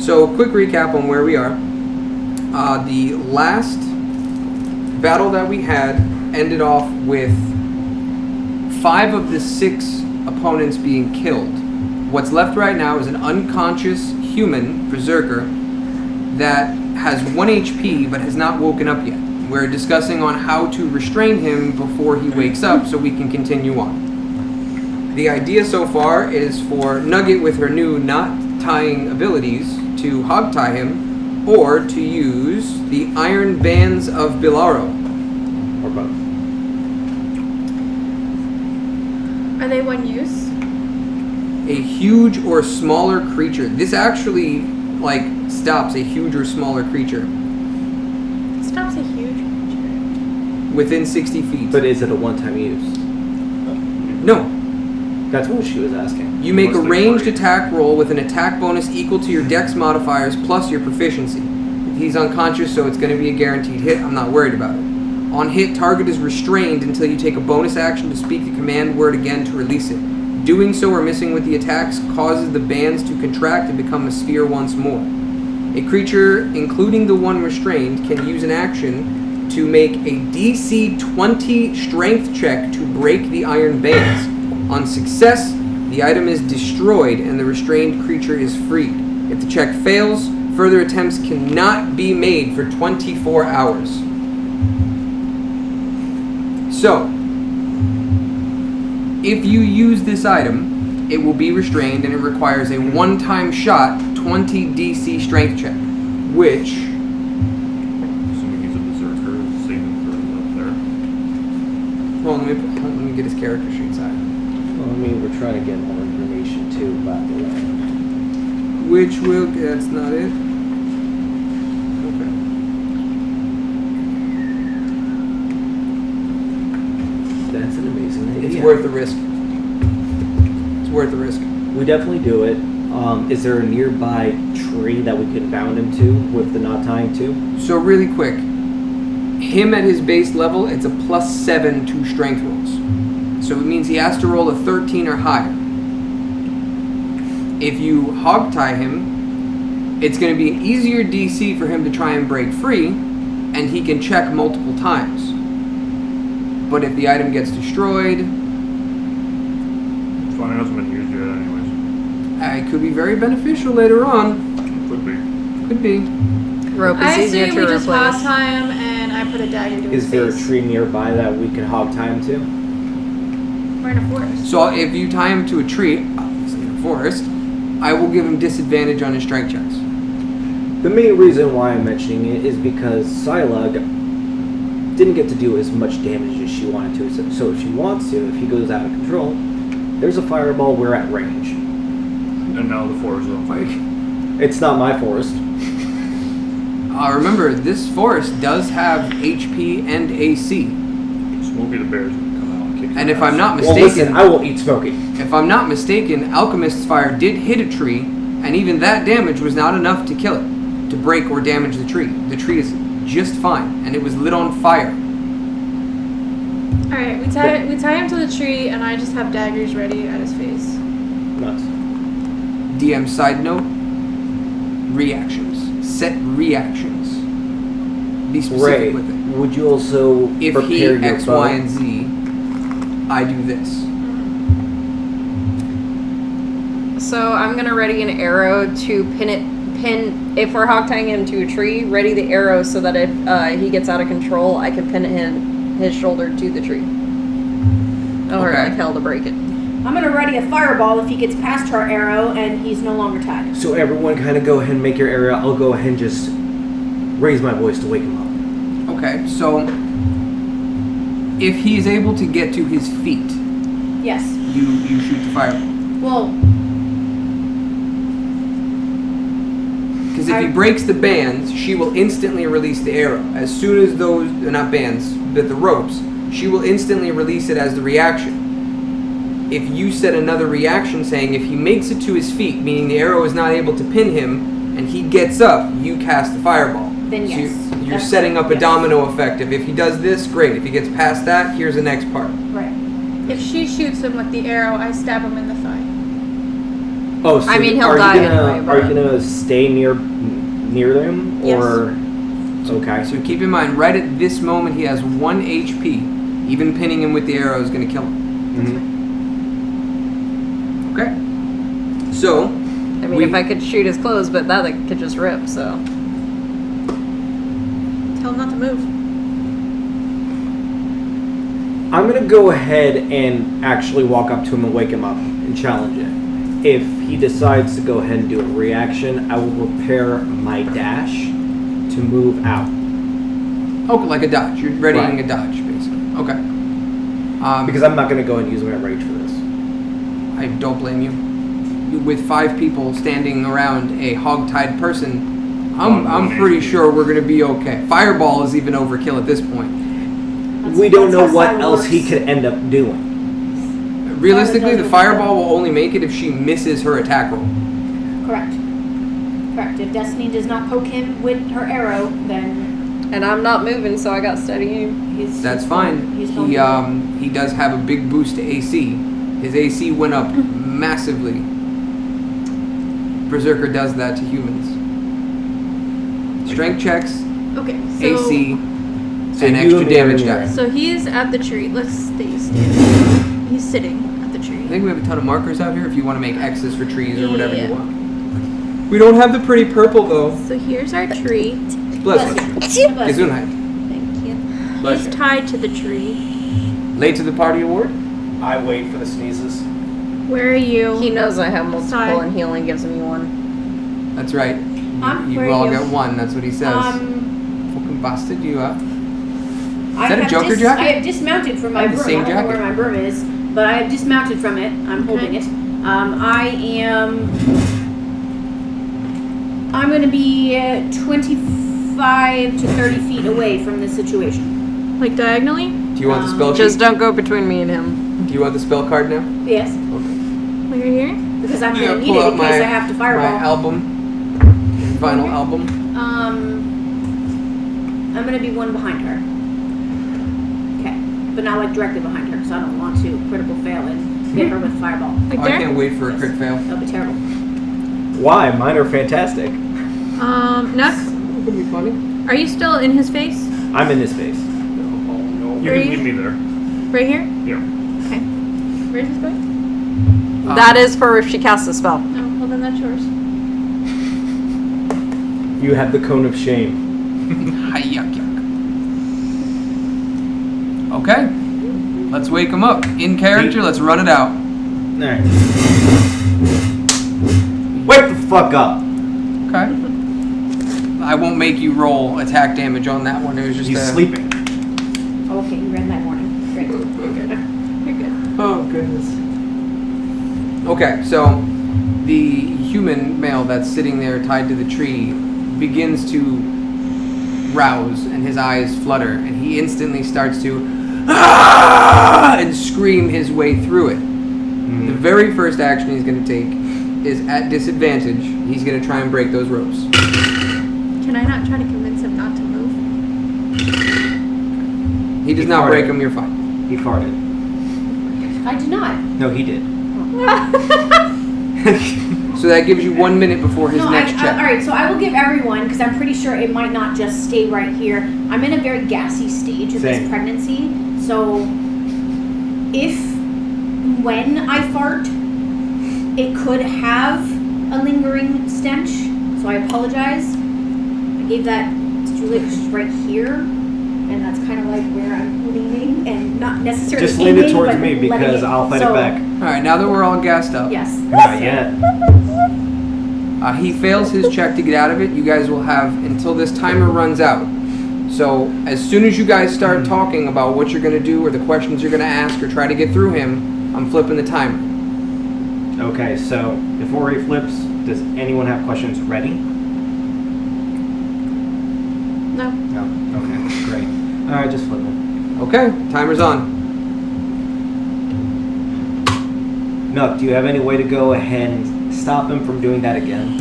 So, quick recap on where we are. The last battle that we had ended off with 5 of the 6 opponents being killed. What's left right now is an unconscious human berserker that has 1 HP but has not woken up yet. We're discussing on how to restrain him before he wakes up so we can continue on. The idea so far is for Nugget with her new knot tying abilities to hog tie him or to use the Iron Bands of Bilaro. Or both. Are they one use? A huge or smaller creature. This actually, stops a huge or smaller creature. Stops a huge creature. Within 60 feet. But is it a one-time use? No. That's what she was asking. You make a ranged attack roll with an attack bonus equal to your dex modifiers plus your proficiency. He's unconscious, so it's going to be a guaranteed hit. I'm not worried about it. On hit, target is restrained until you take a bonus action to speak the command word again to release it. Doing so or missing with the attacks causes the bands to contract and become a sphere once more. A creature, including the one restrained, can use an action to make a DC 20 strength check to break the iron bands. On success, the item is destroyed and the restrained creature is freed. If the check fails, further attempts cannot be made for 24 hours. So, if you use this item, it will be restrained and it requires a one-time shot 20 DC strength check, which... Assuming he's a berserker, saving for up there. Well, let me get his character sheet side. Well, we're trying to get more information too, by the way. Which will... That's not it. Okay. That's an amazing idea. It's worth the risk. It's worth the risk. We definitely do it. Is there a nearby tree that we could bound him to with the knot tying to? So really quick, him at his base level, it's a +7 to strength rolls. So it means he has to roll a 13 or higher. If you hog tie him, it's going to be an easier DC for him to try and break free, and he can check multiple times. But if the item gets destroyed... It's fine, it hasn't been used yet anyways. It could be very beneficial later on. Could be. Could be. Rope is I easier assume to we just hog replace. tie him and I put a dagger to his Is there a face. tree nearby that we can hog tie him to? We're in a forest. So if you tie him to a tree, obviously in a forest, I will give him disadvantage on his strength checks. The main reason why I'm mentioning it is because Psylocke didn't get to do as much damage as she wanted to. So if she wants to, if he goes out of control, there's a fireball, we're at range. And now the forest is on fire. It's not my forest. Remember, this forest does have HP and AC. Smokey the Bear's gonna come out and kick And your if I'm ass. not Well, mistaken, listen, I will eat Smokey. if I'm not mistaken, Alchemist's Fire did hit a tree, and even that damage was not enough to kill it, to break or damage the tree. The tree is just fine, and it was lit on fire. Alright, we tie him to the tree and I just have daggers ready at his face. Nuts. DM side note, reactions. Set reactions. Be specific Ray, with it. would you also If prepare he your X, bow? Y, and Z, I do this. So I'm gonna ready an arrow to pin if we're hog tying him to a tree, ready the arrow so that if he gets out of control, I can pin his shoulder to the tree. It'll hurt Okay. like hell to break it. I'm gonna ready a fireball if he gets past our arrow and he's no longer tied. So everyone kind of go ahead and make your area. I'll go ahead and just raise my voice to wake him up. Okay, so if he is able to get to his feet, Yes. you shoot the fireball. Well, Because if he breaks the bands, she will instantly release the arrow. As soon as those, not bands, but the ropes, she will instantly release it as the reaction. If you set another reaction saying if he makes it to his feet, meaning the arrow is not able to pin him, and he gets up, you cast the fireball. Then So yes. you're That's setting right, up a yes. domino effect. If he does this, great. If he gets past that, here's the next part. right. If she shoots him with the arrow, I stab him in the thigh. Oh, so I mean, he'll are die you gonna, anyway, Are but- you gonna stay near them, Yes. or okay? So keep in mind, right at this moment, he has 1 HP. Even pinning him with the arrow is going to kill him. Okay. So, I mean, if I could shoot his clothes, but that like, could just rip, so. Tell him not to move. I'm gonna go ahead and actually walk up to him and wake him up and challenge it. If he decides to go ahead and do a reaction, I will prepare my dash to move out. oh, like a dodge. You're readying Right. a dodge, basically. Okay. Because I'm not gonna go and use my rage for this. I don't blame you. With 5 people standing around a hog-tied person, I'm pretty sure we're going to be okay. Fireball is even overkill at this point. We don't know how what Silent else he works. could end up doing. Realistically, the doesn't- fireball will only make it if she misses her attack roll. Correct. Correct. If Destiny does not poke him with her arrow, then And I'm not moving, so I got steady aim. That's fine. He's going He does have a big boost to AC. His AC went up massively. Berserker does that to humans. Strength checks, Okay, so AC, So and you extra and me are damage near. die. so he's at the tree. Let's stay standing. He's sitting at the I tree. think we have a ton of markers out here if you want to make X's for trees or whatever Yeah. you want. We don't have the pretty purple though. So here's our tree. Bless you. Bless you. Gesundheit. Thank you. Bless He's you. tied to the tree. Late to the party award? I wait for the sneezes. Where are you? He knows I have multiple, Sorry. and he only gives me one. That's right. You Where are all you? get 1, that's what he says. Fucking busted you up. I that a have Joker jacket? I have dismounted from I my have the broom. same I don't know where jacket. my broom is, but I have dismounted from it. I'm holding it. I'm going to be 25 to 30 feet away from this situation. Like diagonally? Do you want the spell Just sheet? don't go between me and him. Do you want the spell card now? Yes, Like right here? because I'm I'm going to gonna need pull it out in case I have to my fireball. album. Vinyl album. I'm going to be one behind her. Okay, but not like directly behind her, because I don't want to critical fail and hit her with fireball. Like I there? can't wait for a Yes. crit fail. That'll be terrible. Why? Mine are fantastic. Nux, It's gonna be funny. are you still in his face? I'm in his face. You Three. can leave me there. Right here? Yeah. Okay. Where's this going? That is for if she casts a spell. Oh, well then that's yours. You have the cone of shame. Hi, yuck, yuck. Okay. Let's wake him up. In character, let's run it out. Alright. Wake the fuck up! Okay. I won't make you roll attack damage on that one. It was just He's a... sleeping. Okay, you ran that morning. Great. You're good. Oh, goodness. Okay, so the human male that's sitting there tied to the tree begins to rouse and his eyes flutter and he instantly starts to and scream his way through it. The very first action he's going to take is at disadvantage. He's going to try and break those ropes. Can I not try to convince him not to move? He does He not farted. break them, you're fine. He farted. I did not. No, he did. So that gives you 1 minute before his No, next all check. right, so I will give everyone, because I'm pretty sure it might not just stay right here. I'm in a very gassy stage of Same. this pregnancy, so when I fart, it could have a lingering stench, so I apologize. I gave that to Juliet because she's right here, and that's kind of like where I'm leaning, and not necessarily Just lean it aiming, towards but me letting because I'll fight so, it back. Alright, now that we're all gassed up. Yes. Not yet. He fails his check to get out of it. You guys will have until this timer runs out. So as soon as you guys start talking about what you're going to do or the questions you're going to ask or try to get through him, I'm flipping the timer. Okay, so before he flips, does anyone have questions ready? No. No. Okay, great. Alright, just flip them. Okay, timer's on. Nook, do you have any way to go ahead and stop him from doing that again?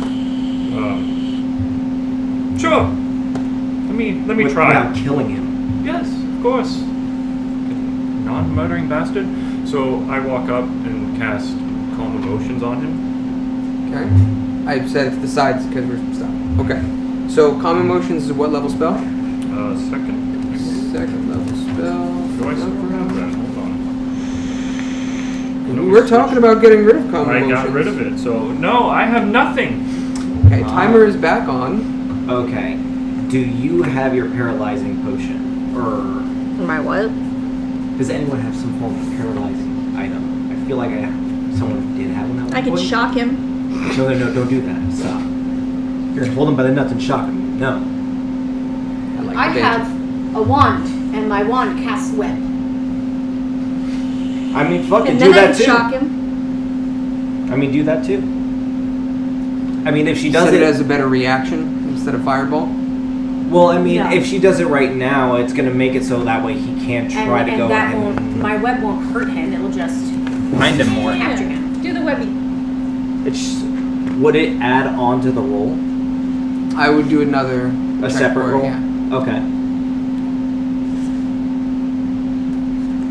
Sure. Let me try. Without killing him. Yes, of course. Non-murdering bastard. So I walk up and cast Calm Emotions on him. Okay. I said it's the sides because we're stuck. Okay. So common motions is a what level spell? Second. Second level spell. Do I still have that? Hold on. We were talking about getting rid of common I motions. got rid of it. So no, I have nothing. Okay, timer is back on. Okay. Do you have your paralyzing potion? Or My what? does anyone have some form of paralyzing item? I feel like someone did have one at one I can point. shock him. No, don't do that. Stop. You're gonna hold him by the nuts and shock him. No. like I the have a wand, and my wand casts web. I mean, fucking And do then I that can too. shock him. I mean, do that too. I mean, if she does Set it, it as a better reaction instead of fireball. well, I mean, No. if she does it right now, it's gonna make it so that way he can't try to And go that and won't, my web won't hurt him, it'll just find him more. capture him. Do the webby. It's would it add on to the roll? I would do another A check separate for it, roll? Yeah. Okay.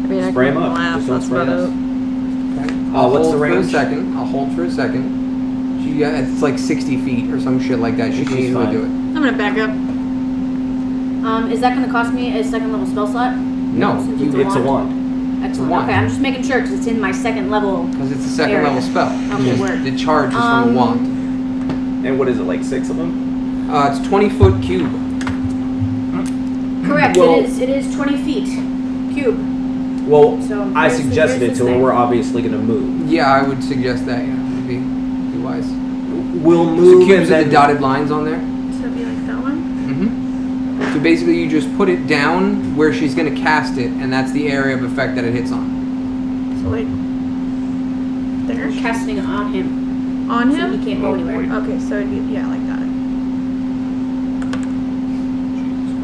I mean, I Spray can him up. laugh. Just don't That's spray about us. it. Okay. I'll what's hold the for a range? second. I'll hold for a second. It's like 60 feet or some shit like that. She can She's easily fine. do it. I'm gonna back up. Is that going to cost me a second level spell slot? No, Since you It's a wand. Excellent. wand. Okay, I'm just making sure because it's in my second level. because it's a second Area. level spell. Okay, Just word. The charge is from a wand. And what is it, like 6 of them? It's 20-foot cube. Correct. Well- it is 20 feet cube. Well, So I here's the- suggested here's it this to her. thing. We're obviously gonna move. Yeah, I would suggest that. Yeah, would be wise. We'll So move cubes and are then the dotted lines on there. So it'd be like that one. Mm-hmm. So basically, you just put it down where she's going to cast it, and that's the area of effect that it hits on. So like there. I'm casting it on him. On So him? he can't go anywhere. Okay, so it'd be, yeah, like that.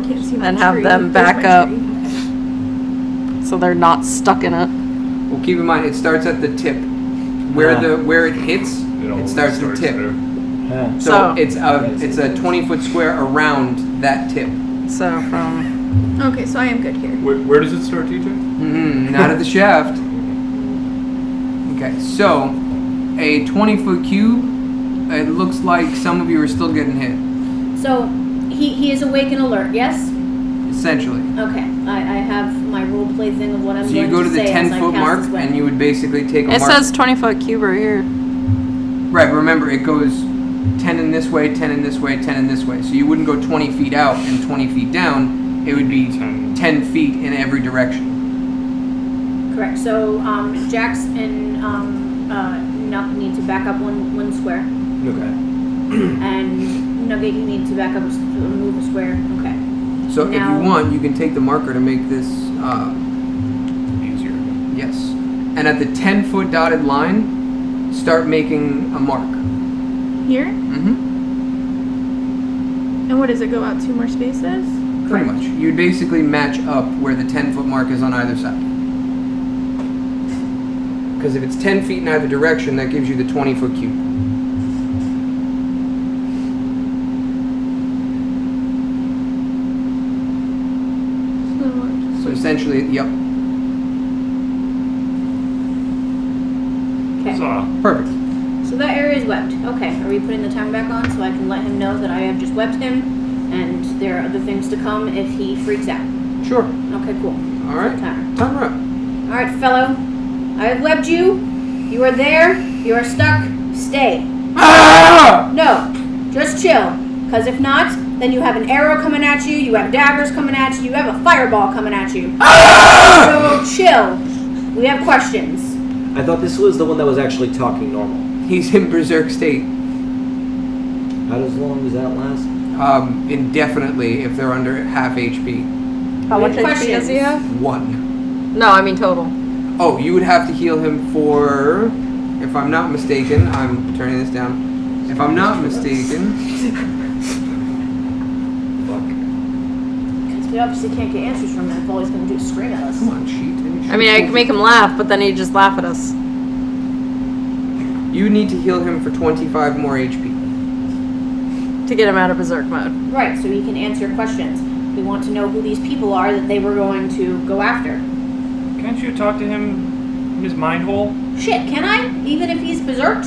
Can't see my And have tree. them There's back my up. tree. So they're not stuck in it. Well, keep in mind, it starts at the tip. Where it hits, it starts to tip. there. Huh. So So- it's a 20-foot square around that tip. So from Okay, so I am good here. Where does it start, TJ? Not at the shaft. Okay, so a 20-foot cube. It looks like some of you are still getting hit. So he is awake and alert. Yes. Essentially. Okay. I have my role play thing of what I'm So going you go to the say as I 10-foot cast mark, this weapon. and you would basically take a it mark. says 20-foot cube right here. Right, but remember, it goes 10 in this way, 10 in this way, 10 in this way. So you wouldn't go 20 feet out and 20 feet down. It would be 10 feet in every direction. Correct. So Jax and Nuck need to back up one square, Okay. and Nugget, you need to back up move a square. Okay. So if Now- you want, you can take the marker to make this, Easier. yes. And at the 10-foot dotted line, start making a mark. Here? Mm-hmm. And what does it go out 2 more spaces? Pretty much. You'd basically match up where the 10-foot mark is on either side. Because if it's 10 feet in either direction, that gives you the 20-foot cube. So essentially, yep, Okay. perfect. So that area is webbed. Okay. Are we putting the timer back on so I can let him know that I have just webbed him, and there are other things to come if he freaks out? Sure. Okay. Cool. All right. Timer. Timer up. All right, fellow. I have webbed you. You are there. You are stuck. Stay. Ah! No, just chill. Because if not, then you have an arrow coming at you, you have daggers coming at you, you have a fireball coming at you. So chill. We have questions. I thought this was the one that was actually talking normal. He's in berserk state. How long does that last? Indefinitely if they're under half HP. How much Good HP does he have? 1. No, I mean total. Oh, you would have to heal him for, if I'm not mistaken, I'm turning this down. If I'm not mistaken, Because we obviously can't get answers from him if all he's going to do is scream at us. come on, sheet. I mean, I can make him laugh, but then he'd just laugh at us. You need to heal him for 25 more HP. To get him out of berserk mode. Right, so he can answer questions. We want to know who these people are that they were going to go after. Can't you talk to him in his mind hole? Shit, can I? Even if he's berserked?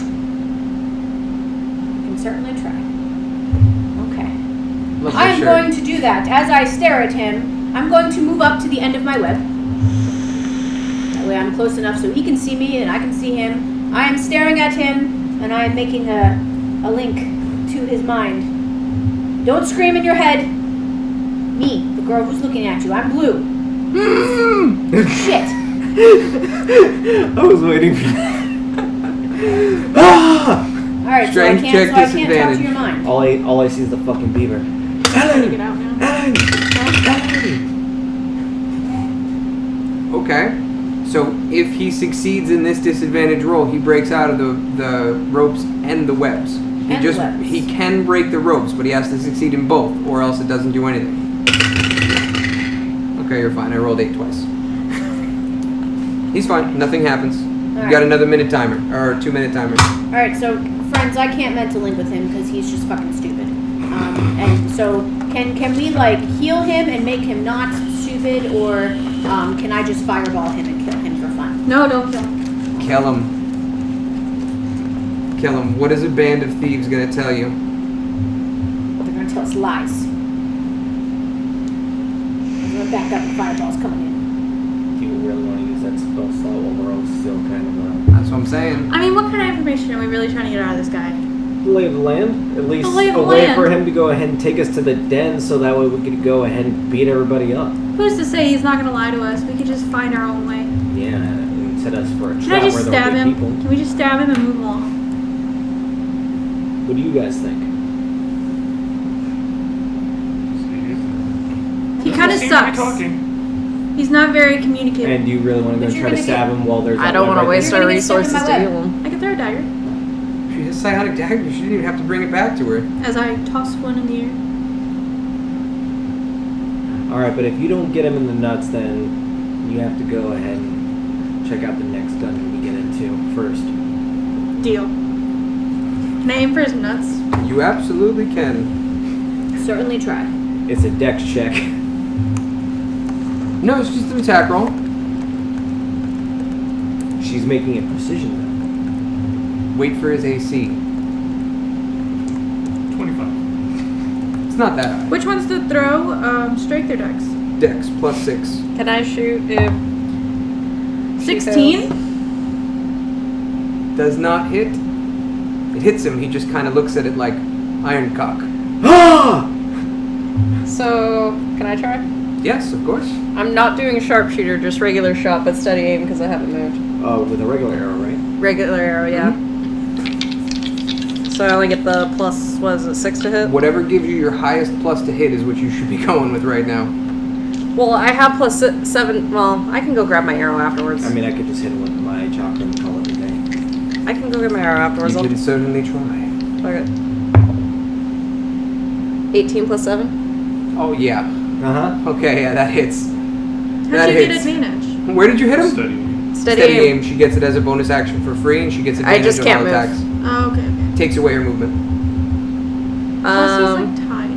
certainly try. Okay. Love I that am shirt. going to do that. As I stare at him, I'm going to move up to the end of my web. That way I'm close enough so he can see me and I can see him. I am staring at him and I am making a link to his mind. Don't scream in your head. Me, the girl who's looking at you. I'm blue. Shit. I was waiting for ah! Alright, so I Strength can't check talk to disadvantage. your mind. All I see is the fucking beaver. Trying to get out now. Okay. So if he succeeds in this disadvantage roll, he breaks out of the ropes and the webs. And the webs. He can break the ropes, but he has to succeed in both, or else it doesn't do anything. Okay, you're fine. I rolled 8 twice. He's fine. Nothing happens. You Alright. got another minute timer, or 2-minute timer. Alright, so friends, I can't mental link with him because he's just fucking stupid. And so can we like heal him and make him not stupid, or can I just fireball him and kill him for fun? No, don't kill him. Kill him. Kill him. What is a band of thieves gonna tell you? They're gonna tell us lies. I'm gonna back up. The fireball's coming in. Do you really want to use that spell slot while we're all still kind of That's what I'm saying. I mean, what kind of information are we really trying to get out of this guy? the lay of the land? At least The lay of a the way land. for him to go ahead and take us to the den, so that way we could go ahead and beat everybody up. Who's to say he's not gonna lie to us? We could just find our own way. Yeah, and set us for a Can trap I just where stab there'll be him? people. Can we just stab him and move along? What do you guys think? He kind of Seem to be sucks. talking. He's not very communicative. And do you really want to But go you're try to gonna stab him while there's I that don't web want to right waste there? our You're gonna get stuck in resources my to web. heal him. I can throw a dagger If she has psionic dagger, she didn't even have to bring it back to her. as I toss one in the air. Alright, but if you don't get him in the nuts, then you have to go ahead and check out the next dungeon we get into first. Deal. Can I aim for his nuts? You absolutely can. Certainly try. It's a dex check. No, it's just an attack roll. She's making a precision though. Wait for his AC. 25. It's not that high. Which one's the throw? Strength or dex? Dex plus 6. Can I shoot if she 16? Does not hit. It hits him. He just kind of looks at it like iron cock. Ah! fails? So, can I try? Yes, of course. I'm not doing sharpshooter, just regular shot, but steady aim because I haven't moved. Oh, with a regular arrow, right? Regular arrow, yeah. So I only get the plus, what is it, 6 to hit? Whatever gives you your highest plus to hit is what you should be going with right now. Well, I have plus 7. Well, I can go grab my arrow afterwards. I mean, I could just hit him with my chakra and call it a day. I can go get my arrow afterwards. You I'll can certainly try. okay. 18 plus 7? Oh, yeah. Uh-huh. Okay, yeah, that hits. How'd That you hits. get advantage? Where did you hit him? Steady. Steady, Steady aim. aim. She gets it as a bonus action for free, and she gets I advantage just on can't all move. attacks. Oh, okay, okay. Takes away her movement. Plus he's Um, like tied.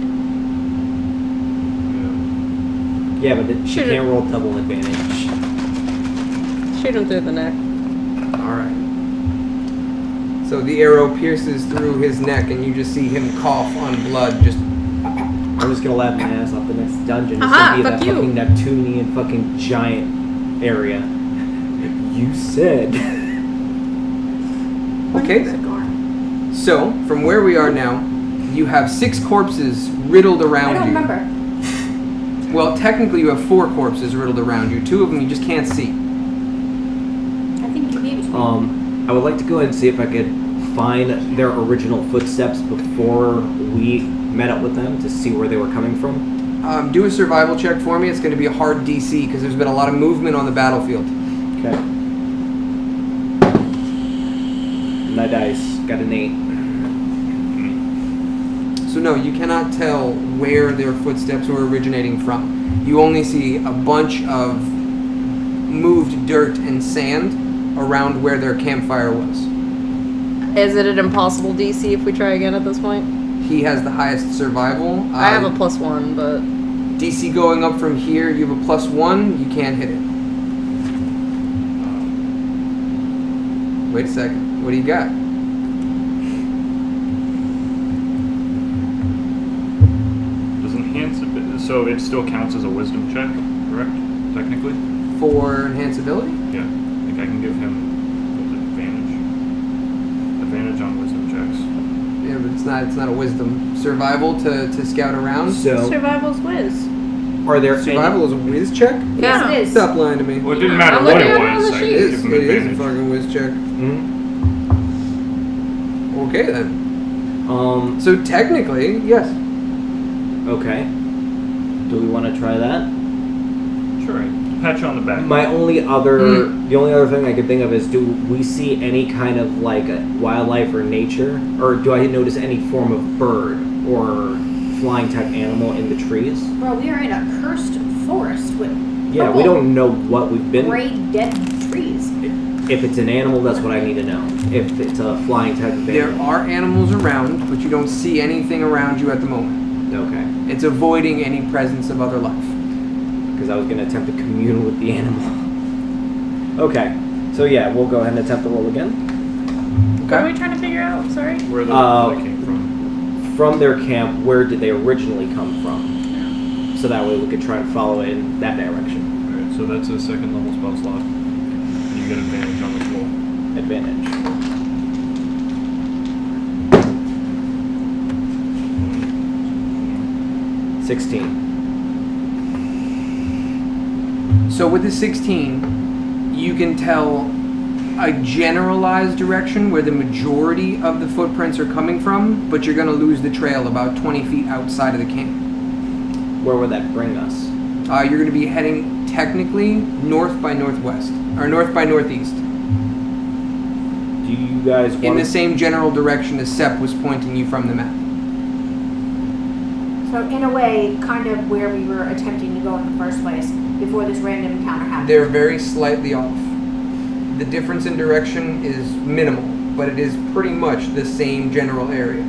Yeah, but she Shoot it. can't roll double advantage. shoot him through the neck. All right. So the arrow pierces through his neck, and you just see him cough on blood. Just I'm just gonna laugh my ass off the next dungeon. It's Aha, gonna be fuck that you. fucking Neptunian fucking giant area. You said. okay then. So from where we are now, you have 6 corpses riddled around I don't you. remember. Well, technically you have 4 corpses riddled around you. 2 of them you just can't see. I think you gave it to me. I would like to go ahead and see if I could find their original footsteps before we met up with them to see where they were coming from. Do a survival check for me. It's going to be a hard DC because there's been a lot of movement on the battlefield. Okay. My dice got an 8. So no, you cannot tell where their footsteps were originating from. You only see a bunch of moved dirt and sand around where their campfire was. Is it an impossible DC if we try again at this point? He has the highest survival. I have a +1, but DC going up from here, you have a +1, you can't hit it. Wait a second. What do you got? So it still counts as a wisdom check, correct? Technically? For enhanceability? Yeah. I think I can give him advantage on wisdom checks. Yeah, but it's not a wisdom. Survival to scout around? So, Survival's whiz. are there Survival is a whiz check? Yes, Yeah. it is. Stop lying to me. Well, it didn't matter I'm what looking it at it on was. the I sheet. could It give is. him It is a advantage. fucking whiz check. Okay then. any? So technically, yes. Okay. Do we want to try that? Sure. Pat you on the back. The only other thing I could think of is, do we see any kind of like wildlife or nature, or do I notice any form of bird or flying type animal in the trees? Bro, we are in a cursed forest with Yeah, we don't know what we've been. gray dead trees. If it's an animal, that's what I need to know. If it's a flying type of There animal. are animals around, but you don't see anything around you at the moment. Okay. It's avoiding any presence of other life. Because I was going to attempt to commune with the animal. Okay. So yeah, we'll go ahead and attempt to roll again. What are we Okay? trying to figure out? Sorry. Where the they came from. From their camp, where did they originally come from? So that way we could try and follow it in that direction. Alright, so that's a second level spell slot. You get advantage on the roll. Advantage. Mm-hmm. 16. So with the 16, you can tell a generalized direction where the majority of the footprints are coming from, but you're going to lose the trail about 20 feet outside of the camp. Where would that bring us? You're going to be heading technically north by northwest, or north by northeast, Do you guys want in the same general direction as Sepp was pointing you from the map. So in a way, kind of where we were attempting to go in the first place before this random encounter happened. They're very slightly off. The difference in direction is minimal, but it is pretty much the same general area.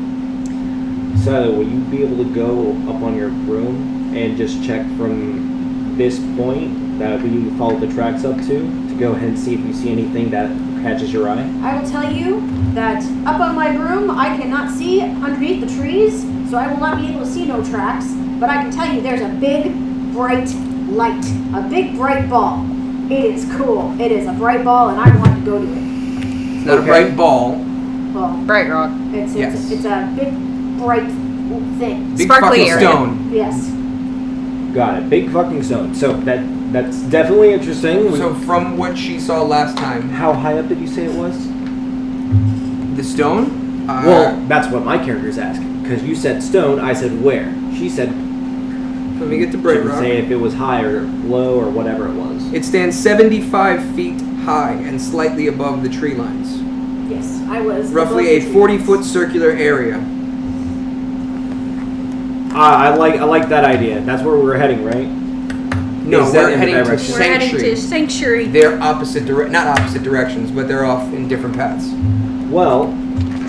So, will you be able to go up on your broom and just check from this point that we followed the tracks up to go ahead and see if you see anything that catches your eye? I will tell you that up on my broom, I cannot see underneath the trees, so I will not be able to see no tracks. But I can tell you there's a big, bright light. A big, bright ball. It is cool. It is a bright ball, and I want to go to it. It's not Okay. a bright ball, Well, Bright Rock. it's Yes. it's a big, bright thing. big Sparkly fucking area. stone. Yes. Got it. Big fucking stone. So that's definitely interesting. So from what she saw last time, How high up did you say it was? the stone. Well, that's what my character's asking. Because you said stone, I said where. She said let me get to she Bright didn't Rock. say if it was high or low or whatever it was. It stands 75 feet high and slightly above the tree lines. Yes. I was Roughly above a the trees. 40-foot circular area. I like that idea. That's where we're heading, right? No, Is that we're in the heading to direction? We're heading Sanctuary. to Sanctuary. They're not opposite directions, but they're off in different paths. Well,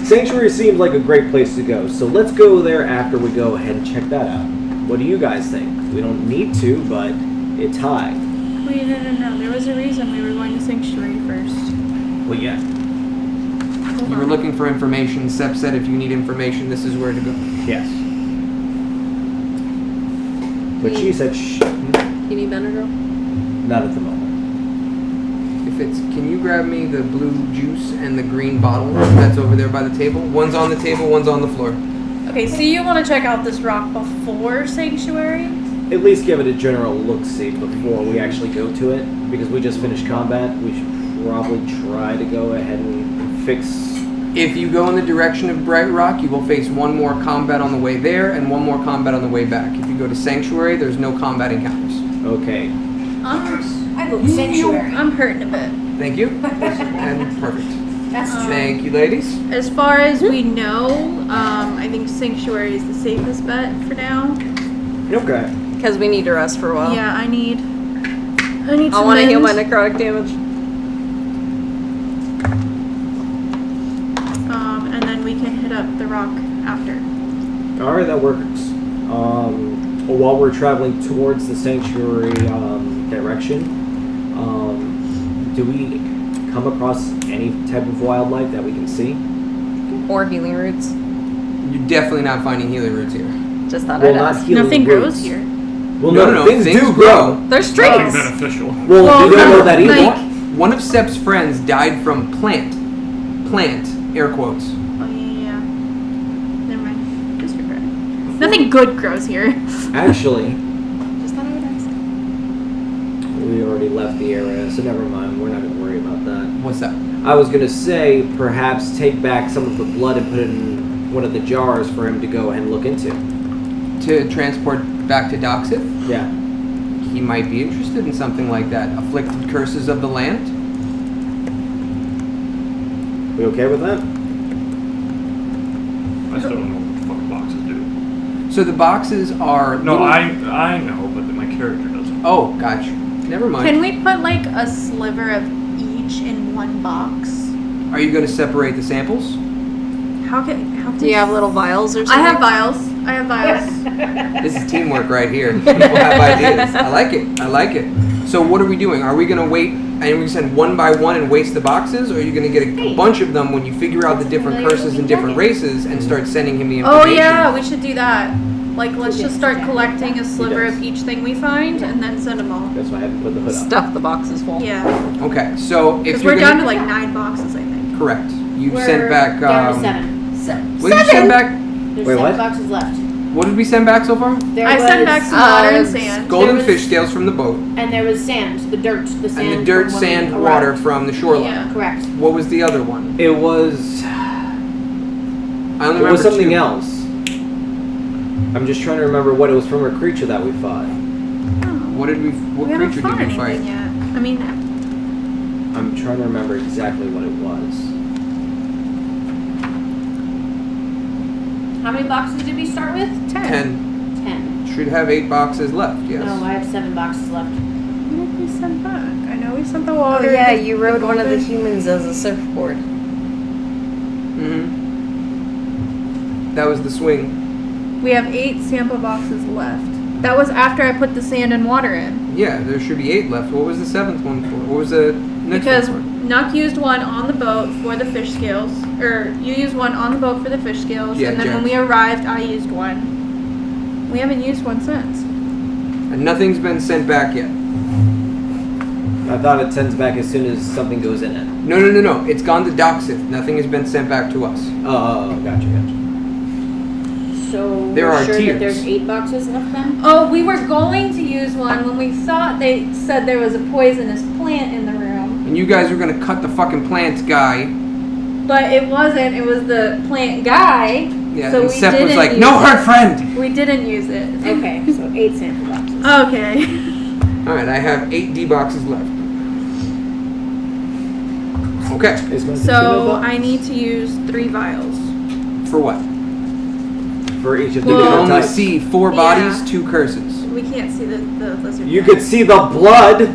Sanctuary seems like a great place to go, so let's go there after we go ahead and check that out. What do you guys think? We don't need to, but it's high. Wait, no. There was a reason we were going to Sanctuary first. Well, yeah. You were looking for information. Sep said if you need information, this is where to go. Yes. But she said, shh, You need Benadryl? not at the moment. Can you grab me the blue juice and the green bottle that's over there by the table? One's on the table, one's on the floor. Okay, so you want to check out this rock before Sanctuary? At least give it a general look-see before we actually go to it, because we just finished combat. We should probably try to go ahead and fix. If you go in the direction of Bright Rock, you will face one more combat on the way there and one more combat on the way back. If you go to Sanctuary, there's no combat encounters. Okay. I vote Sanctuary. I'm hurting a bit. Thank you. And perfect. That's true. Thank you, ladies. As far as we know, I think Sanctuary is the safest bet for now. Okay. Because we need to rest for a while. Yeah, I need I some want to heal my mends. necrotic damage. And then we can hit up the rock after. All right, that works. While we're traveling towards the Sanctuary direction, do we come across any type of wildlife that we can see? Or healing roots. You're definitely not finding healing roots here. Just thought Well, I'd not ask. healing Nothing roots. grows here. Well, No, things do grow. There's Nothing trees. beneficial. Well, Well, you don't know that either. like- One of Sep's friends died from plant, air quotes. Oh yeah. Never mind. Disregard. Nothing good grows here. Actually, Just thought I would ask. we already left the area, so never mind. We're not going to worry about that. What's that? I was going to say, perhaps take back some of the blood and put it in one of the jars for him to go and look into. To transport back to Doxith? Yeah. He might be interested in something like that. Afflicted curses of the land? We okay with that? I still don't know what the fucking boxes do. So the boxes are... No, little- I know, but my character doesn't. Oh, gotcha. Never mind. Can we put like a sliver of each in one box? Are you going to separate the samples? How can Do you have little vials or I something? have vials. I have vials. This is teamwork right here. People have ideas. I like it. I like it. So what are we doing? Are we going to wait and we send one by one and waste the boxes? Or are you going to get a bunch of them when you figure out the different curses and different races and start sending him the Oh information? yeah, we should do that. Like, let's just start collecting a sliver of each thing we find and then send them all. That's why I haven't put the hood up. Stuff the boxes full. Yeah, Okay, so if because you're we're down gonna, to like 9 boxes, I think. correct. You We're sent back... down to 7. What did you send back? There's Wait, 7 what? boxes left. What did we send back so far? There I was, sent back some water and sand. Golden was- fish scales from the boat. and there was sand, the dirt, the sand. And the dirt, from when sand, we water arrived. from the shoreline. Yeah. Correct. What was the other one? It was... I only It was remember something 2. else. I'm just trying to remember what it was from a creature that we fought. What We haven't creature found did we anything fight? yet. I mean, I'm trying to remember exactly what it was. How many boxes did we start with? 10. 10. Should have 8 boxes left, yes. No, I have 7 boxes left. What did we send back? I know we sent the Oh water. yeah, you rode one of the humans as a surfboard. Mm-hmm. That was the swing. We have 8 sample boxes left. That was after I put the sand and water in. Yeah, there should be 8 left. What was the 7th one for? What was the next Because one for? Nuck used one on the boat for the fish scales. Or you used one on the boat for the fish scales. Yeah, and then when Jack. we arrived, I used one. We haven't used one since. And nothing's been sent back yet. I thought it sends back as soon as something goes in it. No. It's gone to Doxith. Nothing has been sent back to us. Oh, gotcha. So There we're are sure tiers. that there's 8 boxes left then? Oh, we were going to use one when we thought they said there was a poisonous plant in the room. And you guys were gonna cut the fucking plants guy. But it wasn't. It was the plant guy. Yeah, So and we Seth was didn't like, use no it. hurt friend! We didn't use it. Okay, so 8 sample boxes. Okay. Alright, I have 8 D boxes left. Okay, Is my So computer I need to use 3 vials. for what? for each of the You Well- can different only types. see 4 bodies, Yeah. 2 curses. We can't see the lizard. You yet. could see the blood.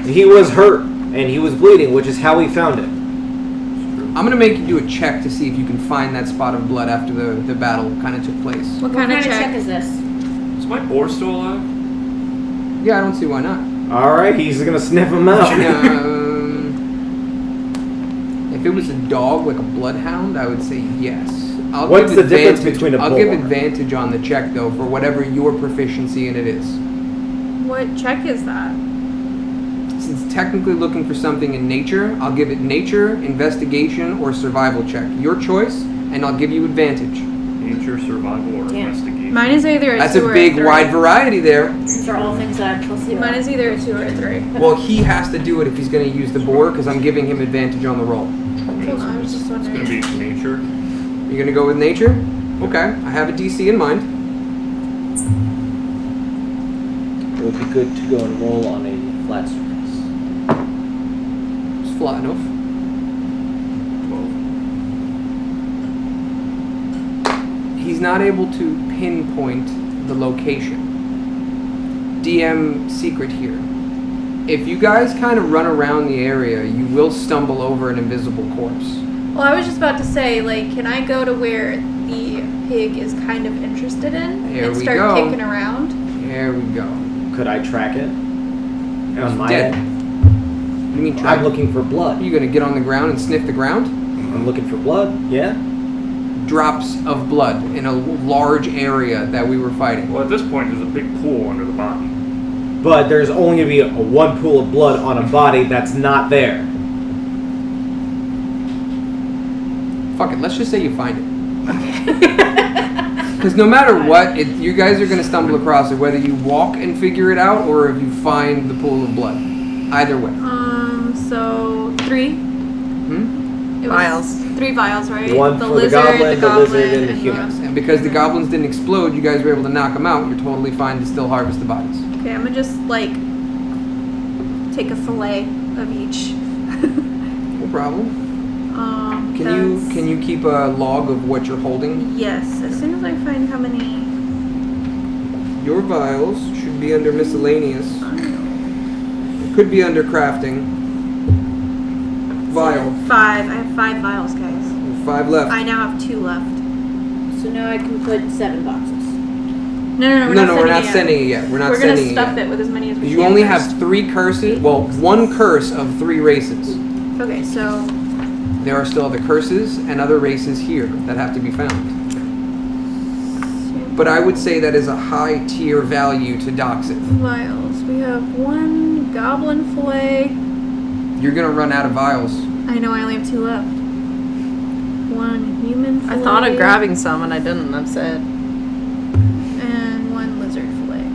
He was hurt and he was bleeding, which is how we found it. I'm gonna make you do a check to see if you can find that spot of blood after the battle kind of took place. What kind of check? is this? Is my boar still alive? Yeah, I don't see why not. All right, he's gonna sniff him out. If it was a dog, like a bloodhound, I would say yes. I'll What's give the difference advantage- between a I'll give bull? advantage on the check though for whatever your proficiency in it is. What check is that? Since technically looking for something in nature, I'll give it nature, investigation, or survival check. Your choice, and I'll give you advantage. Nature, survival, or Yeah. investigation? Mine is either a That's 2 a or big, 3. wide variety there. These are all things that I'm supposed to do. Mine is either a 2 or a 3. Well, he has to do it if he's going to use the boar, because I'm giving him advantage on the roll. Hold on, I was just It's gonna wondering. be nature. You're going to go with nature? Okay, I have a DC in mind. It would be good to go and roll on a flat surface. It's flat enough. 12. He's not able to pinpoint the location. DM secret here. If you guys kind of run around the area, you will stumble over an invisible corpse. Well, I was just about to say, like, can I go to where the pig is kind of interested in Here and we start go. kicking around? There we go. Could I track it? On my Dead. end? What do you mean track? I'm looking for Are blood. you going to get on the ground and sniff the ground? I'm looking for blood. Yeah. drops of blood in a large area that we were fighting. Well, at this point, there's a big pool under the body. But there's only going to be one pool of blood on a body that's not there. Fuck it, let's just say you find it. Because no matter what, you guys are going to stumble across it, whether you walk and figure it out or if you find the pool of blood. Either way. So 3. It was Vials. 3 vials, right? One for the goblin, the lizard, and the humans. And because the goblins didn't explode, you guys were able to knock them out. You're totally fine to still harvest the bodies. Okay, I'm gonna just like take a fillet of each. No problem. Can that's- you keep a log of what you're holding? Yes, as soon as I find how many. Your vials should be under miscellaneous. It could be under crafting. Vial. 5. I have 5 vials, guys. 5 left. I now have 2 left. So now I can put 7 boxes. No, We're not sending it yet. We're not We're gonna sending it stuff yet. it with as many as we can. You only first. have 3 curses. Well, 1 curse of 3 races. Okay, so There are still other curses and other races here that have to be found. But I would say that is a high tier value to dox it. vials. We have 1 goblin fillet. You're gonna run out of vials. I know I only have 2 left. 1 human I fillet. thought of grabbing some and I didn't. I'm sad. And 1 lizard fillet.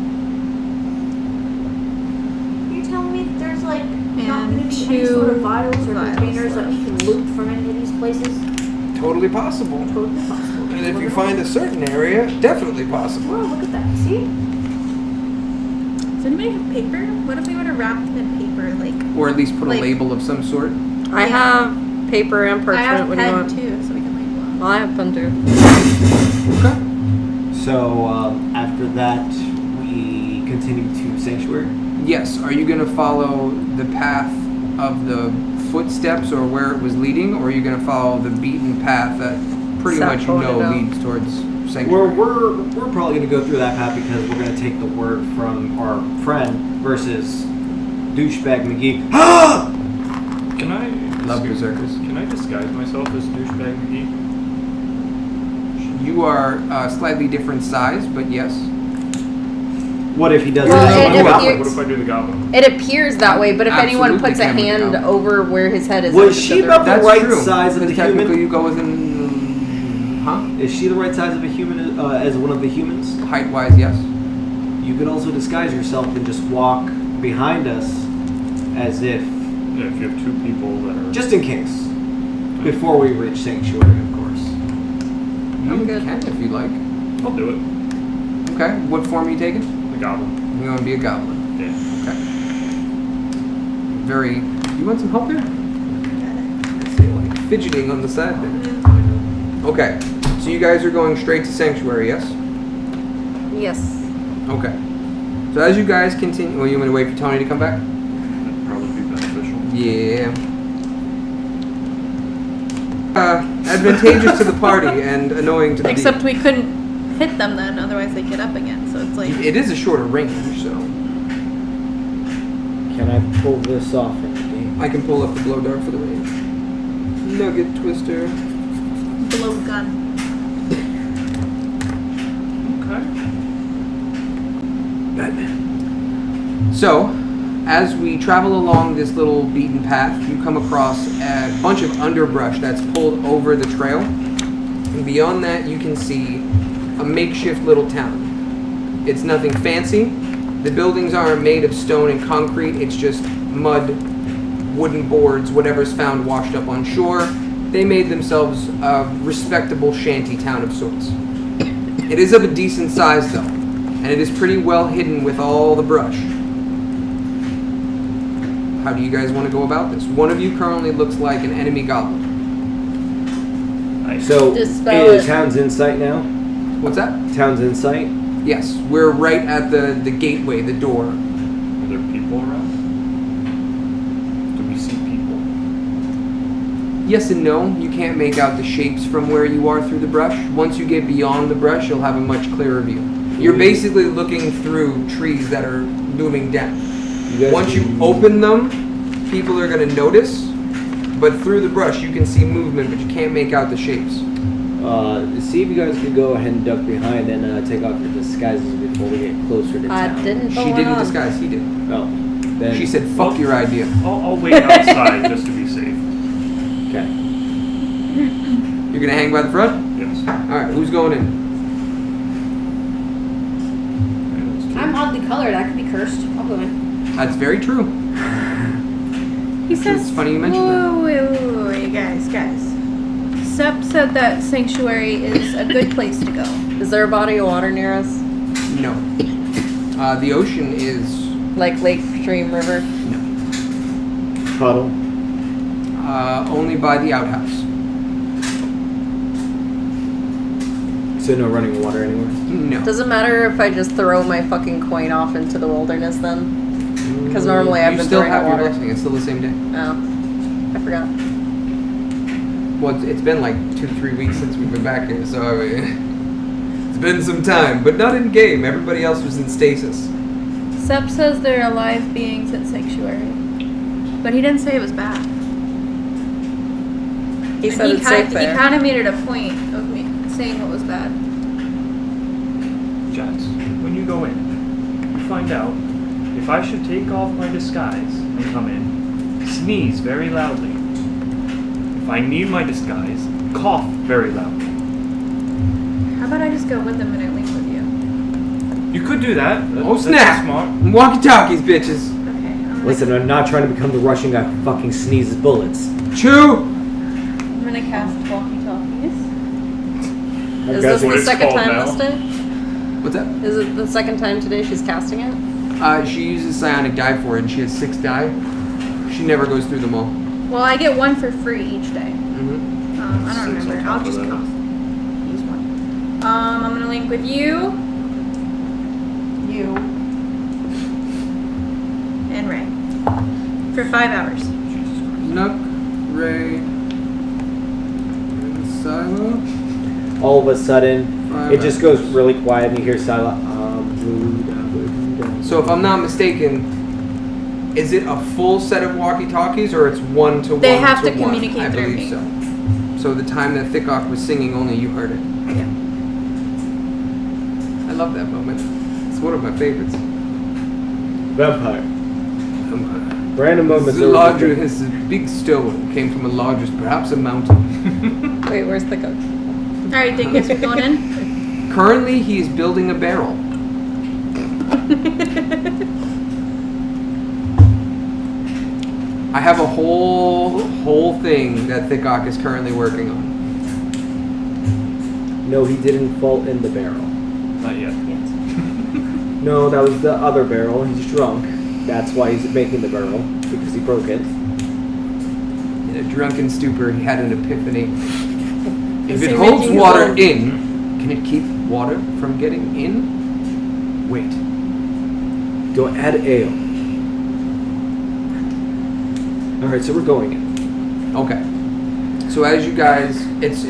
You're telling me that there's like not And going to be any sort of 2 vials or vials containers that we left. can loot from any of these places? Totally possible. Totally possible. And if you find a certain area, definitely possible. Wow, look at that. See? Does anybody have paper? What if we would have wrapped them in paper? Like, Or at least put a Like- label of some sort. I have paper and I parchment. have What do you pen want? too, so we can label them. Well, I have pen too. Okay. So after that, we continue to Sanctuary. Yes. Are you gonna follow the path of the footsteps or where it was leading, or are you gonna follow the beaten path that pretty Seth much you pointed know out. leads towards Sanctuary? We're probably going to go through that path because we're going to take the word from our friend versus douchebag McGee. Ah! Can I... Love excuse- berserkers. Can I disguise myself as douchebag McGee? You are slightly different size, but yes. What if he does Well, it? it as a appears- goblin? What if I do the goblin? It appears that way, but if anyone Absolutely puts a can with hand the over where his head is, Was it's she other- about the That's right true. size of the Because technically human? you go within... Huh? Is she the right size of a human as one of the humans? Height-wise, yes. You could also disguise yourself and just walk behind us as if, Yeah, if you have 2 people that are... just in case, before we reach Sanctuary, of course. You good. can if you like. I'll do it. Okay. What form are you taking? The goblin. You want to be a goblin. Yeah. Okay. Very... You want some help here? I see, like, fidgeting on the side there. Okay. So you guys are going straight to Sanctuary, yes? Yes. Okay. So as you guys continue... Well, you want to wait for Tony to come back? That'd probably be beneficial. Yeah. Advantageous to the party and annoying to the Except we couldn't hit them then, otherwise they'd get up again. So it's like, It is a shorter range, so... Can I pull this off in the game? I can pull up the blow dart for the range. Nugget twister. blow gun. Okay. So, as we travel along this little beaten path, you come across a bunch of underbrush that's pulled over the trail. And beyond that, you can see a makeshift little town. It's nothing fancy. The buildings aren't made of stone and concrete. It's just mud, wooden boards, whatever's found washed up on shore. They made themselves a respectable shanty town of sorts. It is of a decent size, though, and it is pretty well hidden with all the brush. How do you guys want to go about this? One of you currently looks like an enemy goblin. Nice. So, Dispel is it. Town's in sight now? What's that? Town's in sight? Yes, we're right at the gateway, the door. Are there people around? Do we see people? Yes and no. You can't make out the shapes from where you are through the brush. Once you get beyond the brush, you'll have a much clearer view. You're basically looking through trees that are looming down. You guys Once you open them, people are going to notice, but through the brush you can see movement, but you can't make out the shapes. See if you guys could go ahead and duck behind and take off your disguises before we get closer to I town. didn't. She didn't disguise. He did. Oh, then She said, "Fuck your idea." I'll wait outside just to be safe. okay. You're gonna hang by the front. Yes. All right. Who's going in? I'm oddly colored. I could be cursed. I'll go in. That's very true. He says. It's funny you mentioned that. Wait, guys. Sep said that Sanctuary is a good place to go. Is there a body of water near us? No. The ocean is Like Lake Stream River? Puddle. only by the outhouse. So no running water anywhere. No. Does it matter if I just throw my fucking coin off into the wilderness then? Because normally I've You been still throwing have out your water. blessing. It's still the same day. Oh. I forgot. Well, it's been like 2-3 weeks since we've been back here, so I mean, it's been some time, but not in game. Everybody else was in stasis. Sep says they're alive beings at Sanctuary, but he didn't say it was bad. He And said it's safe He there. kind of made it a point of me saying what was bad. Jax, when you go in, you find out if I should take off my disguise and come in, sneeze very loudly. If I need my disguise, cough very loudly. How about I just go with them and I link with you? You could do that. Oh, That's snap! smart. Walkie-talkies, bitches. Okay. I'm Listen, I'm not trying to become the Russian guy who fucking sneezes bullets. Chew! I'm gonna cast walkie-talkies. Is guys this what the it's second called time now. this day? What's that? Is it the second time today she's casting it? She uses psionic die for it, and she has 6 die. She never goes through them all. Well, I get one for free each day. Mm-hmm. I don't 6 on remember. top I'll of just that. use one. I'm gonna link with you You. and Ray for 5 hours. Nook, Ray, and Silo. All of a sudden, 5 it just hours. goes really quiet and you hear silent. So if I'm not mistaken, is it a full set of walkie-talkies, or it's 1-to-1? They have to to one? communicate I through believe me. so. So the time that Thickok was singing, only you heard it. Yeah. I love that moment. It's one of my favorites. Vampire. Random moments. The larger, his big stone came from a largest, perhaps a mountain. Wait, where's the cook? All right, Dingus, we're going in. Currently, he is building a barrel. I have a whole thing that Thickok is currently working on. No, he didn't fall in the barrel. Not yet. No, that was the other barrel. He's drunk. That's why he's making the barrel, because he broke it. In a drunken stupor, he had an epiphany. If Is it he holds making water his in, can it keep water from getting in? Wait. Go add ale. Alright, so we're going in. Okay. So as you guys, it's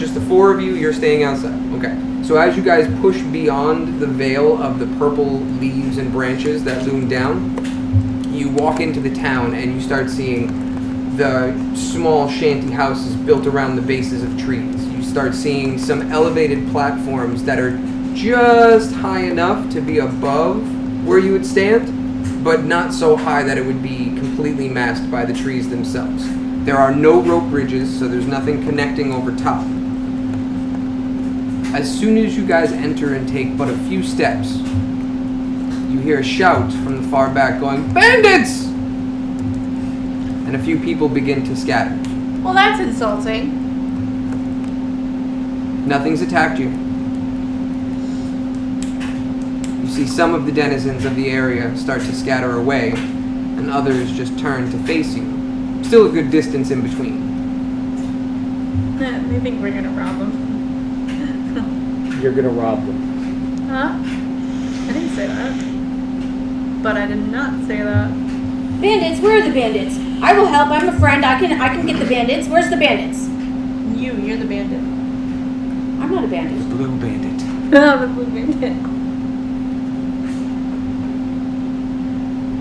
just the 4 of you. You're staying outside. Okay. So as you guys push beyond the veil of the purple leaves and branches that loom down, you walk into the town and you start seeing the small shanty houses built around the bases of trees. You start seeing some elevated platforms that are just high enough to be above where you would stand, but not so high that it would be completely masked by the trees themselves. There are no rope bridges, so there's nothing connecting over top. As soon as you guys enter and take but a few steps, you hear a shout from the far back going, "Bandits!" And a few people begin to scatter. Well, that's insulting. Nothing's attacked you. You see some of the denizens of the area start to scatter away, and others just turn to face you. Still a good distance in between. They think we're gonna rob them. You're gonna rob them. Huh? I didn't say that. But I did not say that. Bandits, where are the bandits? I will help. I'm a friend. I can get the bandits. Where's the bandits? You're the bandit. I'm not a bandit. Blue bandit. Oh, the blue bandit.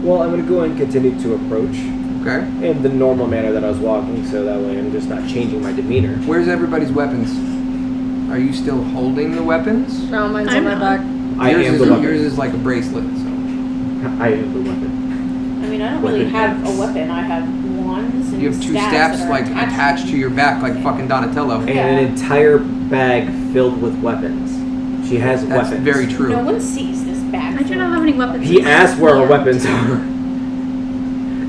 Well, I'm gonna go and continue to approach Okay. in the normal manner that I was walking, so that way I'm just not changing my demeanor. Where's everybody's weapons? Are you still holding the weapons? No, mine's I'm on my not. back. I yours am is, the weapon. Yours is like a bracelet. So I am the weapon. I mean, I don't really Weapon have X. a weapon. I have wands and you have two staffs staffs that are like attached to your back, like fucking Donatello. And an entire bag filled with weapons. She has That's weapons. very true. No one sees this bag. I do not have any weapons. He asked where our weapons are.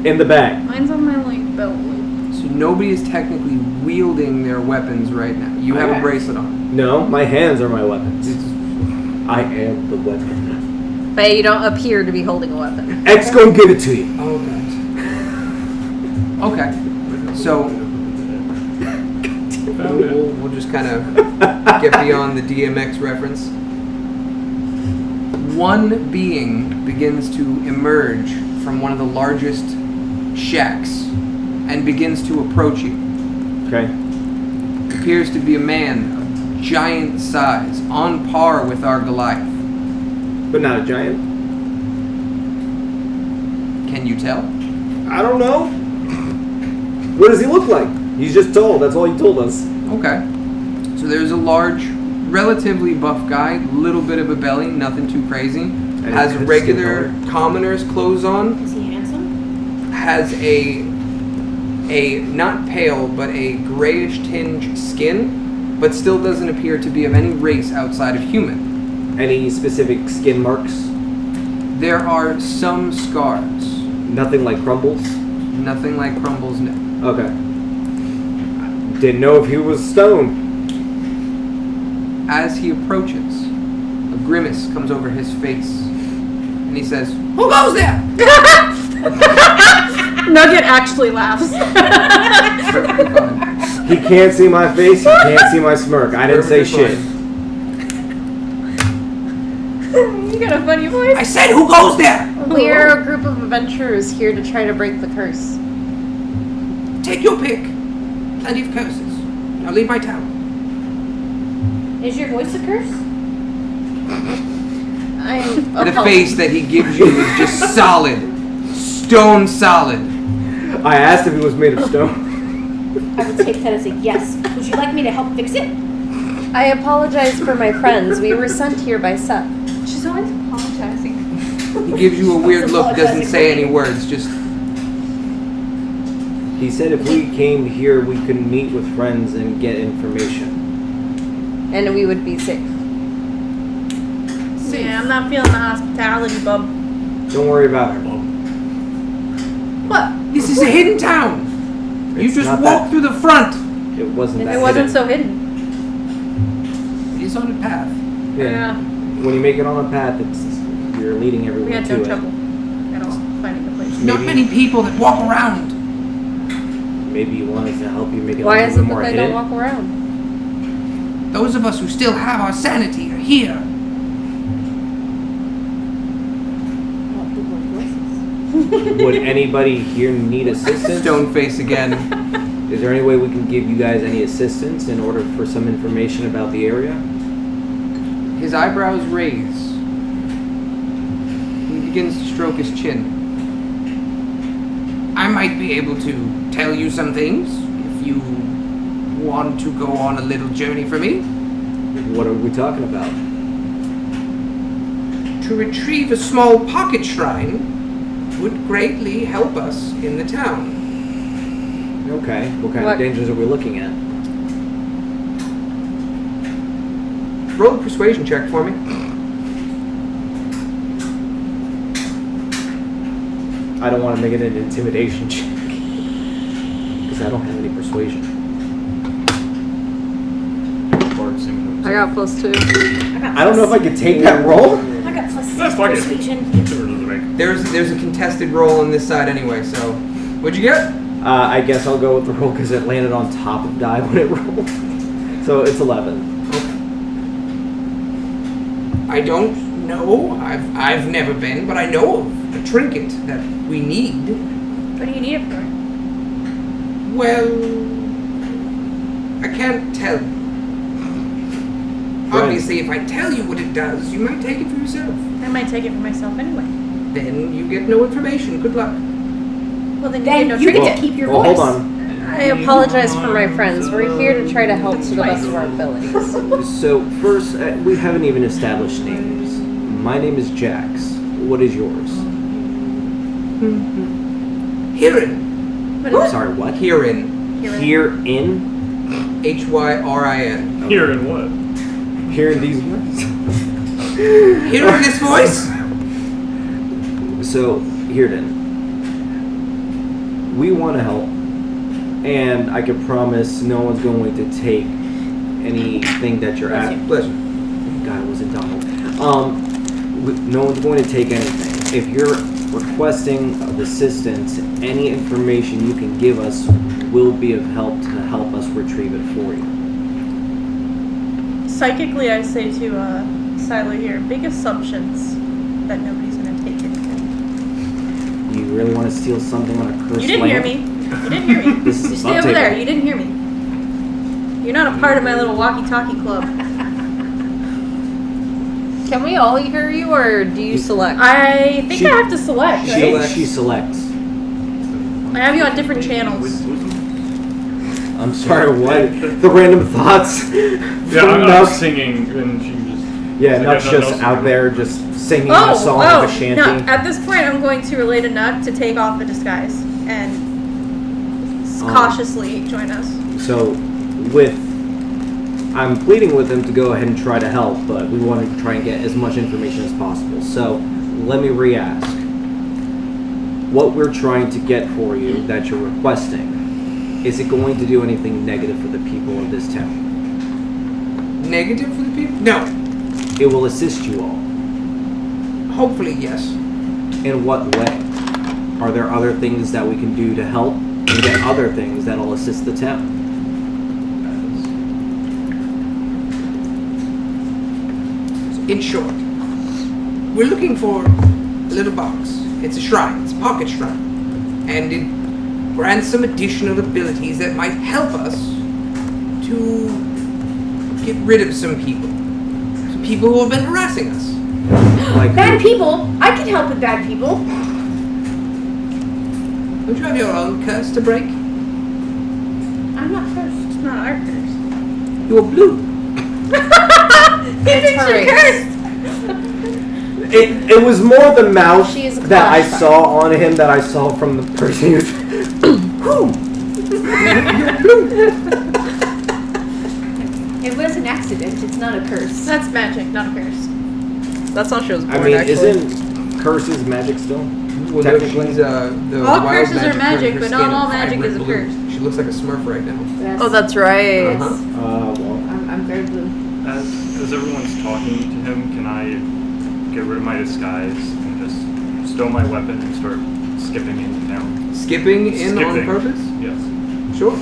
In the bag. Mine's on my like belt loop. So nobody is technically wielding their weapons right now. You have a Okay. bracelet on. No, my hands are my weapons. I am the weapon. But you don't appear to be holding a weapon. X gonna give it to you. Oh god. Okay. So we'll just kind of get beyond the DMX reference. One being begins to emerge from one of the largest shacks and begins to approach you. Okay. Appears to be a man of giant size, on par with our Goliath. But not a giant. Can you tell? I don't know. What does he look like? He's just tall. That's all he told us. Okay. So there's a large, relatively buff guy, little bit of a belly, nothing too crazy. Has good regular skin commoner's clothes on. Is he handsome? Has a not pale, but a grayish tinged skin, but still doesn't appear to be of any race outside of human. Any specific skin marks? There are some scars. Nothing like crumbles? Nothing like Crumble's neck. Okay. Didn't know if he was stoned. As he approaches, a grimace comes over his face, and he says, "Who goes there?" Nugget actually laughs. Perfectly fine. He can't see my face. He can't see my smirk. I didn't say Perfectly shit. fine. You got a funny voice. I said, "Who goes there?" We're a group of adventurers here to try to break the curse. Take your pick. Plenty of curses. Now leave my town. Is your voice a curse? I'm The face that he gives you is just solid. Stone solid. I asked if he was made of stone. I would take that as a yes. Would you like me to help fix it? I apologize for my friends. We were sent here by Seth. She's always apologizing. He gives you a weird look, doesn't say any words, just He said if we came here, we could meet with friends and get information. And we would be safe. Yeah, I'm not feeling the hospitality, bub. Don't worry about her. What? this is a hidden town. You It's just not walk that- through the front. It wasn't that It wasn't hidden. so hidden. It is on a path. Yeah. When you make it on a path, you're leading We everyone had to no it. trouble at all finding the place. Not many people that walk around. Maybe you want us to help you make it Why a is little it bit more that they hidden. don't walk around? Those of us who still have our sanity are here. Oh, people with voices. Would anybody here need assistance? Stone face again. Is there any way we can give you guys any assistance in order for some information about the area? His eyebrows raise. He begins to stroke his chin. I might be able to tell you some things if you want to go on a little journey for me. What are we talking about? To retrieve a small pocket shrine would greatly help us in the town. Okay. What kind What? of dangers are we looking at? Roll a persuasion check for me. I don't want to make it an intimidation check. Because I don't have any persuasion. I got +2. I don't know if I could take that roll. I got plus 6 That's fine. persuasion. There's a contested roll on this side anyway, so what'd you get? I guess I'll go with the roll because it landed on top of die when it rolled. So it's 11. I don't know. I've never been, but I know of a trinket that we need. What do you need it for? Well, I can't tell. Right. Obviously, if I tell you what it does, you might take it for yourself. I might take it for myself anyway. Then you get no information. Good luck. Well, then you Then get no you get trinket. to keep your Well, voice. hold on. I apologize for my friends. We're here to try to help to the best of our abilities. So first, we haven't even established names. My name is Jax. What is yours? Hirin. Sorry, what? Hirin. Here in? Hyrin. Here and what? Here in these words? Hearing this voice? So, here then. We want to help, and I can promise no one's going to take anything that you're asking. Bless you. God, it wasn't Donald. No one's going to take anything. If you're requesting of assistance, any information you can give us will be of help to help us retrieve it for you. Psychically, I say to Silo here, big assumptions that nobody's gonna take anything. You really want to steal something on a cursed You didn't hear land? me. You didn't hear me. This You is stay over there. You didn't hear me. You're not a part of my little walkie-talkie club. Can we all hear you, or do you select? I think I have to select. Right? She selects. I have you on different channels. I'm sorry, what? The random thoughts? Yeah, from I'm Nux? singing, and she just. Yeah, like, Nux I have nothing just else to out do. there just singing a song Oh, like a shanty. no. At this point, I'm going to relay to Nuck to take off the disguise and cautiously join us. So, I'm pleading with him to go ahead and try to help, but we want to try and get as much information as possible. So, let me re-ask. What we're trying to get for you that you're requesting, is it going to do anything negative for the people of this town? Negative for the people? No. It will assist you all. Hopefully, yes. In what way? Are there other things that we can do to help and get other things that'll assist the town? In short, we're looking for a little box. It's a shrine. It's a pocket shrine. And it grants some additional abilities that might help us to get rid of some people. Some people who have been harassing us. Like Bad people? I can help with bad people. Don't you have your own curse to break? I'm not cursed. It's not our curse. You are blue. It's her race. It was more the mouth She is a that I class saw on him that I saw from the person who's. It was an accident. It's not a curse. That's magic, not a curse. That's how she was born, I mean, actually. isn't curses magic still? Well, no, she's the All wild curses are magic magic, turned her but not skin all vibrant magic is a blue. curse. She looks like a Smurf right now. Oh, that's right. Uh-huh. Well, I'm very blue. As everyone's talking to him, can I get rid of my disguise and just stow my weapon and start skipping into town? Skipping in on Skipping. purpose? Yes. Sure.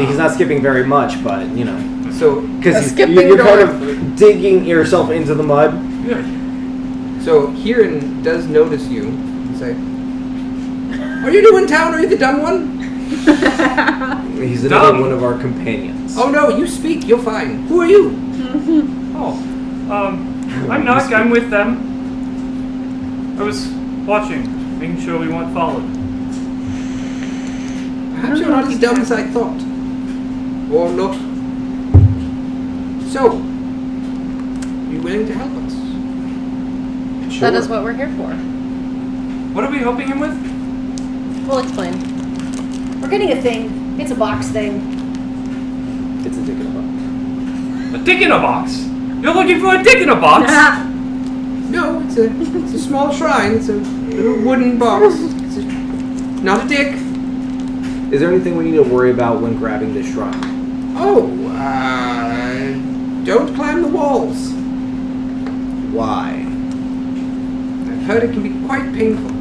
he's not skipping very much, but you know, So, because skipping you're kind door. of digging yourself into the mud. Yeah. so Kieran does notice you and say, "Are you new in town? Are you the dumb one?" He's another Dumb. one of our companions. Oh no, you speak. You're fine. Who are you? Oh. I'm not. I'm with them. I was watching, making sure we weren't followed. Perhaps you're not as dumb as I thought. Or look. So, you willing to help us? Sure. That is what we're here for. What are we helping him with? We'll explain. We're getting a thing. It's a box thing. It's a dick in a box. A dick in a box? You're looking for a dick in a box? No, it's a small shrine. It's a little wooden box. It's not a dick. Is there anything we need to worry about when grabbing this shrine? Oh, don't climb the walls. Why? I've heard it can be quite painful.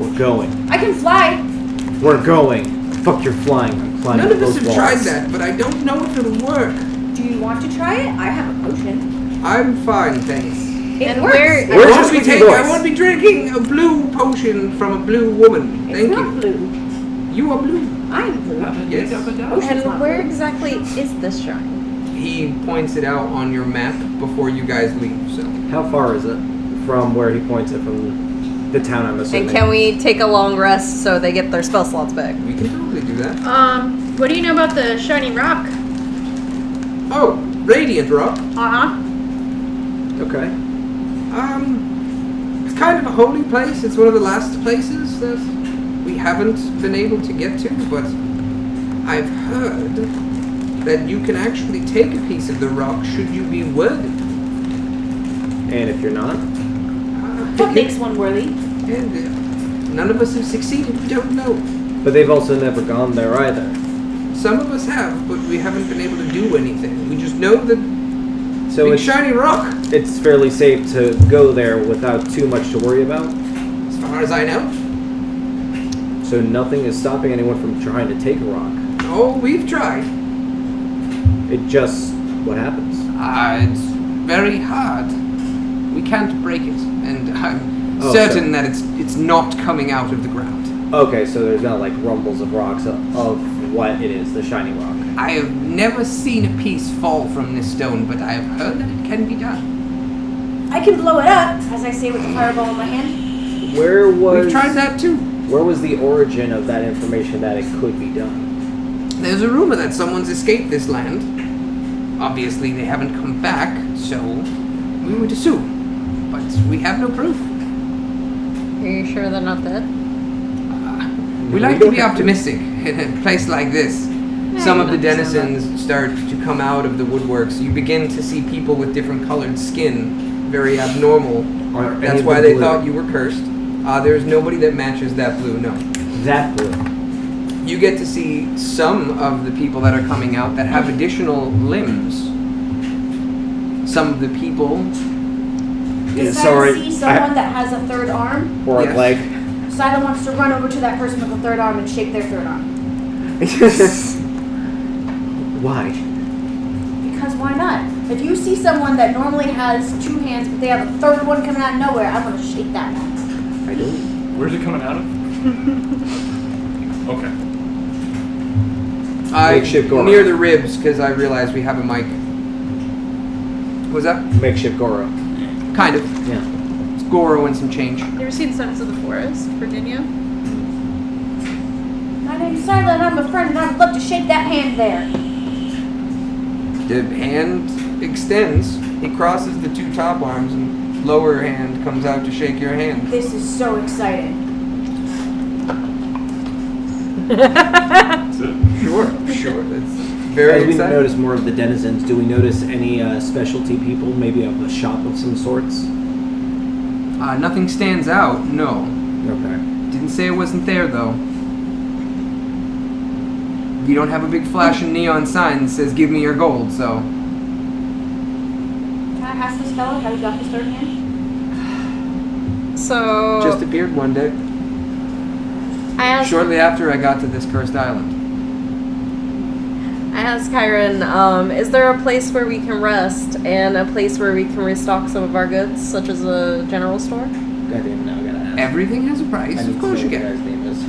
We're going. I can fly. We're going. Fuck your flying. I'm climbing None of those us have walls. tried that, but I don't know if it'll work. Do you want to try it? I have a potion. I'm fine, thanks. It And works. where- I Where's your won't, be squeaky I voice? won't be drinking a blue potion from a blue woman. It's Thank not you. blue. You are blue. I am blue. Yes. Potion's not And where blue. exactly is this shrine? He points it out on your map before you guys leave. So How far is it from where he points it from? The town, I'm assuming. And can we take a long rest so they get their spell slots back? We can totally do that. What do you know about the shiny rock? Oh, Radiant Rock. Okay. It's kind of a holy place. It's one of the last places that we haven't been able to get to, but I've heard that you can actually take a piece of the rock should you be worthy. And if you're not? What makes one worthy? And none of us have succeeded. We don't know. But they've also never gone there either. Some of us have, but we haven't been able to do anything. We just know that So big it's, shiny rock, it's fairly safe to go there without too much to worry about. as far as I know. So nothing is stopping anyone from trying to take a rock. Oh, we've tried. It just... what happens? It's very hard. We can't break it, and I'm Oh, certain that it's not coming out of the ground. Okay, so there's not like rumbles of rocks of what it is, the shiny rock. I have never seen a piece fall from this stone, but I have heard that it can be done. I can blow it up, as I say with the fireball in my hand. Where was... We've tried that too. Where was the origin of that information that it could be done? There's a rumor that someone's escaped this land. Obviously, they haven't come back, so we would assume. But we have no proof. Are you sure they're not dead? We like to be optimistic in a place like this. Some of the denizens start to come out of the woodworks. You begin to see people with different colored skin, very abnormal. Are any That's of why them they blue? thought you were cursed. There's nobody that matches that blue, no. That blue. You get to see some of the people that are coming out that have additional limbs. Some of the people... Does sorry, Sila see someone that has a third arm? Or Yes. a leg. Sila wants to run over to that person with a third arm and shake their third arm. Why? Because why not? If you see someone that normally has two hands, but they have a third one coming out of nowhere, I want to shake that one. I don't. Where's it coming out of? Okay. Makeshift Goro. Near the ribs, because I realized we have a mic. Was that? Makeshift Goro. Kind of. Yeah. It's Goro and some change. You ever seen Sons of the Forest, Virginia? My name's Sila and I'm a friend and I would love to shake that hand there. The hand extends. He crosses the two top arms and lower hand comes out to shake your hand. This is so exciting. That's it. Sure. That's very As we exciting. notice more of the denizens, do we notice any specialty people, maybe of a shop of some sorts? Nothing stands out, no. Okay. Didn't say it wasn't there, though. You don't have a big flashing neon sign that says, give me your gold, so... Can I ask this fellow how he got his third hand? So Just appeared one day. I asked Shortly after I got to this cursed island. Kyron, is there a place where we can rest and a place where we can restock some of our goods, such as a general store? Goddamn, now I gotta ask. Everything has a price, I need of to course know you what the can. guy's name is.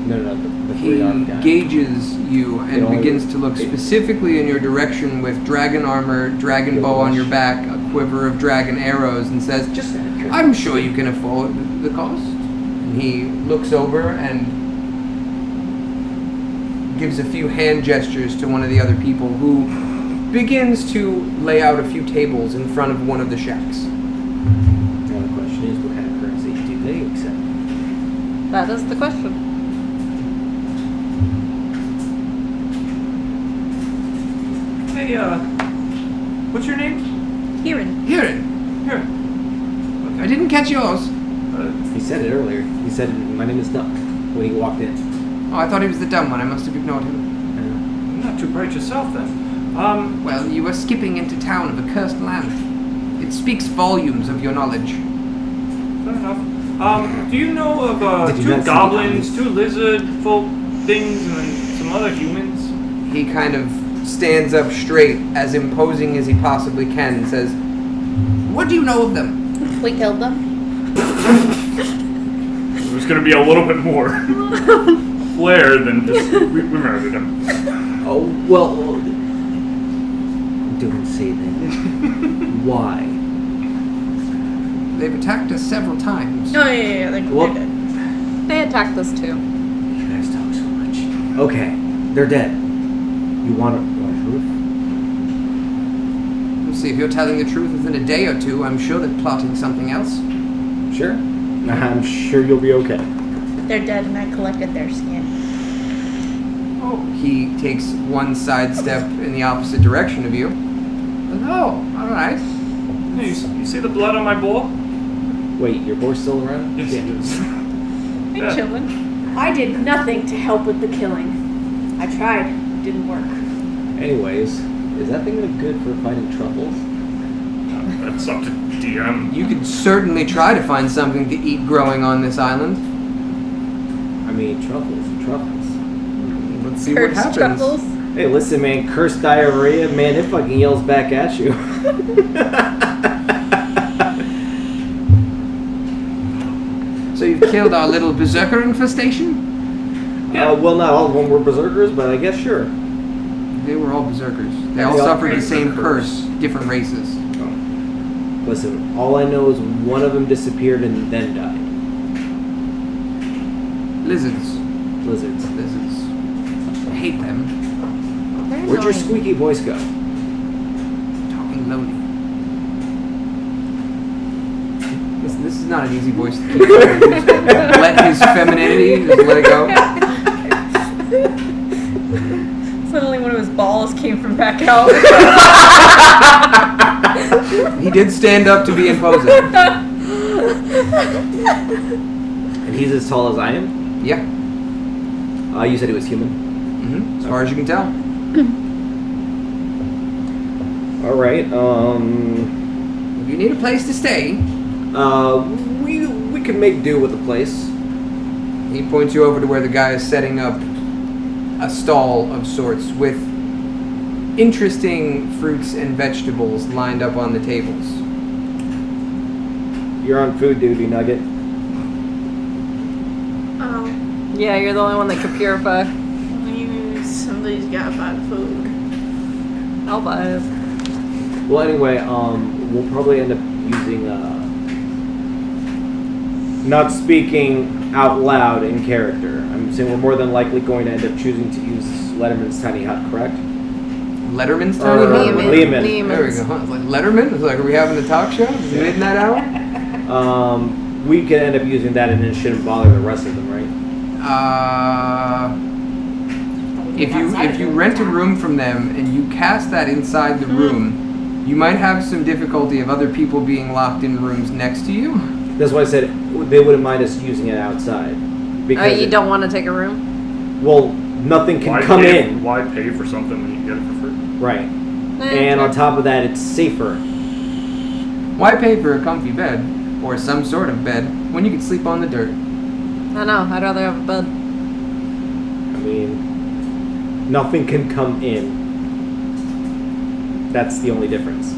No, the He three-armed guy. gauges you and only- begins to look specifically in your direction with dragon armor, dragon bow on your back, a quiver of dragon arrows, and says, Just I'm sure you can afford the cost. And he looks over and gives a few hand gestures to one of the other people who begins to lay out a few tables in front of one of the shacks. The only question is, what kind of currency do they accept? That is the question. Hey, what's your name? Kieran. Here, Here. I didn't catch yours. He said it earlier. He said, my name is Duck, when he walked in. Oh, I thought he was the dumb one. I must have ignored him. Not too bright yourself then. Well, you were skipping into town of a cursed land. It speaks volumes of your knowledge. Fair enough. Do you know of Did you two not see the goblins, two lizard folk things, and then some other humans? He kind of stands up straight, as imposing as he possibly can, and says, what do you know of them? We killed them. It was going to be a little bit more flair than just we murdered him. Oh, well, don't say that. Why? They've attacked us several times. Oh yeah. They're Well- dead. They attacked us too. You guys talk so much. Okay, they're dead. You want proof? We'll see if you're telling the truth within a day or two. I'm sure they're plotting something else. Sure. I'm sure you'll be okay. They're dead, and I collected their skin. Oh, he takes one sidestep in the opposite direction of you. Oh, all right. Hey, you see the blood on my boar? Wait, your boy's still around? Yes, it is. I'm Yeah. chilling. I did nothing to help with the killing. I tried. It didn't work. Anyways, is that thing good for finding truffles? That's up to DM. You could certainly try to find something to eat growing on this island. I mean, truffles and truffles. Let's see Cursed what happens. truffles. Hey, listen, man, cursed diarrhea, man, it fucking yells back at you. So you've killed our little berserker infestation? Well, not all of them were berserkers, but I guess sure. They were all berserkers. They all They all suffered the cursed. same curse, different races. Listen, all I know is one of them disappeared and then died. Lizards. Lizards. Lizards. I hate them. They're Where'd your annoying. squeaky voice go? Talking lonely. Listen, this is not an easy voice to keep. Just let his femininity, just let it go. Suddenly, one of his balls came from back out. He did stand up to be imposing. And he's as tall as I am? Yeah. You said he was human? As far as you can tell. Alright, If you need a place to stay, we can make do with the place. he points you over to where the guy is setting up a stall of sorts with interesting fruits and vegetables lined up on the tables. You're on food duty, Nugget. Oh, Yeah, you're the only one that could purify. somebody's got to buy food. I'll buy it. Well, anyway, we'll probably end up using, not speaking out loud in character. I'm saying we're more than likely going to end up choosing to use Letterman's tiny hut, correct? Letterman's tiny Or hut? Lehman. There we go. Huh? Like Letterman? It's like, are we having a talk show? Is it midnight hour? We could end up using that and it shouldn't bother the rest of them, right? If you rent a room from them and you cast that inside the room, you might have some difficulty of other people being locked in rooms next to you. That's why I said they wouldn't mind us using it outside. Because You don't want to take a room? well, nothing can Why come pay, in. Why pay for something when you get it for free? Right. And on top of that, it's safer. Why pay for a comfy bed, or some sort of bed, when you can sleep on the dirt? I know. I'd rather have a bed. I mean, nothing can come in. That's the only difference.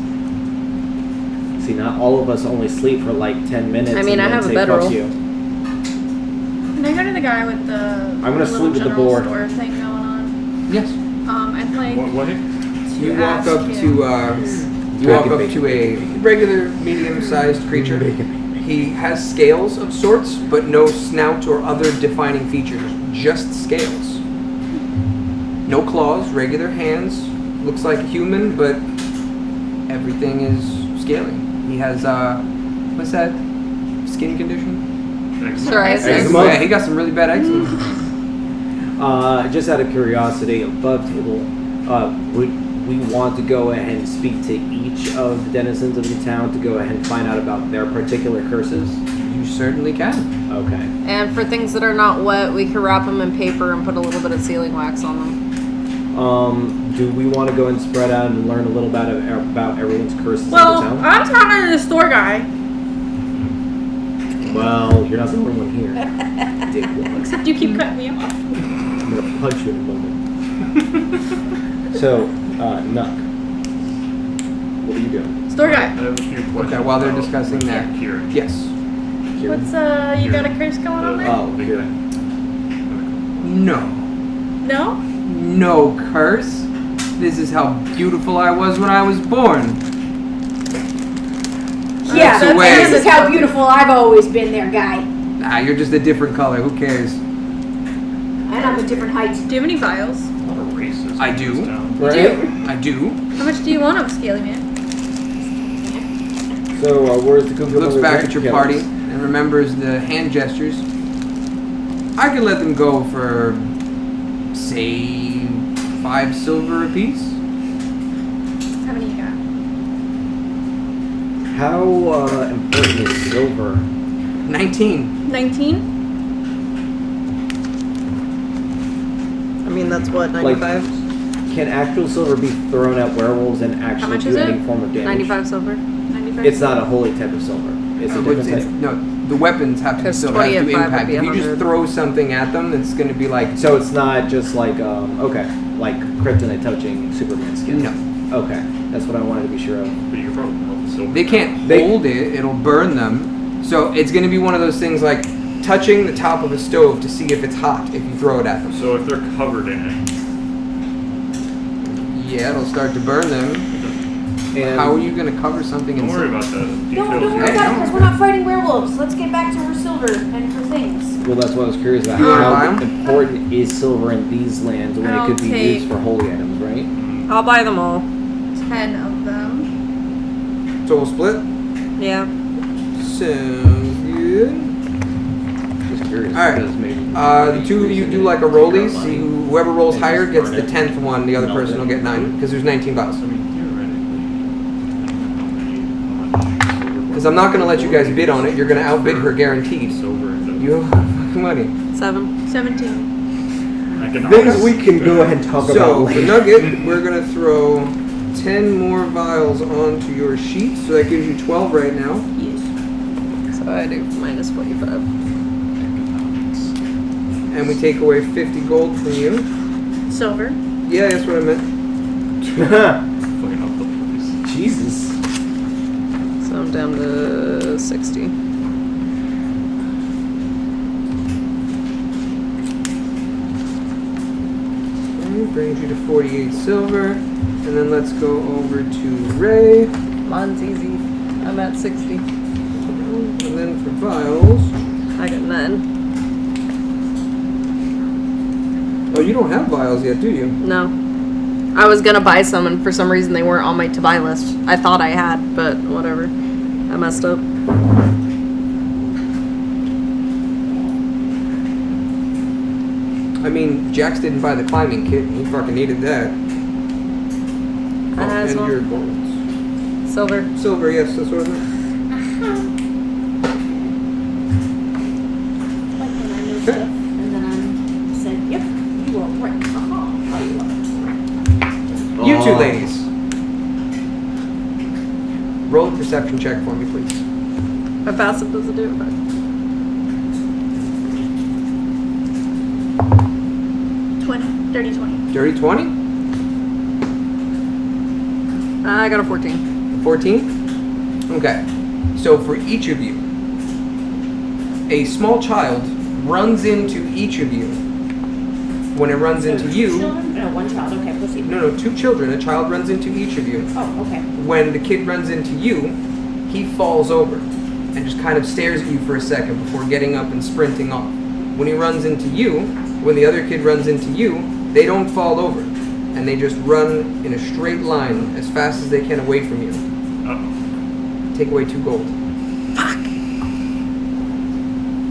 See, not all of us only sleep for like 10 minutes. I mean, and I then have a say, bedroll. "Fuck you." Can I go to the guy with the gonna little sleep with the general board. store thing going on? Yes. I'd like What? to You walk ask up him. to a regular medium-sized creature. He has scales of sorts, but no snout or other defining features. Just scales. No claws, regular hands. Looks like a human, but everything is scaling. He has what's that? Skin condition? Psoriasis. Eczema. Yeah, he got some really bad eczema. Just out of curiosity, above table, would we want to go ahead and speak to each of the denizens of the town to go ahead and find out about their particular curses? You certainly can. Okay. And for things that are not wet, we could wrap them in paper and put a little bit of sealing wax on them. Do we want to go and spread out and learn a little about everyone's curses Well, in the town? I'm talking to the store guy. Well, you're not the only one here. Dickwad. Except you keep cutting me off. I'm gonna punch you in a moment. So, Nuck, what are you doing? Store I guy. have a few questions. Okay, while they're about discussing that. Kieran. Yes. Kieran? What's you got a curse going on there? Oh, Big Kieran. thing. No. No? No curse. This is how beautiful I was when I was born. Yeah, That's the way. this is how beautiful I've always been there, guy. Nah, you're just a different color. Who cares? And I'm a different height. Do you have any vials? A lot of racists I in do. this town. Right? I do. How much do you want of Scaly Man? So where's the Google? Looks back at your party and remembers the hand gestures. I could let them go for, say, 5 silver apiece. How many you got? How important is silver? 19. 19? I mean, that's what, Like- 95? Can actual silver be thrown at werewolves and actually much do is any it? form of damage? 95 silver. 95? It's not a holy type of silver. It's a different type. No, the weapons have to be Because silver. Have 20 to at 5 would impact. be If you just 100. throw something at them, it's going to be like, So it's not just like okay, like kryptonite touching Superman skin. no. Okay, that's what I wanted to be sure of. But you can probably melt the silver. They can't They- hold it. It'll burn them. So it's going to be one of those things like touching the top of a stove to see if it's hot if you throw it at them. So if they're covered in it, Yeah, it'll start to burn them. And How are you going to cover something in don't worry silver? about the details. Don't worry Hey, about it, don't because we're not fighting werewolves. Let's get back to her silver and her things. Well, that's what I was curious about. You wanna How buy 'em? important is silver in these lands when I'll it could be take- used for holy items, right? I'll buy them all. 10 of them. So we'll split? Yeah. Sounds good. Just curious. All right. because maybe The two of you do like a rollie. See whoever rolls higher gets the 10th one. The other person will get 9 because there's 19 vials. I mean, theoretically, how much silver? Because I'm not going to let you guys bid on it. You're going to outbid her guaranteed. Silver. You have fucking money. 7. 17. things we can go ahead and talk about So the later. nugget, we're going to throw 10 more vials onto your sheet. So that gives you 12 right now. Yes. So I do minus 45. And we take away 50 gold from you. Silver. Yeah, that's what I meant. Fucking up the place. Jesus. So I'm down to 60. Okay, brings you to 48 silver. And then let's go over to Ray. Mine's easy. I'm at 60. And then for vials. I got 9. Oh, you don't have vials yet, do you? No. I was gonna buy some, and for some reason they weren't on my to-buy list. I thought I had, but whatever. I messed up. I mean, Jax didn't buy the climbing kit. He fucking needed that. I had as and well. your golds. Silver. Silver, yes, that's what I meant. Like when I know stuff, and then I said, yep, you are right. How you are. You two Oh. ladies. Roll a perception check for me, please. My passive doesn't do it, but 20. Dirty 20. Dirty 20? I got a 14. 14? Okay. So for each of you, a small child runs into each of you. When it runs into you, Children? No, one child. Okay, proceed. no, 2 children. A child runs into each of you. Oh, okay. When the kid runs into you, he falls over and just kind of stares at you for a second before getting up and sprinting off. When he runs into you, when the other kid runs into you, they don't fall over. And they just run in a straight line as fast as they can away from you. Uh-oh. Take away 2 gold.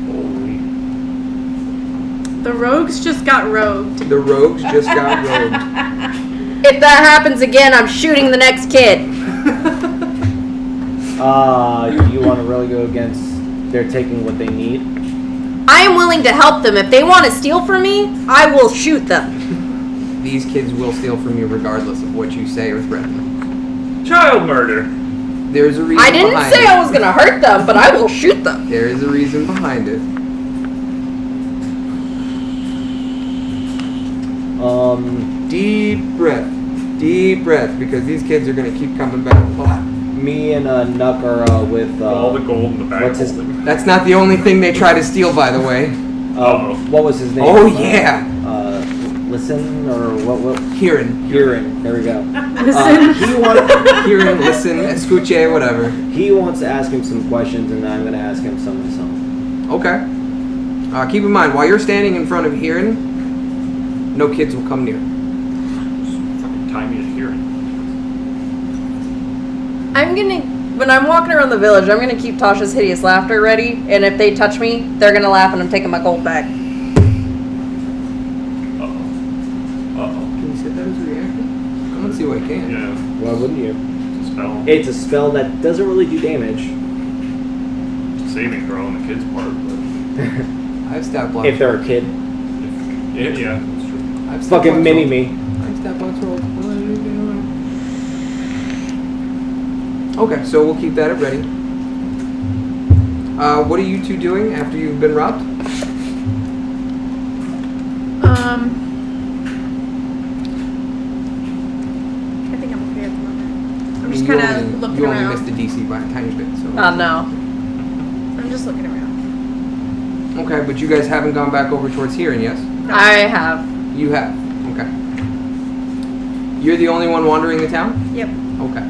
Holy. The rogues just got rogued. The rogues just got rogued. If that happens again, I'm shooting the next kid. Do you want to really go against they're taking what they need? I am willing to help them. If they want to steal from me, I will shoot them. These kids will steal from you regardless of what you say or threaten. Child murder. There's a reason I didn't behind say it. I was going to hurt them, but I will shoot them. There is a reason behind it. Deep breath. Deep breath, because these kids are going to keep coming back. Me and Nuck are with All the gold in the bag. what's his- holding. That's not the only thing they try to steal, by the way. what was his name? Oh, yeah. Listen or what? Hearing. Hearing. There we go. Listen. Hearing, listen, escuche, whatever. He wants to ask him some questions, and I'm going to ask him some myself. Okay. Keep in mind, while you're standing in front of Hearing, no kids will come near. Fucking tie me to hearing. When I'm walking around the village, I'm gonna keep Tasha's hideous laughter ready, and if they touch me, they're gonna laugh and I'm taking my gold back. Uh-oh. Can you set that as a reaction? Come and see what I can. Yeah. Why wouldn't you? It's a spell. It's a spell that doesn't really do damage. It's a saving throw on the kid's part, but... I have stat blocks. If they're a kid. Yeah, that's true. I have stat Fucking blocks mini rolled. me. I have stat blocks rolled. Okay, so we'll keep that at ready. What are you two doing after you've been robbed? I think I'm okay at the moment. I'm just You kind only- of looking You only around. missed the DC by a tiny bit, so. No. I'm just looking around. Okay, but you guys haven't gone back over towards Hearing, yes? I have. You have. Okay. You're the only one wandering the town? Yep. Okay.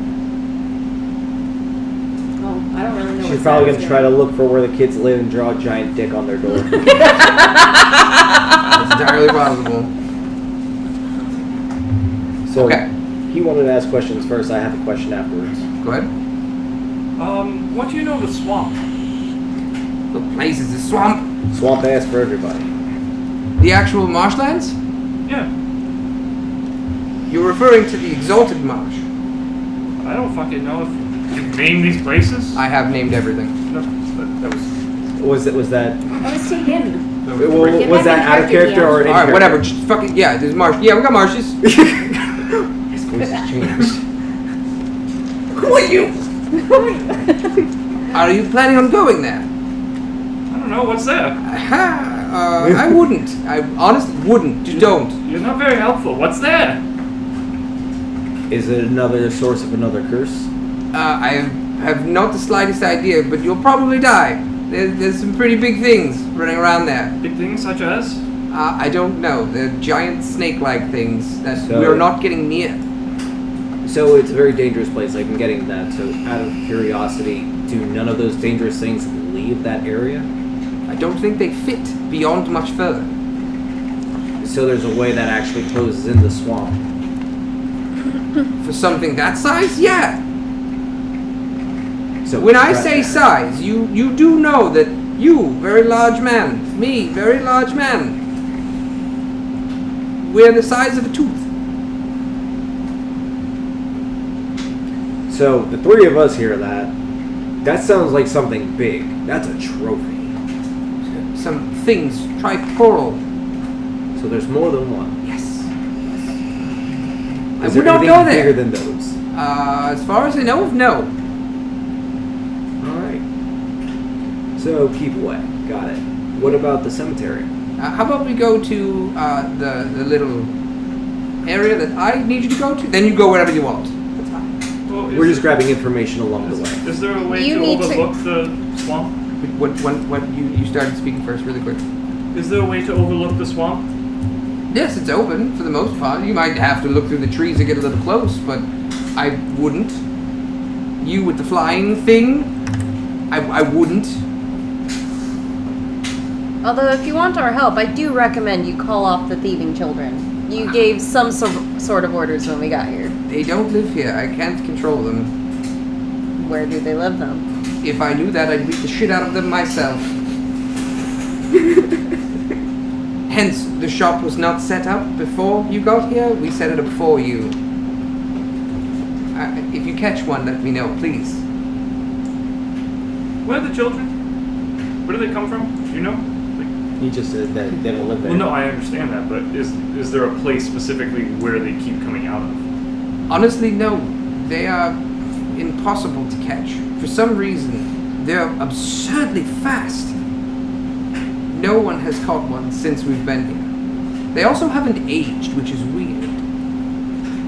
Oh, I don't really know. She's probably going to try to look for where the kids live and draw a giant dick on their door. That's entirely possible. So Okay. he wanted to ask questions first. I have a question afterwards. Go ahead. What do you know of the swamp? The place is a swamp. Swamp ass for everybody. The actual marshlands? Yeah. You're referring to the Exalted Marsh. I don't fucking know if you name these places. I have named everything. No, that was... Was that I was saying him. That was, was Get was back that in out of character or in Alright, character? whatever. Just fucking, yeah, there's marsh. Yeah, we got marshes. His voice has changed. Who are you? Are you planning on going there? I don't know, what's there? I wouldn't. I honestly wouldn't. Just don't. You're not very helpful. What's there? Is it another source of another curse? I have not the slightest idea, but you'll probably die. There's some pretty big things running around there. Big things such as? I don't know. They're giant snake-like things that So- we're not getting near. So it's a very dangerous place. I'm getting that. So out of curiosity, do none of those dangerous things leave that area? I don't think they fit beyond much further. So there's a way that actually closes in the swamp. For something that size, yeah. So When I scratch say that. size, you do know that you, very large man, me, very large man, we're the size of a tooth. So the three of us hear that. That sounds like something big. That's a trophy. Some things tricoral. So there's more than one. Yes. I Is would there not anything go there. bigger than those? As far as I know of, no. All right. So keep away. Got it. What about the cemetery? How about we go to the little area that I need you to go to? Then you go wherever you want. That's fine. Well, We're just grabbing information along the way. Is there a way You to need to- overlook the swamp? What you started speaking first, really quick. Is there a way to overlook the swamp? Yes, it's open for the most part. You might have to look through the trees to get a little close, but I wouldn't. You with the flying thing, I wouldn't. Although, if you want our help, I do recommend you call off the thieving children. You gave some sort of orders when we got here. They don't live here. I can't control them. Where do they live, then? If I knew that, I'd beat the shit out of them myself. Hence, the shop was not set up before you got here. We set it up for you. If you catch one, let me know, please. Where are the children? Where do they come from? Do you know? Like, He just said that they don't live there. well, no, I understand that, but is there a place specifically where they keep coming out of? Honestly, no. They are impossible to catch. For some reason, they're absurdly fast. No one has caught one since we've been here. They also haven't aged, which is weird.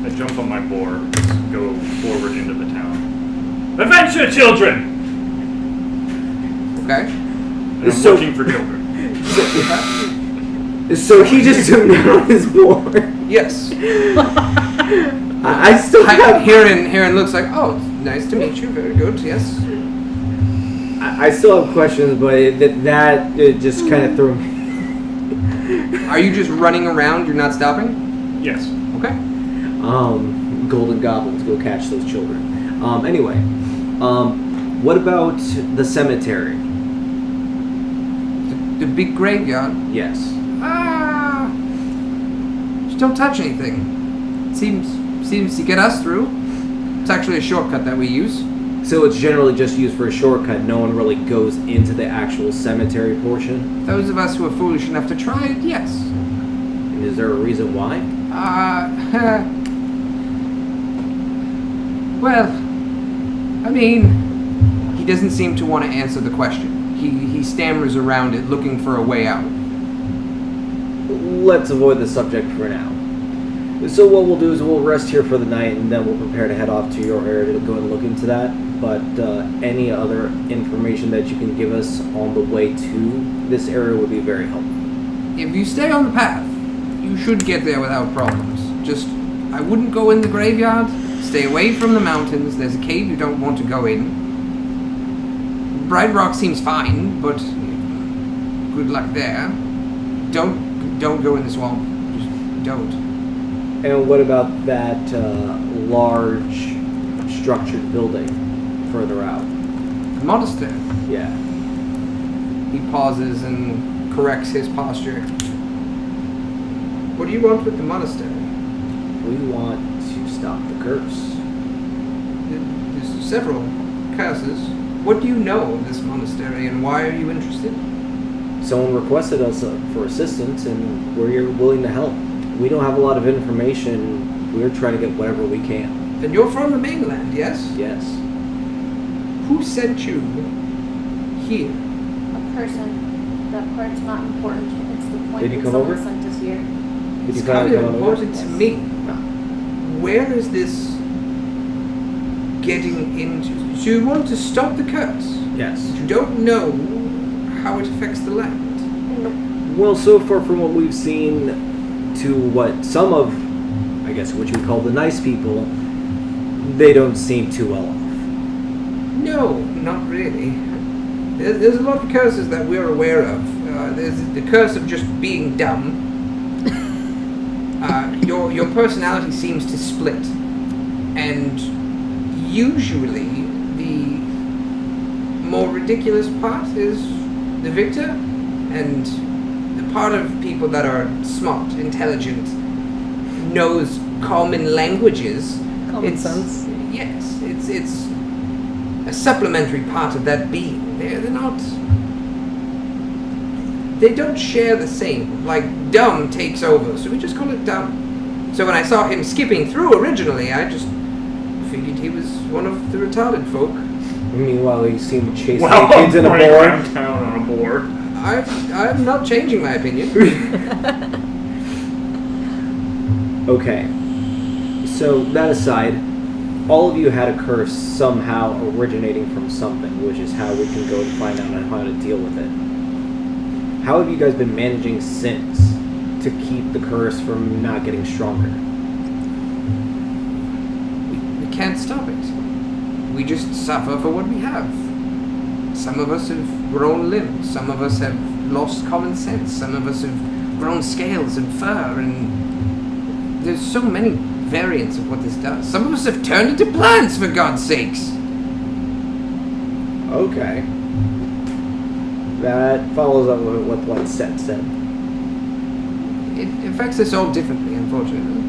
I jump on my boar, just go forward into the town. Adventure, children! Okay? And It's I'm so- looking for children. So he just took me on his board. Yes. I still have Heron looks like, oh, nice to meet you. Very good. Yes. I still have questions, but it just kind of threw me. Are you just running around? You're not stopping? Yes. Okay. Golden goblins, go catch those children. Anyway, what about the cemetery? The big graveyard. Yes. Just don't touch anything. Seems to get us through. It's actually a shortcut that we use. So it's generally just used for a shortcut. No one really goes into the actual cemetery portion. Those of us who are foolish enough to try it, yes. And is there a reason why? Well, I mean, he doesn't seem to want to answer the question. He stammers around it, looking for a way out. Let's avoid the subject for now. So what we'll do is we'll rest here for the night, and then we'll prepare to head off to your area to go and look into that. But any other information that you can give us on the way to this area would be very helpful. If you stay on the path, you should get there without problems. Just, I wouldn't go in the graveyard. Stay away from the mountains. There's a cave you don't want to go in. Bright Rock seems fine, but good luck there. Don't go in the swamp. Just don't. And what about that large structured building further out? The monastery. Yeah. He pauses and corrects his posture. What do you want with the monastery? We want to stop the curse. There's several curses. What do you know of this monastery, and why are you interested? Someone requested us for assistance, and we're willing to help. We don't have a lot of information. We're trying to get whatever we can. Then you're from the mainland, yes? Yes. Who sent you here? A person. That part's not important. It's the point Did he that come someone over? sent us here. Did It's you kind finally of come over? important to me. No. Where is this getting into? So you want to stop the curse? Yes. You don't know how it affects the land. Well, so far from what we've seen to what some of, I guess, what you would call the nice people, they don't seem too well off. No, not really. There's a lot of curses that we're aware of. There's the curse of just being dumb. Your personality seems to split, and usually the more ridiculous part is the victor, and the part of people that are smart, intelligent, knows common languages. Common sense. Yes, it's a supplementary part of that being. They're not. They don't share the same. Like dumb takes over, so we just call it dumb. So when I saw him skipping through originally, I just figured he was one of the retarded folk. Meanwhile, he seemed to chase Well, the kids in a running board. around town on a board. I'm not changing my opinion. Okay. So, that aside, all of you had a curse somehow originating from something, which is how we can go and find out on how to deal with it. How have you guys been managing since to keep the curse from not getting stronger? We can't stop it. We just suffer for what we have. Some of us have grown limbs. Some of us have lost common sense. Some of us have grown scales and fur, and there's so many variants of what this does. Some of us have turned into plants, for God's sakes. Okay. That follows up with what Seth said. It affects us all differently, unfortunately.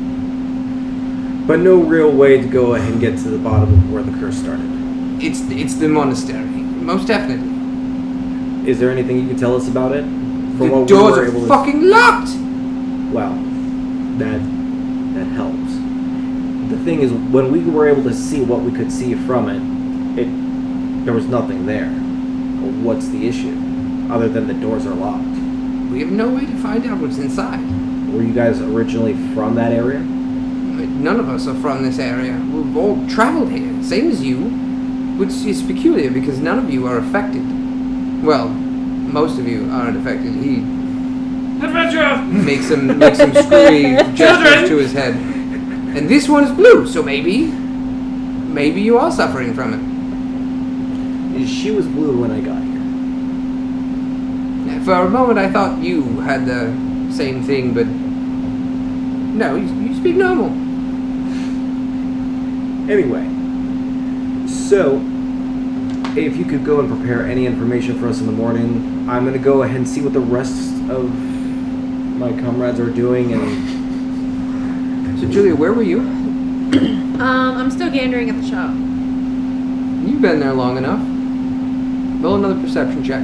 But no real way to go ahead and get to the bottom of where the curse started. It's the monastery, most definitely. Is there anything you can tell us about it? The doors are fucking locked! Well, that helps. The thing is, when we were able to see what we could see from it, there was nothing there. Well, what's the issue? Other than the doors are locked. We have no way to find out what's inside. Were you guys originally from that area? None of us are from this area. We've all traveled here, same as you. Which is peculiar because none of you are affected. Well, most of you aren't affected. He Adventure! makes some screwy gestures to his head. And this one is blue, so maybe you are suffering from it. She was blue when I got here. For a moment, I thought you had the same thing, but no, you speak normal. Anyway, so if you could go and prepare any information for us in the morning, I'm going to go ahead and see what the rest of my comrades are doing. And So, Julia, where were you? I'm still gandering at the shop. You've been there long enough. Roll another perception check.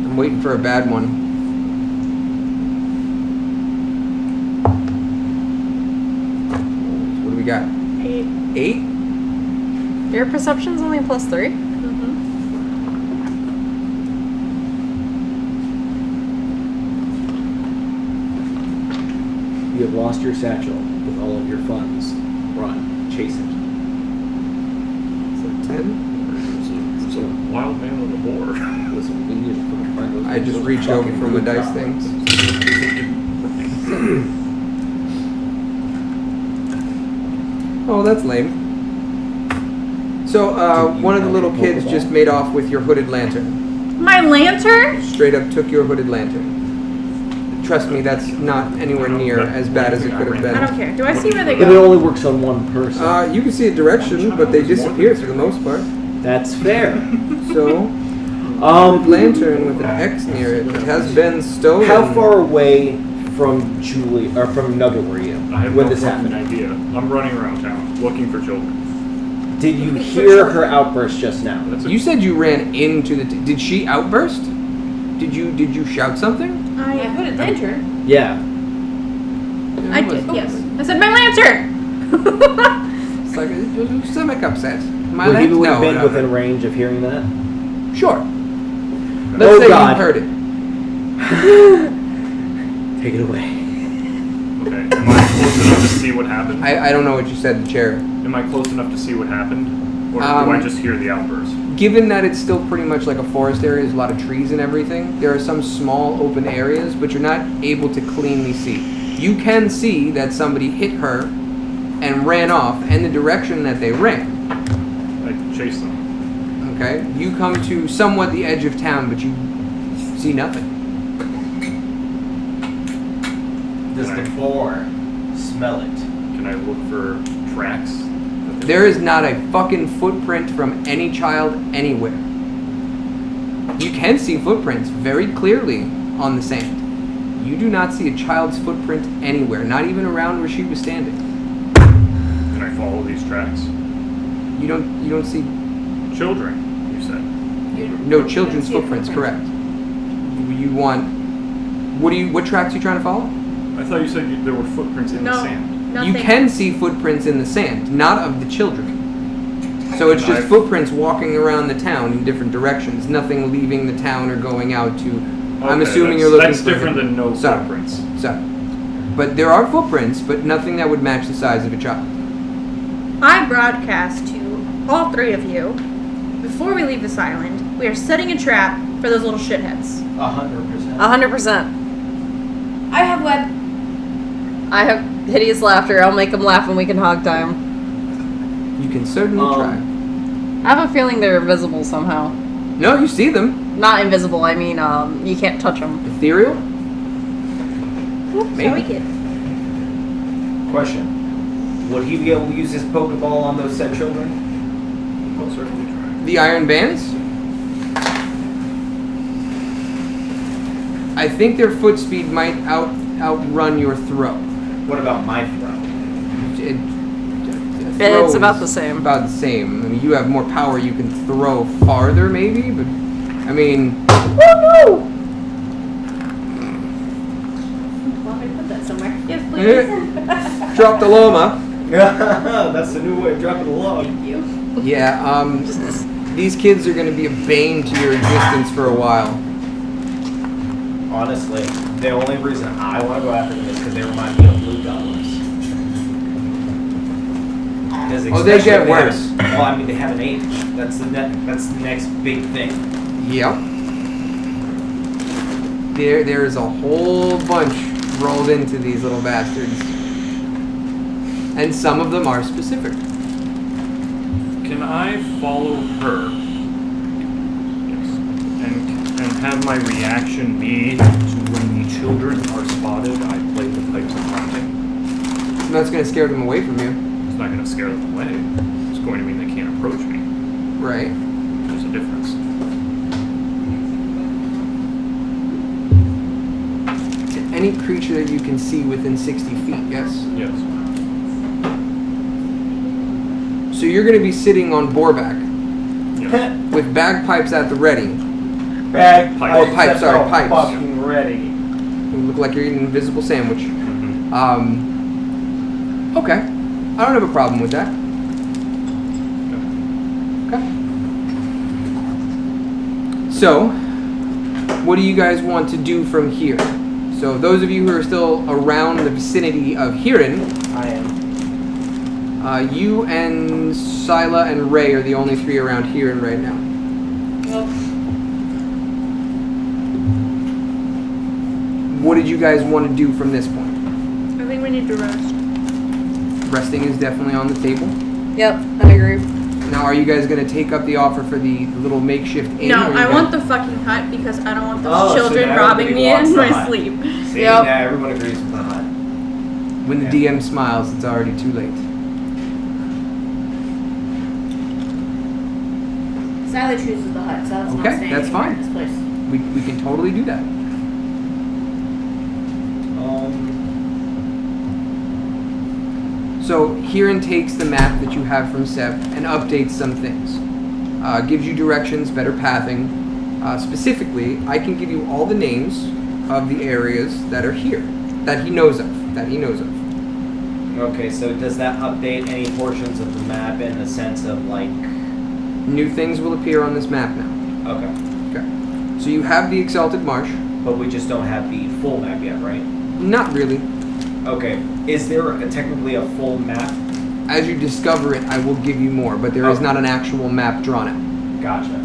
I'm waiting for a bad one. What do we got? 8. 8? Your perception's only a +3. you have lost your satchel with all of your funds. Run. Chase it. So 10? It's a wild man on the board. Listen, we need to fucking find those. I just reached over fucking for my blue dice goblins. things. Oh, that's lame. So, one of the little kids just made off with your hooded lantern. My lantern? Straight up took your hooded lantern. Trust me, that's not anywhere near as bad as it could have I don't been. care. Do I see where they But it go? only works on one person. You can see a direction, but they disappear for the most part. That's fair. So, lantern with an X near it. It has been stolen. How far away from Julie or from Nugget were you I have when no this fucking happened? idea. I'm running around town looking for children. Did you hear her outburst just now? That's You said you ran into the. Did she outburst? Did you shout something? I put a lantern. Yeah. I did, yes. I said, my lantern! It's like your stomach upset. My Would he lantern. have been No, within range of hearing that? Sure. Oh, Let's say God. you heard it. Take it away. Okay. Am I close enough to see what happened? I don't know what you said, Chair. Am I close enough to see what happened? Or do I just hear the outburst? Given that it's still pretty much like a forest area, there's a lot of trees and everything, there are some small open areas, but you're not able to cleanly see. You can see that somebody hit her and ran off, and the direction that they ran. I chase them. Okay? You come to somewhat the edge of town, but you see nothing. Does the boar smell it? Can I look for tracks? There is not a fucking footprint from any child anywhere. You can see footprints very clearly on the sand. You do not see a child's footprint anywhere, not even around where she was standing. Can I follow these tracks? You don't see Children, you said. no children's footprints, correct. You want what tracks are you trying to follow? I thought you said there were footprints in the No. sand. Nothing. You can see footprints in the sand, not of the children. So it's just footprints walking around the town in different directions, nothing leaving the town or going out to. I'm Okay, assuming that's- you're looking That's for different than no Sorry. footprints. So, but there are footprints, but nothing that would match the size of a child. I broadcast to all 3 of you, before we leave this island, we are setting a trap for those little shitheads. 100%. 100%. I have web. I have hideous laughter. I'll make them laugh and we can hog tie 'em. You can certainly try. I have a feeling they're invisible somehow. No, you see them. Not invisible, I mean, you can't touch them. Ethereal? Maybe. Sorry, kid. Question. Would he be able to use his Pokeball on those said children? I'll certainly try. The Iron Bands? I think their foot speed might outrun your throw. What about my throw? Throw It's about is the same. About the same. I mean, you have more power. You can throw farther, maybe, but I mean, Want me to put that somewhere? Yes, please. drop the Loma. That's the new way of dropping the log. Yeah. These kids are going to be a bane to your existence for a while. Honestly, the only reason I want to go after them is because they remind me of blue goblins. 'Cause Oh, they especially get if worse. Well, I mean, they haven't aged. That's the next big thing. Yep. There's a whole bunch rolled into these little bastards. And some of them are specific. Can I follow her? Yes. And have my reaction be to when the children are spotted, I play the pipes of haunting? That's going to scare them away from you. It's not going to scare them away. It's going to mean they can't approach me. Right. There's a difference. Any creature that you can see within 60 feet, yes? Yes. So you're going to be sitting on Borback Yes. with bagpipes at the ready. Bag Pipe. Oh, pipes, sorry, are pipes. Fucking ready. You look like you're eating an invisible sandwich. Mm-hmm. Okay. I don't have a problem with that. Okay. So, what do you guys want to do from here? So, those of you who are still around the vicinity of Hirin, I am. you and Scylla and Ray are the only three around Hirin right now. What did you guys want to do from this point? I think we need to rest. Resting is definitely on the table. Yep, I agree. Now, are you guys going to take up the offer for the little makeshift inn? No, or you I guys- want the fucking hut because I don't want those Oh, so children now robbing everybody me wants in the my hut. sleep. See, Yep. now everyone agrees with the hut. When the DM smiles, it's already too late. Sally chooses the hut. Sally's Okay, not staying that's anywhere fine. in this place. We can totally do that. So Hirin takes the map that you have from Seb and updates some things. Gives you directions, better pathing. Specifically, I can give you all the names of the areas that are here, that he knows of. Okay, so does that update any portions of the map in the sense of like? New things will appear on this map now. Okay, Okay. So you have the Exalted Marsh. but we just don't have the full map yet, right? Not really. Okay, is there technically a full map? As you discover it, I will give you more, but there is Okay. not an actual map drawn out. Gotcha.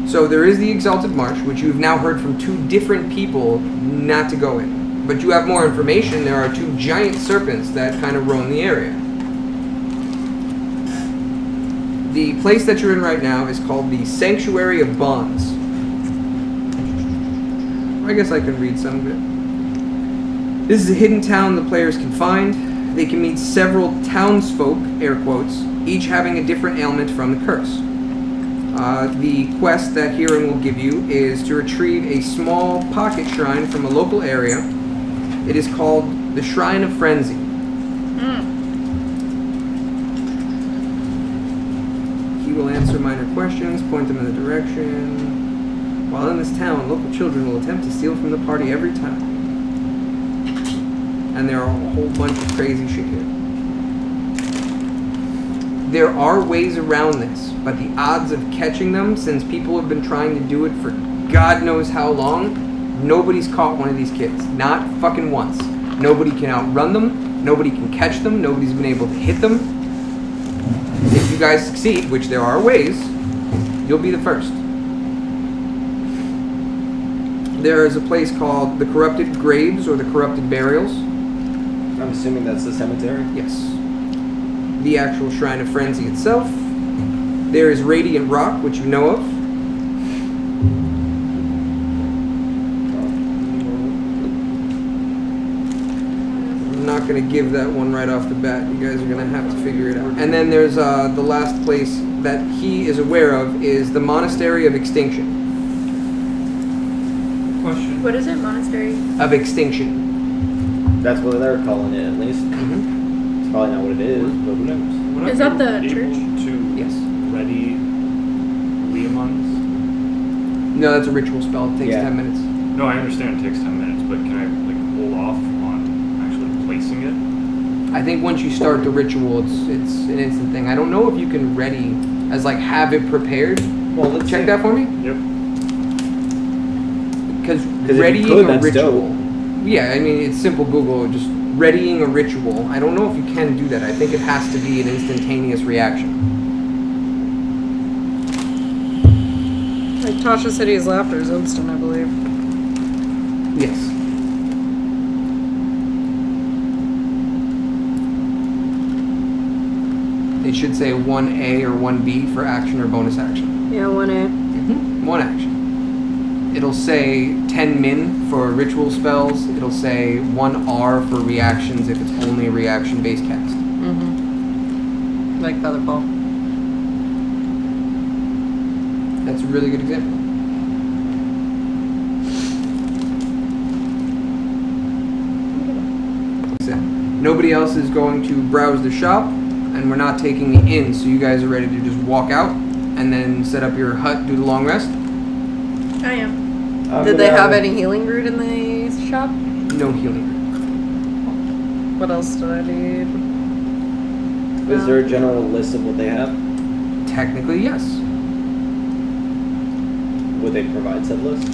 So there is the Exalted Marsh, which you've now heard from two different people not to go in. But you have more information. There are two giant serpents that kind of roam the area. The place that you're in right now is called the Sanctuary of Bonds. I guess I can read some of it. This is a hidden town the players can find. They can meet several townsfolk, air quotes, each having a different ailment from the curse. The quest that Hirin will give you is to retrieve a small pocket shrine from a local area. It is called the Shrine of Frenzy. He will answer minor questions, point them in the direction. While in this town, local children will attempt to steal from the party every time. And there are a whole bunch of crazy shit here. There are ways around this, but the odds of catching them, since people have been trying to do it for God knows how long, nobody's caught one of these kids. Not fucking once. Nobody can outrun them. Nobody can catch them. Nobody's been able to hit them. If you guys succeed, which there are ways, you'll be the first. There is a place called the Corrupted Graves or the Corrupted Burials. I'm assuming that's the cemetery. Yes. The actual Shrine of Frenzy itself. There is Radiant Rock, which you know of. I'm not going to give that one right off the bat. You guys are going to have to figure it out. And then there's the last place that he is aware of is the Monastery of Extinction. Question. What is it? Monastery? Of Extinction. That's what they're calling it, at least. Mm-hmm. It's probably not what it is, but who knows? Would I Is that be the able church? To Yes. ready Leomons? No, that's a ritual spell. It takes Yeah. 10 minutes. No, I understand it takes 10 minutes, but can I like hold off on actually placing it? I think once you start the ritual, it's an instant thing. I don't know if you can ready as like have it prepared. Well, let's Check see. that for me, Yep. because if you readying could, a that's ritual. Yeah, I mean it's simple. Google just readying a ritual. I don't know if you can do that. I think it has to be an instantaneous reaction. Like Tasha City's laughter is instant, I believe. Yes. It should say 1A or 1B for action or bonus action. Yeah, 1A. One action. It'll say 10 min for ritual spells. It'll say 1R for reactions if it's only a reaction based cast. Mm-hmm. Like Featherfall. That's a really good example. So, nobody else is going to browse the shop, and we're not taking the inn, so you guys are ready to just walk out and then set up your hut, do the long rest? I am. Did they have any healing root in the shop? No healing. What else did I need? Is there a general list of what they have? Technically, yes. Would they provide said list?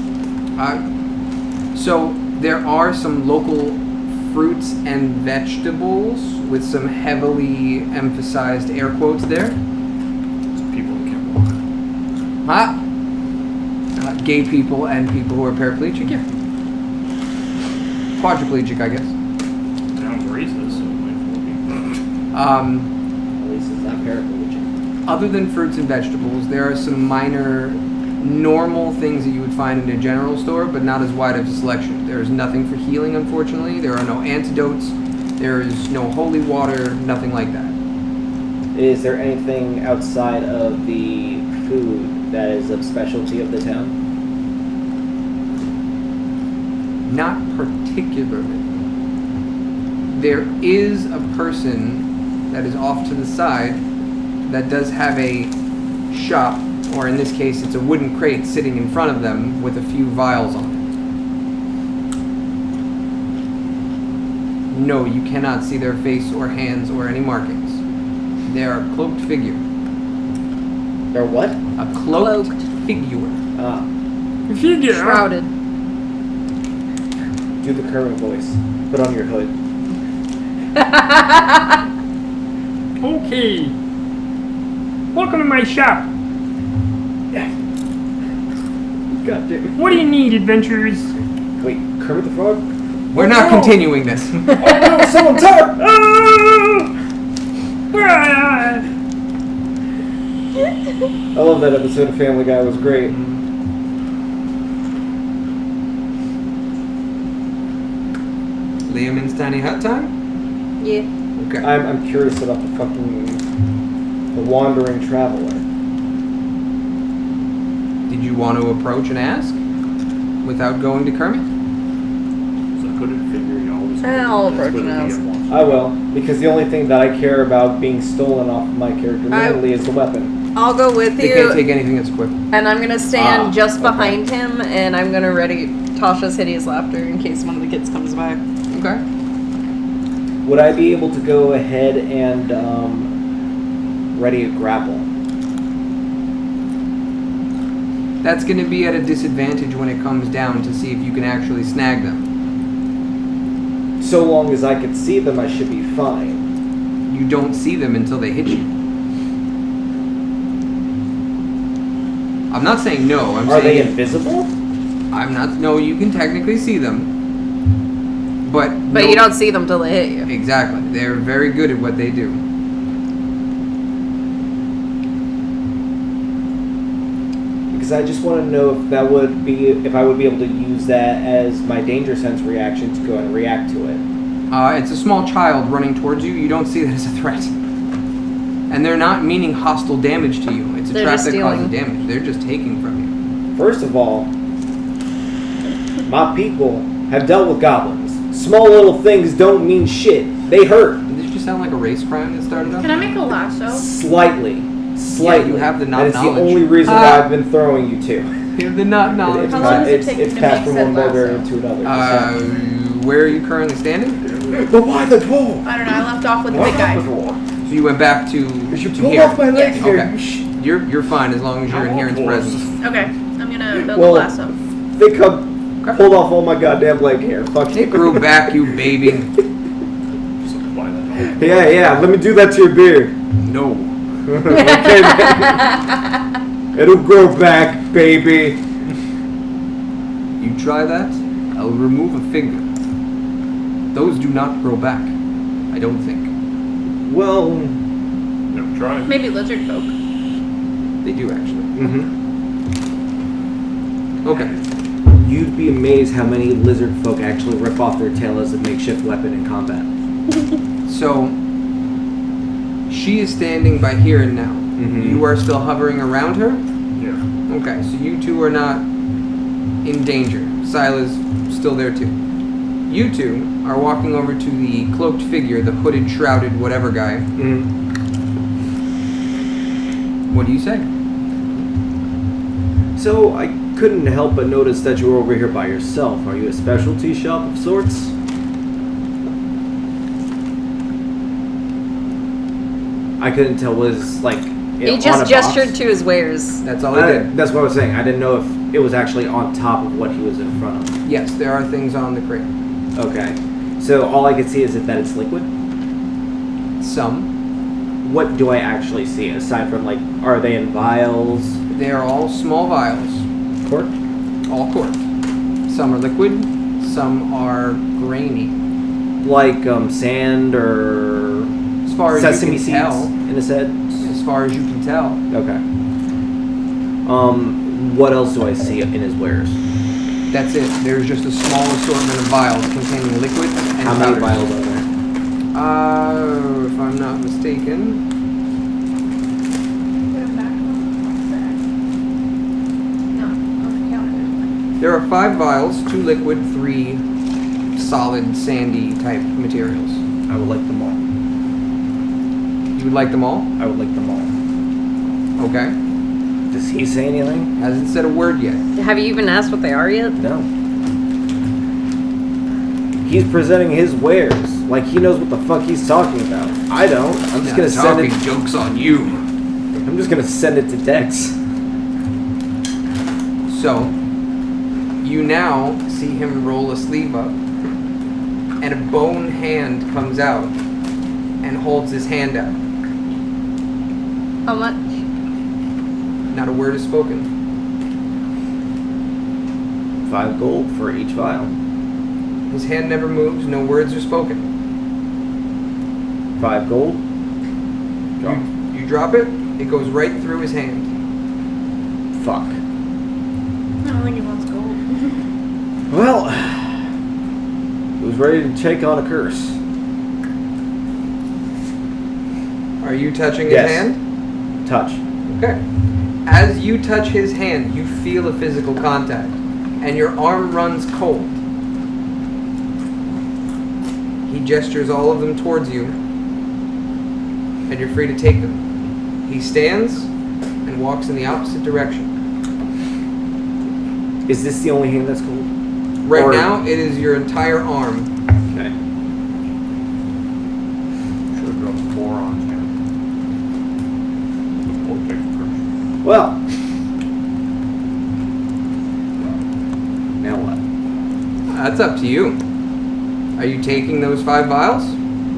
So there are some local fruits and vegetables with some heavily emphasized air quotes there. People who can't walk. Huh? Gay people and people who are paraplegic, yeah. Quadriplegic, I guess. Sounds racist, so it might be. At least it's not paraplegic. Other than fruits and vegetables, there are some minor normal things that you would find in a general store, but not as wide of a selection. There is nothing for healing, unfortunately. There are no antidotes. There is no holy water, nothing like that. Is there anything outside of the food that is of specialty of the town? Not particularly. There is a person that is off to the side that does have a shop, or in this case, it's a wooden crate sitting in front of them with a few vials on it. No, you cannot see their face or hands or any markings. They are a cloaked figure. Or what? A cloaked figure. Figure. Shrouded. Do the Kermit voice. Put on your hood. Okay. Welcome to my shop. God damn it. What do you need, adventurers? Wait, Kermit the Frog? We're not continuing this. Oh no, someone talk! I love that episode of Family Guy, it was great. Liam and Tiny Hut time? Yeah. Okay. I'm curious about the wandering traveler. Did you want to approach and ask without going to Kermit? So I couldn't figure you always. I'll approach and ask. I will, because the only thing that I care about being stolen off of my character mainly is the weapon. I'll go with They you, can't take anything that's equipped. and I'm gonna stand just okay. behind him, and I'm gonna ready Tasha's hideous laughter in case one of the kids comes by. Okay. Would I be able to go ahead and ready a grapple? That's going to be at a disadvantage when it comes down to see if you can actually snag them. So long as I can see them, I should be fine. You don't see them until they hit you. I'm not saying no. Are they invisible? I'm not. No, you can technically see them. But But no- you don't see them till they hit you. Exactly. They're very good at what they do. Because I just want to know if that would be, if I would be able to use that as my danger sense reaction to go and react to it. It's a small child running towards you. You don't see that as a threat. And they're not meaning hostile damage to you. It's a They're trap just that causes stealing. damage. They're just taking from you. First of all, my people have dealt with goblins. Small little things don't mean shit. They hurt. Did this just sound like a race crime that started up? Can I make a lasso? Slightly. you have the That is knowledge. the only reason why I've been throwing you to. You have the knowledge. How long does it take it's to passed make from one said barbarian lasso? to another. Where are you currently standing? But why the dwarf? I don't know. I left off with the big guy. So you went back to You to pull here. off my leg here. Okay. You're fine as long as you're in Heron's presence. Okay, I'm gonna build Well, a lasso. They pulled off all my goddamn leg hair. Fuck It grew back, you baby. Just apply that. Yeah. Let me do that to your beard. No. Okay, man. It'll grow back, baby. You try that, a I'll remove a finger. Those do not grow back, I don't think. Well, Never tried. Maybe lizard folk. They do actually. Okay. You'd be amazed how many lizard folk actually rip off their tail as a makeshift weapon in combat. So, she is standing by here and now. Mhm. You are still hovering around her? Yeah. Okay, so you two are not in danger. Sila's still there too. You two are walking over to the cloaked figure, the hooded, shrouded, whatever guy. What do you say? So, I couldn't help but notice that you were over here by yourself. Are you a specialty shop of sorts? I couldn't tell. Was like He just gestured to his wares. That's all I did. That's what I was saying. I didn't know if it was actually on top of what he was in front of. Yes, there are things on the crate. Okay. So all I could see is that it's liquid. Some. What do I actually see aside from like, are they in vials? They are all small vials, Cork? all corked. Some are liquid, some are grainy. Like sand or As far as sesame you can seeds tell. in a sense? As far as you can tell. Okay. What else do I see in his wares? That's it. There's just a small assortment of vials containing liquid and How many powders. vials are there? If I'm not mistaken. There are 5 vials, 2 liquid, 3 solid, sandy type materials. I would like them all. You would like them all? I would like them all. Okay. Does he say anything? Hasn't said a word yet. Have you even asked what they are yet? No. He's presenting his wares like he knows what the fuck he's talking about. I don't. I'm just gonna send it. Jokes on you. I'm just gonna send it to Dex. So, you now see him roll a sleeve up, and a bone hand comes out and holds his hand out. How much? Not a word is spoken. 5 gold for each vial. His hand never moves, no words are spoken. 5 gold. Drop. You drop it, it goes right through his hand. Fuck. I don't think he wants gold. Well, he was ready to take on a curse. Are you touching his Yes. hand? Touch. Okay. As you touch his hand, you feel a physical contact, and your arm runs cold. He gestures all of them towards you, and you're free to take them. He stands and walks in the opposite direction. Is this the only hand that's cold? Right Or- now, it is your entire arm. Okay. Should have dropped 4 on him. We'll take the first. Well. Now what? That's up to you. Are you taking those 5 vials?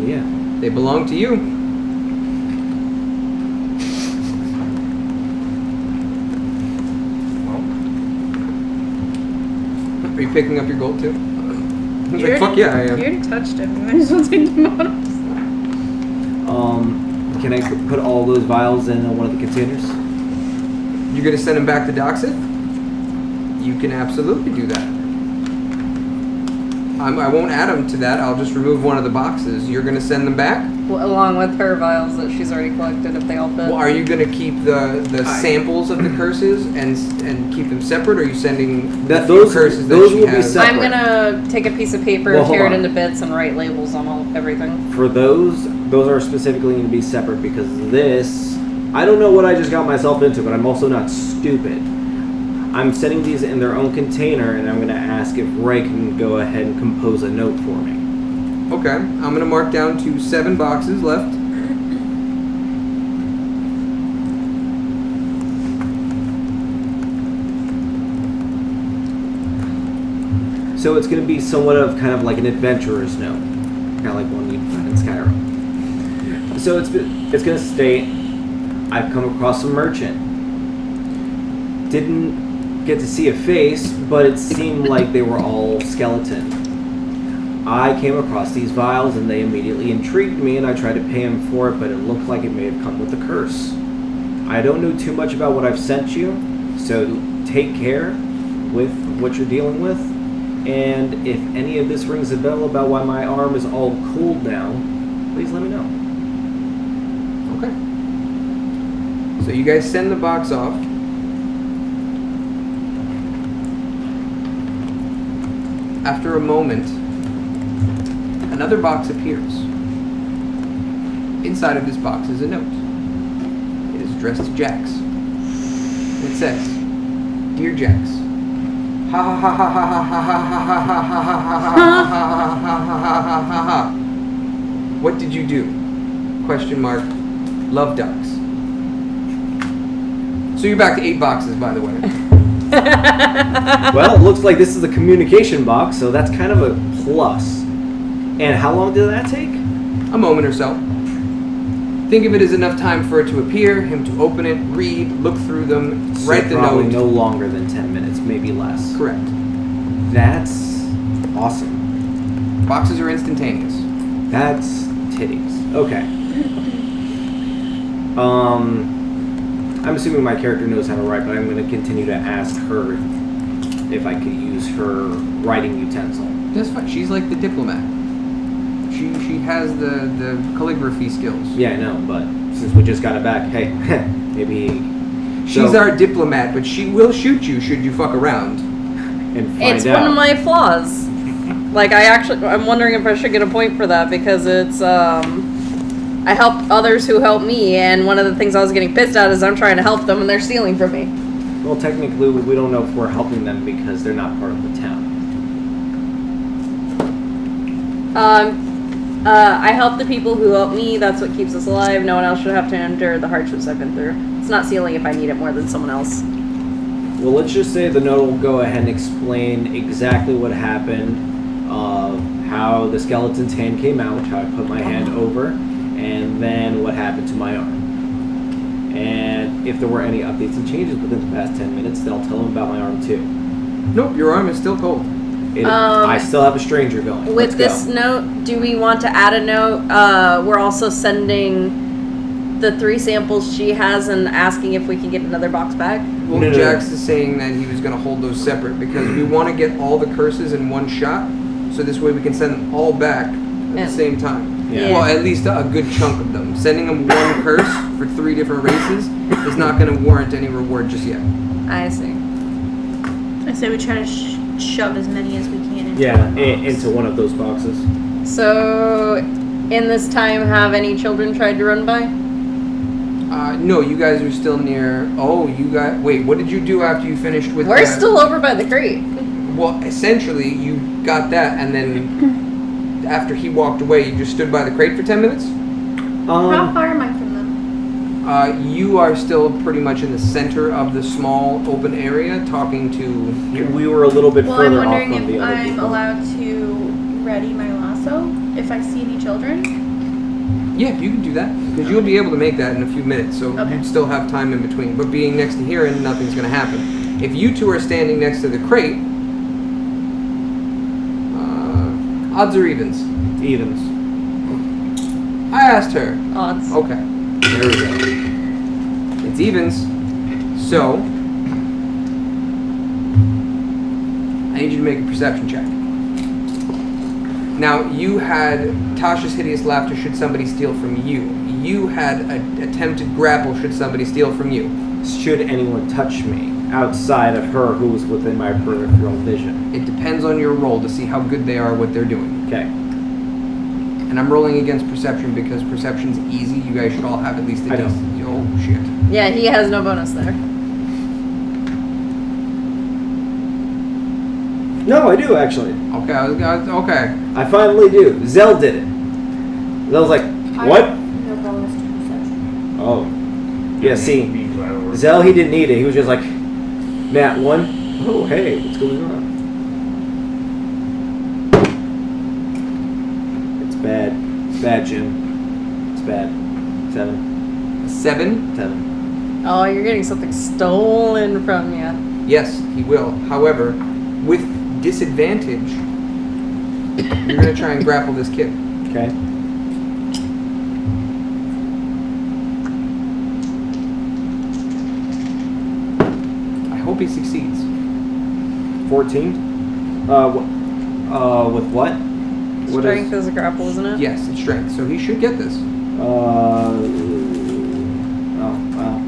Yeah. They belong to you. Well, Are you picking up your gold too? He's You like, fuck yeah, I You am. already touched him. You might as well take them out. Can I put all those vials in one of the containers? You're gonna send him back to Doxit? You can absolutely do that. I won't add them to that. I'll just remove one of the boxes. You're gonna send them back? Well, along with her vials that she's already collected, if they all fit. Well, are you gonna keep the samples of the curses and keep them separate? Or are you sending the few Those curses that will she be has? separate. I'm gonna take a piece of paper, Well, hold tear it on. into bits, and write labels on everything. For those are specifically going to be separate because this, I don't know what I just got myself into, but I'm also not stupid. I'm setting these in their own container, and I'm going to ask if Ray can go ahead and compose a note for me. Okay, I'm gonna mark down to 7 boxes left. So it's going to be somewhat of kind of like an adventurer's note, kind of like one you'd find in Skyrim. So it's going to state, I've come across a merchant. Didn't get to see a face, but it seemed like they were all skeleton. I came across these vials and they immediately intrigued me, and I tried to pay him for it, but it looked like it may have come with a curse. I don't know too much about what I've sent you, so take care with what you're dealing with. And if any of this rings a bell about why my arm is all cooled now, please let me know. Okay. So you guys send the box off. After a moment, another box appears. Inside of this box is a note. It is addressed to Jax. It says, "Dear Jax, ha ha ha ha ha ha ha ha ha ha ha ha ha ha. What did you do? Question mark. Love ducks." So you're back to 8 boxes, by the way. Well, it looks like this is a communication box, so that's kind of a plus. And how long did that take? A moment or so. Think of it as enough time for it to appear, him to open it, read, look through them, So write the probably note. no longer than 10 minutes, maybe less. Correct. That's awesome. Boxes are instantaneous. That's titties. Okay. I'm assuming my character knows how to write, but I'm going to continue to ask her if I could use her writing utensil. That's fine. She's like the diplomat. She has the calligraphy skills. Yeah, I know, but since we just got it back, hey, maybe... She's So- our diplomat, but she will shoot you should you fuck around. And find It's out. one of my flaws. Like, I'm wondering if I should get a point for that because it's, I help others who help me, and one of the things I was getting pissed at is I'm trying to help them and they're stealing from me. Well, technically, we don't know if we're helping them because they're not part of the town. I help the people who help me. That's what keeps us alive. No one else should have to endure the hardships I've been through. It's not stealing if I need it more than someone else. Well, let's just say the note will go ahead and explain exactly what happened, how the skeleton's hand came out, how I put my hand over, and then what happened to my arm. And if there were any updates and changes within the past 10 minutes, then I'll tell them about my arm too. Nope, your arm is still cold. I still have a stranger going. With Let's this go. note, do we want to add a note? We're also sending the 3 samples she has and asking if we can get another box back. Well, No. Jax is saying that he was going to hold those separate because we want to get all the curses in one shot, so this way we can send them all back at Yeah. the same time. Yeah. Well, at least a good chunk of them. Sending them one curse for 3 different races is not going to warrant any reward just yet. I see. I say we try to shove as many as we can into Yeah, one box. into one of those boxes. So, in this time, have any children tried to run by? No, you guys are still near. Oh, you got. Wait, what did you do after you finished with? We're the- still over by the crate. Well, essentially, you got that, and then after he walked away, you just stood by the crate for 10 minutes. How far am I from them? You are still pretty much in the center of the small open area, talking to. We were a little bit Well, I'm further off wondering from if the other I'm people. allowed to ready my lasso if I see any children. Yeah, you can do that because you'll be able to make that in a few minutes. So Okay. you'd still have time in between. But being next to here, and nothing's going to happen. If you two are standing next to the crate, odds or evens? Evens. I asked her. Odds. Okay, there we go. It's evens. So, I need you to make a perception check. Now, you had Tasha's hideous laughter should somebody steal from you. You had an attempted grapple should somebody steal from you. Should anyone touch me outside of her who was within my peripheral vision? It depends on your roll to see how good they are at what they're doing. Okay. And I'm rolling against perception because perception's easy. You guys should all have at least a I know. decent. Oh, shit. Yeah, he has no bonus there. No, I do actually. Okay, okay. I finally do. Zell did it. Zell's like, what? No bonus to perception. Oh. Yeah, see, Means I will- Zell, he didn't need it. He was just like, Nat 1. Oh, hey, what's going on? It's bad. It's bad, Jim. It's bad. 7. 7. 7. Oh, you're getting something stolen from you. Yes, he will. However, with disadvantage, you're going to try and grapple this kid. Okay. I hope he succeeds. 14. With what? What Strength is a grapple, isn't it? Yes, it's strength, so he should get this. Oh, wow.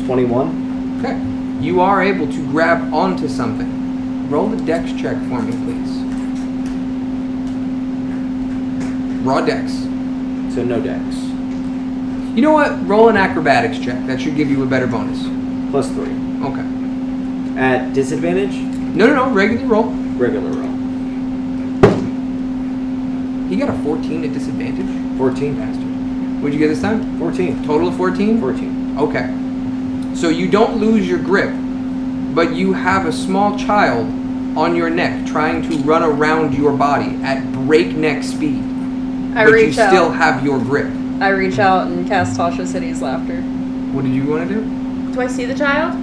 21. Okay. You are able to grab onto something. Roll the dex check for me, please. Raw dex. So no dex. You know what? Roll an acrobatics check. That should give you a better bonus. Plus 3. Okay. At disadvantage? No. Regular roll. Regular roll. He got a 14 at disadvantage. 14. Bastard. What'd you get this time? 14. Total of 14? 14. Okay. So you don't lose your grip, but you have a small child on your neck trying to run around your body at breakneck speed. I but you reach out. still have your grip. I reach out and cast Tasha's Hideous Laughter. What did you want to do? Do I see the child?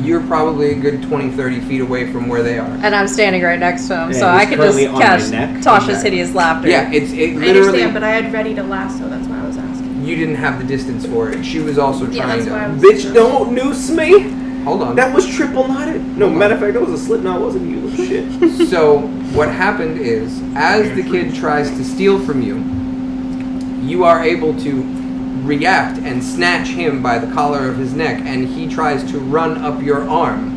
You're probably a good 20, 30 feet away from where they are. And I'm standing right next to him, Yeah, so I he's could just currently on my cast neck. Tasha's Okay. Hideous Laughter. Yeah, it I literally. understand, but I had ready to lasso. That's why I was asking. You didn't have the distance for it. She was also Yeah, trying that's why I to. was. Bitch, don't noose me! Hold on. That was triple knotted. No, matter of fact, that was a slip knot, wasn't you? Little shit. So what happened is, as the kid tries to steal from you, you are able to react and snatch him by the collar of his neck, and he tries to run up your arm,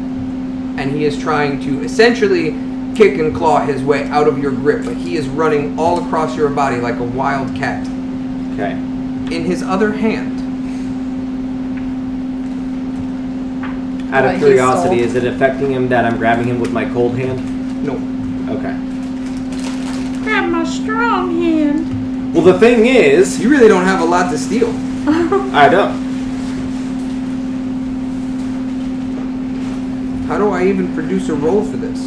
and he is trying to essentially kick and claw his way out of your grip, but he is running all across your body like a wild cat. Okay. In his other hand, Out What, of he curiosity, stole? is it affecting him that I'm grabbing him with my cold hand? no. Okay. Grab my strong hand. Well, the thing is, You really don't have a lot to steal. I don't. How do I even produce a roll for this?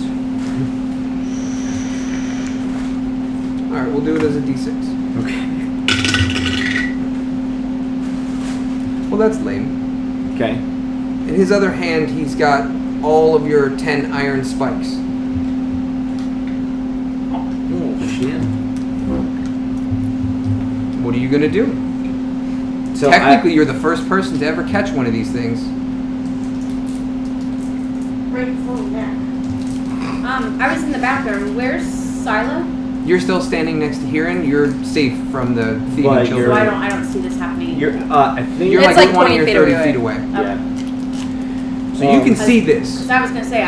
Alright, we'll do it as a d6. Okay. Well, that's lame. Okay. In his other hand, he's got all of your 10 iron spikes. Oh, shit. What are you going to do? So Technically, you're the first person to ever catch one of these things. Ready for that. I was in the bathroom. Where's Sila? You're still standing next to Hiran. You're safe from the thieving But children. So I don't see this happening. You're, I think You're It's like like 20 or 20 30 feet feet away. Yeah. So you can see this. Because I was gonna say I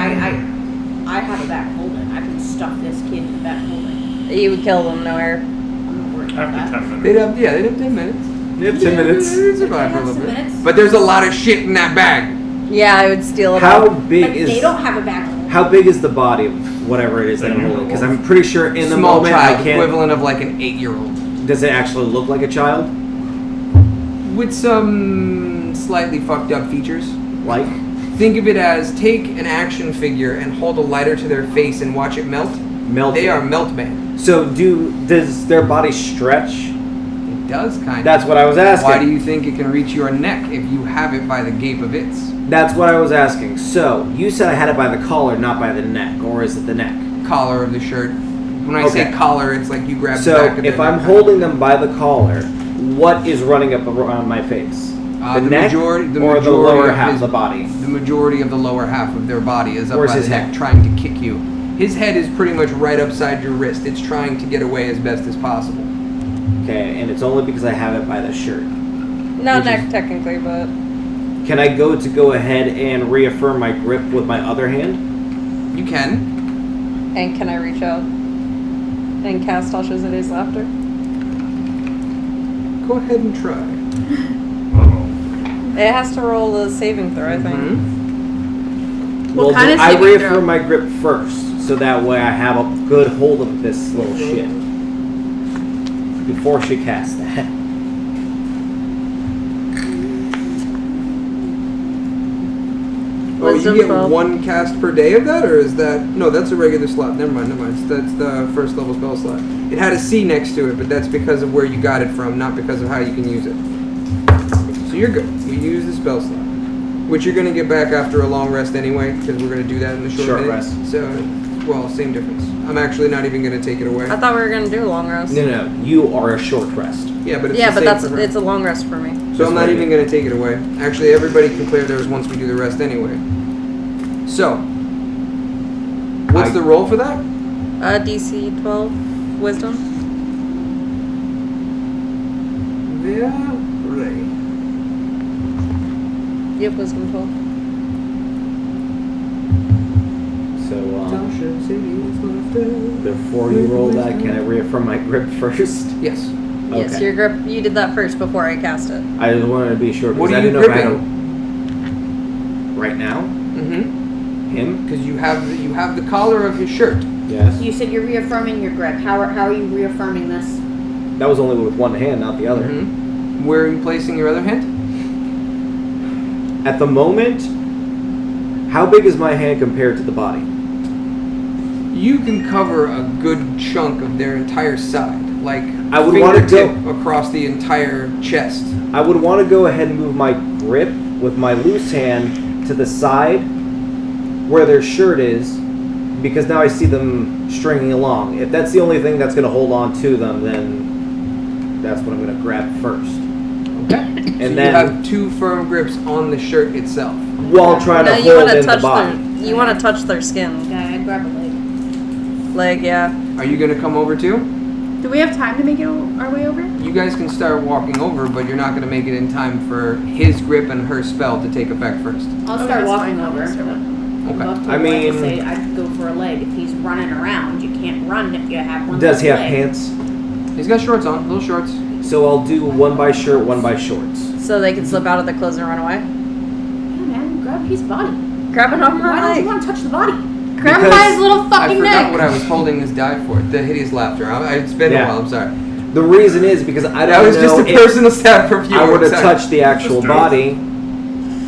have a back holding. I can stuff this kid in the back holding. You would kill them nowhere. I'm not worried about After that. 10 minutes. They'd have 10 minutes. You have 10 minutes. They'd survive for a Have little some bit. minutes. But there's a lot of shit in that bag. Yeah, I would steal it How all. big But is they don't have a back holding. how big is the body of whatever it is that I'm holding? Because I'm pretty sure in the Small moment child, I can't. equivalent of like an 8-year-old. Does it actually look like a child? With some slightly fucked up features. Like? Think of it as take an action figure and hold a lighter to their face and watch it melt. Melted. They are melt band. So does their body stretch? It does kind of. That's what I was asking. Why do you think it can reach your neck if you have it by the gape of its? That's what I was asking. So you said I had it by the collar, not by the neck, or is it the neck? Collar of the shirt. When I say Okay. collar, it's like you grab the So back of if their I'm neck. holding them by the collar, what is running up around my face? The neck or the lower of half his- of the body? The majority of the lower half of their body is up Where's by his the neck, head? trying to kick you. His head is pretty much right upside your wrist. It's trying to get away as best as possible. Okay, and it's only because I have it by the shirt. No Which neck is- technically, but Can I go ahead and reaffirm my grip with my other hand? You can. and can I reach out and cast Tasha's Hideous Laughter? Go ahead and try. Uh-oh. It has to roll a saving throw, I think. Mhm. What kind of I saving reaffirm throw? my grip first, so that way I have a good hold of this little shit before she casts that. Oh, you Wisdom get 12. 1 cast per day of that, or is that... No, that's a regular slot. Never mind. That's the first level spell slot. It had a C next to it, but that's because of where you got it from, not because of how you can use it. So you're good. You use the spell slot. Which you're going to get back after a long rest anyway, because we're going to do that in the short minute. rest. So, well, same difference. I'm actually not even going to take it away. I thought we were gonna do a long rest. No, you are a short rest. Yeah, but it's Yeah, the but same for her. it's a long rest for me. So I'm not even going to take it away. Actually, everybody can clear theirs once we do the rest anyway. So, what's the roll for that? DC 12 wisdom. Right. Yep, wisdom 12. So, before you roll that, can I reaffirm my grip first? Yes. Yes, Okay. your grip. You did that first before I cast it. I just wanted to be sure What because are I you didn't know if I had gripping? to- Right now? Mm-hmm. Him? Because you have the collar of his shirt. Yes. You said you're reaffirming your grip. How are you reaffirming this? That was only with one hand, not the other. Mm-hmm. Where are you placing your other hand? At the moment, how big is my hand compared to the body? You can cover a good chunk of their entire side, like I would wanna fingertip across the entire chest. I would want to go ahead and move my grip with my loose hand to the side where their shirt is, because now I see them stringing along. If that's the only thing that's going to hold on to them, then that's what I'm going to grab first. Okay. And so then- you have two firm grips on the shirt itself. While trying No, to you hold want to in the touch body. you want to touch their skin. Yeah, I grab a leg. Like, yeah. Are you gonna come over too? Do we have time to make it our way over? You guys can start walking over, but you're not gonna make it in time for his grip and her spell to take effect first. I'll Okay, start that's walking fine. over. I'll start walking. Okay. Up to I the leg and mean- say I'd go for a leg. If he's running around, you can't run if you have one. Does he have leg. pants? He's got shorts on, little shorts. So I'll do one by shirt, one by shorts. So they can slip out of the clothes and run away. Yeah, man, grab his body. Grab an arm Why don't you leg. want to touch the body? Grab him Because by his little I fucking forgot neck. what I was holding this die for. The hideous laughter. It's been a Yeah. while. I'm sorry. The reason is because I That don't was know just a if personal stab for you. I were to I'm sorry. touch the actual Just do it. body,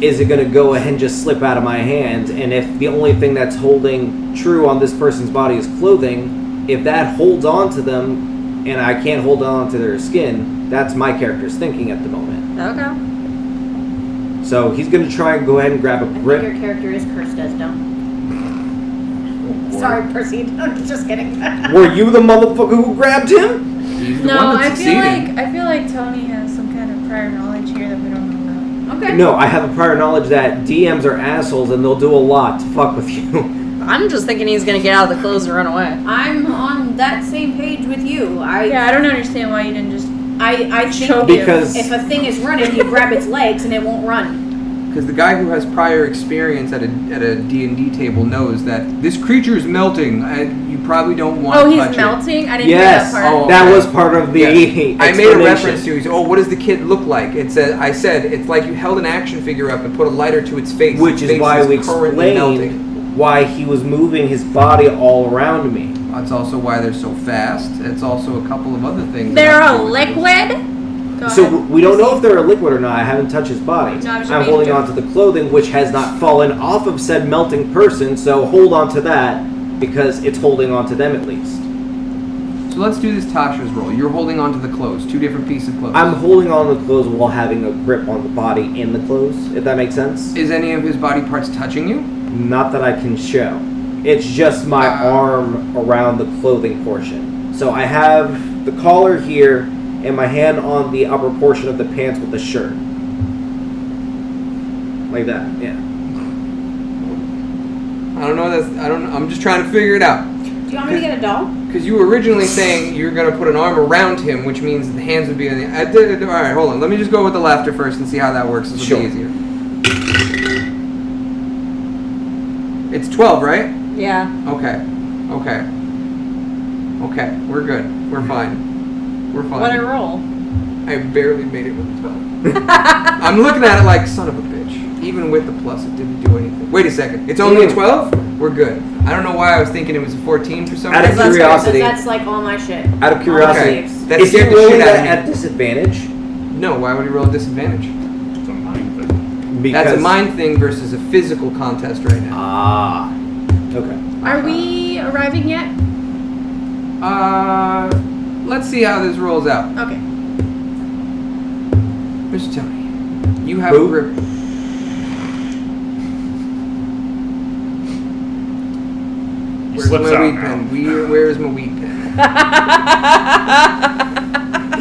is it going to go ahead and just slip out of my hand? And if the only thing that's holding true on this person's body is clothing, if that holds on to them and I can't hold on to their skin, that's my character's thinking at the moment. Okay. So he's going to try and go ahead and grab a I think grip. your character is cursed as dumb. Sorry, Percy. I'm just kidding. Were you the motherfucker who grabbed him? He's the No, one I that feel succeeded. like Tony has some kind of prior knowledge here that we don't know about. Okay. No, I have a prior knowledge that DMs are assholes and they'll do a lot to fuck with you. I'm just thinking he's gonna get out of the clothes and run away. I'm on that same page with you. Yeah, I don't understand why you didn't just. I think Choke Because- if a thing is running, you grab its legs and it won't run. Because the guy who has prior experience at a D&D table knows that this creature is melting. You probably don't want Oh, to he's touch melting. I didn't Yes, hear that part. Oh. that was part of the Yes. I made a explanation. reference to. He said, "Oh, what does the kid look like?" It said, "I said it's like you held an action figure up and put a lighter to its face, Which Its is face why we currently melting." explained why he was moving his body all around me. That's also why they're so fast. It's also a couple of other things. that They're have to a do with it. liquid. Go So ahead. we don't know if they're a liquid or not. I haven't touched his body. No, I was just I'm making holding sure. on to the clothing, which has not fallen off of said melting person. So hold on to that because it's holding on to them at least. So let's do this Tasha's roll. You're holding onto the clothes, two different pieces of clothes. I'm holding on to the clothes while having a grip on the body in the clothes. If that makes sense. Is any of his body parts touching you? Not that I can show. It's just my arm around the clothing portion. So I have the collar here and my hand on the upper portion of the pants with the shirt. Like that, yeah. I don't know. I'm just trying to figure it out. Do you want me to get a doll? Because you were originally saying you're going to put an arm around him, which means the hands would be on the... all right, hold on. Let me just go with the laughter first and see how that works. This will Sure. be easier. It's 12, right? Yeah. Okay. We're good. We're fine. What I roll? I barely made it with the 12. I'm looking at it like, son of a bitch. Even with the plus, it didn't do anything. Wait a second. It's only a 12? We're good. I don't know why I was thinking it was a 14 for some Out of reason. curiosity, That's like all my shit. out of curiosity, Okay. That is he scared the rolling shit out that of me. at disadvantage? No, why would he roll a disadvantage? It's a mind thing. Because That's a mind thing versus a physical contest right now. Ah, okay. Are we arriving yet? Let's see how this rolls out. Okay. Mr. Tony, you have Who? a grip. Where's slips my out weed now. pen? Where's my weed pen?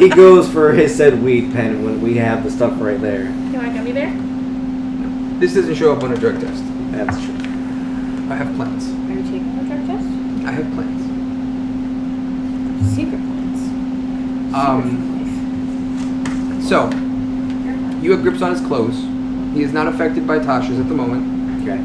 He goes for his said weed pen when we have the stuff right there. You want a gummy bear? This doesn't show up on a drug test. That's true. I have plans. Are you taking the drug test? I have plans. Secret plans. So, you have grips on his clothes. He is not affected by Tasha's at the moment. Okay.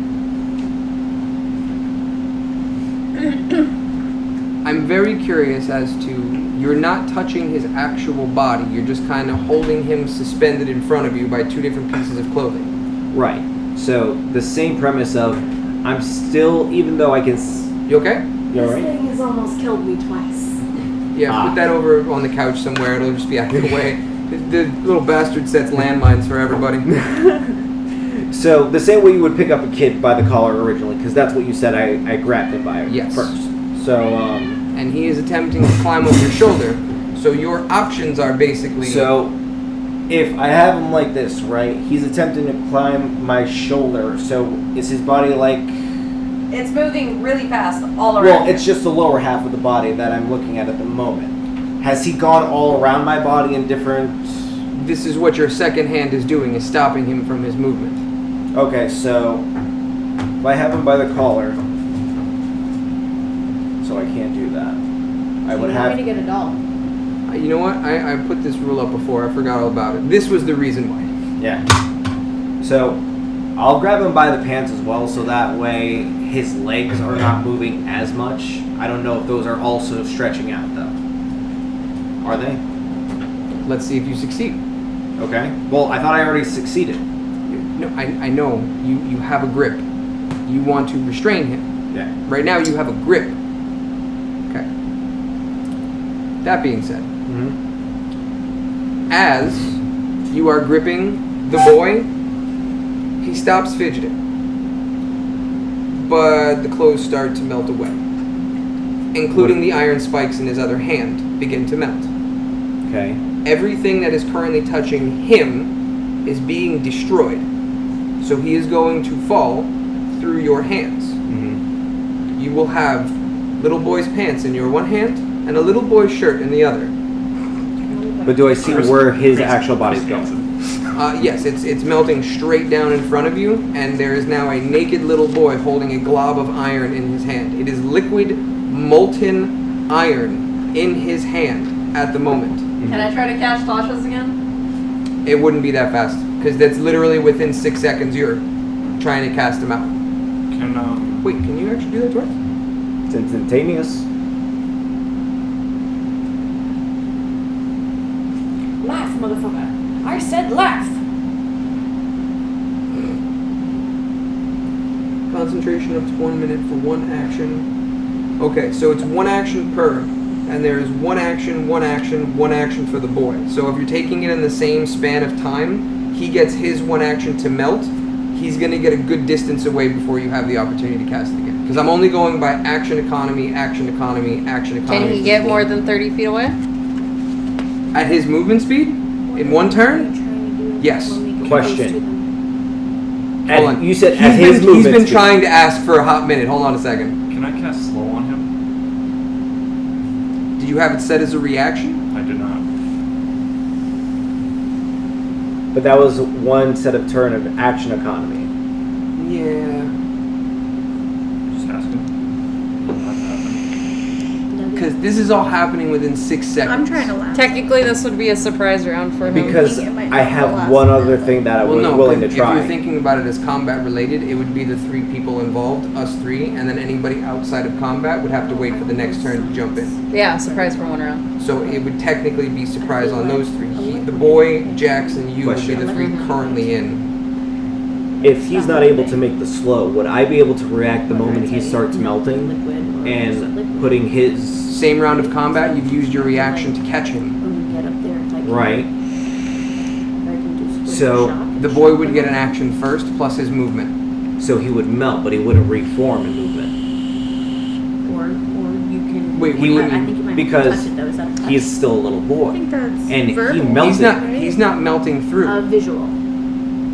I'm very curious as to, you're not touching his actual body. You're just kind of holding him suspended in front of you by two different pieces of clothing. Right. So the same premise of I'm still, even though I can. You okay? You alright? This thing has almost killed me twice. Yeah, put that over on the couch somewhere. It'll just be out of the way. The little bastard sets landmines for everybody. So the same way you would pick up a kid by the collar originally, because that's what you said. I grabbed him by Yes. first. So And he is attempting to climb over your shoulder. So your options are basically... So, if I have him like this, right? He's attempting to climb my shoulder. So, is his body like? It's moving really fast all around. Well, it's just the lower half of the body that I'm looking at the moment. Has he gone all around my body in different? This is what your second hand is doing, is stopping him from his movement. Okay, so if I have him by the collar, so I can't do that. I would You want have. me to get a doll? You know what? I put this rule up before. I forgot all about it. This was the reason why. Yeah. So, I'll grab him by the pants as well, so that way his legs are not moving as much. I don't know if those are also stretching out, though. Are they? Let's see if you succeed. Okay. Well, I thought I already succeeded. No, I know. You have a grip. You want to restrain him. Yeah. Right now you have a grip. Okay. That being said, Mm-hmm. as you are gripping the boy, he stops fidgeting. But the clothes start to melt away. Including the iron spikes in his other hand begin to melt. Okay. Everything that is currently touching him is being destroyed. So he is going to fall through your hands. Mm-hmm. You will have little boy's pants in your one hand and a little boy's shirt in the other. But do I see where his actual body's going? Yes, it's melting straight down in front of you, and there is now a naked little boy holding a glob of iron in his hand. It is liquid, molten iron in his hand at the moment. Can I try to catch Tasha's again? It wouldn't be that fast, because that's literally within 6 seconds you're trying to cast him out. Can Wait, can you actually do that twice? It's instantaneous. Laugh, motherfucker. I said laugh. Concentration up to 1 minute for one action. Okay, so it's one action per, and there is one action for the boy. So if you're taking it in the same span of time, he gets his one action to melt. He's going to get a good distance away before you have the opportunity to cast it again. Because I'm only going by action economy, action economy, action economy. Can he get more than 30 feet away? At his movement speed? In one turn? Yes. Question. Hold on. You said He's at his been, movement he's been speed. trying to ask for a hot minute. Hold on a second. I cast slow on him? Did you have it set as a reaction? I did not. But that was one set of turn of action economy. Yeah. Just asking. Didn't have to happen. Because this is all happening within 6 seconds. I'm trying to laugh. Technically, this would be a surprise round for him. Because It might I be the have last one minute, other but- thing that I Well, was no, willing to if try. you're thinking about it as combat related, it would be the 3 people involved, us 3, and then anybody outside of combat would have to wait for the next turn to jump in. Yeah, surprise for one round. So it would technically be surprise on those 3. The boy, Jax, and you would be the 3 currently in. If he's not able to make the slow, would I be able to react the moment he starts melting and putting his Same round of combat, you've used your reaction to catch him. right? So The boy would get an action first, plus his movement. so he would melt, but he wouldn't reform in movement. Or you can. Wait, I we wouldn't- think you might because touch it though. Is that a touch? He is still a little I boy, think that's and he verbal. melted. He's not melting through. Visual.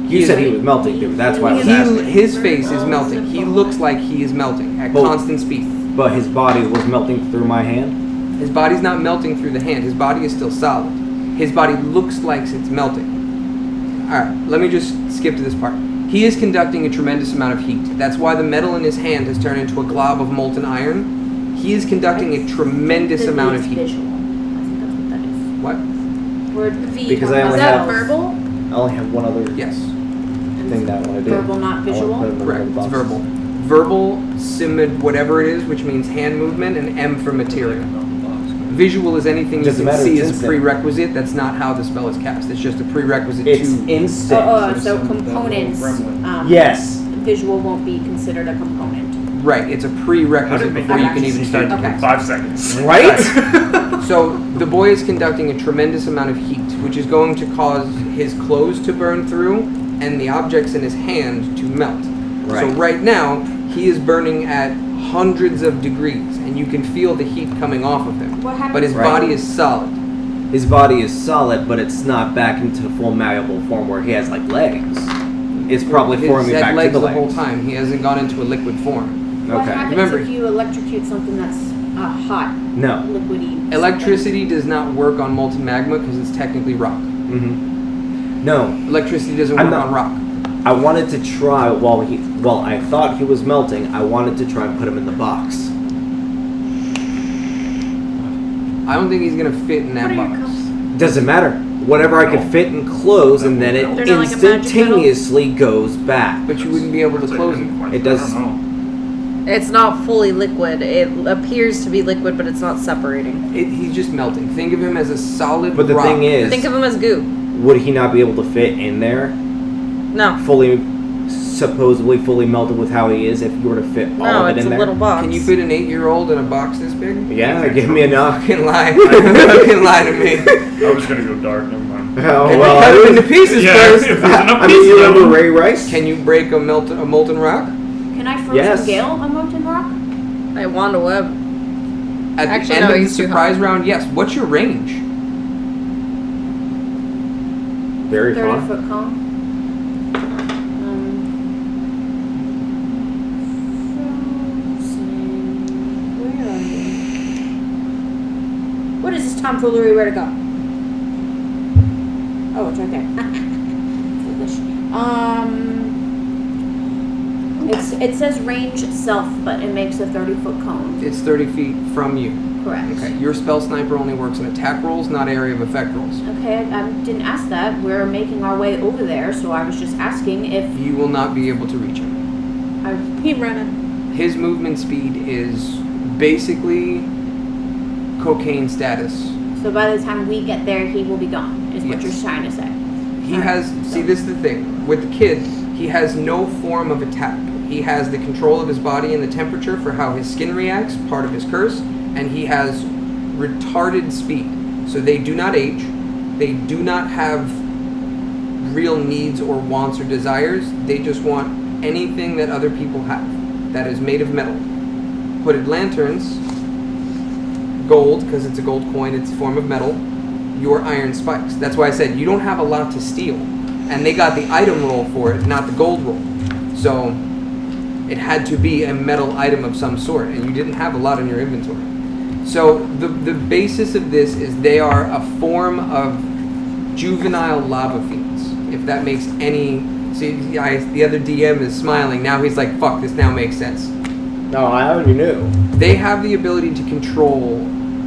You said he was melting, dude. That's why I was asking. His face is melting. He looks like he is melting at Well, constant speed. But his body was melting through my hand. His body's not melting through the hand. His body is still solid. His body looks like it's melting. Alright, let me just skip to this part. He is conducting a tremendous amount of heat. That's why the metal in his hand has turned into a glob of molten iron. He is conducting a tremendous The amount V of is heat. Visual. I think that's what that is. What? Word V. Because I is only that have- verbal? I only have one other Yes. thing that I want to do. Verbal, not I wanna visual? put him in the Correct. little It's box. verbal. Verbal, simid, whatever it is, which means hand movement, and M for material. Visual is anything you Doesn't can matter, see it's as a instant. prerequisite. That's not how the spell is cast. It's just a prerequisite It's to... instant. So components. Yes. Visual won't be considered a component. Right, it's a How prerequisite did they before you Okay. can even start to Okay. cast. 5 seconds. Right? So the boy is conducting a tremendous amount of heat, which is going to cause his clothes to burn through and the objects in his hand to melt. So Right. right now, he is burning at hundreds of degrees, and you can feel the heat coming off of him. What happens But his Right. body is solid. His body is solid, but it's not back into full malleable form where he has like legs. It's probably forming He's back had to legs the the legs. whole time. He hasn't gone into a liquid form. What Okay. happens Remember- if you electrocute something that's hot, No. liquidy? Electricity does not work on molten magma because it's technically rock. Mm-hmm. No. Electricity doesn't I'm work not- on rock. I wanted to try while I thought he was melting, I wanted to try and put him in the box. I don't think he's gonna fit in that What are your box. cups? Doesn't matter. Whatever I could fit and close, and then it They're not like a magic instantaneously goes back. But you wouldn't be able to close it. It does- I don't know. It's not fully liquid. It appears to be liquid, but it's not separating. He's just melting. Think of him as a solid But the rock. thing is, Think of him as goo. would he not be able to fit in there, No. supposedly fully melted with how he is, if you were to fit all No, of it it's in a there? little box. Can you fit an 8-year-old in a box this big? Yeah, give me enough. Fucking lie. Fucking lie to me. I was gonna go dark, never mind. Oh, Can well, you cut I him into was- pieces Yeah, first. if there's enough I mean, pieces you of remember them. Ray Rice? Can you break a molten rock? Can I frozen Yes. gale a molten rock? I Wanda Web. At Actually, the end no, of the he's too surprise hot. round, yes. What's your range? Very 30 far. foot cone. Where are you? What is this tomfoolery? Where to go? Oh, it's right there. Foolish. It says range self, but it makes a 30-foot cone. It's 30 feet from you. Correct. Okay. Your spell sniper only works in attack rolls, not area of effect rolls. Okay, I didn't ask that. We're making our way over there, so I was just asking if You will not be able to reach him. I. Keep running. His movement speed is basically cocaine status. So by the time we get there, he will be gone. Is what Yes. you're trying to say. He has, see, this is the thing. With the kid, he has no form of attack. He has the control of his body and the temperature for how his skin reacts, part of his curse, and he has retarded speed. So they do not age. They do not have real needs or wants or desires. They just want anything that other people have that is made of metal. Hooded lanterns, gold, because it's a gold coin, it's a form of metal, your iron spikes. That's why I said you don't have a lot to steal. And they got the item roll for it, not the gold roll. So it had to be a metal item of some sort, and you didn't have a lot in your inventory. So the basis of this is they are a form of juvenile lava fiends, if that makes any... See, the other DM is smiling. Now he's like, fuck, this now makes sense. No, I already knew. They have the ability to control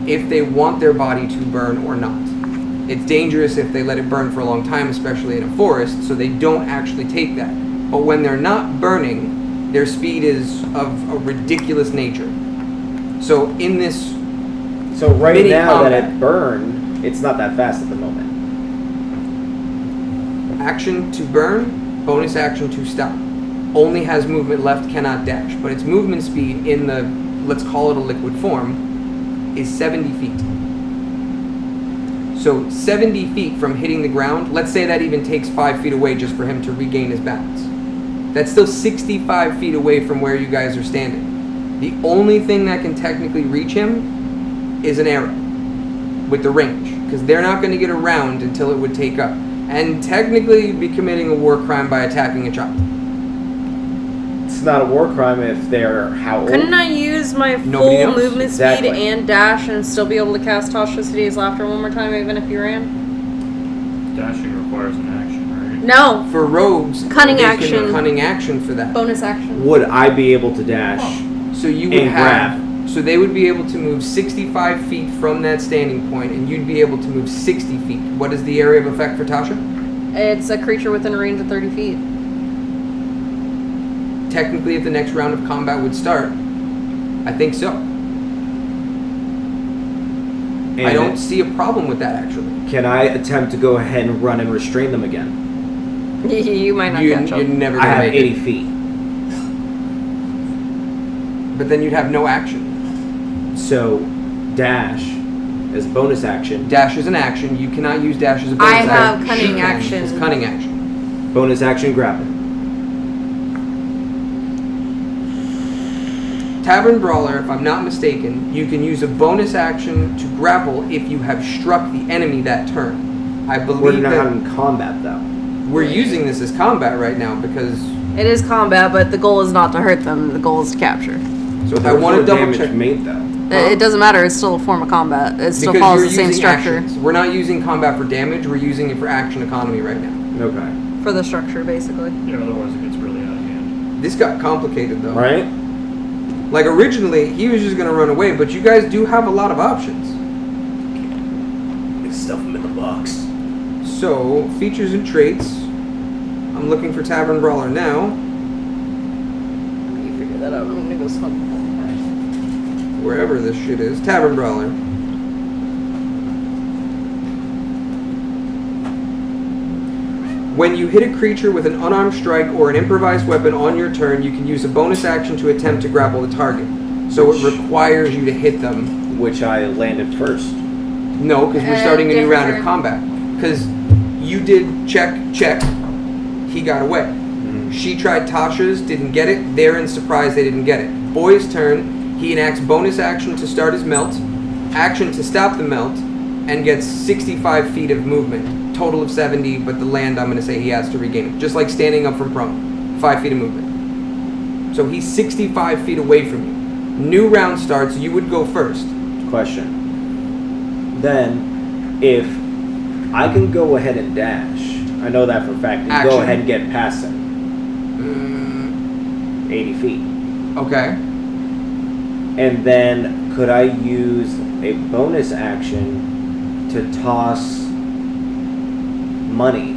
if they want their body to burn or not. It's dangerous if they let it burn for a long time, especially in a forest, so they don't actually take that. But when they're not burning, their speed is of a ridiculous nature. So in this, So right Mini now that combat. it burned, it's not that fast at the moment. action to burn, bonus action to stop. Only has movement left, cannot dash. But its movement speed in the, let's call it a liquid form, is 70 feet. So 70 feet from hitting the ground, let's say that even takes 5 feet away just for him to regain his balance. That's still 65 feet away from where you guys are standing. The only thing that can technically reach him is an arrow with the range, because they're not going to get around until it would take up. And technically you'd be committing a war crime by attacking a child. it's not a war crime if they're how old? Couldn't I use my Nobody full knows. movement Exactly. speed and dash and still be able to cast Tasha's Hideous Laughter one more time, even if you ran? Dashing requires an action, right? No. For rogues, Cunning they can action. cunning action for that. Bonus action. Would I be able to dash? So you would And have. So they would be able to move 65 feet from that standing point, and you'd be able to move 60 feet. What is the area of effect for Tasha? It's a creature within a range of 30 feet. Technically, if the next round of combat would start, I think so. And I don't see a problem with that, actually. Can I attempt to go ahead and run and restrain them again? You might not You're catch them. never I going to have make 80 it. feet. But then you'd have no action. So, dash as bonus action. Dash is an action. You cannot use dash as a bonus I action. have She cunning can. action. It's cunning action. Bonus action grapple. Tavern Brawler, if I'm not mistaken, you can use a bonus action to grapple if you have struck the enemy that turn. I We're believe not that in combat though. we're using this as combat right now because It is combat, but the goal is not to hurt them. The goal is to capture. so But I there's want no to double damage check made though. It doesn't matter. It's still a form of combat. It still because follows you're the same using structure actions. We're not using combat for damage. We're using it for action economy right now. Okay. for the structure, basically. Yeah, otherwise it gets really out of hand. This got complicated though. Right? Like originally, he was just gonna run away, but you guys do have a lot of options. Stuff them in the box. So, features and traits. I'm looking for Tavern Brawler now. You figure that out. I'm gonna go swim. Wherever this shit is. Tavern Brawler. When you hit a creature with an unarmed strike or an improvised weapon on your turn, you can use a bonus action to attempt to grapple the target. So it requires you to hit them. Which I landed first. No, because we're starting a new round of different. combat. Because you did check, he got away. Mm-hmm. She tried Tasha's, didn't get it. They're in surprise they didn't get it. Boy's turn, he enacts bonus action to start his melt, action to stop the melt, and gets 65 feet of movement. Total of 70, but the land I'm going to say he has to regain it. Just like standing up from prone. 5 feet of movement. So he's 65 feet away from you. New round starts, you would go first. Question. Then, if I can go ahead and dash, I know that for a fact, and Action. go ahead and get past him. 80 feet. Okay. And then, could I use a bonus action to toss money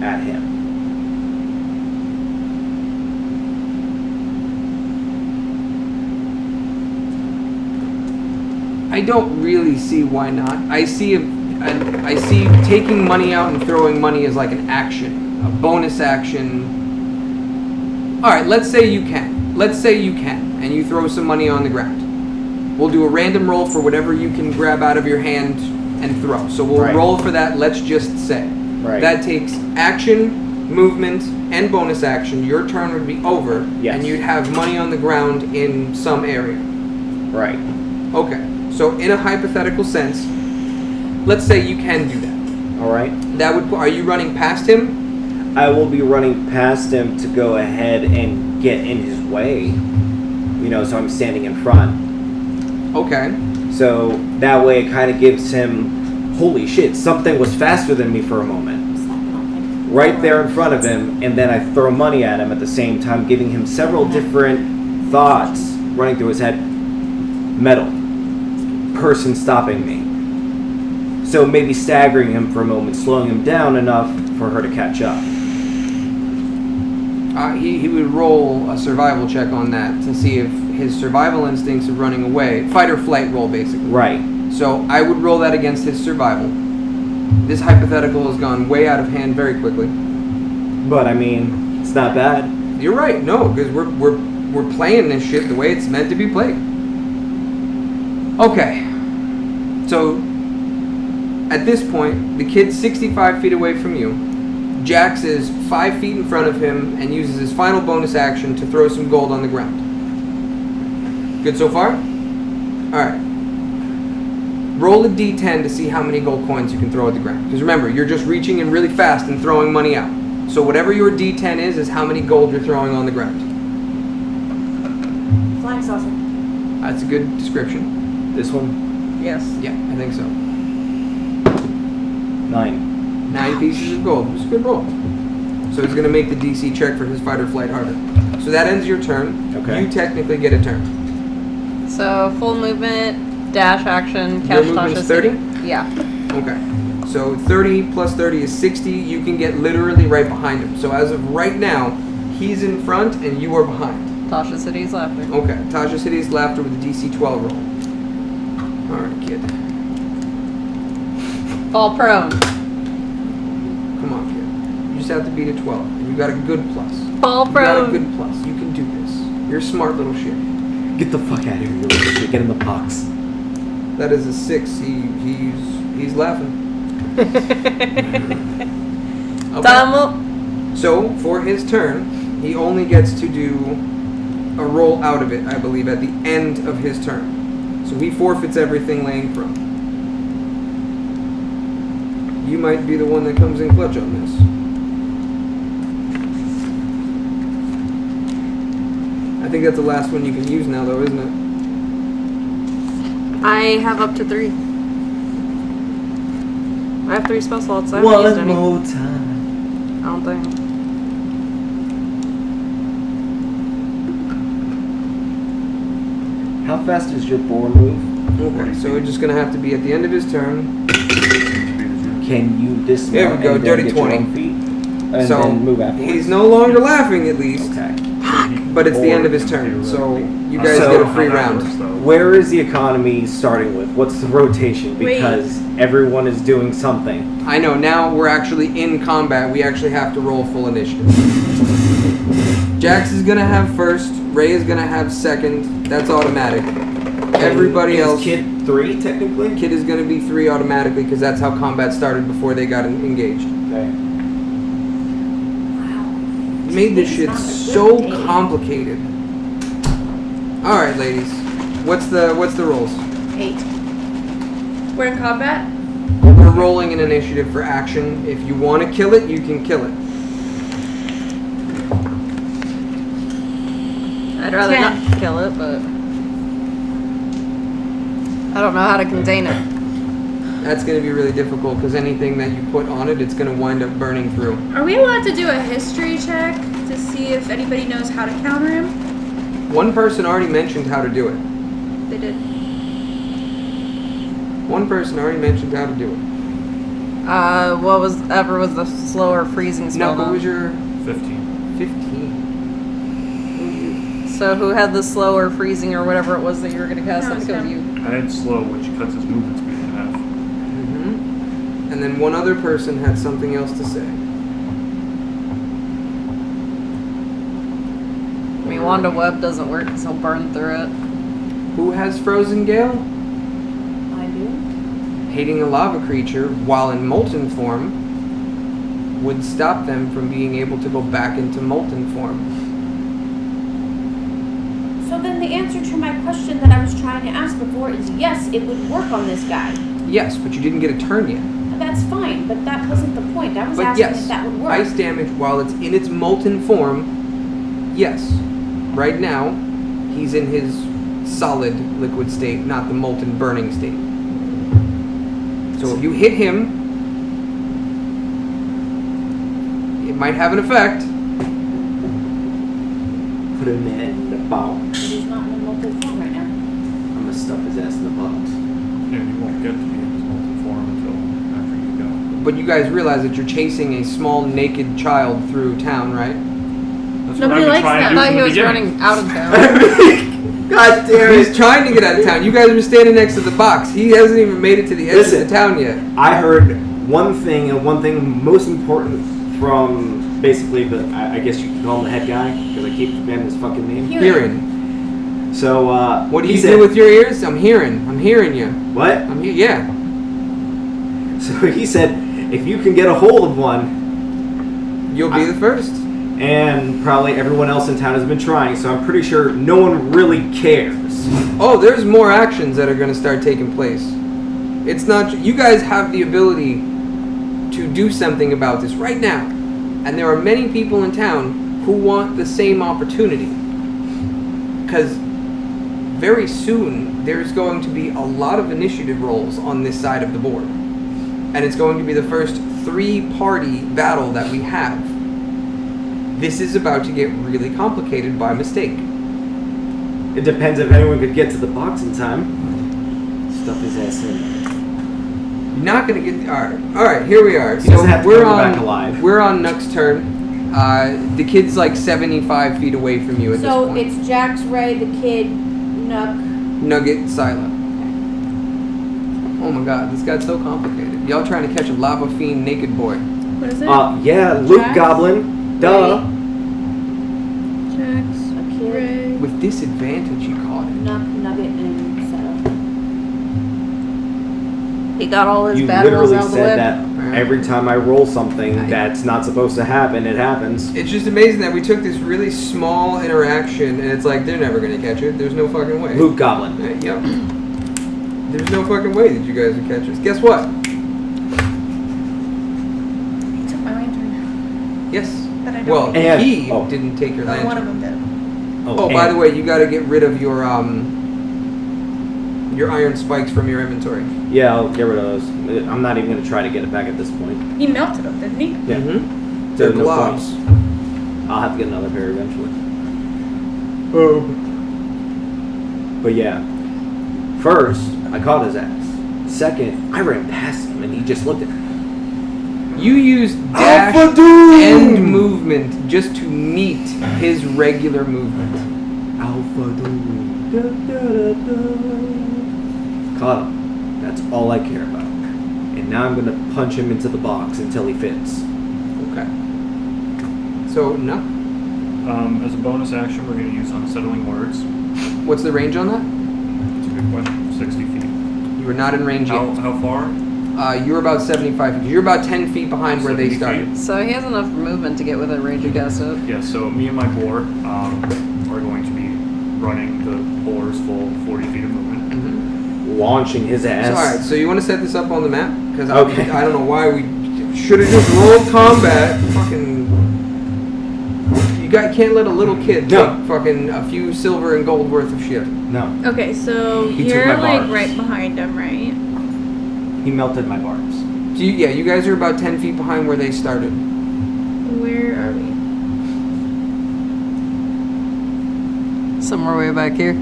at him? I don't really see why not. I see taking money out and throwing money as like an action, a bonus action. All right, let's say you can. Let's say you can, and you throw some money on the ground. We'll do a random roll for whatever you can grab out of your hand and throw. So we'll Right. roll for that. Let's just say Right. that takes action, movement, and bonus action. Your turn would be over, Yes. and you'd have money on the ground in some area. Right. Okay, so in a hypothetical sense, let's say you can do that. Alright. That would. Are you running past him? I will be running past him to go ahead and get in his way. You know, so I'm standing in front. Okay. So that way it kind of gives him, holy shit, something was faster than me for a moment. Right there in front of him, and then I throw money at him at the same time, giving him several different thoughts running through his head. Metal. Person stopping me. So maybe staggering him for a moment, slowing him down enough for her to catch up. He would roll a survival check on that to see if his survival instincts of running away, fight or flight roll basically. Right. So I would roll that against his survival. This hypothetical has gone way out of hand very quickly. But I mean, it's not bad. You're right. No, because we're playing this shit the way it's meant to be played. Okay. So at this point, the kid's 65 feet away from you. Jax is 5 feet in front of him and uses his final bonus action to throw some gold on the ground. Good so far? Alright. Roll a d10 to see how many gold coins you can throw at the ground. Because remember, you're just reaching in really fast and throwing money out. So whatever your d10 is how many gold you're throwing on the ground. flying saucer. That's a good description. This one, Yes. Yeah, I think so. 9. 9 pieces of gold. It was a good roll. So he's going to make the DC check for his fight or flight harder. So that ends your turn. Okay. You technically get a turn. So full movement, dash action, Your catch movement's Tasha 30? City. Yeah. Okay. So 30 plus 30 is 60. You can get literally right behind him. So as of right now, he's in front and you are behind. Tasha City's laughter. Okay. Tasha City's laughter with a DC 12 roll. Alright, kid. Fall prone. Come on, kid. You just have to beat a 12. And you got a good plus. Fall You got a prone. good plus. You can do this. You're a smart little shit. Get the fuck out of here, you little shit. Get in the box. That is a 6. He's laughing. Okay. Time up. So, for his turn, he only gets to do a roll out of it, I believe, at the end of his turn. So he forfeits everything laying prone. You might be the one that comes in clutch on this. I think that's the last one you can use now, though, isn't it? I have up to 3. I have 3 spell slots. I haven't used any. more time. I don't think. How fast is your boar move? Okay, so it's just going to have to be at the end of his turn. Can you dismount There we go, and then dirty get your 20. own feet? And So then move afterwards? he's no longer laughing, at least. Okay. But it's the end of his turn, so you guys So- get a free round. Where is the economy starting with? What's the rotation? Wait. Because everyone is doing something. I know, now we're actually in combat. We actually have to roll full initiative. Jax is gonna have first, Ray is gonna have second. That's automatic. Everybody Is else, Kid 3 technically? Kid is gonna be 3 automatically because that's how combat started before they got engaged. Okay. Made this shit Today's not a so good day. complicated. All right, ladies, what's the rolls? 8. We're in combat. We're rolling an initiative for action. If you want to kill it, you can kill it. I'd rather 10. not kill it, but I don't know how to contain it. That's going to be really difficult because anything that you put on it, it's going to wind up burning through. Are we allowed to do a history check to see if anybody knows how to counter him? One person already mentioned how to do it. They did. One person already mentioned how to do it. What was the slower freezing spell? No, what was your 15. 15? So who had the slower freezing or whatever it was that you were gonna cast? No, Let's it's go with him. you. I had slow, which cuts his movement speed in half. Mm-hmm. And then one other person had something else to say. I mean, Wanda Web doesn't work because he'll burn through it. Who has Frozen Gale? I do. Hating a lava creature while in molten form would stop them from being able to go back into molten form. So then the answer to my question that I was trying to ask before is yes, it would work on this guy. Yes, but you didn't get a turn yet. That's fine, but that wasn't the point. I was But asking yes, if that would work. ice damage while it's in its molten form, yes. Right now, he's in his solid liquid state, not the molten burning state. So if you hit him, it might have an effect. Put him in the box. But he's not in a molten form right now. I'm gonna stuff his ass in the box. Yeah, you won't get to be in his multi form until after you go. But you guys realize that you're chasing a small naked child through town, right? That's Nobody what I've likes been I trying thought to he do was from the running beginning. out of town. God damn He's trying to get out of town. You guys are standing next to the box. He hasn't even made it to the edge of Listen. the town yet. I heard one thing, and one thing most important from basically I guess you could call him the head guy, because I keep forgetting his fucking name. Hearing. So, What do he you said, do with your ears? I'm hearing you. What? I'm here. Yeah. So he said, if you can get a hold of one, You'll be the first. and probably everyone else in town has been trying, so I'm pretty sure no one really cares. Oh, there's more actions that are going to start taking place. It's not. You guys have the ability to do something about this right now. And there are many people in town who want the same opportunity. Because very soon there's going to be a lot of initiative rolls on this side of the board. And it's going to be the first 3-party battle that we have. This is about to get really complicated by mistake. It depends if anyone could get to the box in time. Stuff his ass in. You're not gonna get. All right. Here we are. He doesn't have to we're come on. back alive. We're on Nuck's turn. The kid's like 75 feet away from you at this So point. it's Jax, Ray, the kid, Nook. Nugget, Sila. Oh my God, this got so complicated. Y'all trying to catch a lava fiend naked boy. What is it? Yeah, Luke Jax? Goblin. Duh. Jax, A kid, Ray. With disadvantage, you caught it. Nook, Nugget, and Settle. He got all his You bad rolls literally out of the said way. that every time I roll something that's not supposed to happen, it happens. It's just amazing that we took this really small interaction and it's like they're never gonna catch it. There's no fucking way. Luke Goblin. Yep. There's no fucking way that you guys would catch us. Guess what? He took my lantern. Yes. That I don't Well, need. And- he oh. didn't take your Oh, lantern. one of them did. Oh, by the way, you got to get rid of your iron spikes from your inventory. Yeah, I'll get rid of those. I'm not even going to try to get it back at this point. He melted them, didn't he? Yeah. Mm-hmm. They're They're no globs. I'll have to get another pair eventually. Oh. But yeah. First, I caught his ass. Second, I ran past him and he just looked at me. You used dash Alpha Doom! and movement just to meet his regular movement. Alpha Doom. Da, da, da, da. Caught him. That's all I care about. And now I'm going to punch him into the box until he fits. Okay. So, no. As a bonus action, we're going to use Unsettling Words. What's the range on that? It's a good question. 60 feet. You were not in range How yet. far? You're about 75 feet. You're about 10 feet behind where they 70 started. feet? So he has enough movement to get within range of cast it. Yeah, so me and my boar are going to be running the boar's full 40 feet of movement. Mm-hmm. Launching his So, ass. alright, so you want to set this up on the map? Because Okay. I don't know why we should have just rolled combat. Fucking. Can't let a little kid No. take fucking a few silver and gold worth of shit. No. Okay, so He took you're my like barbs. right behind him, right? He melted my barbs. So you guys are about 10 feet behind where they started. Where are we? Somewhere way back here.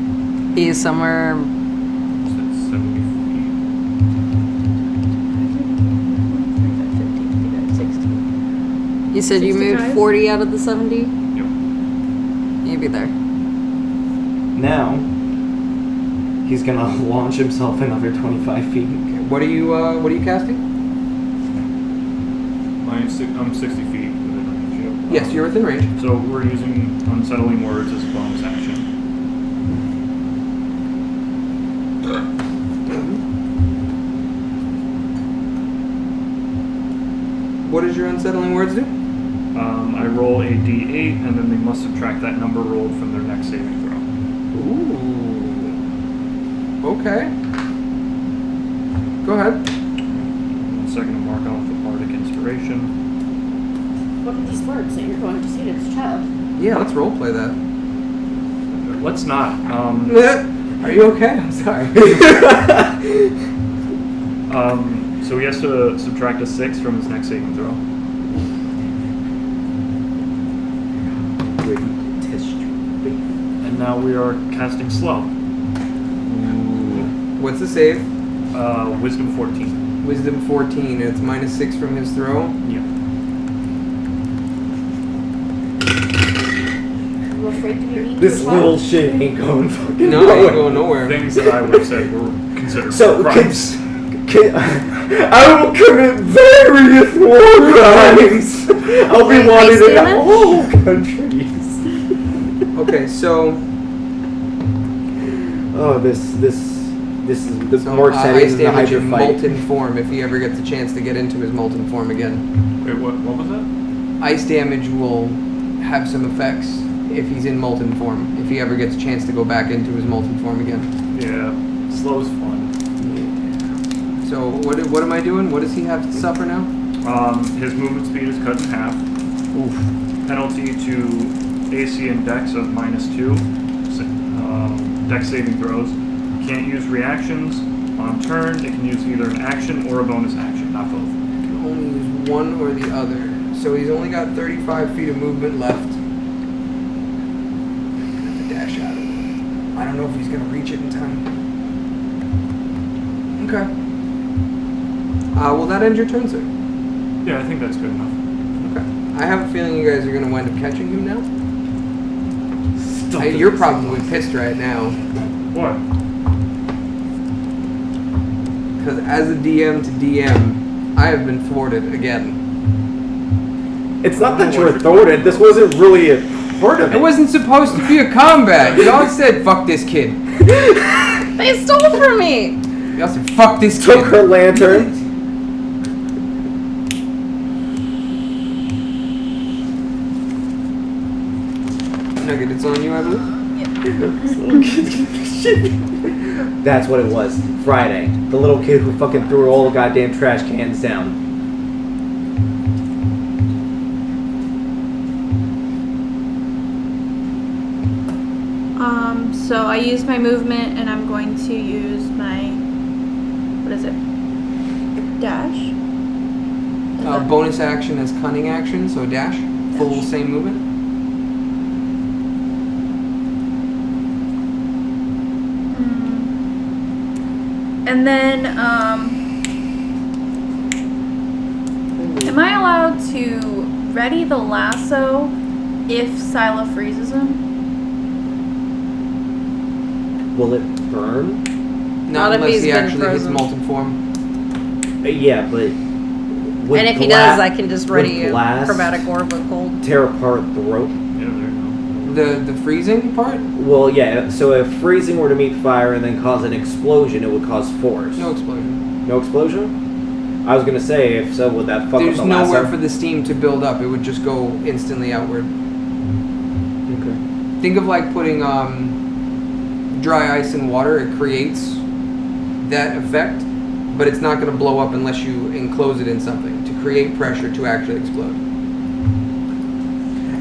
He's somewhere. So it's 70 feet. 60. You said you moved 65? 40 out of the 70? Yep. You'd be there. Now, he's going to launch himself another 25 feet. Okay, what are you casting? I'm 60 feet within range. Yep. Yes, you're within range. So we're using Unsettling Words as a bonus action. What does your unsettling words do? I roll a d8, and then they must subtract that number rolled from their next saving throw. Ooh. Okay. Go ahead. 1 second to mark off the Bardic Inspiration. What are these words that you're going to say to this child? Yeah, let's roleplay that. Let's not. Are you okay? I'm sorry. So he has to subtract a 6 from his next saving throw. And now we are casting Slow. What's the save? Wisdom 14. Wisdom 14. It's -6 from his throw. Yeah. Are you afraid to be mean to This a child? little shit ain't going fucking No, I ain't going nowhere. Things that I would have said were considered So, crimes. I will commit various war crimes. I'll be Wait, wanted ice in damage? all countries. Okay, so Oh, this is more ice exciting than the damage Hydra in fight. molten form if he ever gets a chance to get into his molten form again. Wait, what was that? Ice damage will have some effects if he's in molten form. If he ever gets a chance to go back into his molten form again. Yeah, Slow's fun. So what am I doing? What does he have to suffer now? His movement speed is cut in half. Oof. Penalty to AC and Dex of -2. dex saving throws. Can't use reactions. On turn, it can use either an action or a bonus action, not both. Can only use one or the other. So he's only got 35 feet of movement left. Gonna have to dash out of it. I don't know if he's gonna reach it in time. Okay. Will that end your turn, sir? Yeah, I think that's good enough. Okay. I have a feeling you guys are gonna wind up catching him now. Stop it. You're probably pissed right now. What? Because as a DM to DM, I have been thwarted again. It's not that you were thwarted. This wasn't really a part of it. It wasn't supposed to be a combat. Y'all said, fuck this kid. They stole from me. Y'all said, fuck this Took kid. her lantern. Nugget, it's on you, I believe. That's what it was. Friday. The little kid who fucking threw all the goddamn trash cans down. So I use my movement and I'm going to use my, what is it? Dash? Bonus action as cunning action, so dash. Full same movement. And then, am I allowed to ready the lasso if Scylla freezes him? Will it burn? Not Not if unless he's he been actually hits frozen. molten form. Yeah, but. And if he does, I can just ready a blast chromatic orb of cold. tear apart the rope? Yeah, there you The freezing part? Well, yeah. So if freezing were to meet fire and then cause an explosion, it would cause force. No explosion. No explosion? I was gonna say, if so, would that fuck There's up the lasso? nowhere for the steam to build up. It would just go instantly outward. Okay. Think of like putting dry ice in water. It creates that effect, but it's not going to blow up unless you enclose it in something to create pressure to actually explode.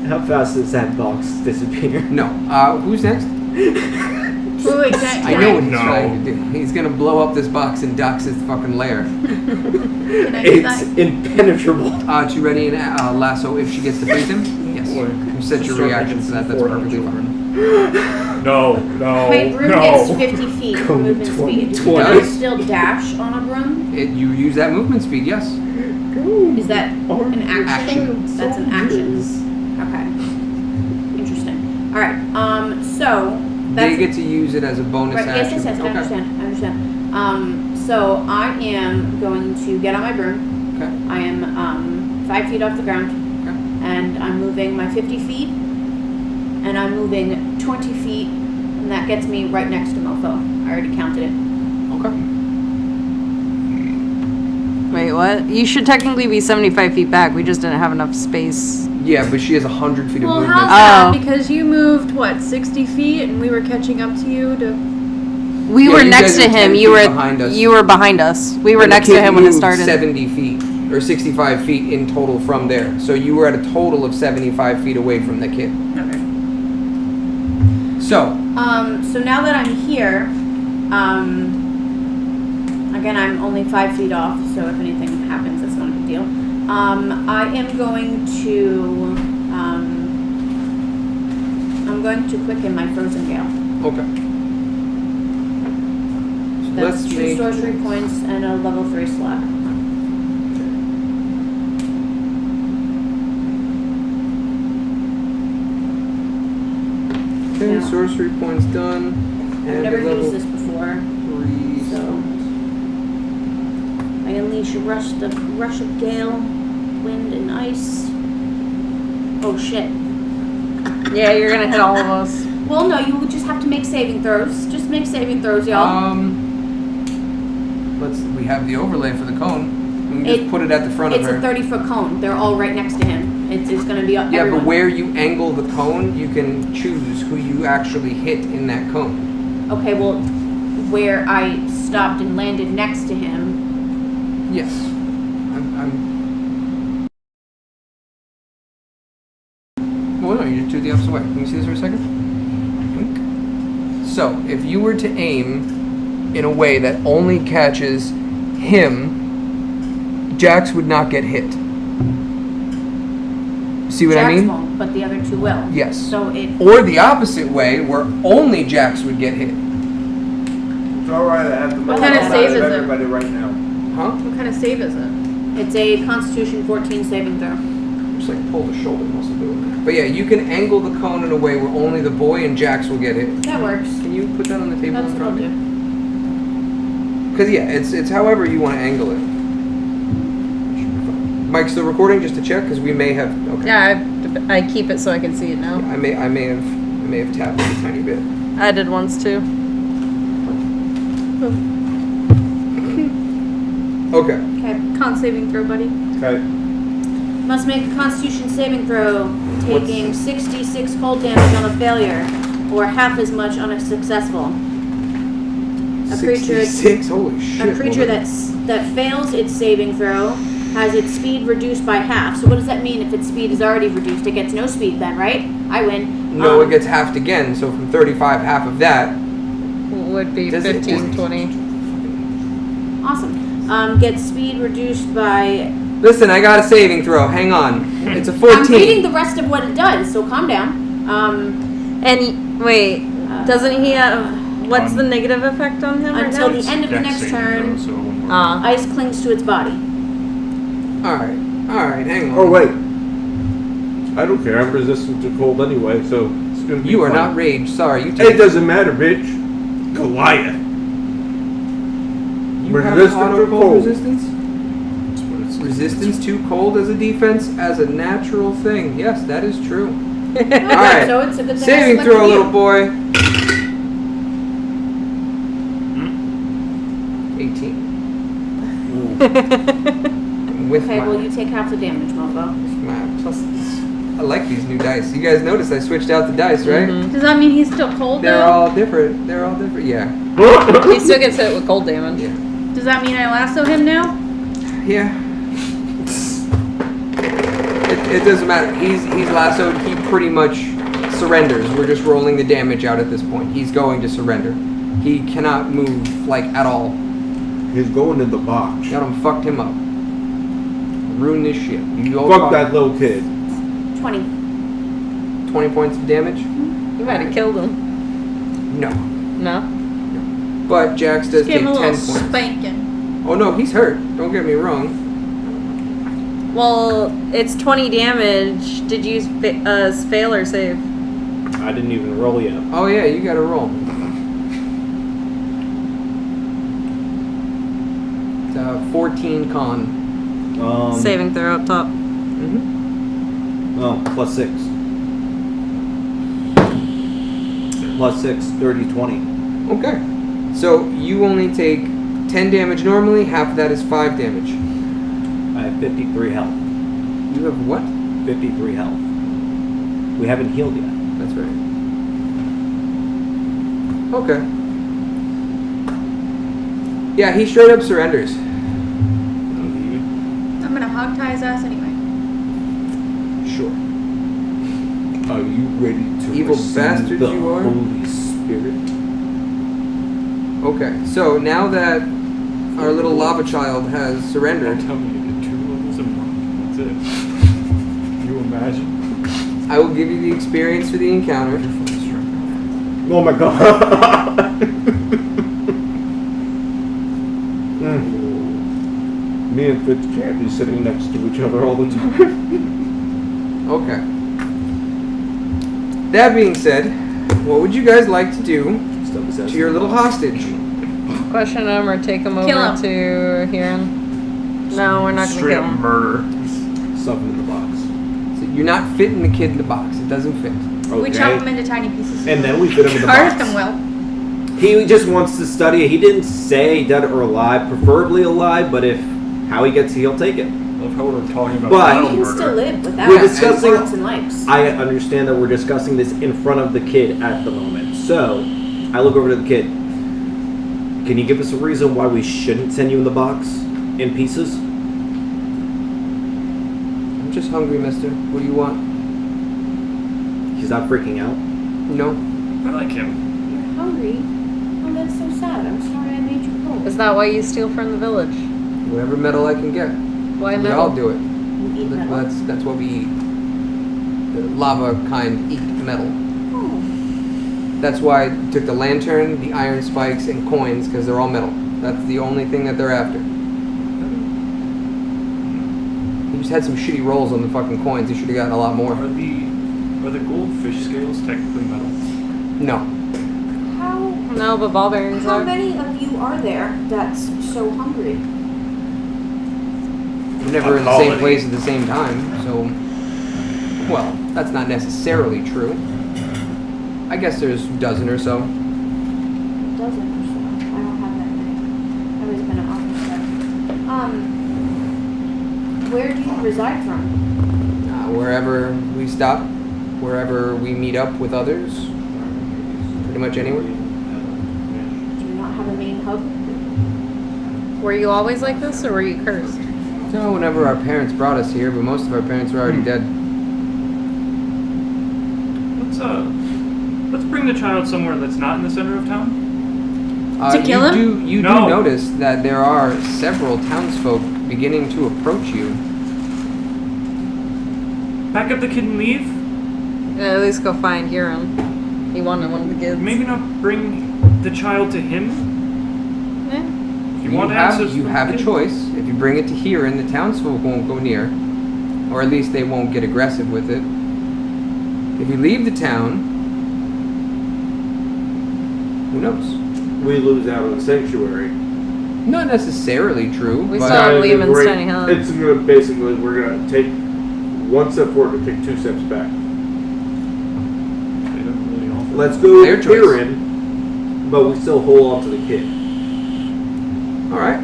How fast does that box disappear? No. Who's next? Wait, can I know what he's No. trying to do. He's going to blow up this box and dox his fucking lair. can I do It's that? impenetrable. To ready an lasso if she gets to freeze him? Yes. Boy. You set your reaction to that. That's perfectly fine. No, no, My broom no. gets 50 feet Go from movement 20, speed. 20. Can I still dash on a broom? You use that movement speed, yes. Is that an action? Action. That's an action. Okay. Interesting. All right. So They that's get to use it as a bonus right. Yes, action. yes, yes. I Okay. understand. So I am going to get on my broom. Okay. I am 5 feet off the ground, Okay. and I'm moving my 50 feet, and I'm moving 20 feet, and that gets me right next to Mofo. I already counted it. Okay. Wait, what? You should technically be 75 feet back. We just didn't have enough space. Yeah, but she has 100 feet of Well, movement. how's that? Oh. Because you moved, what, 60 feet and we were catching up to you to... We Yeah, were you next guys to were 10 him. feet You were behind us. You were behind us. We were And the next to kid him when it moved started. 70 feet or 65 feet in total from there. So you were at a total of 75 feet away from the kid. Okay. So, So now that I'm here, again, I'm only 5 feet off, so if anything happens, it's not a big deal. I am going to, I'm going to quicken my Frozen Gale. okay. So That's let's 2 make sorcery points and a level 3 slot. okay, Now- sorcery points done. I've And never a level used this before. 3 So- I unleash a rush of gale, wind, and ice. Oh shit. Yeah, you're gonna hit all of us. Well, no, you would just have to make saving throws. Just make saving throws, y'all. We have the overlay for the cone. We can just put it at the front of It's her. a 30-foot cone. They're all right next to him. It's going to be Yeah, everyone. but where you angle the cone, you can choose who you actually hit in that cone. Okay, well, where I stopped and landed next to him. Yes. Well, no, you just do it the opposite way. Can you see this for a second? Wink. So, if you were to aim in a way that only catches him, Jax would not get hit. See what I Jax mean? won't, but the other two will. Yes. So it. Or the opposite way, where only Jax would get hit. It's alright, I have the What most kind of out save is it? everybody right now. Huh? What kind of save is it? It's a Constitution 14 saving throw. Just like pull the shoulder muscle doing that. But yeah, you can angle the cone in a way where only the boy and Jax will get hit. That works. Can you put that on the table That's in what I'll front of do. me? Because yeah, it's however you want to angle it. Mike's still recording just to check because we may have. Okay. Yeah, I keep it so I can see it now. I may have tapped it a tiny bit. I did once too. Okay. Okay. Con saving throw, buddy. Okay. Must make a Constitution saving throw, taking 66 cold damage on a failure, or half as much on a successful. A creature. 66. Holy shit. A creature woman. that fails its saving throw has its speed reduced by half. So what does that mean if its speed is already reduced? It gets no speed then, right? I win. No, it gets halved again. So from 35, half of that. Would be Does it- 15, 20. Awesome. Gets speed reduced by... Listen, I got a saving throw. Hang on. It's a 14. I'm reading the rest of what it does, so calm down. And wait, doesn't he have... What's the negative effect on him right Until now? the end of the Dex next saving turn, throw, so it won't work. ice clings to its body. Alright, hang on. Oh wait. I don't care. I'm resistant to cold anyway, so it's gonna be You are fine. not rage. Sorry, you It take doesn't matter, bitch. Goliath. You have Resistant auto to cold cold. resistance? That's what it's Resistance to cold as a defense, as a natural thing. Yes, that is true. Okay, Alright. so it's a good thing I Saving selected throw, you. little boy. 18. With Okay, my, well you take half the damage, mofo. plus, I like these new dice. You guys noticed I switched out the dice, right? Does that mean he's still cold They're though? all different. They're all different. Yeah. He still gets hit with cold damage. Yeah. Does that mean I lasso him now? Yeah. It doesn't matter. He's lassoed. He pretty much surrenders. We're just rolling the damage out at this point. He's going to surrender. He cannot move like at all. He's going in the box. Got him fucked him up. Ruin this shit. You all Fuck talk. that little kid. 20. 20 points of damage? You might have killed him. No. No? But Jax does Give take him a 10 little points. spanking. Oh no, he's hurt. Don't get me wrong. Well, it's 20 damage. Did you fail or save? I didn't even roll yet. Oh yeah, you gotta roll. It's 14 con. Saving throw up top. Mm-hmm. Oh, plus 6. Plus 6, 30, 20. Okay. So you only take 10 damage normally, half of that is 5 damage. I have 53 health. You have what? 53 health. We haven't healed yet. That's right. Okay. Yeah, he straight up surrenders. I'm gonna hog tie his ass anyway. Sure. Are you ready to Evil receive bastard the you are? Holy Spirit? Okay, so now that our little lava child has surrendered, Tell me you did 2 levels in 1. That's it. You imagine? I will give you the experience for the encounter. Oh my god. Me and Fitz can't be sitting next to each other all the time. Okay. That being said, what would you guys like to do to your little hostage? Question him or take him Kill over him. to Huron? No, we're not gonna Straight kill up him. murder. Stuff in the box. So you're not fitting the kid in the box. It doesn't fit. We chop him into tiny pieces. And then we fit him in the Carve box. them well. He just wants to study it. He didn't say dead or alive, preferably alive, but if how he gets he'll take it. I love how we're talking about But- child You can murder. still live without We're discussing- wants and likes. I understand that we're discussing this in front of the kid at the moment. So, I look over to the kid. Can you give us a reason why we shouldn't send you in the box in pieces? I'm just hungry, mister. What do you want? He's not freaking out. No. I like him. hungry. Oh, that's so sad. I'm sorry I made you cold. Is that why you steal from the village? Whatever metal I can get. Why We metal? all do it. You eat metal? That's what we eat. The lava kind eat metal. Oh. That's why I took the lantern, the iron spikes, and coins, because they're all metal. That's the only thing that they're after. He just had some shitty rolls on the fucking coins. He should have gotten a lot more. Are the gold fish scales technically metal? No. How No, but ball bearings how are. many of you are there that's so hungry? We're never A in the same colony. place at the same time, so... Well, that's not necessarily true. I guess there's a dozen or so. Doesn't or so. I don't have that many. I've always been an officer. Where do you reside from? Wherever we stop, wherever we meet up with others, pretty much anywhere. Do you not have a main hub? Were you always like this, or were you cursed? No, whenever our parents brought us here, but most of our parents are already dead. Let's bring the child somewhere that's not in the center of town. To kill him? You No. do notice that there are several townsfolk beginning to approach you. Pack up the kid and leave. Yeah, at least go find Huron. He wanted one of the kids. Maybe not bring the child to him. Yeah. If you want access, You to the have a kid. choice. If you bring it to here, and the townsfolk won't go near, or at least they won't get aggressive with it. If you leave the town, who knows? We lose out on the sanctuary. Not necessarily true. We but still have At the Lehman's rate- tiny hut. It's gonna basically we're gonna take one step forward to take 2 steps back. They don't really offer. Let's go Their choice. here in, but we still hold on to the kid. all right.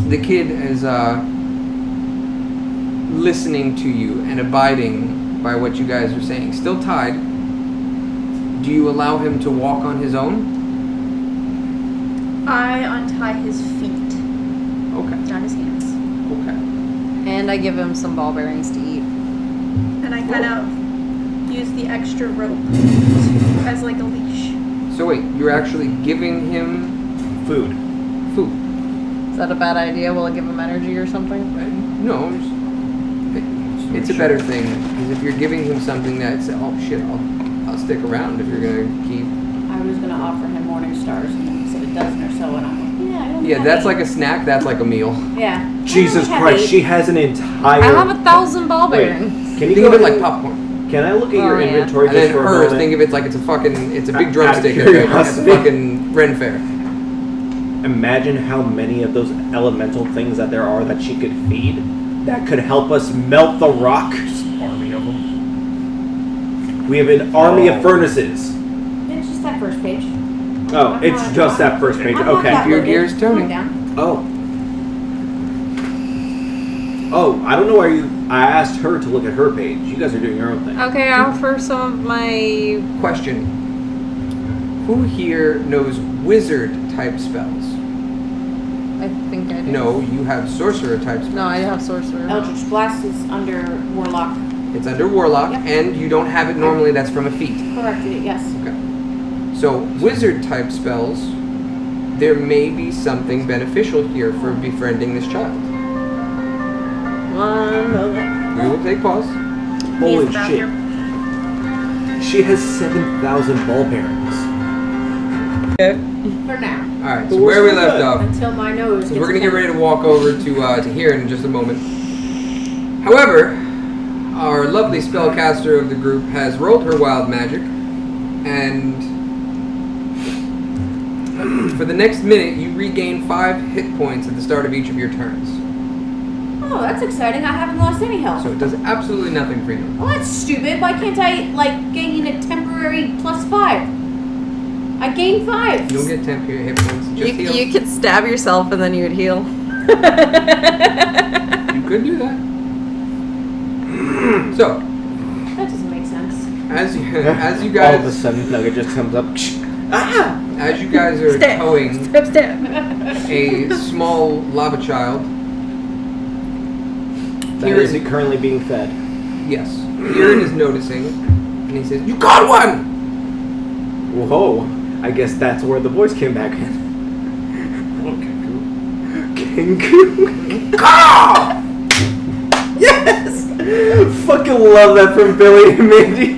The kid is listening to you and abiding by what you guys are saying. Still tied. Do you allow him to walk on his own? I untie his feet, Okay. not his hands. Okay. And I give him some ball bearings to eat. And I kind of use the extra rope as like a leash. So wait, you're actually giving him Food. food? Is that a bad idea? Will it give him energy or something? No. It's a better thing because if you're giving him something that's oh shit, I'll stick around if you're gonna keep. I was gonna offer him morning stars, and then he said a dozen or so, and I'm like, yeah, I don't Yeah, have that's eight. like a snack. That's like a meal. Yeah. Jesus I don't have Christ, eight. she has an entire. I have 1,000 ball Wait, bearings. can you Think go of it ahead like and- popcorn. Can I look at your Oh, yeah. inventory And just then for a hers, moment? think of it's like it's a big Out of drumstick at the curiosity. fucking Ren Fair. Imagine how many of those elemental things that there are that she could feed that could help us melt the rock. Army of them. We have an army of furnaces. It's just that first page. Oh, I'm it's not- just that first page. I'm not Okay. that Your loaded. gear's turning. Calm down. Oh. Oh, I don't know why I asked her to look at her page. You guys are doing your own thing. Okay, I offer some of my. Question: Who here knows wizard type spells? I think I do. No, you have sorcerer type spells. No, I have sorcerer. Eldritch Blast is under Warlock. It's under warlock, Yep. and you don't have it normally. That's from a feat. Correct, yes. Okay. So wizard type spells, there may be something beneficial here for befriending this child. One moment. We will take pause. Holy He's about shit. here. She has 7,000 ball bearings. For now. All right. So where we left off. Until my nose So gets we're gonna get offended. ready to walk over to here in just a moment. However, our lovely spellcaster of the group has rolled her wild magic, and for the next minute, you regain 5 hit points at the start of each of your turns. Oh, that's exciting. I haven't lost any health. So it does absolutely nothing for you. Well, that's stupid. Why can't I, like, gain a temporary +5? I gained 5. You don't get temporary hit points. Just heal. You could stab yourself and then you would heal. You could do that. So, That doesn't make sense. as you All of a guys sudden, Nugget just comes up. as you guys are Step. towing Step. a small lava child, That is it currently being fed. yes, Kieran is noticing, and he says, "You caught one!" Whoa. I guess that's where the voice came back in. Hello, Kenku. Kenku! Yes! Fucking love that from Billy and Mindy.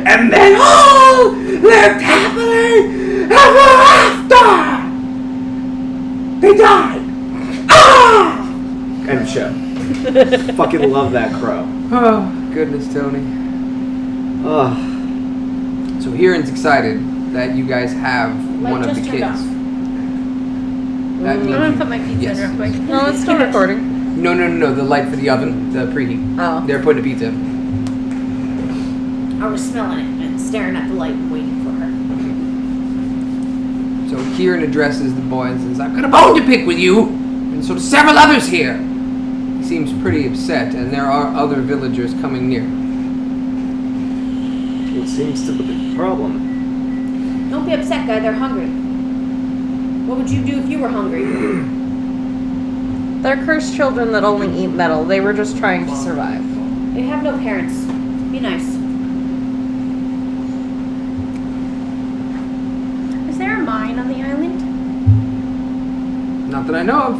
And then all lived happily ever after! They died! Ah! End show. Fucking love that crow. Oh, goodness, Tony. Oh, So Hiran's excited that you guys have Light one of just the turned kids. off. That I'm means gonna put my pizza yes. in real quick. No, it's still recording. No, the light for the oven, the preheat. Oh. They're putting a pizza in. I was smelling it and staring at the light and waiting for her. So Hiran addresses the boy and says, I've got a bone to pick with you, and so do several others here. He seems pretty upset, and there are other villagers coming near. what seems to be the problem? Don't be upset, guy. They're hungry. What would you do if you were hungry? They're cursed children that only eat metal. They were just trying to survive. They have no parents. Be nice. Is there a mine on the island? Not that I know of.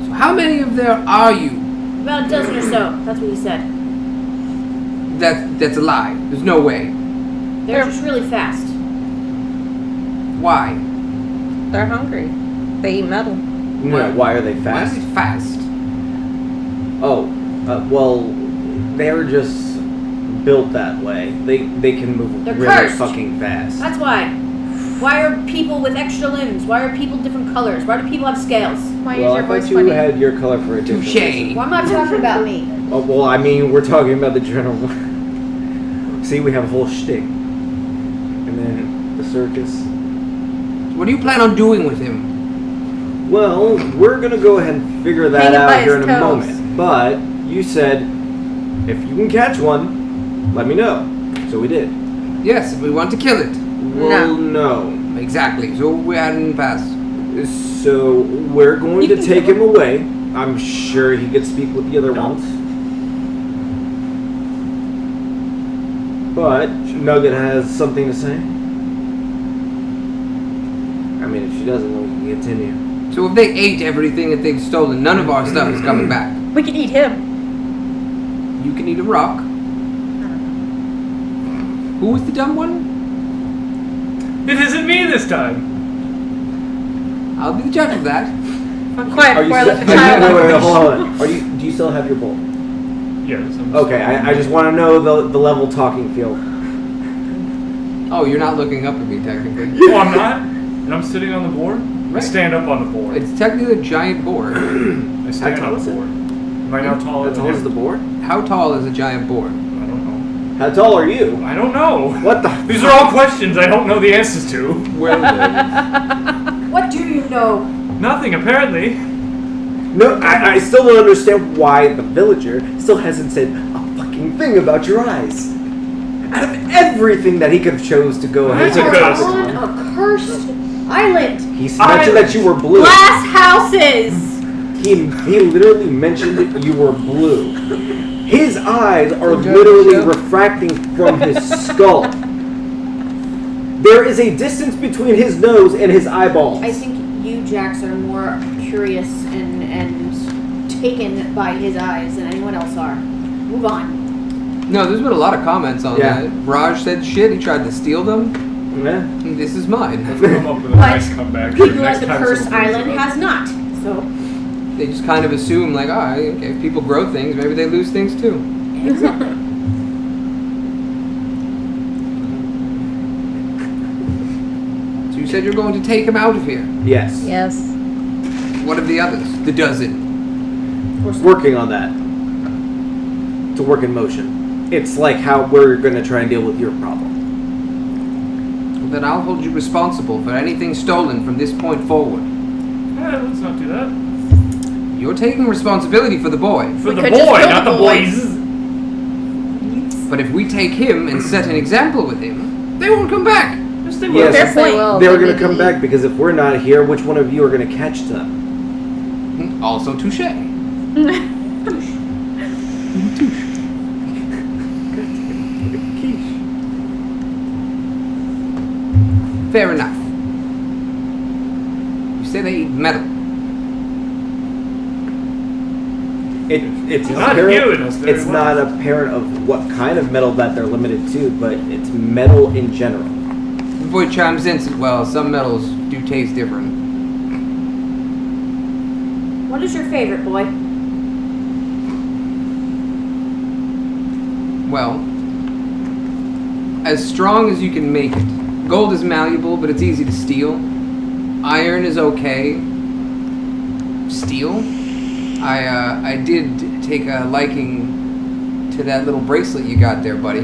So how many of there are you? About a dozen or so. That's what he said. That's a lie. There's no way. They're just really fast. Why? They're hungry. They eat metal. No, why are they Why fast? is it fast? Oh, well, they're just built that way. They can move They're really cursed. fucking fast. That's why. Why are people with extra limbs? Why are people different colors? Why do people have scales? Why Well, is I your voice thought you funny? had your color for a different Touche. reason. Well, I'm not talking about me. Oh, well, I mean, we're talking about the general. See, we have a whole shtick. And then the circus. What do you plan on doing with him? Well, we're gonna go ahead and figure that Hang it by out here in his a toes. moment. But you said if you can catch one, let me know. So we did. Yes, if we want to kill it. Well, no. Exactly. So we hadn't passed. So we're going to take him away. I'm sure he could speak with the other ones. But Nugget has something to say. I mean, if she doesn't, then we can continue. So if they ate everything that they've stolen, none of our stuff is coming back. We could eat him. You can eat a rock. Who was the dumb one? It isn't me this time. I'll be the judge of that. Quiet Are you before I let the wait, child wait, out. hold on. Do you still have your bowl? Yes. I'm Okay, I just want to know the level talking field. Oh, you're not looking up at me, technically. Oh, I'm not? And I'm sitting on the board? I Right. stand up on the board. It's technically a giant board. I stand How tall on is the it? board. Am I now taller How than tall is him? the board? How tall is a giant board? I don't know. How tall are you? I don't know. What the? These are all questions I don't know the answers to. Well then. What do you know? Nothing, apparently. No, I still don't understand why the villager still hasn't said a fucking thing about your eyes. Out of everything that he could have chose to go ahead That's and a talk good- about, On a cursed island. he mentioned that you were blue. Glass houses. He literally mentioned that you were blue. His eyes are Good job, literally Michelle. refracting from his skull. There is a distance between his nose and his eyeballs. I think you, Jax, are more curious and taken by his eyes than anyone else are. Move on. No, there's been a lot of comments on Yeah. that. Raj said shit, he tried to steal them. Yeah. And this is mine. Come up with a But nice comeback. for People next at the time cursed someone brings island it up. has not. So They just kind of assume, like, okay, if people grow things, maybe they lose things too. exactly. So you said you're going to take him out of here. Yes. Yes. What of the others? The dozen. Working on that. To work in motion. It's like how we're going to try and deal with your problem. Well, then I'll hold you responsible for anything stolen from this point forward. Let's not do that. You're taking responsibility for the boy. For We the could just boy, kill not the the boys. boys. But if we take him and set an example with him, they won't come back. Yes, they will. Yes. Fair point. They were going to come back because if we're not here, which one of you are going to catch them? Also touche. Fair enough. You say they eat metal. It's Not apparent, you, it knows very it's well. not apparent of what kind of metal that they're limited to, but it's metal in general. The boy chimes in and says, well, some metals do taste different. What is your favorite, boy? Well, as strong as you can make it. Gold is malleable, but it's easy to steal. Iron is okay. Steel? I did take a liking to that little bracelet you got there, buddy.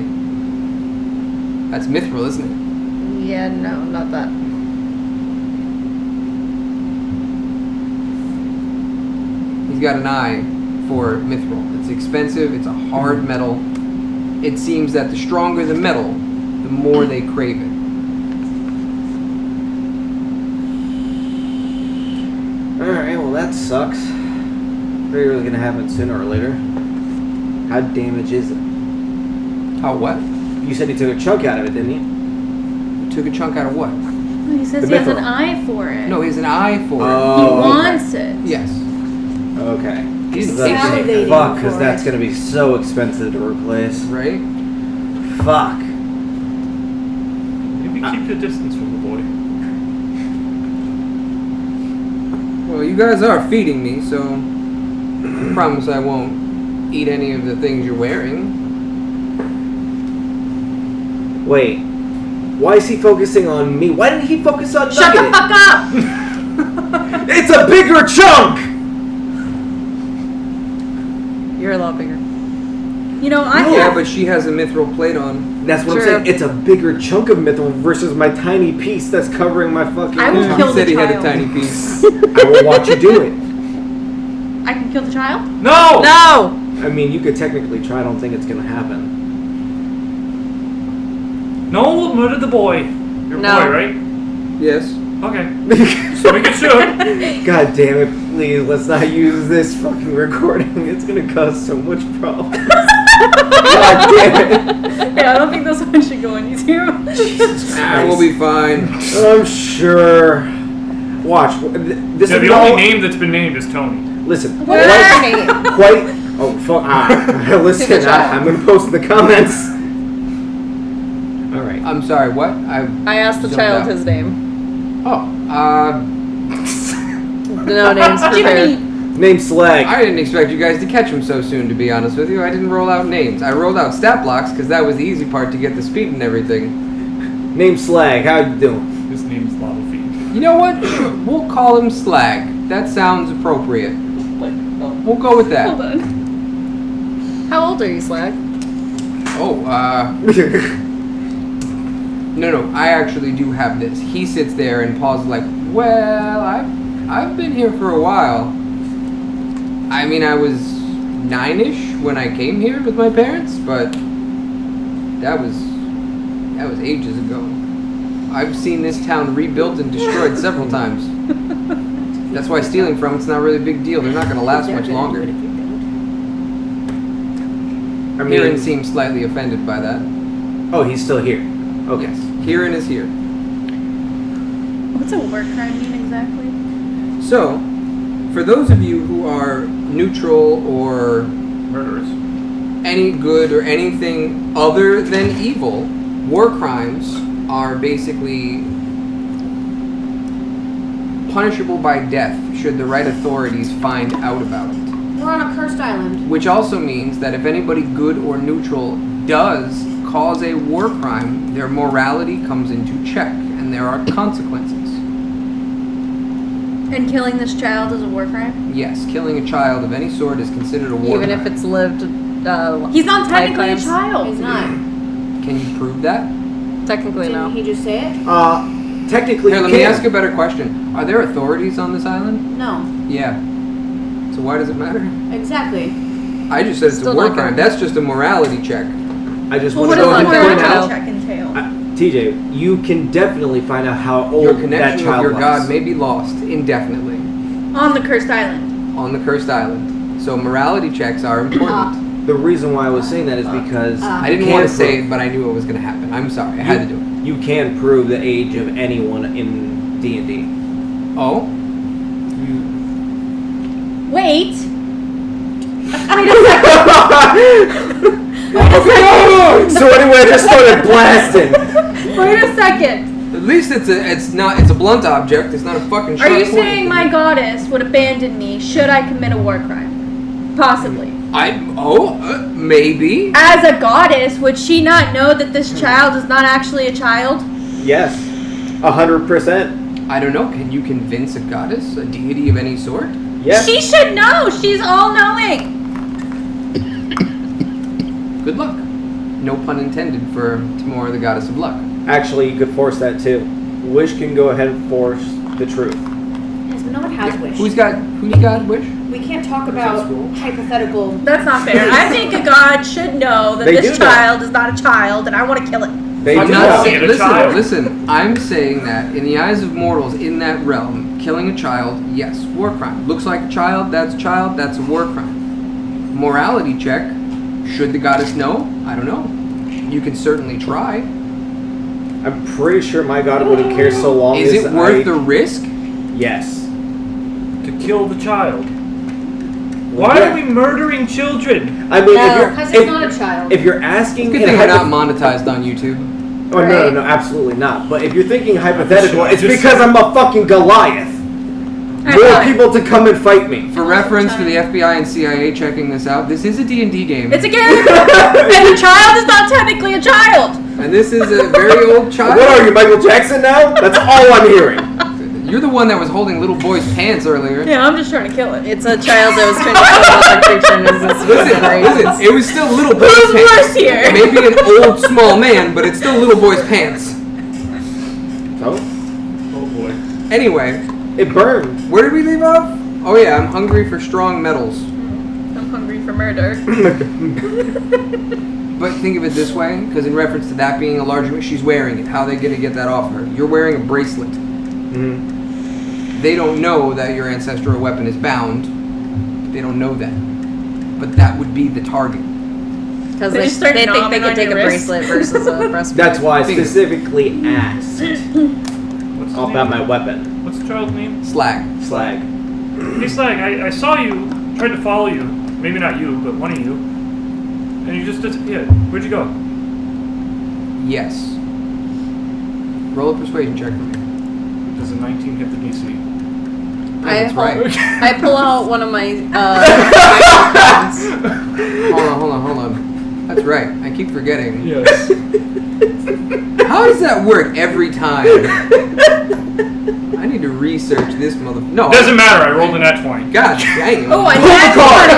That's mithril, isn't it? Yeah, no, not that. He's got an eye for mithril. It's expensive, it's a hard metal. It seems that the stronger the metal, the more they crave it. Alright, well that sucks. Figured it was gonna happen sooner or later. How damaged is it? How what? You said he took a chunk out of it, didn't he? Took a chunk out of what? He says The he has an mithril. eye for it. No, he has an eye for He Oh, wants it. it. Yes. Okay. He's So that's salivating fuck, because for that's it. gonna be so expensive to replace. Right? Fuck. Maybe keep the distance from the boy. Well, you guys are feeding me, so I promise I won't eat any of the things you're wearing. Wait. Why is he focusing on me? Why didn't he focus on Shut the Nugget? fuck up! It's a bigger chunk! You're a lot bigger. You know, I Yeah, have. but she has a mithril plate on. That's what True. I'm saying. It's a bigger chunk of mithril versus my tiny piece that's covering my fucking. I will He kill said the he had a child. tiny piece. I will watch you do it. I can kill the child? No! No! I mean, you could technically try. I don't think it's gonna happen. No one will murder the boy. Your No. boy, right? Yes. Okay. So we can shoot. God damn it! Please, let's not use this fucking recording. It's gonna cause so much problems. God damn it! Yeah, I don't think this one should go on YouTube. We'll be fine. I'm sure. Watch. This Yeah, is the all. only name that's been named is Tony. Listen. What is your name? Quite. Oh fuck. Listen. To the child. I'm gonna post in the comments. All right. I'm sorry, what? I asked the zoned child out. his name. Oh, No names prepared. Name Slag. I didn't expect you guys to catch him so soon, to be honest with you. I didn't roll out names. I rolled out stat blocks because that was the easy part to get the speed and everything. Name Slag. How you doing? His name's Lava Feet. You know what? Sure, we'll call him Slag. That sounds appropriate. We'll go with Hold that. on. How old are you, Slag? Oh, No, I actually do have this. He sits there and pauses like, well, I've been here for a while. I mean, I was 9-ish when I came here with my parents, but that was ages ago. I've seen this town rebuilt and destroyed several times. That's why stealing from it's not really a big deal. They're not going to last much longer. I Kieran mean, seems slightly offended by that. oh, he's still here. Okay. Yes, Kieran is here. What's a war crime mean exactly? So, for those of you who are neutral or Murderers. any good or anything other than evil, war crimes are basically punishable by death should the right authorities find out about it. We're on a cursed island. Which also means that if anybody good or neutral does cause a war crime, their morality comes into check and there are consequences. And killing this child is a war crime? Yes, killing a child of any sort is considered a war Even crime. if it's lived. He's not technically a lifetimes. child. He's not. Can you prove that? Technically, Didn't no. he just say it? Technically, Here, you let me can. ask you a better question. Are there authorities on this island? No. Yeah. So why does it matter? Exactly. I just said it's Still a war not crime. gonna- That's just a morality check. I just Well, want what to does go the ahead and point morality out. check entail? TJ, you can definitely find out how old Your that connection with child your was. god may be lost indefinitely On the cursed island. on the cursed island. So morality checks are important. The reason why I was saying that is because I didn't want to say it, but I knew it was going to happen. I'm sorry. I had to do it. You can prove the age of anyone in D&D. Oh? Wait. So anyway, I just started blasting. Wait a second. At least it's a blunt object. It's not a fucking Are sharp you point. saying my goddess would abandon me should I commit a war crime? Possibly. Maybe. As a goddess, would she not know that this child is not actually a child? Yes, 100%. I don't know. Can you convince a goddess, a deity of any sort? Yes. She should know. She's all-knowing. Good luck. No pun intended for Tamora, the goddess of luck. Actually, you could force that too. Wish can go ahead and force the truth. Yes, but no one has wish. Who you got, Wish? We can't talk about hypothetical. That's not fair. I think a god should know that They this do know. child is not a child, and I want to kill it. They I'm do not know. saying. a child. Listen. I'm saying that in the eyes of mortals in that realm, killing a child, yes, war crime. Looks like a child. That's a war crime. Morality check. Should the goddess know? I don't know. You can certainly try. I'm pretty sure my god wouldn't care so long Is as it worth the risk? Yes. To kill the child. Why are we murdering children? I mean, Because it's not a child. if you're asking... Good in thing we're not hypo- monetized on YouTube. Oh, no, absolutely not. But if you're thinking hypothetical, Sure, it's just- because I'm a fucking Goliath. More people to come and fight me. For reference for the FBI and CIA checking this out, this is a D&D game. It's a game, and the child is not technically a child. And this is a very old child. What are you, Michael Jackson now? That's all I'm hearing. You're the one that was holding little boy's pants earlier. Yeah, I'm just trying to kill it. It's a child that was trying to kill another creature in existence. Listen, it was still little boy's Who's pants. worse here? Maybe an old small man, but it's still little boy's pants. So, Oh boy. Anyway, it burned. where did we leave off? Oh yeah, I'm hungry for strong metals. I'm hungry for murder. But think of it this way, because in reference to that being a large, she's wearing it. How are they gonna get that off her? You're wearing a bracelet. Mm-hmm. They don't know that your ancestral weapon is bound. They don't know that. But that would be the target. Because They they, just start they think they gnawing could on take a your wrist. bracelet versus a breastplate. That's why I Think. specifically asked What's his about name? my weapon. What's the child's name? Slag. Slag. Hey Slag, I saw you, tried to follow you. Maybe not you, but one of you. And you just disappeared. Where'd you go? Yes. Roll a persuasion check for me. Does a 19 hit the DC? That's right. I pull out one of my Hold on. That's right. I keep forgetting. Yes. How does that work every time? I need to research this mother. No. Doesn't matter, I rolled a nat 20. God dang. Oh, I Pull the card!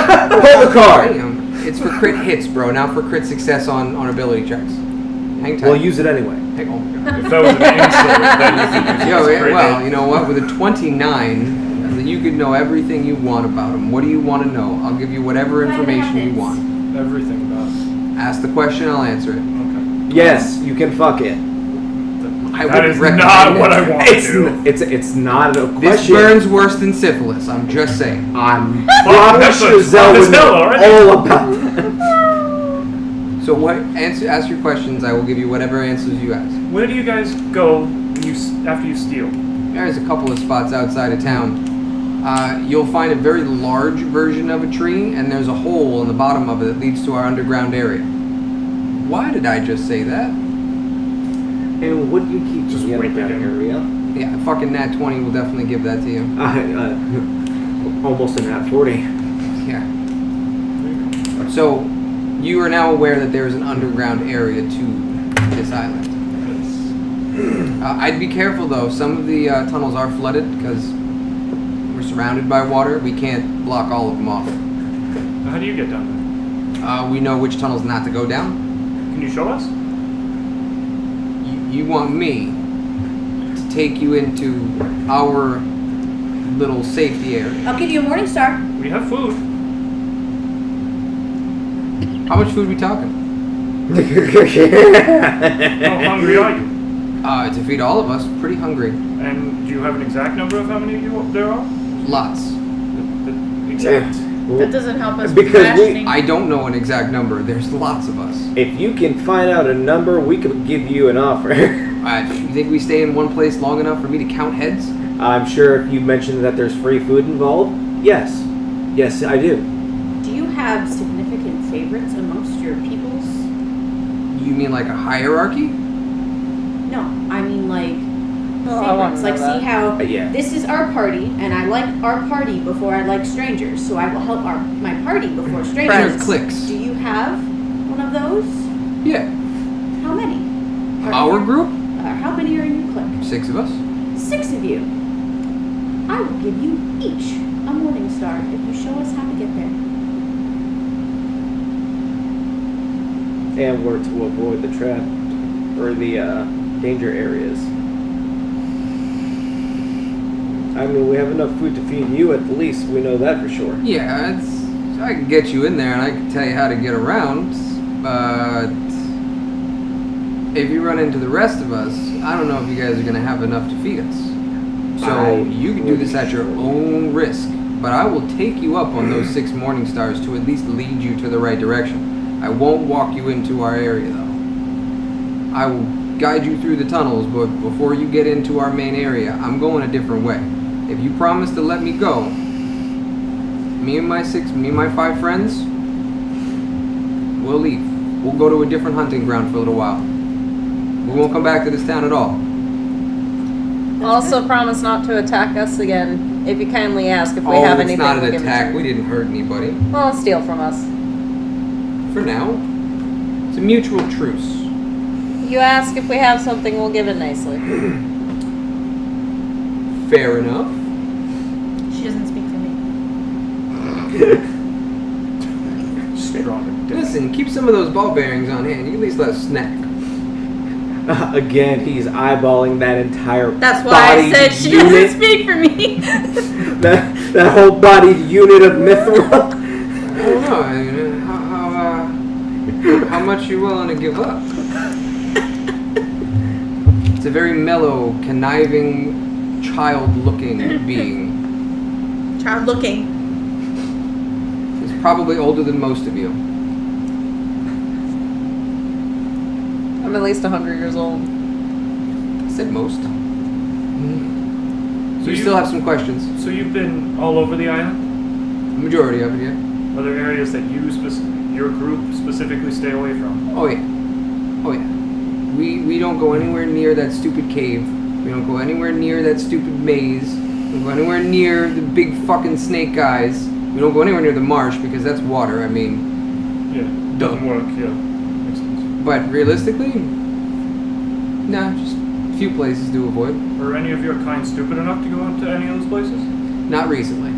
Pull the card! Damn. It's for crit hits, bro. Not for crit success on ability checks. Hang tight. Well, use it anyway. Hang, oh my god. If that was an insult, then you could use it Yo, as a yeah, crit well, hit. you know what? With a 29, you could know everything you want about him. What do you want to know? I'll give you whatever information you want. Everything about it. Ask the question, I'll answer it. Okay. Yes, you can fuck it. I That wouldn't is recommend not it. what I want to do. It's not a This question. burns worse than syphilis. I'm just saying. I'm Fuck, probably that's sure as Zell fun as would hell know already. all about that. So what? Ask your questions. I will give you whatever answers you ask. Where do you guys go when after you steal? There's a couple of spots outside of town. You'll find a very large version of a tree, and there's a hole in the bottom of it that leads to our underground area. Why did I just say that? And what do you keep Just the wait underground there. area? Yeah, fucking nat 20 will definitely give that to you. Almost in that 40. Yeah. So, you are now aware that there is an underground area to this island. I'd be careful though. Some of the tunnels are flooded because we're surrounded by water. We can't block all of them off. How do you get down We know which tunnels not to go down. there? Can you show us? You want me to take you into our little safety area. I'll give you a morning star. We have food. How much food are we talking? How hungry are you? To feed all of us, pretty hungry. And do you have an exact number of how many there are? Lots. Exact. That doesn't help us Because with we- rationing. I don't know an exact number. There's lots of us. If you can find out a number, we could give you an offer. You think we stay in one place long enough for me to count heads? I'm sure if you mentioned that there's free food involved, yes. Yes, I do. Do you have significant favorites amongst your peoples? You mean like a hierarchy? No, I mean like Oh, I wanna favorites. know Like, that. see how Yeah. this is our party, and I like our party before I like strangers, so I will help my party before strangers. Inner cliques. Do you have one of those? Yeah. How many? Our group? How many are in your clique? 6 of us. 6 of you. I will give you each a morning star if you show us how to get there. And we're to avoid the trap or the danger areas. I mean, we have enough food to feed you at the least. We know that for sure. Yeah, I can get you in there and I can tell you how to get around, but if you run into the rest of us, I don't know if you guys are going to have enough to feed us. So you can do this at your own risk, but I will take you up on those 6 morning stars to at least lead you to the right direction. I won't walk you into our area though. I will guide you through the tunnels, but before you get into our main area, I'm going a different way. If you promise to let me go, me and my 5 friends, we'll leave. We'll go to a different hunting ground for a little while. We won't come back to this town at all. Also, promise not to attack us again. If you kindly ask if we Oh, have it's anything, not we'll an give it to attack. you. We didn't hurt anybody. Well, steal from us. For now. It's a mutual truce. You ask if we have something, we'll give it nicely. Fair enough. She doesn't speak for me. Strong. Listen, keep some of those ball bearings on hand. You can at least let us snack. Again, he's eyeballing that entire That's why I bodied said she unit. doesn't speak for me. that whole bodied unit of Mithril. I don't know. I mean, how much you willing to give up? It's a very mellow, conniving, child-looking being. Child looking. He's probably older than most of you. I'm at least 100 years old. I said most. So So you you- still have some questions. So you've been all over the island? The majority of it, yeah. Are there areas that your group specifically stay away from? Oh yeah. Oh yeah. We don't go anywhere near that stupid cave. We don't go anywhere near that stupid maze. We don't go anywhere near the big fucking snake guys. We don't go anywhere near the marsh because that's water. I mean, Yeah, doesn't work. Yeah, makes sense. but realistically, nah, just a few places to avoid. Are any of your kind stupid enough to go into any of those places? Not recently.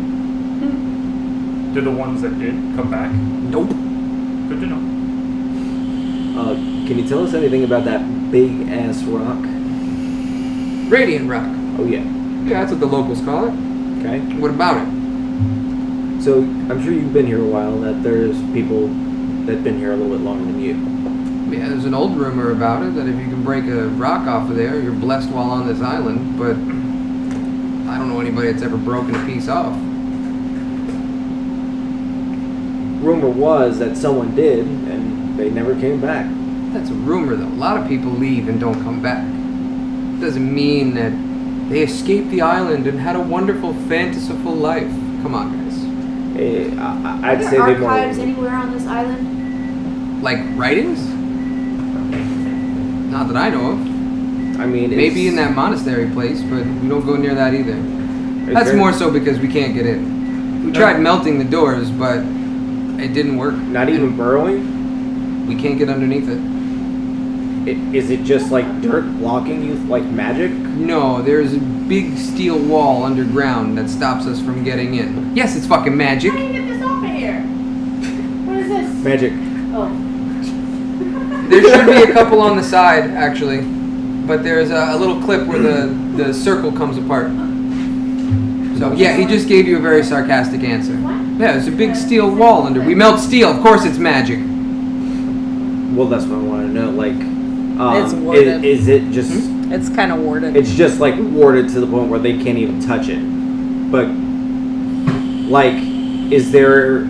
Did the ones that did come back? Nope. Good to know. Can you tell us anything about that big ass rock? Radiant Rock. Oh yeah. Yeah, that's what the locals call it. Okay. What about it? So I'm sure you've been here a while. That there's people that've been here a little bit longer than you. Yeah, there's an old rumor about it that if you can break a rock off of there, you're blessed while on this island, but I don't know anybody that's ever broken a piece off. Rumor was that someone did, and they never came back. That's a rumor, though. A lot of people leave and don't come back. Doesn't mean that they escaped the island and had a wonderful, fantastical life. Come on, guys. I'd Are say there they more. archives anywhere on this island? Like writings? Not that I know of. I mean, Maybe in that monastery place, but we don't go near that either. That's more so because we can't get in. We tried melting the doors, but it didn't work. Not even burrowing. We can't get underneath it. Is it just like dirt blocking you, like magic? No, there's a big steel wall underground that stops us from getting in. Yes, it's fucking magic. How do you get this off of here? What is this? Magic. Oh. There should be a couple on the side, actually. But there's a little clip where the circle comes apart. So, yeah, he just gave you a very sarcastic answer. Yeah, there's a big steel wall under. We melt steel. Of course it's magic. Well, that's what I want to know. Like, It's warded. is it just? It's kind of warded. It's just like warded to the point where they can't even touch it. But like, Is there?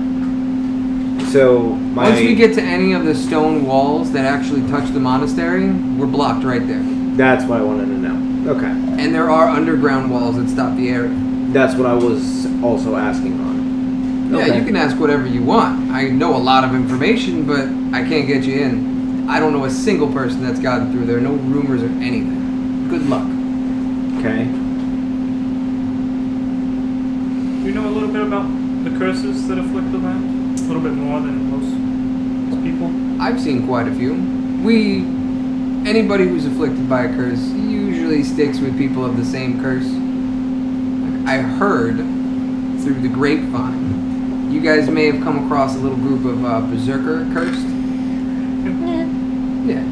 So my. Once we get to any of the stone walls that actually touch the monastery, we're blocked right there. That's what I wanted to know. Okay. And there are underground walls that stop the area. That's what I was also asking on. Yeah, Okay. you can ask whatever you want. I know a lot of information, but I can't get you in. I don't know a single person that's gotten through there. No rumors or anything. Good luck. Okay. Do you know a little bit about the curses that afflict the land? A little bit more than most people? I've seen quite a few. Anybody who's afflicted by a curse usually sticks with people of the same curse. Like I heard through the grapevine, you guys may have come across a little group of berserker cursed. Yeah.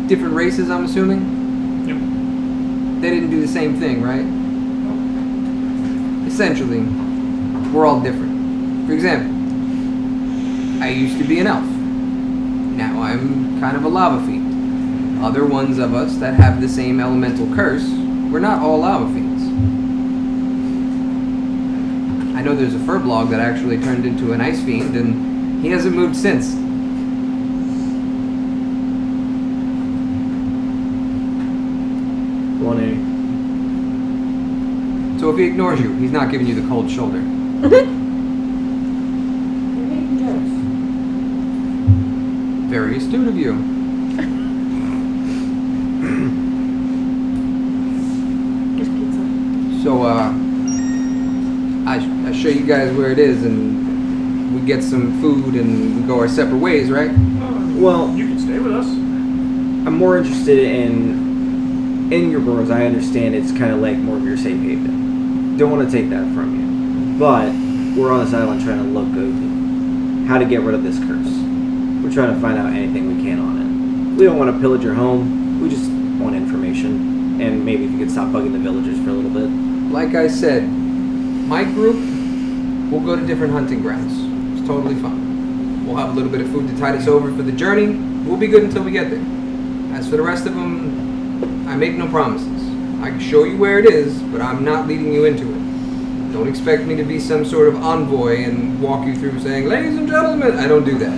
Different races, I'm assuming? Yep. They didn't do the same thing, right? Essentially, we're all different. For example, I used to be an elf. Now I'm kind of a lava fiend. Other ones of us that have the same elemental curse, we're not all lava fiends. I know there's a furblog that actually turned into an ice fiend, and he hasn't moved since. 1A. So if he ignores you, he's not giving you the cold shoulder. Very astute of you. So, I show you guys where it is, and we get some food, and we go our separate ways, right? Well, You can stay with us. I'm more interested in your burrows. I understand it's kind of like more of your safe haven. Don't want to take that from you, but we're on this island trying to look at how to get rid of this curse. We're trying to find out anything we can on it. We don't want to pillage your home. We just want information, and maybe if you could stop bugging the villagers for a little bit. Like I said, my group will go to different hunting grounds. It's totally fine. We'll have a little bit of food to tide us over for the journey. We'll be good until we get there. As for the rest of them, I make no promises. I can show you where it is, but I'm not leading you into it. Don't expect me to be some sort of envoy and walk you through saying, "Ladies and gentlemen," I don't do that.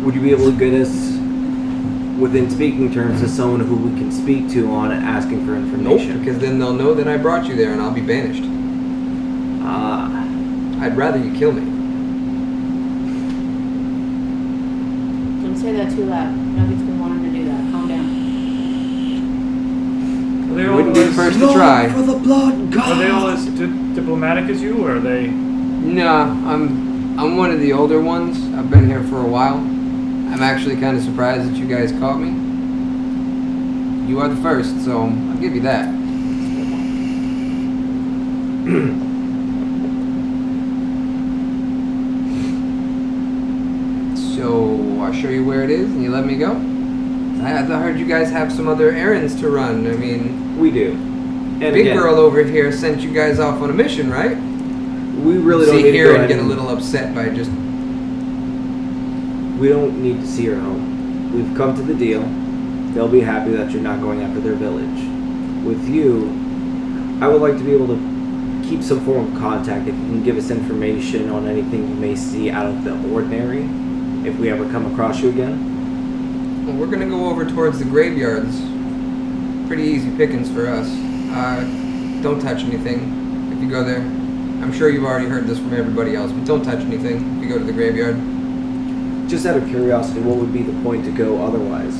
Would you be able to get us within speaking terms to someone who we can speak to on it asking for Nope, information? because then they'll know that I brought you there and I'll be banished. Ah. I'd rather you kill me. Don't say that too loud. Nobody's been wanting to do that. Calm down. Are they You all wouldn't be the as, first to try. For the blood god. are they all as diplomatic as you, or are they? Nah, I'm one of the older ones. I've been here for a while. I'm actually kind of surprised that you guys caught me. You are the first, so I'll give you that. So I'll show you where it is, and you let me go. I heard you guys have some other errands to run. I mean, We do. And Big again, Girl over here sent you guys off on a mission, right? we really don't See need to here go and ahead get a and- little upset by just. We don't need to see her home. We've come to the deal. They'll be happy that you're not going after their village. With you, I would like to be able to keep some form of contact. If you can give us information on anything you may see out of the ordinary, if we ever come across you again. Well, we're gonna go over towards the graveyards. Pretty easy pickings for us. Don't touch anything if you go there. I'm sure you've already heard this from everybody else, but don't touch anything if you go to the graveyard. Just out of curiosity, what would be the point to go otherwise?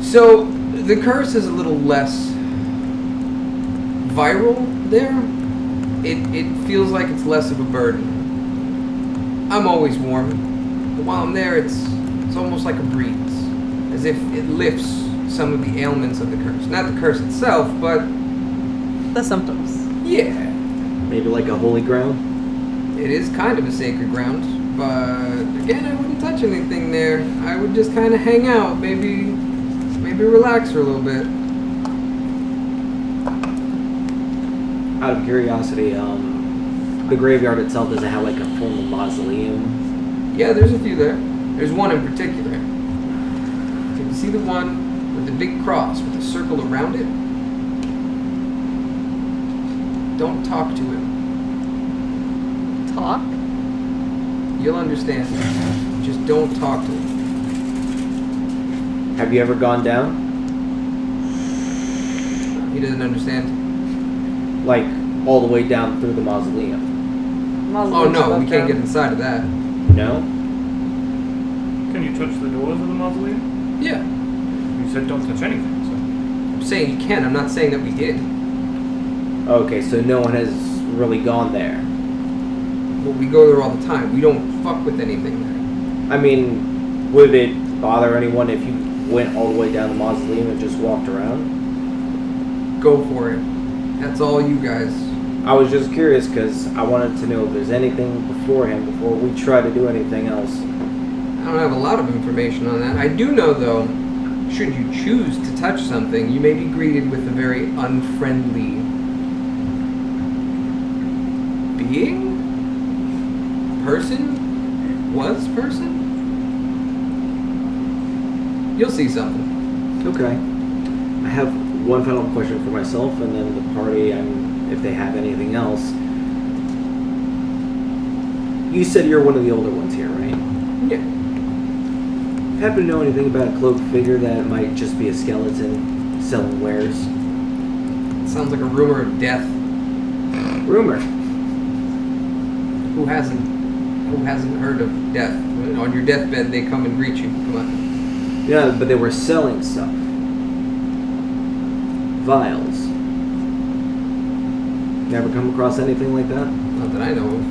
So, the curse is a little less viral there. It feels like it's less of a burden. I'm always warm, but while I'm there, it's almost like a breeze, as if it lifts some of the ailments of the curse. Not the curse itself, but The symptoms. yeah, Maybe like a holy ground? it is kind of a sacred ground. But again, I wouldn't touch anything there. I would just kind of hang out, maybe relax for a little bit. Out of curiosity, the graveyard itself, does it have like a formal mausoleum? Yeah, there's a few there. There's one in particular. So you see the one with the big cross with a circle around it? Don't talk to him. talk? You'll understand. Just don't talk to him. Have you ever gone down? He doesn't understand. Like, all the way down through the mausoleum? Oh no, we can't get inside of that. No? Can you touch the doors of the mausoleum? Yeah. You said don't touch anything, so. I'm saying you can. I'm not saying that we did. Okay, so no one has really gone there. But we go there all the time. We don't fuck with anything there. I mean, would it bother anyone if you went all the way down the mausoleum and just walked around? Go for it. That's all you guys. I was just curious because I wanted to know if there's anything beforehand before we try to do anything else. I don't have a lot of information on that. I do know, though, should you choose to touch something, you may be greeted with a very unfriendly being? Person? Was person? You'll see something. Okay. I have one final question for myself and then the party, if they have anything else. You said you're one of the older ones here, right? Yeah. Happen to know anything about a cloaked figure that might just be a skeleton selling wares? Sounds like a rumor of death. Rumor. Who hasn't heard of death? On your deathbed, they come and greet you. Come on. Yeah, but they were selling stuff. Vials. Never come across anything like that? Not that I know of.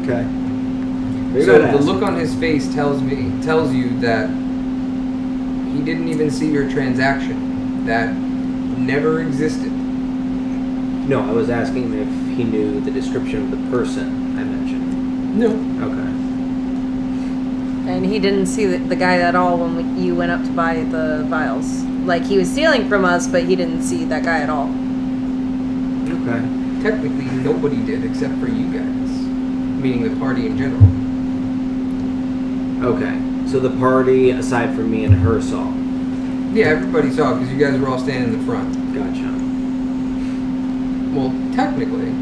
Okay. Very So good the ask. look on his face tells you that he didn't even see your transaction. That never existed. No, I was asking if he knew the description of the person I mentioned. No. Okay. And he didn't see the guy at all when you went up to buy the vials. Like, he was stealing from us, but he didn't see that guy at all. Okay. Technically, nobody did except for you guys, meaning the party in general. Okay. So the party, aside from me and her, saw. Yeah, everybody saw because you guys were all standing in the front. Gotcha. Well, technically,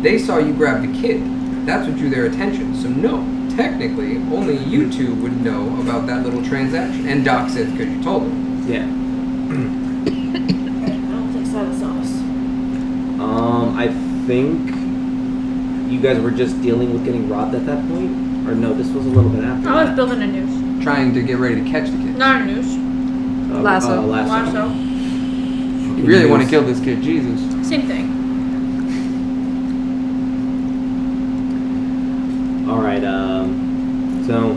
they saw you grab the kid. That's what drew their attention. So no, technically, only you two would know about that little transaction. And Doc said because you told him. Yeah. I don't think Silas saw us. I think you guys were just dealing with getting robbed at that point? Or no, this was a little bit after I was that. building a noose. Trying to get ready to catch the kid. Not a noose. Lasso. Lasso. You really want to kill this kid, Jesus. Same thing. Alright, so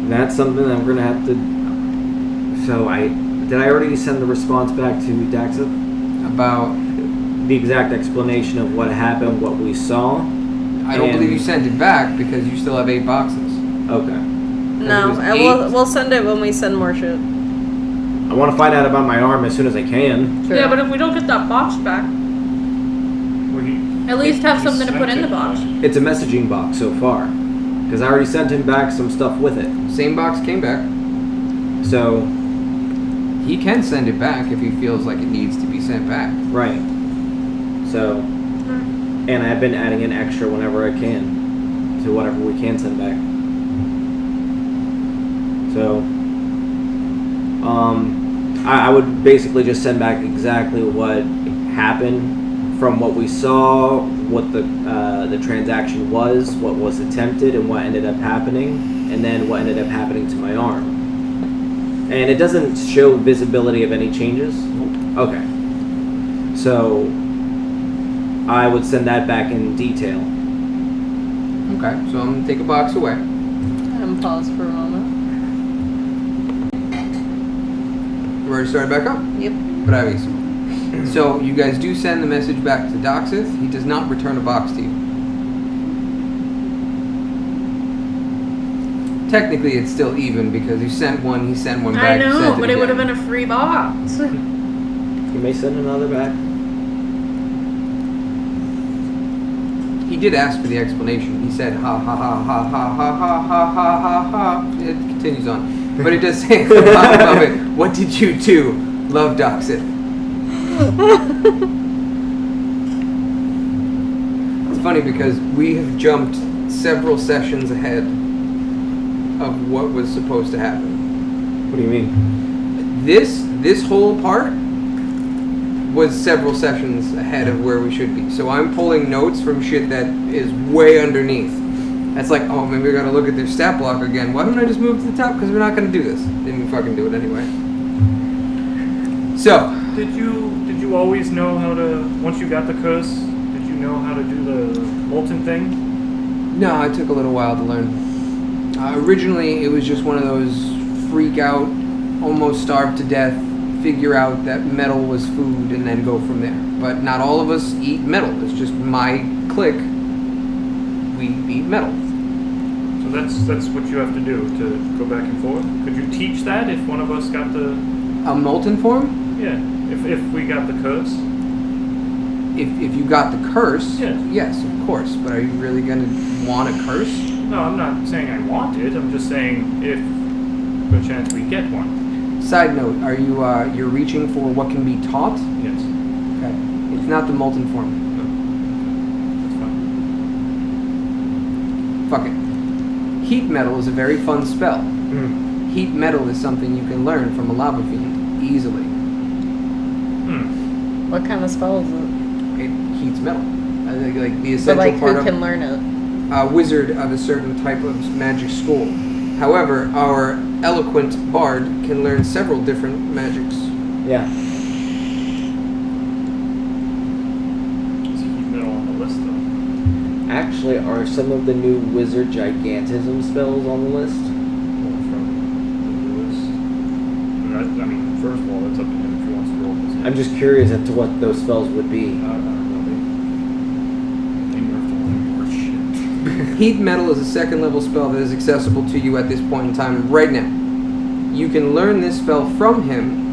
that's something that we're gonna have to. So did I already send the response back to Daxa? About, The exact explanation of what happened, what we saw? I don't believe you sent it back because you still have 8 boxes. Okay. No, was and we'll send it when we send more shit. I want to find out about my arm as soon as I can. Sure. Yeah, but if we don't get that box back, Well, at least have he something to put sent in the it, box. It's a messaging box so far. Because I already sent him back some stuff with it. Same box came back. So, He can send it back if he feels like it needs to be sent back. right. So, and I've been adding in extra whenever I can to whatever we can send back. So, I would basically just send back exactly what happened from what we saw, what the transaction was, what was attempted, and what ended up happening, and then what ended up happening to my arm. And it doesn't show visibility of any changes? Okay. So, I would send that back in detail. Okay, so I'm gonna take a box away. Pause for a moment. We're ready to start back up. Yep. Bravísimo. So you guys do send the message back to Doxith. He does not return a box to you. Technically, it's still even because you sent one, he sent one back. I you know, sent but it would have again. been a free box. You may send another back. He did ask for the explanation. He said, ha ha ha ha ha ha ha ha ha ha ha. It continues on. But it does say at the bottom of it, what did you do? Love Doxith. funny because we have jumped several sessions ahead of what was supposed to happen. What do you mean? This whole part was several sessions ahead of where we should be. So I'm pulling notes from shit that is way underneath. That's like, oh, maybe we gotta look at their stat block again. Why don't I just move to the top? Because we're not gonna do this. Didn't fucking do it anyway. So, Did you always know how to, once you got the curse, did you know how to do the molten thing? no, it took a little while to learn. Originally, it was just one of those freak out, almost starved to death, figure out that metal was food and then go from there. But not all of us eat metal. It's just my clique. We eat metal. So that's what you have to do to go back and forth. Could you teach that if one of us got the, A molten form? yeah, if we got the curse? If you got the curse, Yes. yes, of course. But are you really gonna want a curse? No, I'm not saying I want it. I'm just saying if perchance we get one. Side note: are you you're reaching for what can be taught? Yes. Okay, it's not the molten form. That's fine. Fuck it. Heat metal is a very fun spell. Heat metal is something you can learn from a lava fiend easily. What kind of spell is it? It heats metal. I think like the But essential like, part who of can learn it? a wizard of a certain type of magic school. However, our eloquent bard can learn several different magics. Yeah. Is heat metal on the list though? Actually, are some of the new wizard gigantism spells on the list? Well, from the list. I mean, first of all, that's up to him if he wants to roll this. I'm just curious as to what those spells would be. I don't know. Maybe you have to learn more shit. Heat metal is a second level spell that is accessible to you at this point in time right now. You can learn this spell from him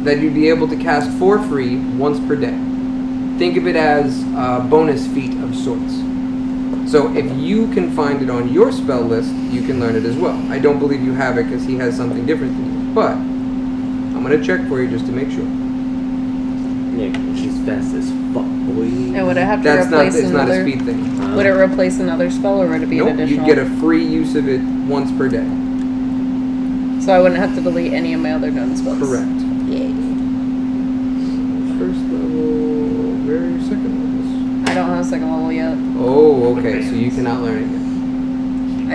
that you'd be able to cast for free once per day. Think of it as a bonus feat of sorts. So if you can find it on your spell list, you can learn it as well. I don't believe you have it because he has something different than you, but I'm going to check for you just to make sure. Yeah, she's fast as fuck, boy. And would it have to That's not, replace it's not a another? speed thing. Would it replace another spell, or would it be Nope, an you additional? get a free use of it once per day. So I wouldn't have to delete any of my other known spells. Correct. Yay. First level, where are your second levels? I don't have a second level yet. Oh, okay, so you cannot learn it yet.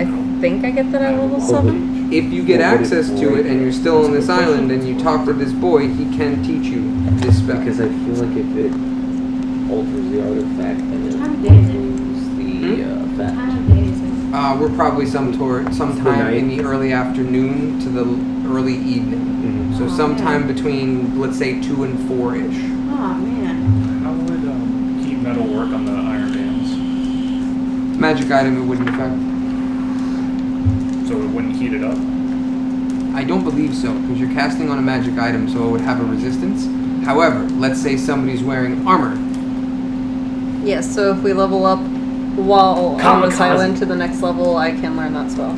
I think I get that at level 7. If you get Well, would it access to it and you're still on this island and you talk to this boy, he can teach you this spell. Because I feel like if it alters the artifact, then it What time of day is it? loses the What effect. time of day is it? We're probably sometime night. in the early afternoon to the early evening. Mhm. So Oh, sometime between, let's say, 2 and 4-ish. Oh man. How would heat metal work on the iron bands? Magic item it wouldn't affect. So it wouldn't heat it up? I don't believe so, because you're casting on a magic item, so it would have a resistance. However, let's say somebody's wearing armor. Yes, so if we level up while on this Kamikaze. island to the next level, I can learn that spell.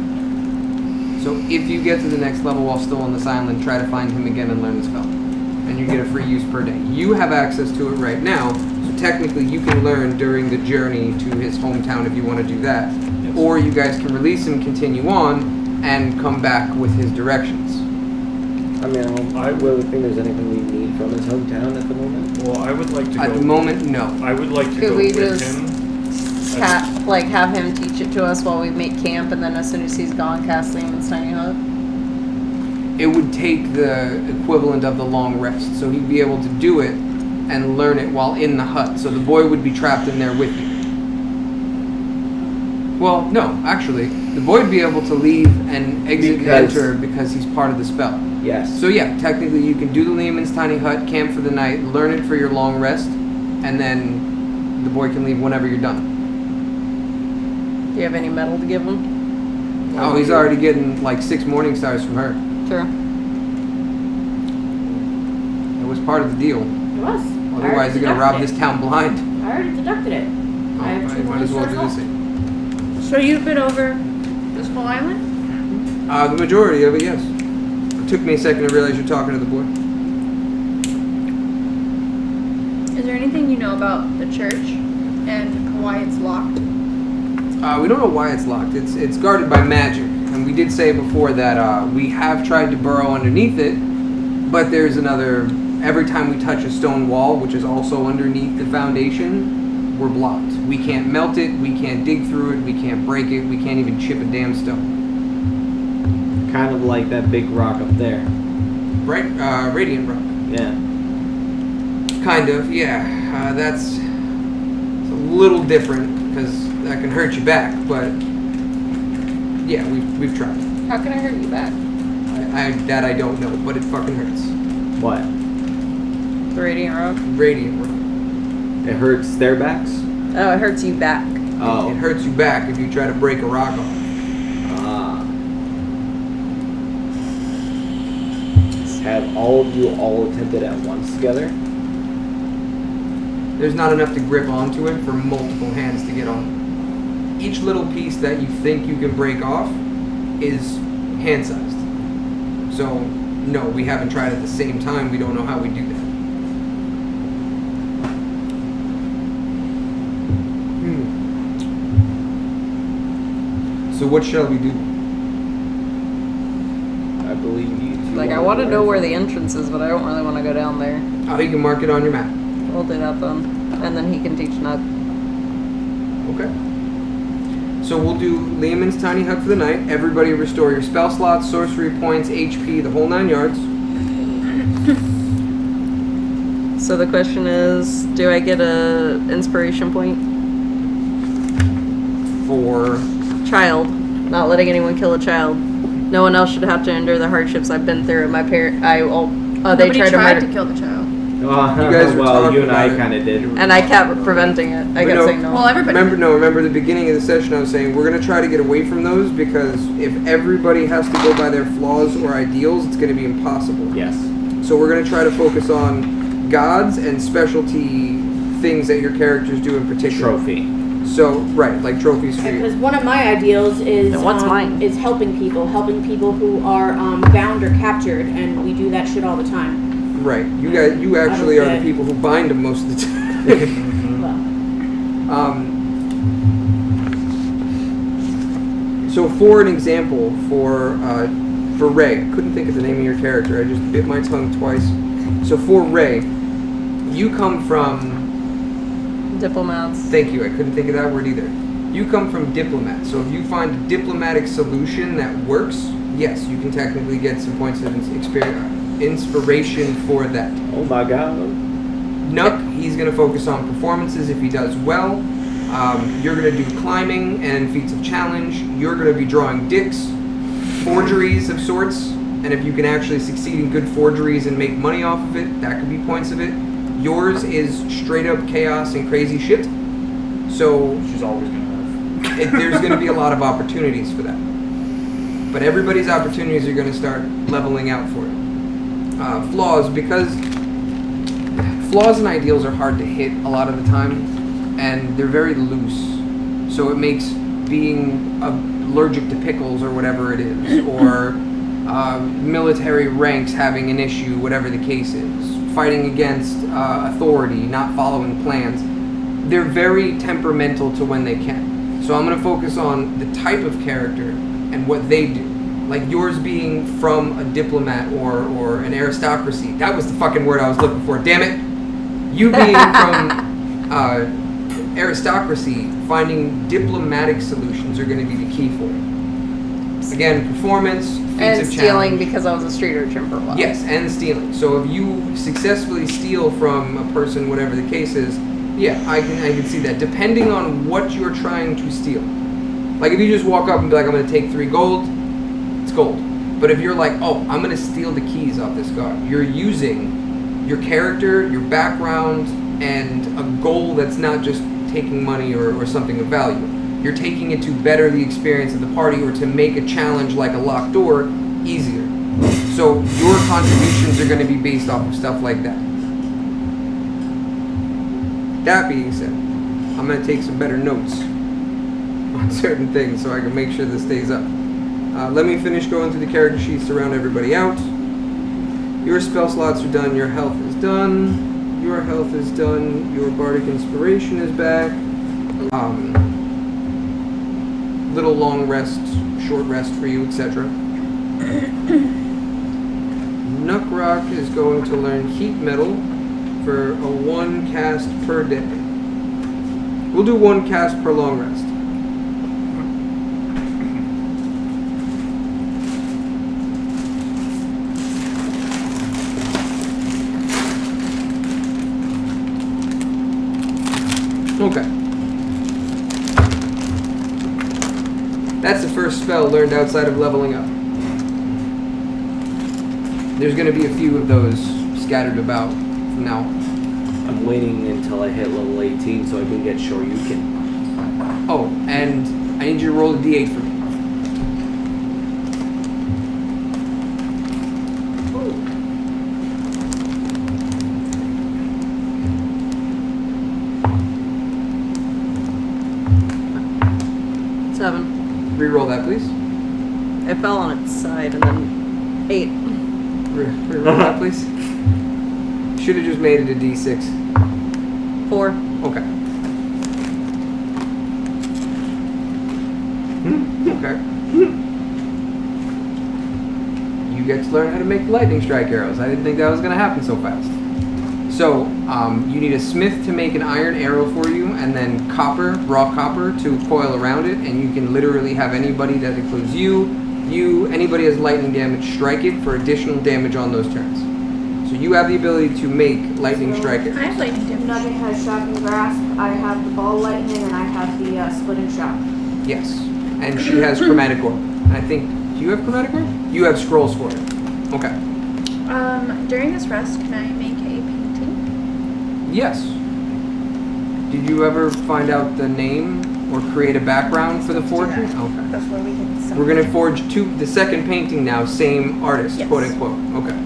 So if you get to the next level while still on this island, try to find him again and learn the spell. And you get a free use per day. You have access to it right now, so technically you can learn during the journey to his hometown if you want to do that. Yes. Or you guys can release him, continue on, and come back with his directions. I mean, I don't really think there's anything we need from his hometown at the moment. Well, I would like to At go. the moment, no. I would like to Could go we with just him. Have him teach it to us while we make camp, and then as soon as he's gone, cast Leon's tiny hut. It would take the equivalent of the long rest, so he'd be able to do it and learn it while in the hut. So the boy would be trapped in there with you. Well, no, actually, the boy would be able to leave and exit and Because- enter because he's part of the spell. Yes. So yeah, technically you can do the Lehman's tiny hut, camp for the night, learn it for your long rest, and then the boy can leave whenever you're done. Do you have any metal to give him? Oh, he's already getting like 6 morning stars from her. Sure. It was part of the deal. It was. Otherwise, they're gonna rob this town blind. I already deducted it. I have I 2 might as well do morning this. stars So you've been over this whole island? The majority of it, yes. It took me a second to realize you're talking to the boy. Is there anything you know about the church? And why it's locked. We don't know why it's locked. It's guarded by magic, and we did say before that we have tried to burrow underneath it, but there's another. Every time we touch a stone wall, which is also underneath the foundation, we're blocked. We can't melt it. We can't dig through it. We can't break it. We can't even chip a damn stone. Kind of like that big rock up there. Right? Radiant rock. Yeah. Kind of. Yeah. It's a little different because that can hurt you back, but yeah, we've tried. How can I hurt you back? I don't know, but it fucking hurts. What? The radiant rock? Radiant rock. It hurts their backs? Oh, it hurts you back. Oh. It hurts you back if you try to break a rock off. Ah. Have all of you all attempted at once together? There's not enough to grip onto it for multiple hands to get on. Each little piece that you think you can break off is hand-sized. So, no, we haven't tried at the same time. We don't know how we do that. So what shall we do? I believe you two. Like, I want to know where the entrance is, but I don't really want to go down there. Oh, you can mark it on your map. We'll do that then. And then he can teach Nug. Okay. So we'll do Leomund's Tiny Hut for the night. Everybody restore your spell slots, sorcery points, HP, the whole 9 yards. So the question is, do I get a inspiration point? For Child. Not letting anyone kill a child. No one else should have to endure the hardships I've been through. My parent, they Nobody tried to tried murder. to kill the child. You guys were well, talking you and I about it. kind of did. And I kept preventing it. I But kept no- saying no. Well, everybody. remember the beginning of the session I was saying we're going to try to get away from those because if everybody has to go by their flaws or ideals, it's going to be impossible. Yes. So we're going to try to focus on gods and specialty things that your characters do in particular. Trophy. So, right, like trophies for you. Because one of my ideals is Then what's mine? is helping people who are bound or captured, and we do that shit all the time. Right. You actually are the people who bind them most of the time. Well, So for an example, for Ray, I couldn't think of the name of your character. I just bit my tongue twice. So for Ray, you come from... Diplomats. Thank you. I couldn't think of that word either. You come from diplomat. So if you find a diplomatic solution that works, yes, you can technically get some points of inspiration for that. Oh my god. Nuck, he's going to focus on performances if he does well. You're going to do climbing and feats of challenge. You're going to be drawing dicks, forgeries of sorts. And if you can actually succeed in good forgeries and make money off of it, that could be points of it. Yours is straight up chaos and crazy shit. So She's always gonna have. there's going to be a lot of opportunities for that. But everybody's opportunities are going to start leveling out for it. Flaws, because flaws and ideals are hard to hit a lot of the time, and they're very loose. So it makes being allergic to pickles or whatever it is, or military ranks having an issue, whatever the case is, fighting against authority, not following plans. They're very temperamental to when they can. So I'm going to focus on the type of character and what they do. Like yours being from a diplomat or an aristocracy. That was the fucking word I was looking for. Damn it. You being from aristocracy, finding diplomatic solutions are going to be the key for it. Again, performance, feats And of stealing challenge. because I was a street urchin for a while. Yes, and stealing. So if you successfully steal from a person, whatever the case is, yeah, I can see that. Depending on what you're trying to steal. Like if you just walk up and be like, I'm going to take 3 gold, it's gold. But if you're like, oh, I'm going to steal the keys off this guard, you're using your character, your background, and a goal that's not just taking money or something of value. You're taking it to better the experience of the party or to make a challenge like a locked door easier. So your contributions are going to be based off of stuff like that. That being said, I'm going to take some better notes on certain things so I can make sure this stays up. Let me finish going through the character sheets to round everybody out. Your spell slots are done. Your health is done. Your health is done. Your bardic inspiration is back. little long rest, short rest for you, etc. Nookrock is going to learn heat metal for a 1 cast per day. We'll do 1 cast per long rest. Okay. That's the first spell learned outside of leveling up. There's going to be a few of those scattered about from now on. I'm waiting until I hit level 18 so I can get Shoryuken. Oh, and I need you to roll a d8 for me. Reroll that, please. It fell on its side and then 8. Reroll that, please. Should have just made it a d6. 4. Okay. Okay. You get to learn how to make lightning strike arrows. I didn't think that was going to happen so fast. So, you need a smith to make an iron arrow for you, and then copper, raw copper, to coil around it, and you can literally have anybody, that includes you, anybody has lightning damage, strike it for additional damage on those turns. So you have the ability to make lightning strike I have arrows. lightning damage. Nugget has shocking grasp. I have the ball lightning, and I have the splitting shock. Yes. And she has chromatic orb. And I think, do you have chromatic orb? You have scrolls for it. Okay. During this rest, can I make a painting? Yes. Did you ever find out the name or create a background for the forgery? Okay. That's where we can. We're gonna forge the second painting now, same artist, Yes. quote unquote. Okay.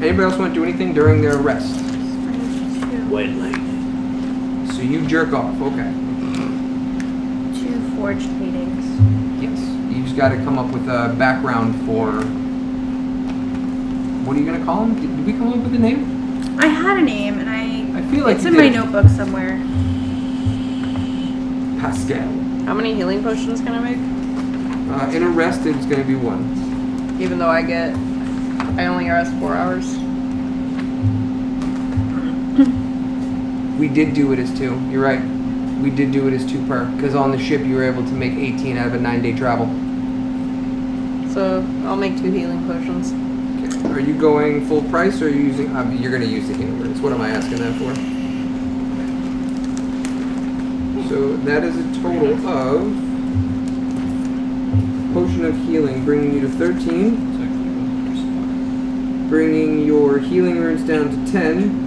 Anybody else want to do anything during their rest? Wet lightning. So you jerk off, okay. 2 forged paintings. Yes. You just gotta come up with a background for, what are you gonna call him? Did we come up with a name? I had a name, and I feel like it's you in my did. notebook somewhere. Pascal. How many healing potions can I make? In a rest, it's gonna be 1. Even though I only rest 4 hours. We did do it as 2. You're right. We did do it as 2 per. Because on the ship, you were able to make 18 out of a 9-day travel. So I'll make 2 healing potions. Okay. Are you going full price, or are you using? You're gonna use the healing words. What am I asking that for? So that is a total of potion of healing, bringing you to 13, bringing your healing runes down to 10,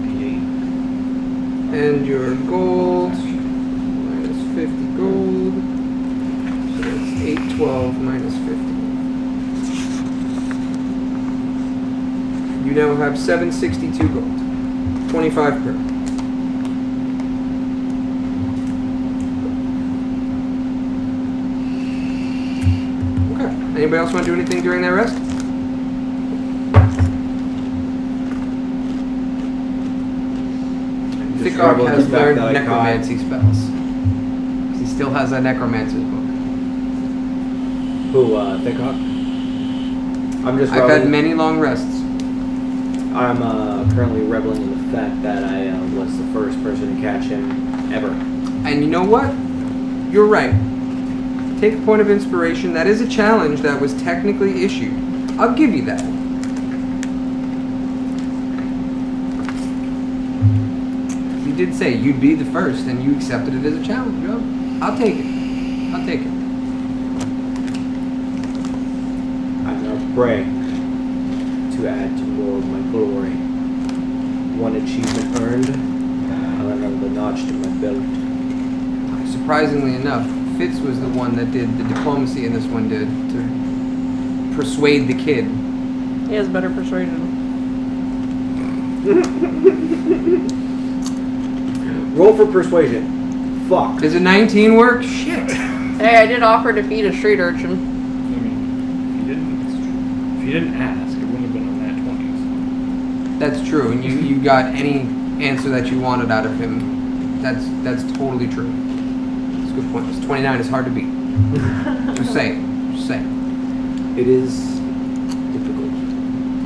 and your gold minus 50 gold. So that's 812 minus 50. You now have 762 gold, 25 per. Anybody else want to do anything during that rest? Thickark has learned necromancy spells. He still has a necromancer's book. Who, Thickhawk? I'm just I've had reveling. many long rests. I'm currently reveling in the fact that I was the first person to catch him ever. And you know what? You're right. Take a point of inspiration. That is a challenge that was technically issued. I'll give you that. You did say you'd be the first, and you accepted it as a challenge. Well, I'll take it. I'll take it. I now pray to add to more of my glory. 1 achievement earned, another notch to my belt. Surprisingly enough, Fitz was the one that did the diplomacy, and this one did to persuade the kid. He has better persuasion. Roll for persuasion. Fuck. Does a 19 work? Shit. Hey, I did offer to feed a street urchin. I mean, if you didn't ask, it wouldn't have been on that 20s. That's true, and you got any answer that you wanted out of him That's totally true. That's a good point. 29 is hard to beat. Just saying. It is difficult.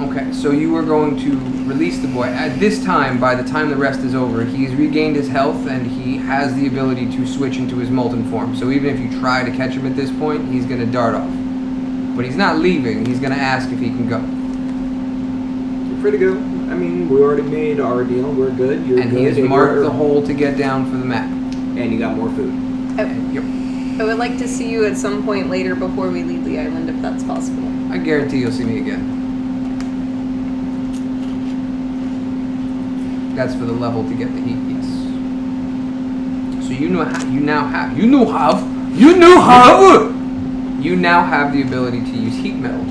Okay, so you are going to release the boy. At this time, by the time the rest is over, he's regained his health and he has the ability to switch into his molten form. So even if you try to catch him at this point, he's going to dart off. But he's not leaving. He's going to ask if he can go. You're free to go. I mean, we already made our deal. We're good. You're And good. he has marked the hole to get down for the map. And you got more food. Yep. I would like to see you at some point later before we leave the island, if that's possible. I guarantee you'll see me again. That's for the level to get the heat, yes. So you now have the ability to use heat metal.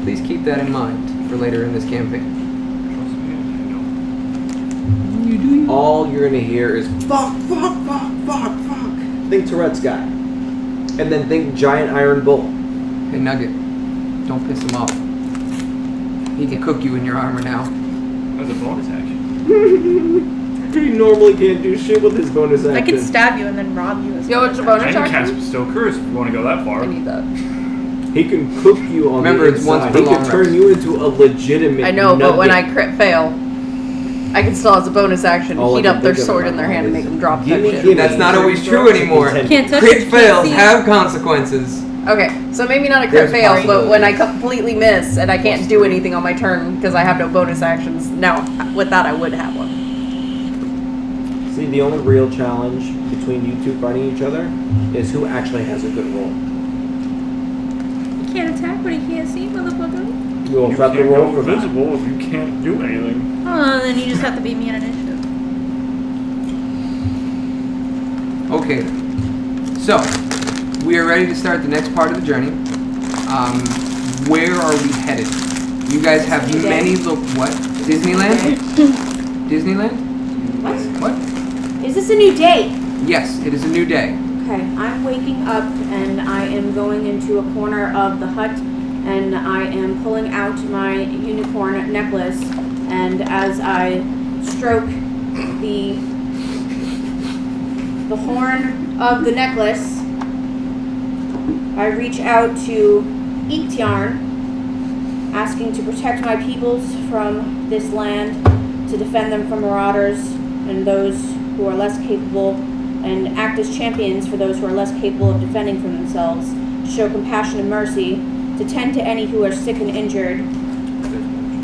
Please keep that in mind for later in this campaign. All you're gonna hear is fuck. Think Tourette's guy. And then think giant iron bull. Hey Nugget, don't piss him off. He can cook you in your armor now. That's a bonus action. He normally can't do shit with his bonus action. I can stab you and then rob you as Yo, well. it's a bonus I can action? cast Bestow Curse if you want to go that far. I need that. He can cook you on Remember, the it's once inside. per He can long turn rest. you into a legitimate I know, but when I nugget. crit fail, I can still, as a bonus action, All I heat can up their think of sword in in my their hand and make mind them drop that Gimme, shit. gimme. That's not always true anymore. Can't touch Crit it, fails can't see. have consequences. Okay, so maybe not a crit There's fail, but when I possibilities. completely miss and I can't do anything on my turn because I have no bonus actions, now with that I would have one. See, the only real challenge between you two fighting each other is who actually has a good roll. You can't attack what he can't see, motherfucker. You will You have to can't roll go for that. invisible if you can't do anything. Oh, then you just have to beat me on initiative. Okay, so we are ready to start the next part of the journey. Where are we headed? You guys have many what? Disneyland? Disneyland? What? What? Is this a new day? Yes, it is a new day. Okay, I'm waking up and I am going into a corner of the hut and I am pulling out my unicorn necklace, and as I stroke the horn of the necklace, I reach out to Inktiarn, asking to protect my peoples from this land, to defend them from marauders and those who are less capable, and act as champions for those who are less capable of defending for themselves, to show compassion and mercy, to tend to any who are sick and injured,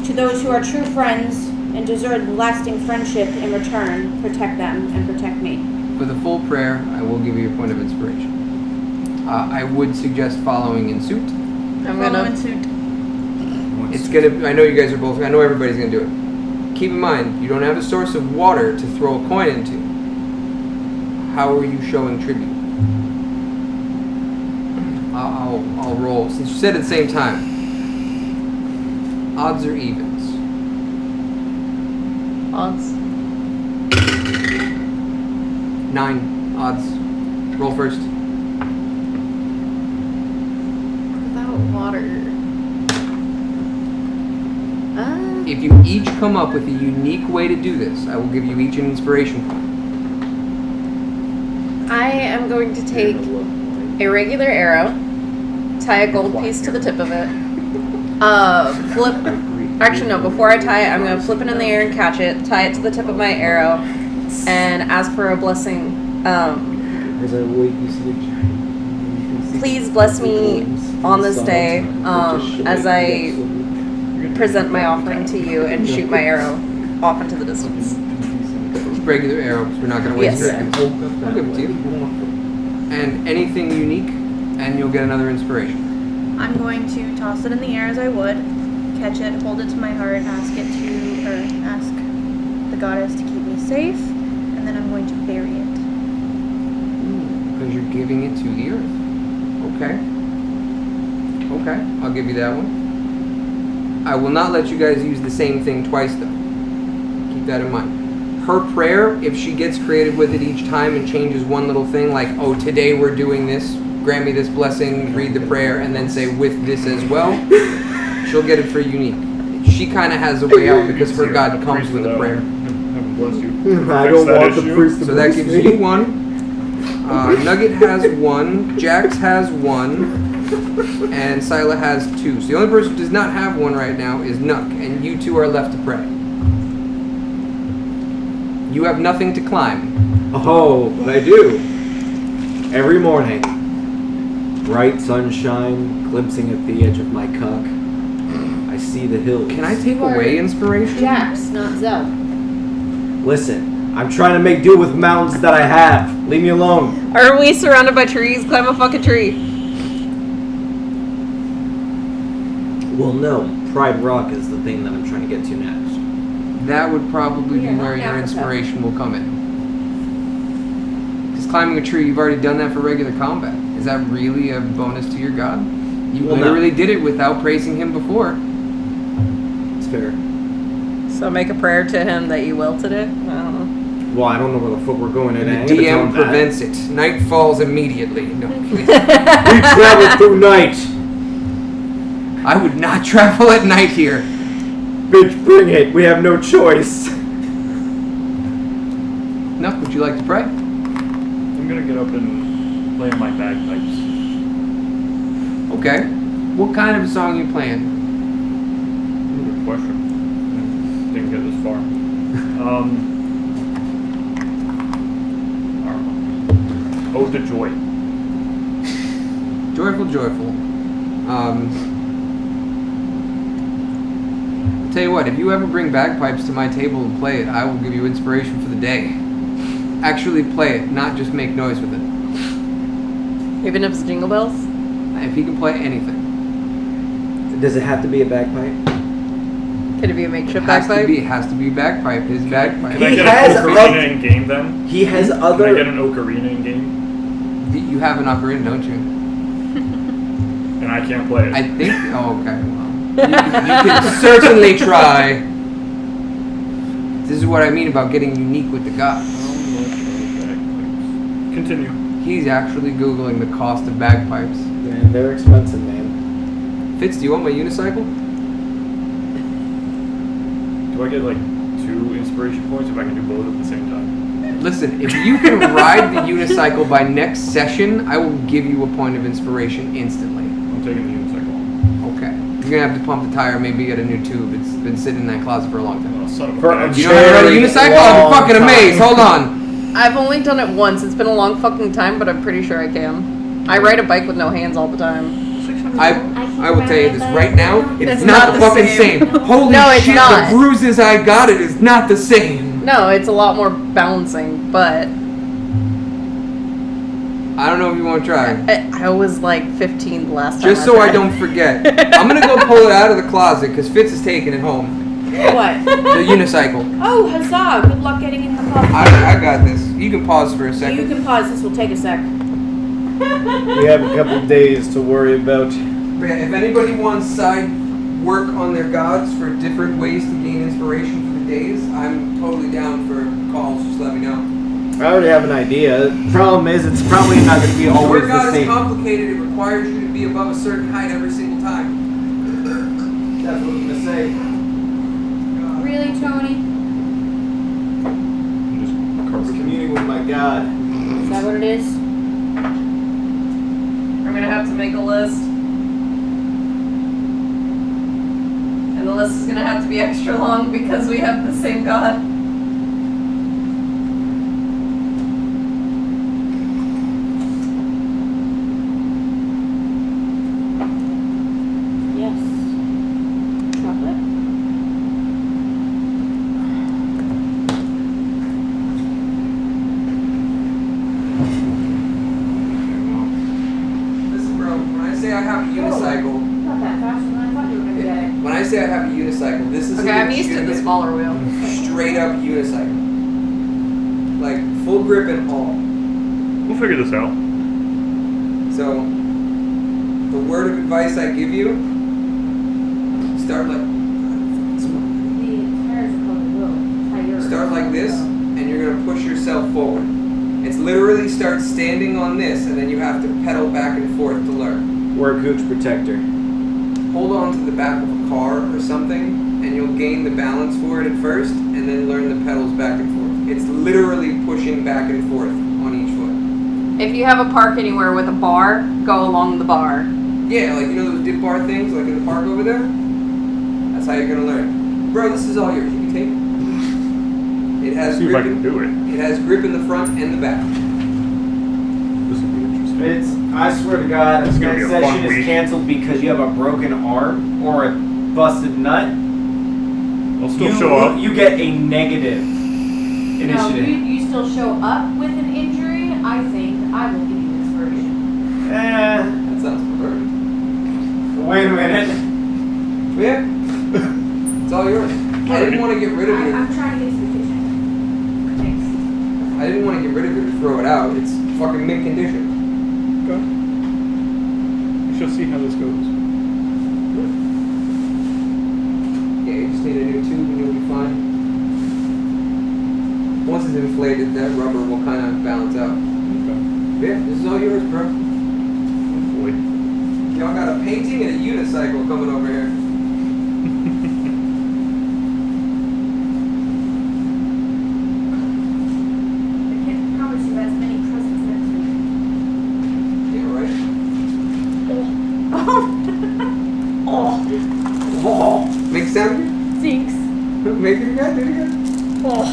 to those who are true friends and deserve lasting friendship in return, protect them and protect me. For the full prayer, I will give you a point of inspiration. I would suggest following in suit. I'm Follow in gonna. suit. It's gonna. I know you guys are both. I know everybody's gonna do it. Keep in mind, you don't have a source of water to throw a coin into. How are you showing tribute? I'll roll. Since you said at the same time, odds or evens? Odds. 9 odds. Roll first. Without water. If you each come up with a unique way to do this, I will give you each an inspiration point. I am going to take a regular arrow, tie a gold piece to the tip of it, flip. Actually, no. Before I tie it, I'm gonna flip it in the air and catch it, tie it to the tip of my arrow, and ask for a blessing. As I wait, you see the giant. Please bless me on this day as I present my offering to you and shoot my arrow off into the distance. Regular arrow, because we're not going to waste Yes. your I'll give it to you. And anything unique, and you'll get another inspiration. I'm going to toss it in the air as I would, catch it, hold it to my heart, ask the goddess to keep me safe, and then I'm going to bury it. Because you're giving it to the earth. Okay, I'll give you that one. I will not let you guys use the same thing twice, though. Keep that in mind. Her prayer, if she gets creative with it each time and changes one little thing, like, oh, today we're doing this, grant me this blessing, read the prayer, and then say with this as well, she'll get it for unique. She kind of has a way out because her god comes with a prayer. Bless you. I Fix don't that want the issue. priest to So that bless gives me. you 1. Nugget has 1. Jax has 1. And Scylla has 2. So the only person who does not have 1 right now is Nuck, and you two are left to pray. You have nothing to climb. Oh, but I do. Every morning, bright sunshine glimpsing at the edge of my cock. I see the hills. Can I take away inspiration? Jax, not Zell. Listen, I'm trying to make do with mountains that I have. Leave me alone. Are we surrounded by trees? Climb a fucking tree. Well, no. Pride Rock is the thing that I'm trying to get to next. That would probably Yeah, be not where in your Africa. inspiration will come in. Because climbing a tree, you've already done that for regular combat. Is that really a bonus to your god? You Well, no. literally did it without praising him before. It's fair. So make a prayer to him that you will today. I don't know. Well, I don't know where the fuck we're going today. The DM prevents it. Night falls immediately. No, We travel through night. I would not travel at night here. Bitch, bring it. We have no choice. Nuck, would you like to pray? I'm gonna get up and play my bagpipes. Okay. What kind of a song are you playing? Good question. Didn't get this far. I don't know. Ode to Joy. Joyful, joyful. Tell you what, if you ever bring bagpipes to my table and play it, I will give you inspiration for the day. Actually play it, not just make noise with it. Even if it's Jingle Bells? If he can play anything. Does it have to be a bagpipe? Could it be a makeshift Has to bagpipe? be, has to be bagpipe. His bagpipe. Can I He get has an ocarina a- in game then? He has Can I other. get an ocarina in game? You have an ocarina, don't you? And I can't play it. I think. Oh, okay. Well, you can certainly try. This is what I mean about getting unique with the gods. Continue. He's actually googling the cost of bagpipes. Man, they're expensive, man. Fitz, do you want my unicycle? Do I get like 2 inspiration points if I can do both at the same time? Listen, if you can ride the unicycle by next session, I will give you a point of inspiration instantly. I'm taking the unicycle. Okay. You're gonna have to pump the tire, maybe get a new tube. It's been sitting in that closet for a long time. Oh, son of a For a bitch. You know how to ride a Very unicycle? I'm long fucking time. amazed. Hold on. I've only done it once. It's been a long fucking time, but I'm pretty sure I can. I ride a bike with no hands all the time. I will tell you this right now. It is It's not not the the fucking same. same. Holy No, it's shit! not. The bruises I got, it is not the same. No, it's a lot more balancing, but I don't know if you want to try. I was like 15 the last time. Just so I tried. don't forget, I'm gonna go pull it out of the closet because Fitz is taking it home. What? The unicycle. Oh, huzzah! Good luck getting in the car. I got this. You can pause for a You second. can pause. This will take a sec. We have a couple days to worry about. But yeah, if anybody wants side work on their gods for different ways to gain inspiration for the days, I'm totally down for calls. Just let me know. I already have an idea. Problem is, it's probably not going to be always Your the god is same. complicated. It requires you to be above a certain height every single time. That's what I'm gonna say. Really, Tony? Just carpet. Communing with my god. Is that what it is? I'm gonna have to make a list. And the list is gonna have to be extra long because we have the same god. Yes. Chocolate? Listen, bro. When I say I have a unicycle, Not that fast than I thought you were going to get it. when I say I have a unicycle, this is Okay, a I'm used to the legitimate, smaller wheel. straight up unicycle, like full grip and all. We'll figure this out. So, the word of advice I give you: start like The tires are called the wheel. Tires. start like this, and you're gonna push yourself forward. It's literally start standing on this, and then you have to pedal back and forth to learn. Wear a gooch protector. Hold on to the back of a car or something, and you'll gain the balance for it at first, and then learn the pedals back and forth. It's literally pushing back and forth on each foot. If you have a park anywhere with a bar, go along the bar. Yeah, like you know those dip bar things, like in the park over there. That's how you're gonna learn, bro. This is all yours. You can take it. It has See if grip. I can do it. It has grip in the front and the back. This would be interesting. It's, I swear to God, It's this gonna be next a fun session is week. canceled because you have a broken arm or a busted nut. I'll still show up. You get a negative No, initiative. you still show up with an injury. I think I will give you inspiration. That sounds perfect. Wait a minute. Yeah, it's all yours. I didn't want to get rid of it. I'm trying to get to the kitchen. Thanks. I didn't want to get rid of it or throw it out. It's fucking mint condition. Okay. We shall see how this goes. Yeah, you just need a new tube and you'll be fine. Once it's inflated, that rubber will kind of balance out. Okay. Yeah, this is all yours, bro. Hopefully. Y'all got a painting and a unicycle coming over here. I can't promise you as many presents next week. Yeah, right? Oh. Make a sound? Stinks. Make it again, do it again. Oh.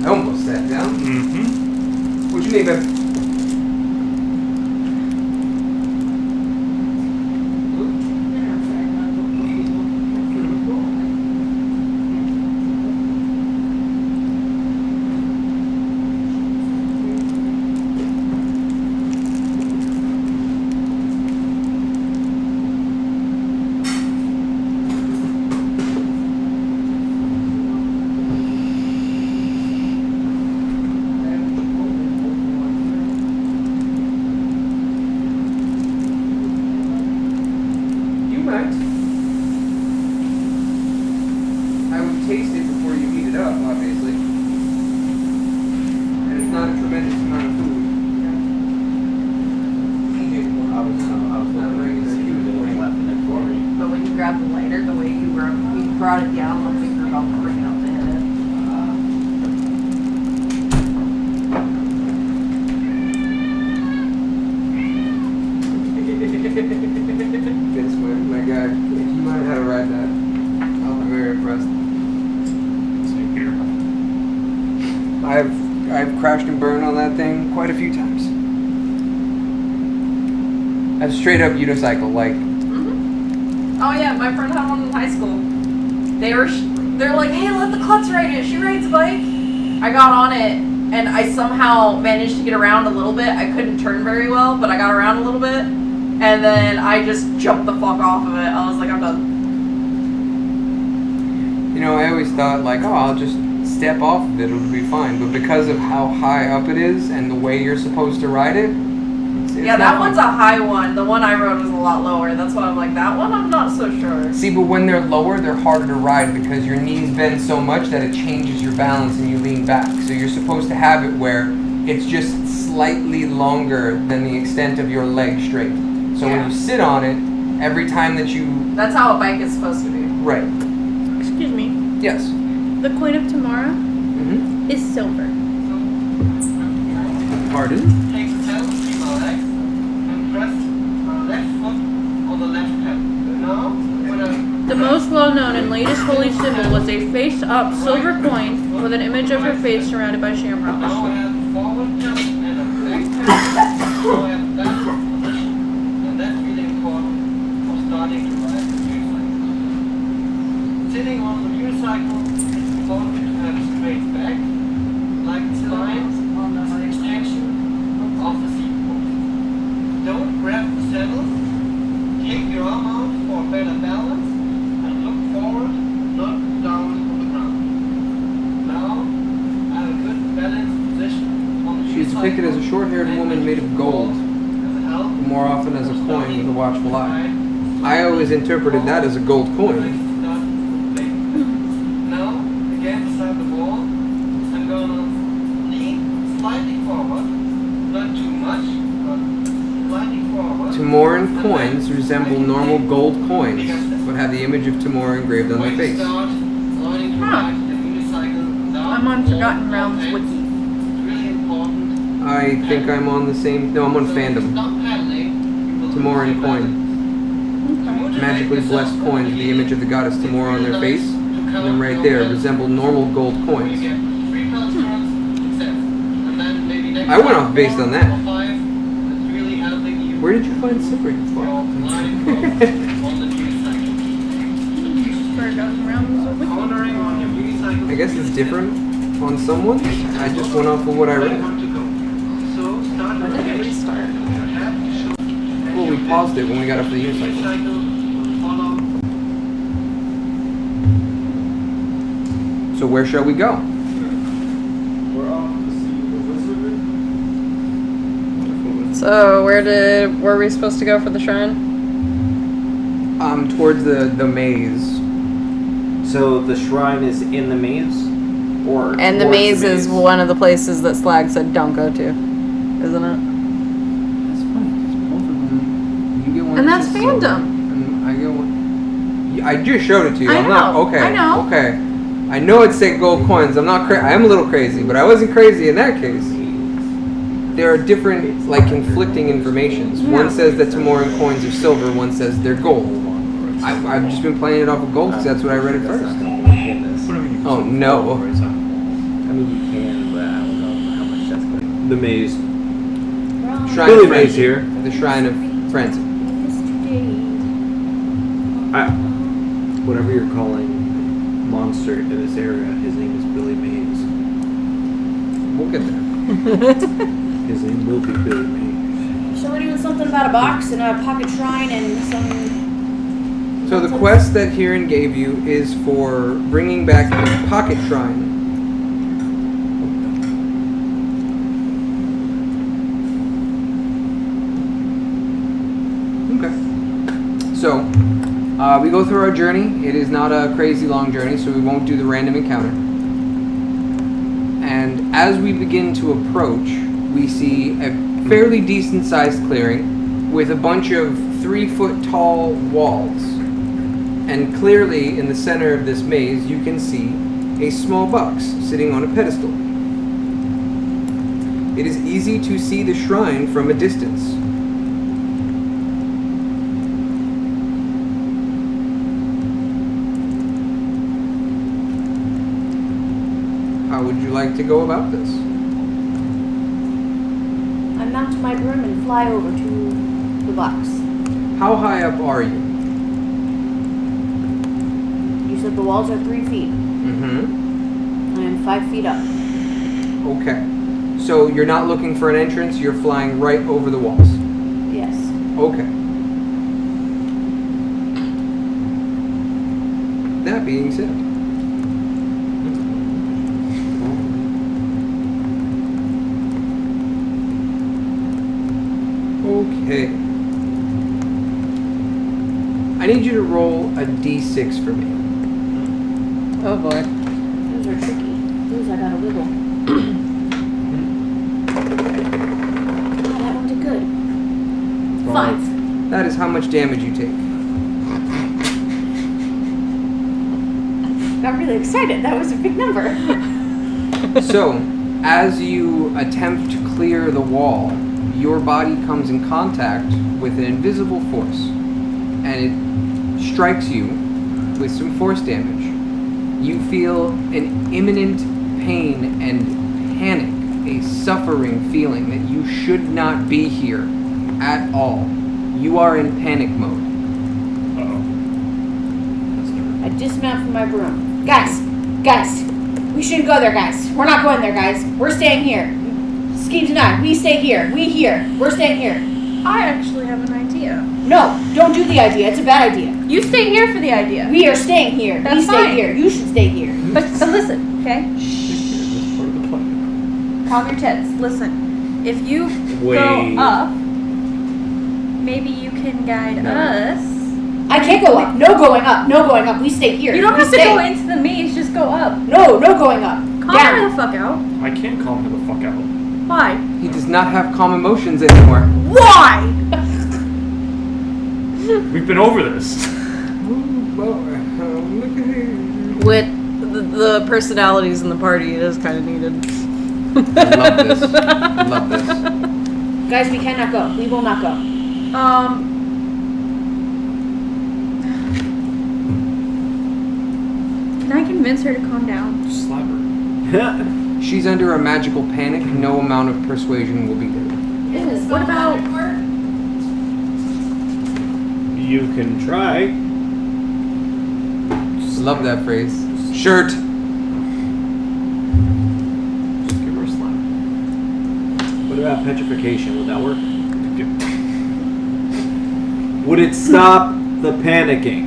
I almost sat down. Mm-hmm. What you need, baby? You might. I would taste it before you heat it up, obviously. And it's not a tremendous amount of food. I was looking to see if there was left in it for me. But when you grab the lighter, the way you brought it down, looks like you're about to bring it up to hit it. Vince, my guy, if you learn how to ride that, I'll be very impressed. Same here. I've crashed and burned on that thing quite a few times. That's straight up unicycle, like Oh yeah, my friend had one in high school. They're like, hey, let the klutz ride it. She rides a bike. I got on it and I somehow managed to get around a little bit. I couldn't turn very well, but I got around a little bit. And then I just jumped the fuck off of it. I was like, I'm done. you know, I always thought like, oh, I'll just step off of it, it'll be fine. But because of how high up it is and the way you're supposed to ride it, it's Yeah, not that fun. one's a high one. The one I rode was a lot lower. That's why I'm like, that one I'm not so sure. See, but when they're lower, they're harder to ride because your knees bend so much that it changes your balance and you lean back. So you're supposed to have it where it's just slightly longer than the extent of your leg straight. So Yeah. when you sit on it, every time that you... That's how a bike is supposed to be. Right. Excuse me. Yes. The coin of tomorrow Mm-hmm. is silver. Pardon? Take the pedal, keep our legs, and press our left foot on the left pedal. Now, when The most well-known and latest holy symbol was a face-up silver coin with an image of her face surrounded by shamrocks. now we have forward jump and a back pedal. Now we have that position, and that's really important for starting to ride the unicycle. Sitting on the unicycle, it's important to have a straight back, like the lines on the extension of the seat post. Don't grab the saddle, take your arm out for better balance, and look forward, not down on the ground. Now, have a good balanced position on the She's depicted as a short-haired woman made of gold, more often as a coin with a watchful eye. I always interpreted that as a gold coin. Now, again beside the wall, I'm gonna lean slightly forward, not too much, but coins resemble normal gold coins, but have the image of Tamora engraved on their face. I'm on Forgotten Realms wiki. I think I'm on the same. No, I'm on Fandom. Tamoran coin. Magically blessed coins, the image of the goddess Tamora on their face, and then right there resemble normal gold coins. I went off based on that. Where did you find Cyprian from? Forgotten Realms wiki. I guess it's different on someone. I just went off of what I read. When did it restart? Well, we paused it when we got up to the unicycle. So where shall we go? We're off to see the wizard. So were we supposed to go for the shrine? Towards the maze. So the shrine is in the maze? Or And the towards maze is one of the places that Slag said don't go to, isn't it? That's funny, because both of them, you get one. And that that's says silver, fandom. And I get one. I just showed it to you. I I'm not know, okay. I know. Okay. I know it said gold coins. I'm not I am a little crazy, but I wasn't crazy in that case. There are different, like, conflicting informations. Yeah. One says that Tamoran coins are silver. One says they're gold. I've just been playing it off of gold because that's what I read at first. Oh no. I mean, you can, but I don't know how much that's going to. The maze. Shrine Billy of Mays Frenzy. here. The Shrine of Frenzy. Whatever you're calling monster in this area, his name is Billy Mays. We'll get there. His name will be Billy Mays. So we're doing something about a box and a pocket shrine and some. So the quest that Hirin gave you is for bringing back the pocket shrine. Okay. So, we go through our journey. It is not a crazy long journey, so we won't do the random encounter. And as we begin to approach, we see a fairly decent sized clearing with a bunch of 3-foot tall walls. And clearly in the center of this maze, you can see a small box sitting on a pedestal. It is easy to see the shrine from a distance. How would you like to go about this? I mount my broom and fly over to the box. How high up are you? You said the walls are 3 feet. Mm-hmm. I am 5 feet up. Okay. So you're not looking for an entrance, you're flying right over the walls. Yes. Okay. That being said. Okay. I need you to roll a d6 for me. Oh boy. Those are tricky. Those I gotta wiggle. Oh, that one did good. 5. That is how much damage you take. Got really excited. That was a big number. So, as you attempt to clear the wall, your body comes in contact with an invisible force, and it strikes you with some force damage. You feel an imminent pain and panic, a suffering feeling that you should not be here at all. You are in panic mode. Uh-oh. That's different. I dismount from my broom. Guys! We shouldn't go there, guys. We're not going there, guys. We're staying here. Schemes and I, we stay here. We here. We're staying here. I actually have an idea. No, don't do the idea. It's a bad idea. You stay here for the idea. We are staying here. That's we stay fine. here. You should stay here. But listen, okay? That's part of the plan. Calm your tits. Listen, if you Wait. go up, maybe you can guide us. I can't go up. No going up. No going up. We stay here. You don't We have to stay. go into the maze. Just go up. No going up. Calm Down. her the fuck out. I can't calm her the fuck out. Why? He does not have calm emotions anymore. Why? We've been over this. With the personalities in the party, it is kind of needed. Love this. Love this. Guys, we cannot go. We will not go. Can I convince her to calm down? Slap her. She's under a magical panic. No amount of persuasion will be there. What about? You can try. Love that phrase. Shirt. Just give her a slap. What about petrification? Would that work? Would it stop the panicking?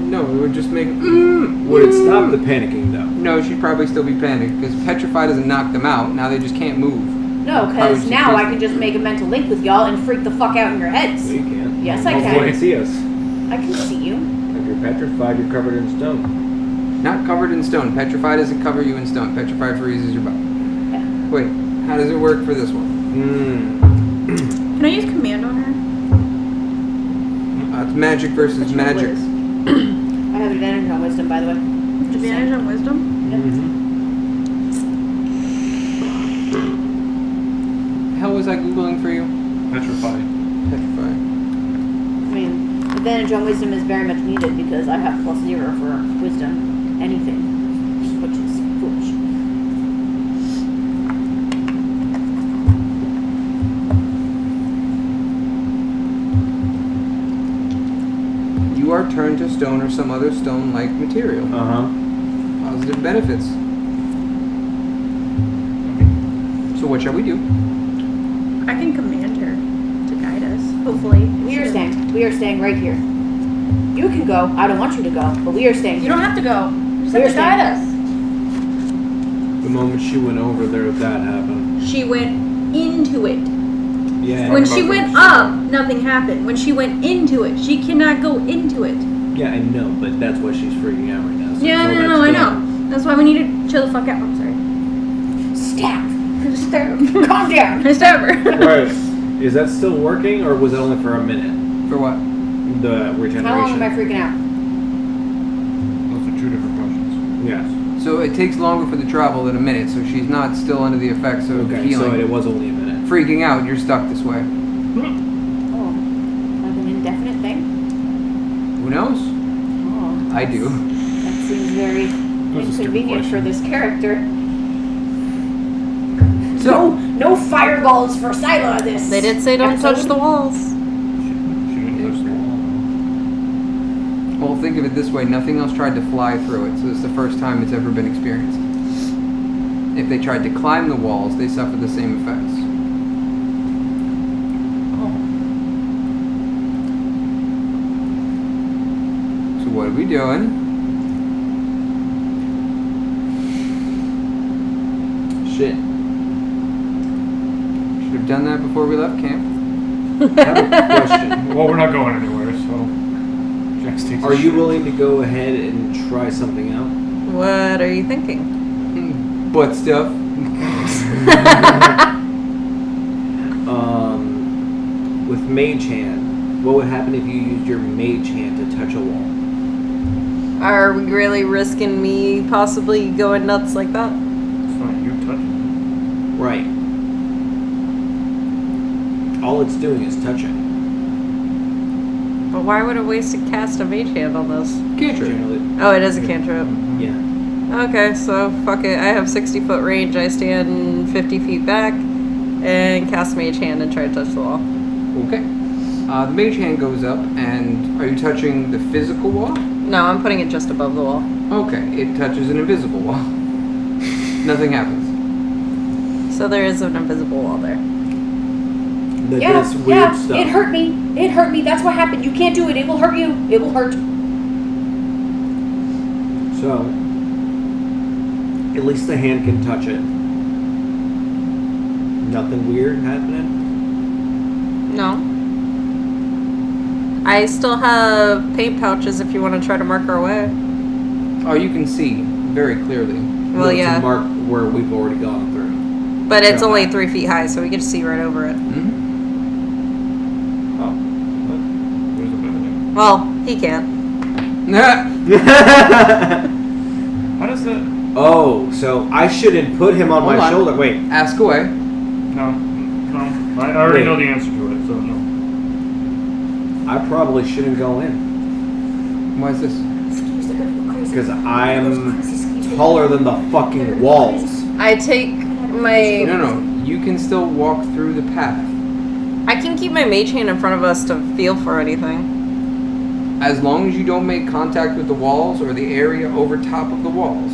No, it would just make. Would it stop the panicking though? No, she'd probably still be panicked because petrify doesn't knock them out. Now they just can't move. No, How because would you now feel? I can just make a mental link with y'all and freak the fuck out in your heads. No, you can't. Yes, I Hopefully can. You can see us. I can see you. If you're petrified, you're covered in stone. Not covered in stone. Petrify doesn't cover you in stone. Petrify freezes your body. Yeah. Wait, how does it work for this one? Can I use command on her? It's magic versus What's your magic. whiz? I have advantage on wisdom, by the way. Just Advantage saying. on wisdom. Hell was I googling for you? Petrify. Petrify. I mean, advantage on wisdom is very much needed because I have +0 for wisdom, anything, which is foolish. You are turned to stone or some other stone-like material. Positive benefits. So what shall we do? I can command her to guide us. Hopefully. We are staying. We are staying right here. You can go. I don't want you to go, but we are staying. You don't have to go. Just We have are to guide us. The moment she went over there, that happened. She went into it. Yeah. When she went up, nothing happened. When she went into it, she cannot go into it. Yeah, I know, but that's why she's freaking out right now. So Yeah, until no, I that's done- know. That's why we need to chill the fuck out. I'm sorry. Stab. Stab. Calm down. I stab her. Right. Is that still working, or was it only for a minute? For what? The regeneration. How long am I freaking out? Those are two different questions. Yes. So it takes longer for the travel than a minute, so she's not still under the effects of Okay, healing. so it was only a minute. Freaking out, you're stuck this way. Oh, like an indefinite thing? Who knows? Oh, I do. that seems very That's a stupid inconvenient for question. this character. So, No fireballs for Scylla this. They did say don't touch the walls. She didn't touch the wall. well, think of it this way: nothing else tried to fly through it, so it's the first time it's ever been experienced. If they tried to climb the walls, they suffered the same effects. So what are we doing? Shit. Should have done that before we left camp. I have a question. Well, we're not going anywhere, so Jax takes. Are you willing to go ahead and try something out? What are you thinking? Butt stuff. With Mage Hand, what would happen if you used your Mage Hand to touch a wall? Are we really risking me possibly going nuts like that? It's not you touching Right. All it's doing is touching. But why would it waste a cast of mage hand on this? Cantrip. Generally, Oh, it is a cantrip. yeah. Okay, so fuck it. I have 60-foot range. I stand 50 feet back and cast mage hand and try to touch the wall. Okay. The mage hand goes up, and are you touching the physical wall? No, I'm putting it just above the wall. Okay, it touches an invisible wall. Nothing happens. So there is an invisible wall there. That Yeah, does weird yeah, stuff. it hurt me. It hurt me. That's what happened. You can't do it. It will hurt you. It will hurt. So, at least the hand can touch it. Nothing weird happening? No. I still have paint pouches if you want to try to mark our way. Oh, you can see very clearly. Well, No, yeah. To mark where we've already gone through. But it's Yeah. only 3 feet high, so we can see right over it. Mm-hmm. Oh, what? Where's the benefit? Well, he can't. How does that? Oh, so I shouldn't put him on Hold my on. shoulder. Wait. Ask away. No. I already Wait. know the answer to it, so no. I probably shouldn't go in. Why is this? Skeeves, they're gonna go crazy. Because Those I'm crazy skeeves, they're taller than the gonna fucking go walls. crazy. I take my. No. You can still walk through the path. I can keep my mage hand in front of us to feel for anything. As long as you don't make contact with the walls or the area over top of the walls,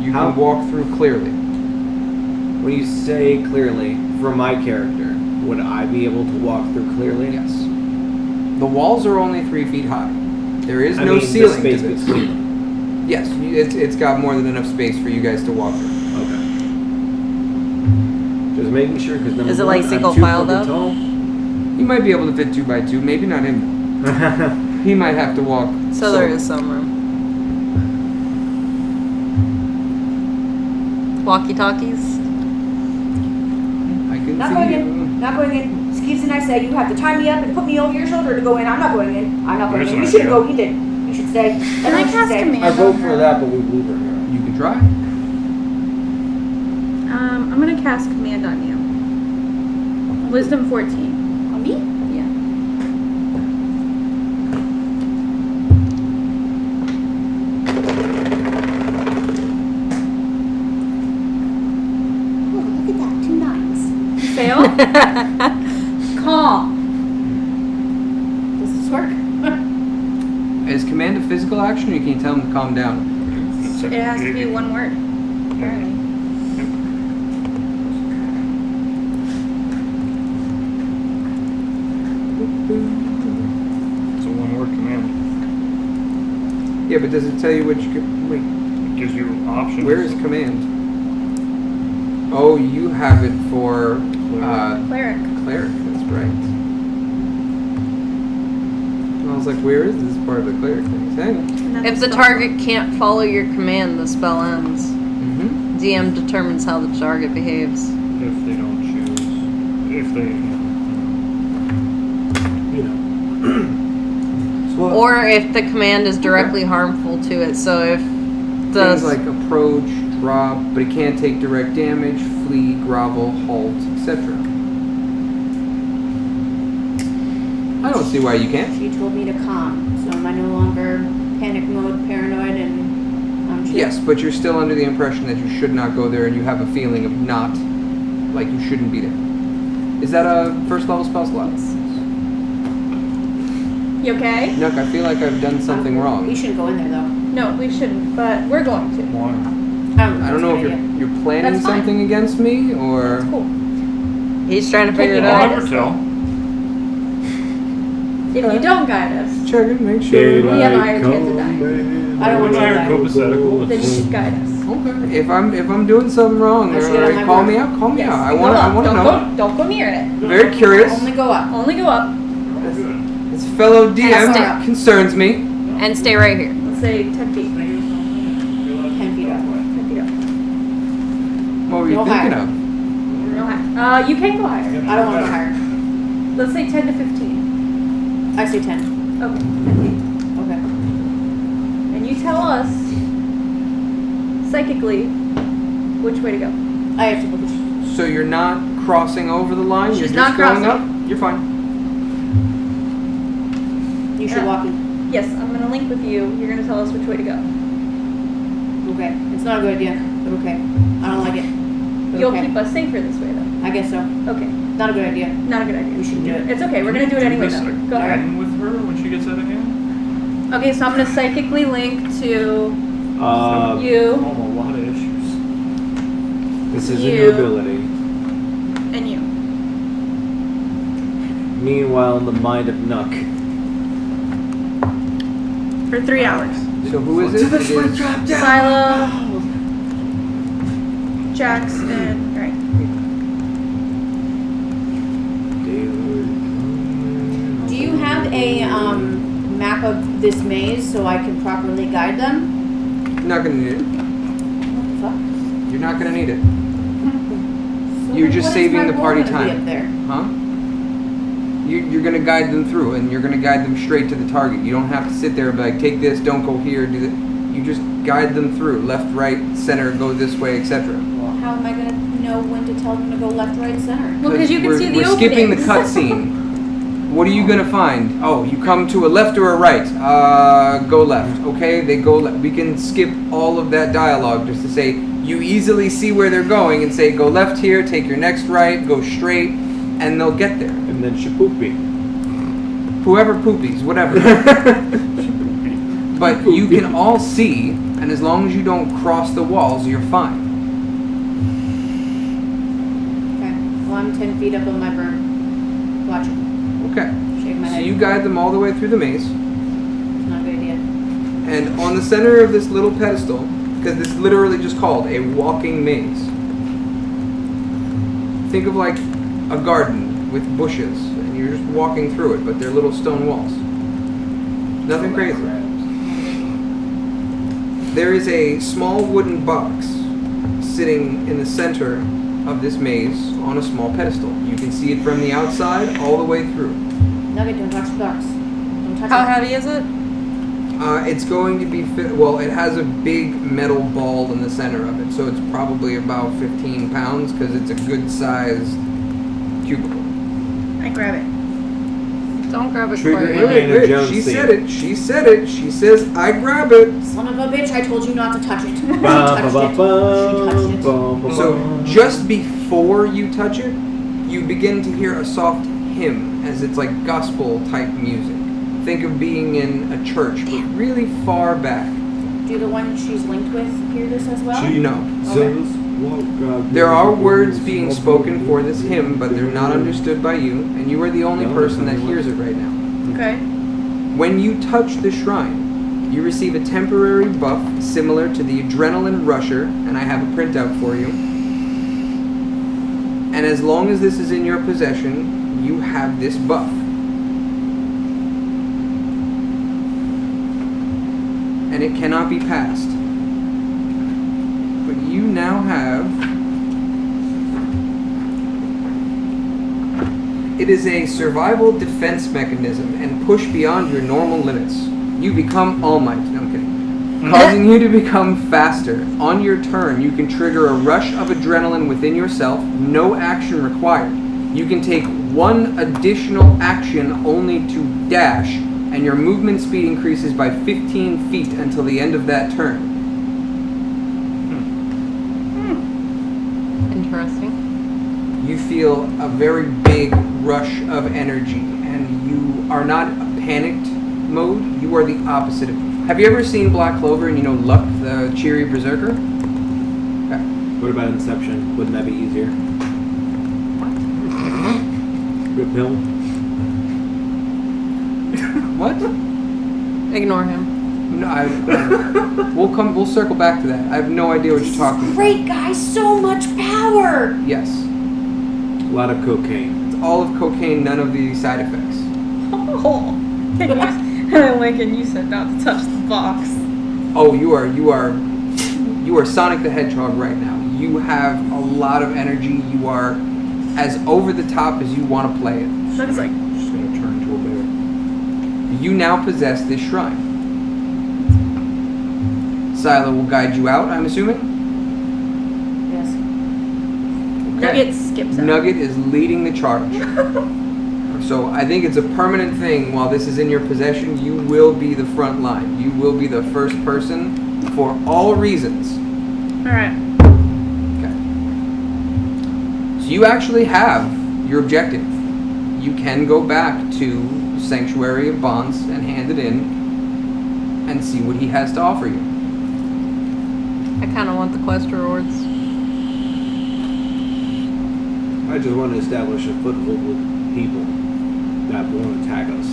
you How- can walk through clearly. When you say clearly, for my character, would I be able to walk through clearly? Yes. The walls are only 3 feet high. There is I no mean, the ceiling space to this. between them. Yes, it's got more than enough space for you guys to walk through. Okay. Just making sure, because Is it like single I'm too file, fucking though? You might be able to fit 2 by 2, maybe not him. tall. He might have to walk. So there is some room. Walkie talkies. I can Not see going you. in. Not going in. Skeeves and I say you have to tie me up and put me over your shoulder to go in. I'm not going in. I'm not going There's in. an You shouldn't idea. go. You did. You should stay. Can I Everyone should cast stay. command? I vote on for her? that, but we leave her here. You can try. I'm gonna cast command on you. Wisdom 14. On me? Yeah. Oh, look at that. 2 9s. Fail. Calm. Does this work? Is command a physical action, or can you tell him to calm down? It has to be one word. Apparently. It's a one-word command. Yeah, but does it tell you which? Wait, It gives you options. where is command? Oh, you have it for Cleric. cleric. That's right. I was like, where is this part of the cleric thing? Hang on. And then If the spell. target can't follow your command, the spell ends. Mm-hmm. DM determines how the target behaves. If they don't choose. If they. You know. So what? Or if the command is directly harmful to it. So if the Things like approach, drop, but it can't take direct damage, flee, grovel, halt, etc. I don't see why you can't. She told me to calm. So am I no longer panic mode, paranoid, and chill? Yes, but you're still under the impression that you should not go there, and you have a feeling of not, like you shouldn't be there. Is that a first level spell slot? You okay? Nook, I feel like I've done something We wrong. shouldn't go in there though. No, we shouldn't, but we're going to. Why? I don't know if you're planning That's fine. something against me, or... That's cool. he's trying to figure it Yeah. I'll out. never tell. If you don't guide us, Check it, make sure. We have a higher chance of dying. I don't want When you I to heard die. copacetic, then you should guide us. Okay. If I'm doing something wrong, I should or get on my call word. me out, call me Yes, out. I go want up. to Don't know. Don't go near it. Very curious. Only go up. Only go up. This fellow DM Stop. concerns me. And stay right here. Let's say 10 feet. 10 feet up. 10 feet up. What were you Go thinking higher. of? No higher. You can go higher. I don't want to go higher. Let's say 10 to 15. I say 10. Okay. 10 feet. Okay. And you tell us psychically which way to go. I have to look at So you're not crossing over the line. She's you're not just going crossing. up. You're fine. you. Should walk in. Yes, I'm going to link with you. You're going to tell us which way to go. Okay. It's not a good idea, but okay. I don't like it. But You'll okay. keep us safer this way, though. I guess so. Okay. Not a good idea. Not a good idea. We shouldn't do it. It's okay. We're going to do it anyway, this though. Go ahead. again with her when she gets out of hand? Okay, so I'm going to psychically link to Uh, Oh, you a lot of issues. this is a You. new ability. and you. Meanwhile, in the mind of Nook. For 3 hours. So who is it? It is Silo, Jax, and right. Do you have a map of this maze so I can properly guide them? You're not gonna need it. What the fuck? You're not gonna need it. So You're then just what is saving my the role party gonna be time. Up there? Huh? You're going to guide them through, and you're going to guide them straight to the target. You don't have to sit there and be like, take this, don't go here, do that. You just guide them through, left, right, center, go this way, etc. Well, how am I gonna know when to tell them to go left, right, center? Well, because you can see the We're skipping the openings. cutscene. What are you going to find? Oh, you come to a left or a right. Go left. Okay, they go left. We can skip all of that dialogue just to say you easily see where they're going and say go left here, take your next right, go straight, and they'll get there. And then Shapoopy. Whoever poopies, whatever. But you can all see, and as long as you don't cross the walls, you're fine. Okay. Well, I'm 10 feet up on my berm. Watching. Okay. Shake my So head. you guide them all the way through the maze. Not a good idea. And on the center of this little pedestal, because this is literally just called a walking maze. Think of like a garden with bushes, and you're just walking through it, but they're little stone walls. Nothing crazy. There is a small wooden box sitting in the center of this maze on a small pedestal. You can see it from the outside all the way through. Nugget, don't touch the box. Don't touch How it. heavy is it? It's going to be, well, it has a big metal ball in the center of it, so it's probably about 15 pounds because it's a good sized cubicle. I grab it. Don't grab it Trigger quite in. yet. Indiana Jones She scene. said it. She said it. She says, I grab it. Son of a bitch, I told you not to touch it. She Bum, touched bum, it. bum, She touched it. bum, bum, So bum. just before you touch it, you begin to hear a soft hymn as it's like gospel type music. Think of being in a church, but really far back. Do the one she's linked with hear this as well? No. Jesus, walk God. There are words being spoken for this hymn, but they're not understood by you, and you are the only person that hears it right now. Okay. When you touch the shrine, you receive a temporary buff similar to the Adrenaline Rusher, and I have a printout for you. And as long as this is in your possession, you have this buff. And it cannot be passed. But you now have... It is a survival defense mechanism and push beyond your normal limits. You become All Might. No, I'm kidding. Causing you to become faster. On your turn, you can trigger a rush of adrenaline within yourself. No action required. You can take one additional action only to dash, and your movement speed increases by 15 feet until the end of that turn. Interesting. You feel a very big rush of energy, and you are not panicked mode. You are the opposite of. Have you ever seen Black Clover and you know Luck, the cheery berserker? Okay. What about Inception? Wouldn't that be easier? Good pill. What? Ignore him. No, we'll circle back to that. I have no idea what you're talking about. Great guys, so much power! Yes, A lot of cocaine. it's all of cocaine, none of the side effects. Oh. And Lincoln, you said not to touch the box. Oh, you are Sonic the Hedgehog right now. You have a lot of energy. You are as over the top as you want to play it. Looks like Just gonna turn into a bear. You now possess this shrine. Sila will guide you out, I'm assuming? Yes. Nugget skips out. Nugget is leading the charge. So I think it's a permanent thing. While this is in your possession, you will be the front line. You will be the first person for all reasons. Alright. Okay. So you actually have your objective. You can go back to Sanctuary of Bonds and hand it in and see what he has to offer you. I kind of want the quest rewards. I just want to establish a foothold with people that won't attack us.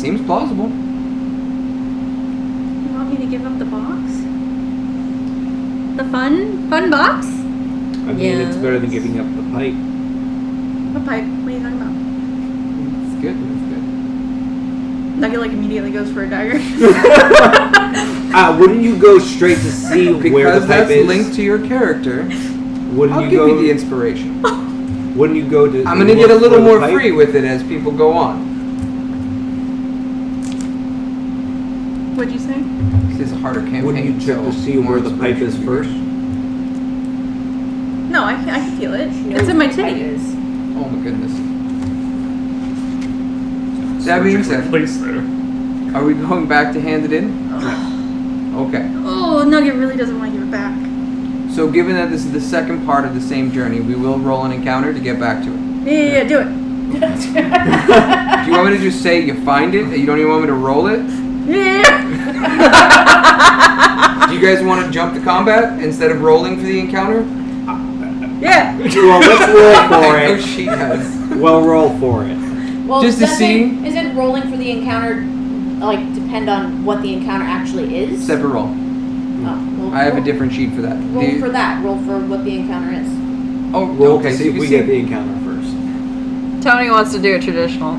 Seems plausible. You want me to give up the box? The fun box? I mean, it's better than giving up the pipe. What pipe? What are you talking about? It's good. It's good. Nugget like immediately goes for a dagger. Wouldn't you go straight to see where Because the pipe that's is? linked to your character, Wouldn't I'll you give go? you the inspiration. When you go to, I'm gonna look get a little for the more pipe, free with it as people go on. What'd you say? This is a harder campaign. Wouldn't you check so to see more where the pipe is inspiration. first? No, I can feel it. She knows It's in my what the pipe titty. is. Oh my goodness. That being said, place there. are we going back to hand it in? Okay. Oh, Nugget really doesn't want to give it back. So given that this is the second part of the same journey, we will roll an encounter to get back to it. Yeah, do it. Do you want me to just say you find it? You don't even want me to roll it? Yeah. Do you guys want to jump to combat instead of rolling for the encounter? Yeah. Well, let's roll for I know it. she does. Well, roll for it. Well, Just to isn't rolling for the encounter like depend on what the encounter actually is? Separate roll. Oh, well, I have a roll- different sheet for that. Roll for that. Roll for what the encounter is. Oh, Roll okay. to So see you if can we see get the encounter first. Tony wants to do it traditional.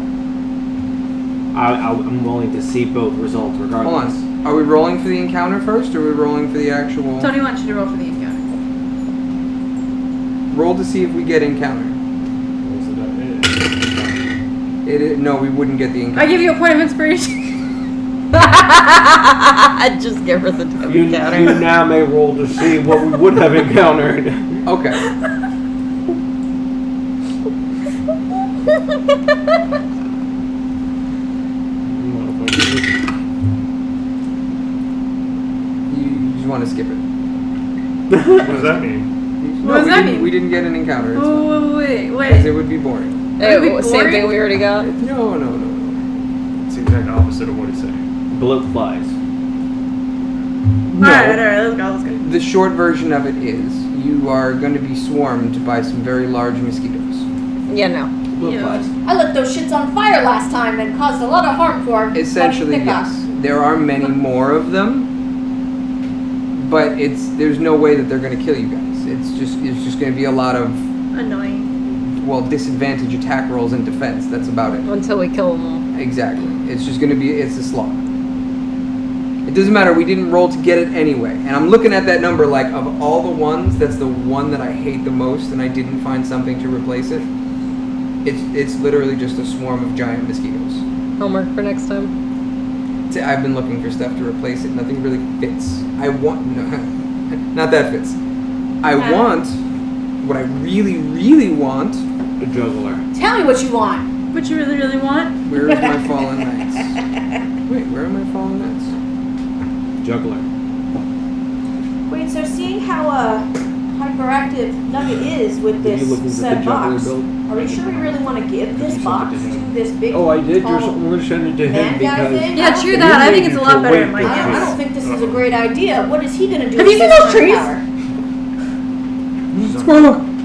I'm willing to see both results Hold regardless. on. Are we rolling for the encounter first, or are we rolling for the actual? Tony wants you to roll for the encounter. Roll to see if we get encounter. No, we wouldn't get the encounter. I give you a point of inspiration. Just give her the You encounter. now may roll to see what we would have encountered. Okay. You just want to skip it. What does that mean? What does we that didn't- mean? We didn't get an encounter. It's fine. Oh, wait. Because it would be boring. That'd be Same boring. thing we already got. No. It's the exact opposite of what he's saying. Bloat flies. Alright, let's go. The short version of it is you are going to be swarmed by some very large mosquitoes. Yeah, no. Bloat Yeah. flies. I lit those shits on fire last time and caused a lot of harm to our Essentially, buddy Pickock. yes. There are many more of them, but there's no way that they're going to kill you guys. It's just going to be a lot of Annoying. disadvantage attack rolls and defense. That's about it. Until we kill them all. Exactly. It's just going to be it's a slog. It doesn't matter. We didn't roll to get it anyway. And I'm looking at that number like of all the ones, that's the one that I hate the most, and I didn't find something to replace it. It's literally just a swarm of giant mosquitoes. Homework for next time. I've been looking for stuff to replace it. Nothing really fits. Not that fits. I want what I really, really want. A juggler. Tell me what you want. What you really, really want? Where is my fallen knights? Wait, where are my fallen knights? Juggler. Wait, so seeing how hyperactive Nugget is with Did you look this into said the juggler box, build? are we sure we really want to give this sent it box to him. to this big Oh, I did. tall I'm going to send it to him man guy because. thing? Yeah, true that. I think it's a lot better in my I house. don't think this is a great idea. What is he going to do? Have with you seen this those trees? power?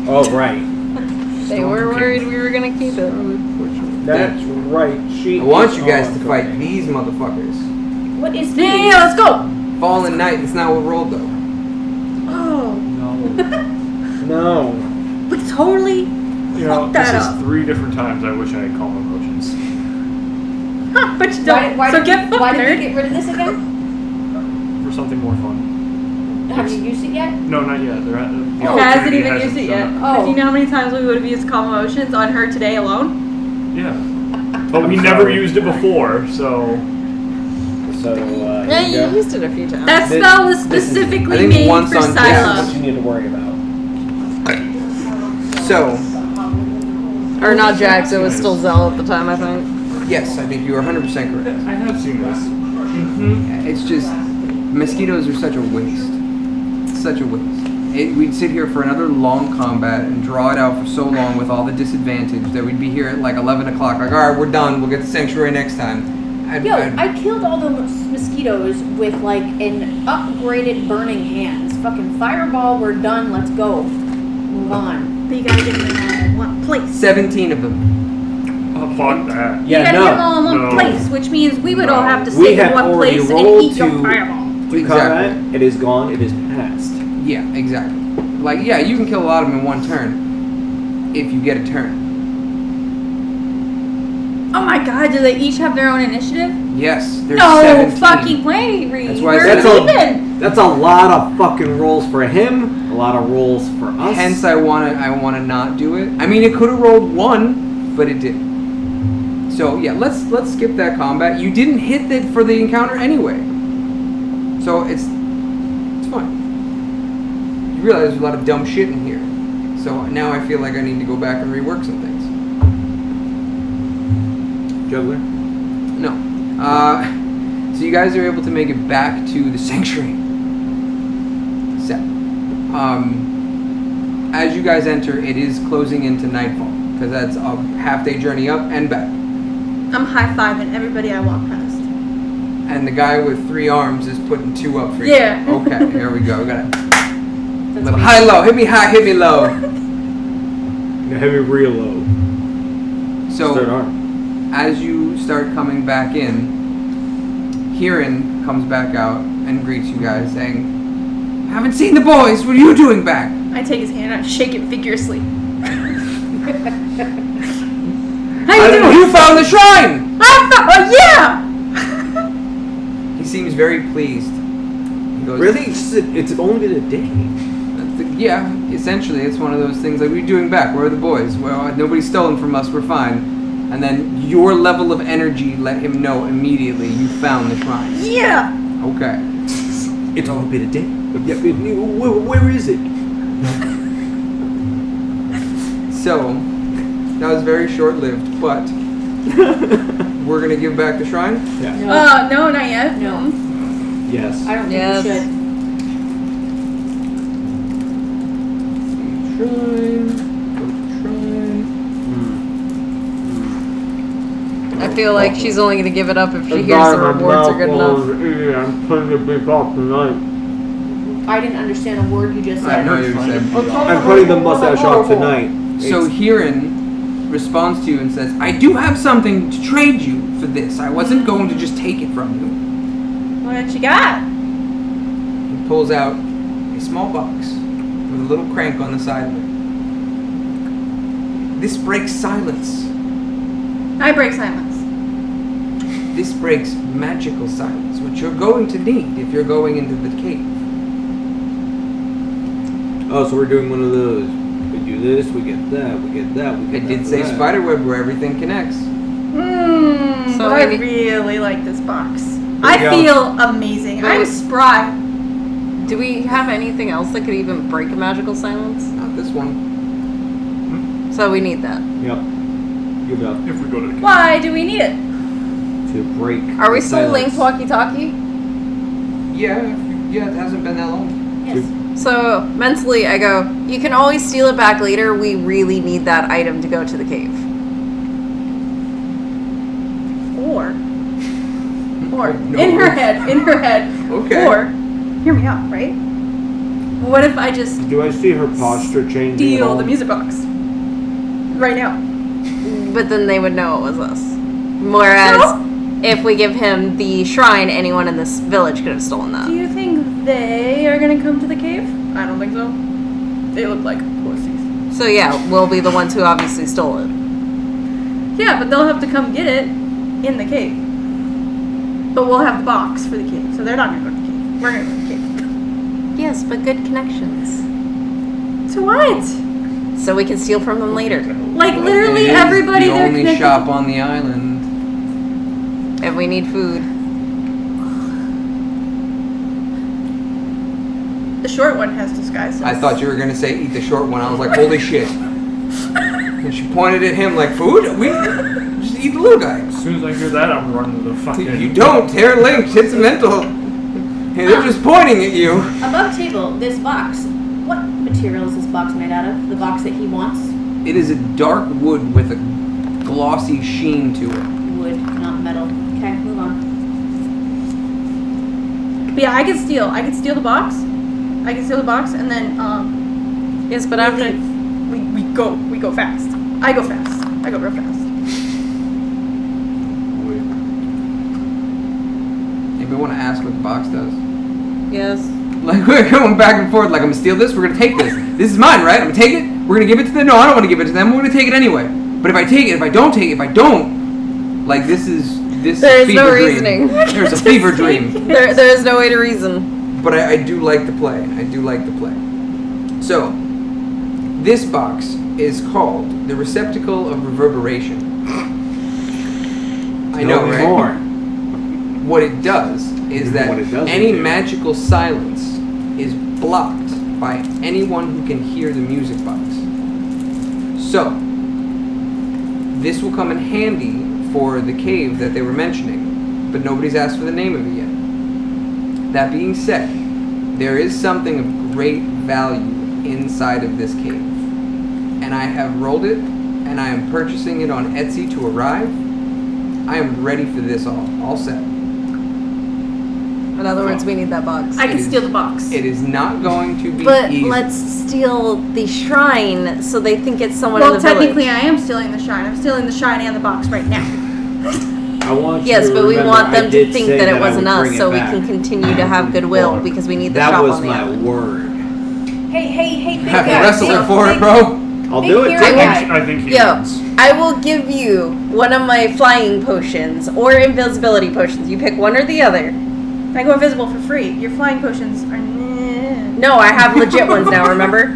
Oh, right. They were worried we were gonna keep it. That's right. I want you guys to fight these motherfuckers. What is Yeah, he? let's go. Fallen knight. It's not what rolled though. Oh, No. but totally You know, fuck that this up. is 3 different times I wish I had calm emotions. Huh, but you don't. Why So did get you, fucked, why did nerd. you get rid of this again? For something more fun. Have you used it yet? No, not yet. They're at the Hasn't opportunity even hasn't used it shown yet. up. Oh. Do you know how many times we would have used calm emotions on her today alone? Yeah. But we never used it before, so. So, Yeah, here you used it a few times. That This- spell was this is- specifically I think made once for on That's Scylla. what you need to worry about. So, Or not Jax, it was still Zell at the time, I think. yes, I think you are 100% correct. I have seen this. It's just mosquitoes are such a waste. Such a waste. We'd sit here for another long combat and draw it out for so long with all the disadvantage that we'd be here at like 11 o'clock. Like, all right, we're done. We'll get the sanctuary next time. I killed all the mosquitoes with like an upgraded burning hands. Fucking fireball, we're done. Let's go. Move on. But you gotta get them all in one place. 17 of them. Oh, fuck that. You gotta get them all in one No. place, which means we would No. all have to We stay in have one already place and rolled eat your to- fireball. To combat, it is gone. It is past. Yeah, exactly. Like, yeah, you can kill a lot of them in one turn if you get a turn. Oh my god, do they each have their own initiative? Yes, there's No 17. fucking way, Reed. That's why I We're said That's even. That's a lot of fucking rolls for him. A lot of rolls for us. Hence, I wanna not do it. I mean, it could have rolled 1, but it didn't. So yeah, let's skip that combat. You didn't hit it for the encounter anyway, so it's fine. You realize there's a lot of dumb shit in here, so now I feel like I need to go back and rework some things. Juggler. No. So you guys are able to make it back to the sanctuary. Set. As you guys enter, it is closing into nightfall because that's a half-day journey up and back. I'm high-fiving everybody I walk past. And the guy with 3 arms is putting 2 up for you. Yeah. Okay, here we go. We got a That's little me. high-low. Hit me high, hit me low. Yeah, hit me real low. So Third arm. as you start coming back in, Kieran comes back out and greets you guys saying, "Haven't seen the boys. What are you doing back?" I take his hand and I shake it vigorously. How you doing? You found the shrine! Yeah! He seems very pleased. He goes, Really? It's only been a day. Yeah, essentially, it's one of those things like, what are you doing back? Where are the boys? Well, nobody's stolen from us, we're fine. And then your level of energy let him know immediately you found the shrine. Yeah! Okay. It's only been a day. Yeah, where is it? So, that was very short-lived, but we're going to give back the shrine? Yeah. No, not yet. No. Yes. I don't think Yes. we should. Shrine. Go to shrine. I feel like she's only gonna give it up if she hears the rewards are good enough. I'm putting the big off tonight. I didn't understand a word you just I said. know you said. I'm putting the mustache off tonight. So Hiran responds to you and says, "I do have something to trade you for this. I wasn't going to just take it from you." What you got? He pulls out a small box with a little crank on the side of it. This breaks silence. I break silence. This breaks magical silence, which you're going to need if you're going into the cave. Oh, so we're doing one of those. We do this, we get that, we get that, we I get that. did for say that. spiderweb where everything connects. So But I maybe- really like this box. you I go. feel amazing. But I'm we- spry. Do we have anything else that could even break a magical silence? Not this one. So we need that. Yep. Give it up. If we go to the Why do we need it? To break. Are we the still silence. linked walkie-talkie? Yeah, it hasn't been that long. Yes. So mentally, I go, you can always steal it back later. We really need that item to go to the cave. Or No. in her head. Okay. Or hear me out, right? What if I just Do I see her posture changing? at steal all? the music box right now? But then they would know it was us. Whereas, So? if we give him the shrine, anyone in this village could have stolen Do that. you think they are gonna come to the cave? I don't think so. They look like pussies. So yeah, we'll be the ones who obviously stole it. Yeah, but they'll have to come get it in the cave. But we'll have the box for the cave, so they're not gonna go to the cave. We're gonna go to the cave. Yes, but good connections. To what? So we can steal from them later. Like literally It is everybody the they're only connected. shop on the island. If we need food. The short one has disguise. I thought you were gonna say eat the short one. I was like, holy shit. And she pointed at him like, food? We just eat the little guy. As soon as I hear that, I'm running to the fucking. You don't. They're linked. It's mental. Hey, they're just pointing at you. Above table, this box. What material is this box made out of? The box that he wants? It is a dark wood with a glossy sheen to it. Wood, not metal. Okay, move on. But yeah, I could steal the box. I can steal the box and then Yes, but after we go fast. I go fast. I go real fast. Anybody want to ask what the box does? yes, Like, we're going back and forth. Like, I'm gonna steal this. We're gonna take this. This is mine, right? I'm gonna take it. We're gonna give it to them. No, I don't want to give it to them. We're gonna take it anyway. But if I take it, if I don't take it, if I don't, like, this is There is fever no dream. reasoning. There's a fever dream. there is no way to reason. But I do like to play. I do like to play. So, this box is called the Receptacle of Reverberation. I know, Tell me right? more. What it does is that What it doesn't any do. magical silence is blocked by anyone who can hear the music box. So, this will come in handy for the cave that they were mentioning, but nobody's asked for the name of it yet. That being said, there is something of great value inside of this cave, and I have rolled it, and I am purchasing it on Etsy to arrive. I am ready for this all set. In other words, we need that box. I can steal the box. It is not going to be But easy. let's steal the shrine so they think it's someone Well, in the technically, village. I am stealing the shrine. I'm stealing the shrine and the box right now. I want you Yes, to but we remember want I them to did think say that it I wasn't would us, bring it so we back. can continue to have goodwill because we need the That shop was on the my island. word. Hey, big have to guy. wrestle her big- for it, big- bro. I'll Big do it. hero Too. guy. I think he Yo, wins. I will give you one of my flying potions or invisibility potions. You pick one or the other. I go invisible for free. Your flying potions are. No, I have legit ones now, remember? He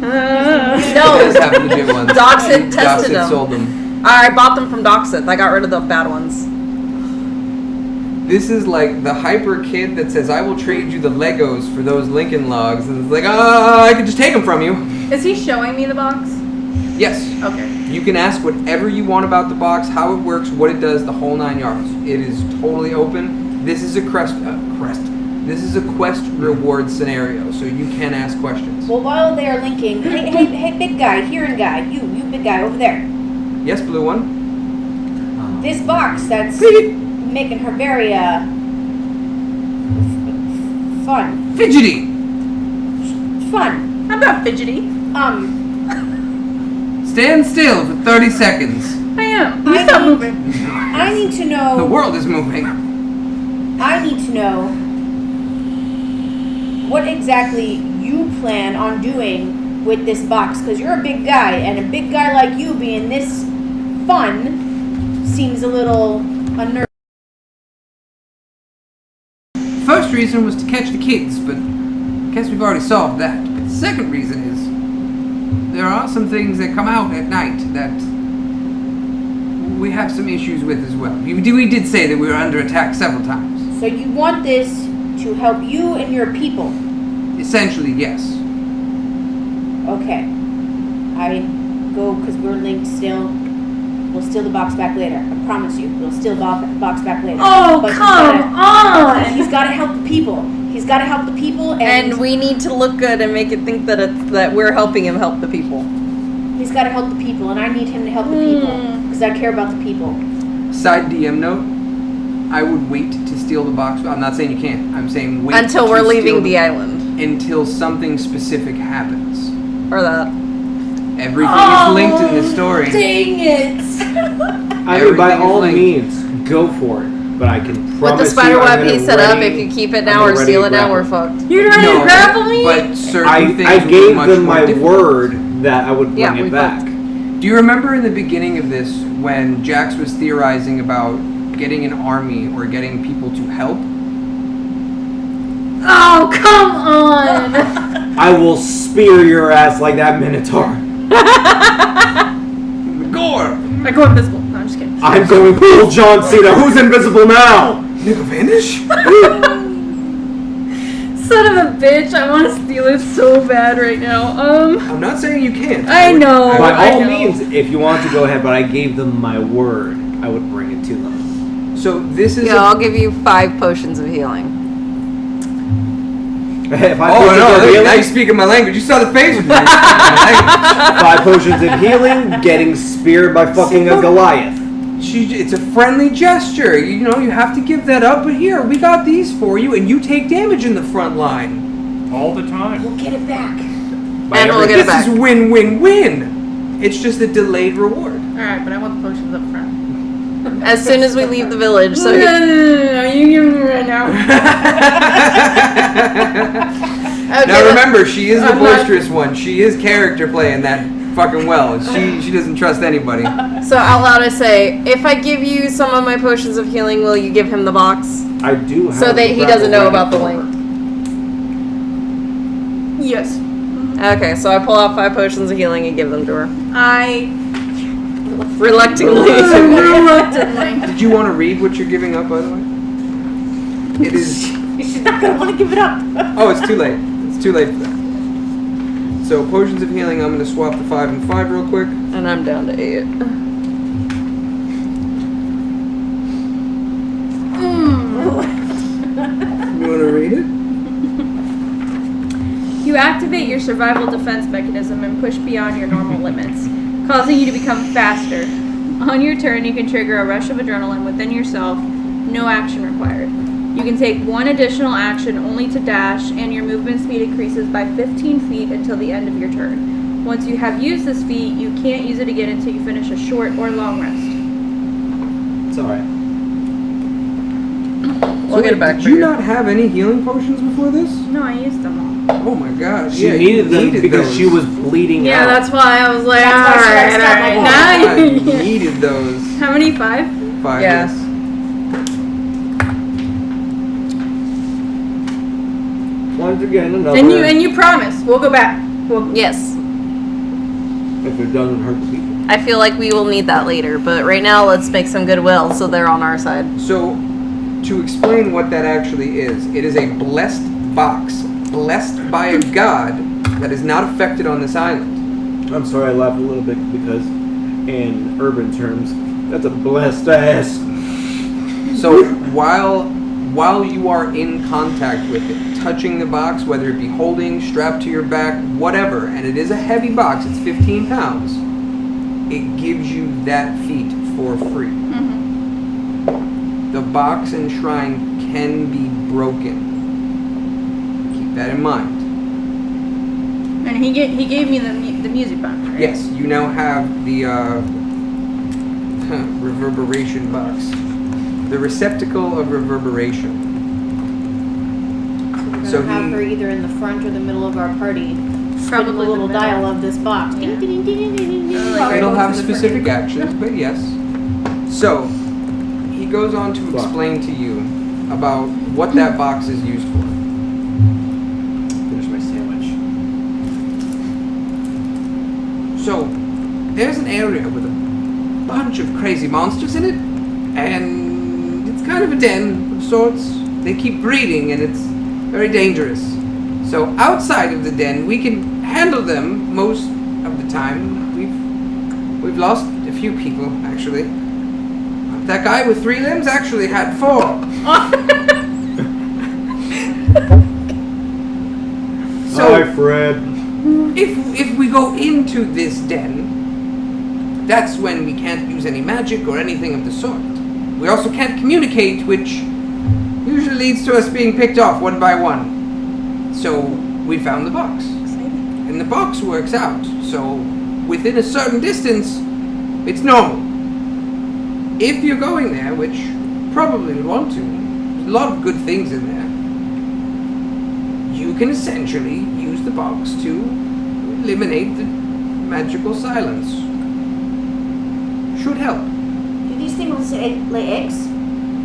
No, does have legit ones. Doxit tested Doxit them. sold them. I bought them from Doxit. I got rid of the bad ones. This is like the hyper kid that says, I will trade you the Legos for those Lincoln Logs. And it's like, I could just take them from you. Is he showing me the box? Yes. Okay. You can ask whatever you want about the box, how it works, what it does, the whole 9 yards. It is totally open. This is a This is a quest reward scenario, so you can ask questions. Well, while they are linking, hey, big guy, hearing guy, you big guy over there. Yes, blue one. This box that's making her very fun. Fidgety. Fun. I'm not fidgety. Stand still for 30 seconds. I am. You stop moving. I need to know. The world is moving. I need to know what exactly you plan on doing with this box, because you're a big guy, and a big guy like you being this fun seems a little unnerving. First reason was to catch the kids, but I guess we've already solved that. But the second reason is there are some things that come out at night that we have some issues with as well. We did say that we were under attack several times. So you want this to help you and your people. Essentially, yes. Okay. I go because we're linked still. We'll steal the box back later. I promise you. We'll steal the box back later. Oh, But come on! He's got to help the people. He's got to help the people, And we need to look good and make it think that we're helping him help the people. he's got to help the people, and I need him to help the people because I care about the people. Side DM note, I would wait to steal the box. I'm not saying you can't. I'm saying wait Until to we're steal leaving the island. Until something specific happens. Or that. Everything is linked in this story. Dang it! I mean, by Everything is all linked. means, go for it. But I can promise With the spider you, I'm web gonna he set up, ready- if you keep it I'm now gonna or ready steal it now, grapple. we're fucked. You're ready to grapple me? But certain I things will be gave much them more my difficult. word that I would bring Yeah, we it back. Do you remember in the beginning of this when Jax was theorizing about getting an army or getting people to help? Oh, come on! I will spear your ass like that Minotaur. Gore! I go invisible. No, I'm just kidding. I'm going full John Cena. Who's invisible now? Nigga vanish? Son of a bitch! I want to steal it so bad right now. I'm not saying you can't. I know. By I all know. means, if you want to go ahead, but I gave them my word, I would bring it to them. So this is. Yeah, I'll give you 5 potions of healing. If I Oh potions no! of Now healing, you're speaking my language. You saw the face. Of me. 5 potions of healing, getting speared by fucking a Goliath. It's a friendly gesture. You know, you have to give that up. But here, we got these for you, and you take damage in the front line. All the time. We'll get it back. And we'll get it back. This is win-win-win. It's just a delayed reward. Alright, but I want the potions up front. As soon as we leave the village, so No, he- no, you give me right now. Okay, Now remember, she is the I'm not- boisterous one. She is character playing that fucking well. She doesn't trust anybody. so out loud I say, if I give you some of my potions of healing, will you give him the box? I do have So that he grapple doesn't know ready about the for link. her. Yes. Okay, so I pull out 5 potions of healing and give them to her. I Reluctantly. reluctantly. Did you want to read what you're giving up, by the way? It is. She's not gonna want to give it up. Oh, it's too late. It's too late for that. So, potions of healing, I'm going to swap the 5 and 5 real quick. And I'm down to 8. You want to read it? You activate your survival defense mechanism and push beyond your normal limits, causing you to become faster. On your turn, you can trigger a rush of adrenaline within yourself, no action required. You can take 1 additional action only to dash, and your movement speed increases by 15 feet until the end of your turn. Once you have used this feat, you can't use it again until you finish a short or long rest. It's alright. We'll get it back Did for you you. not have any healing potions before this? No, I used them all. Oh my god. She yeah, needed you them because those. she was bleeding Yeah, out. that's why I was like, That's why she likes alright, that alright. level. Now God, you you needed those. How many? 5? 5, Yeah. yes. Once again, another. And you promise we'll go back. We'll, Yes. If it doesn't hurt the people. I feel like we will need that later, but right now let's make some goodwill so they're on our side. So, to explain what that actually is, it is a blessed box, blessed by a god that is not affected on this island. I'm sorry, I laughed a little bit because, in urban terms, that's a blessed ass. So while you are in contact with it, touching the box, whether it be holding, strapped to your back, whatever, and it is a heavy box, it's 15 pounds, it gives you that feat for free. Mm-hmm. The box and shrine can be broken. Keep that in mind. And he gave me the music box, right? Yes, you now have the reverberation box. The receptacle of reverberation. We're So gonna have he- her either in the front or the middle of our party. Spinning Probably the the little middle. dial of this box. Yeah. Ding, ding, ding, ding, ding, ding, ding. Like It'll have to the specific front. actions, but yes. So, he goes on to explain to you about what that box is used for. Finish my sandwich. So, there's an area with a bunch of crazy monsters in it, and it's kind of a den of sorts. They keep breeding, and it's very dangerous. So, outside of the den, we can handle them most of the time. We've lost a few people, actually. That guy with 3 limbs actually had 4. So, Hi, Fred. if we go into this den, that's when we can't use any magic or anything of the sort. We also can't communicate, which usually leads to us being picked off one by one. So we found the box. And the box works out. So within a certain distance, it's normal. If you're going there, which probably would want to, there's a lot of good things in there. You can essentially use the box to eliminate the magical silence. Should help. Do these things lay eggs?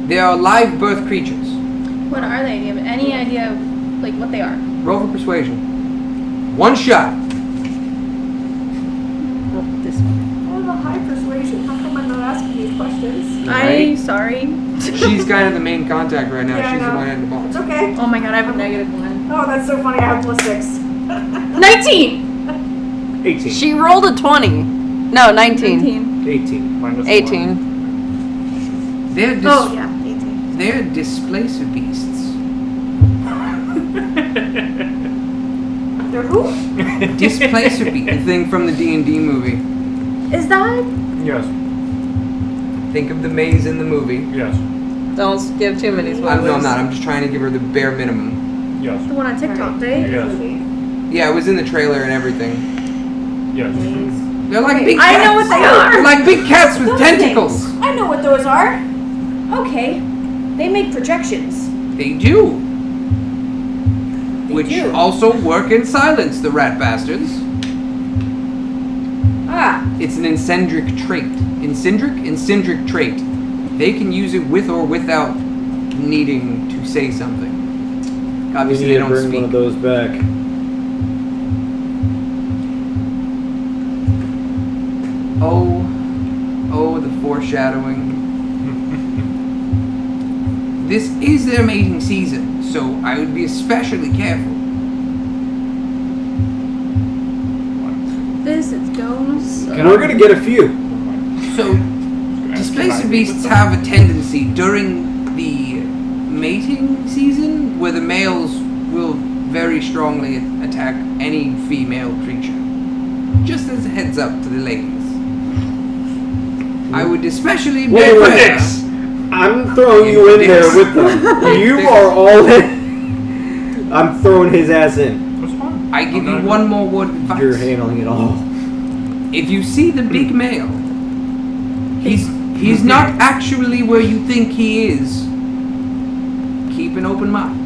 They are live birth creatures. What are they? Do you have any idea of like what they are? Roll for persuasion. 1 shot. This one. I have a high persuasion. How come I'm not asking these questions? I'm sorry. She's kind of the main contact right now. Yeah, I She's the know. one at the box. It's okay. Oh my god, I have a -1. Oh, that's so funny. I have +6. 19. 18. She rolled a 20. No, 19. 19. 18. Minus 18. They're Oh yeah, 18. they're displacer beasts. They're who? Displacer beast. The thing from the D&D movie. Is that? Yes. Think of the maze in the movie. Yes. Don't give too many spoilers. No, I'm not. I'm just trying to give her the bare minimum. Yes. The one on TikTok, right? Yes. Yeah, it was in the trailer and everything. Yes. They're like big I cats. know what they are. They're like big cats with Those tentacles. things. I know what those are. Okay. They make projections. They do. Which do. also work in silence, the rat bastards. Ah. It's an incendric trait. Incendric trait. They can use it with or without needing to say something. We Obviously, need they to don't bring speak. one of those back. Oh, the foreshadowing. This is their mating season, so I would be especially careful. This is going so. We're gonna get a few. So, displaced beasts have a tendency during the mating season where the males will very strongly attack any female creature. Just as a heads up to the ladies. I would especially Wait, beware. I'm throwing you in there with them. You are all in. I'm throwing his ass in. That's fine. I give you one more word of advice. You're handling it all. If you see the big male, he's not actually where you think he is. Keep an open mind.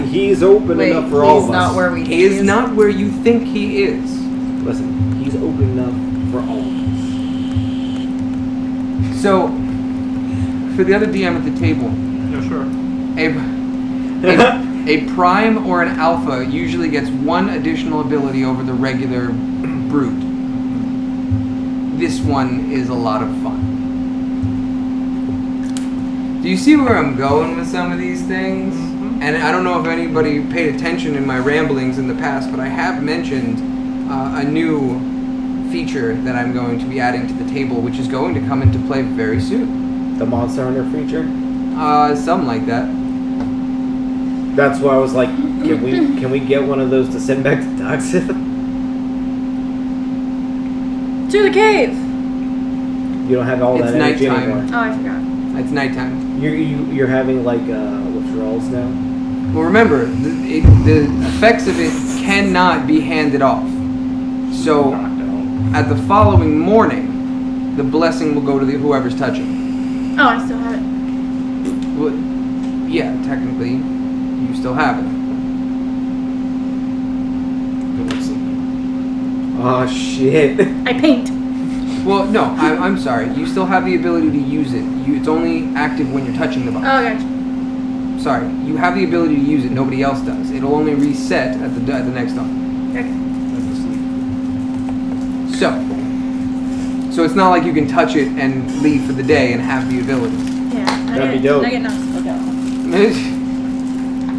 He's open Wait, enough for all of us. he's not where we think He is not where you think he is. Listen, he's open enough for all of us. So, for the other DM at the table, Yeah, sure. a prime or an alpha usually gets one additional ability over the regular brute. This one is a lot of fun. Do you see where I'm going with some of these things? And I don't know if anybody paid attention in my ramblings in the past, but I have mentioned a new feature that I'm going to be adding to the table, which is going to come into play very soon. The Monster Hunter feature? Something like that. That's why I was like, can we get one of those to send back to Toxic? To the cave! You don't have all It's that energy nighttime. anymore. Oh, I forgot. It's nighttime. You're having like withdrawals now. Well, remember, the effects of it cannot be handed off. So, at the following morning, the blessing will go to whoever's touching. Oh, I still have it. Well, yeah, technically, you still have it. Oh shit. I paint. Well, no, I'm sorry. You still have the ability to use it. It's only active when you're touching the box. Oh, gotcha. Sorry, you have the ability to use it. Nobody else does. It'll only reset at the next one. Okay. So it's not like you can touch it and leave for the day and have the ability. Yeah. That'd be dope. I get notes.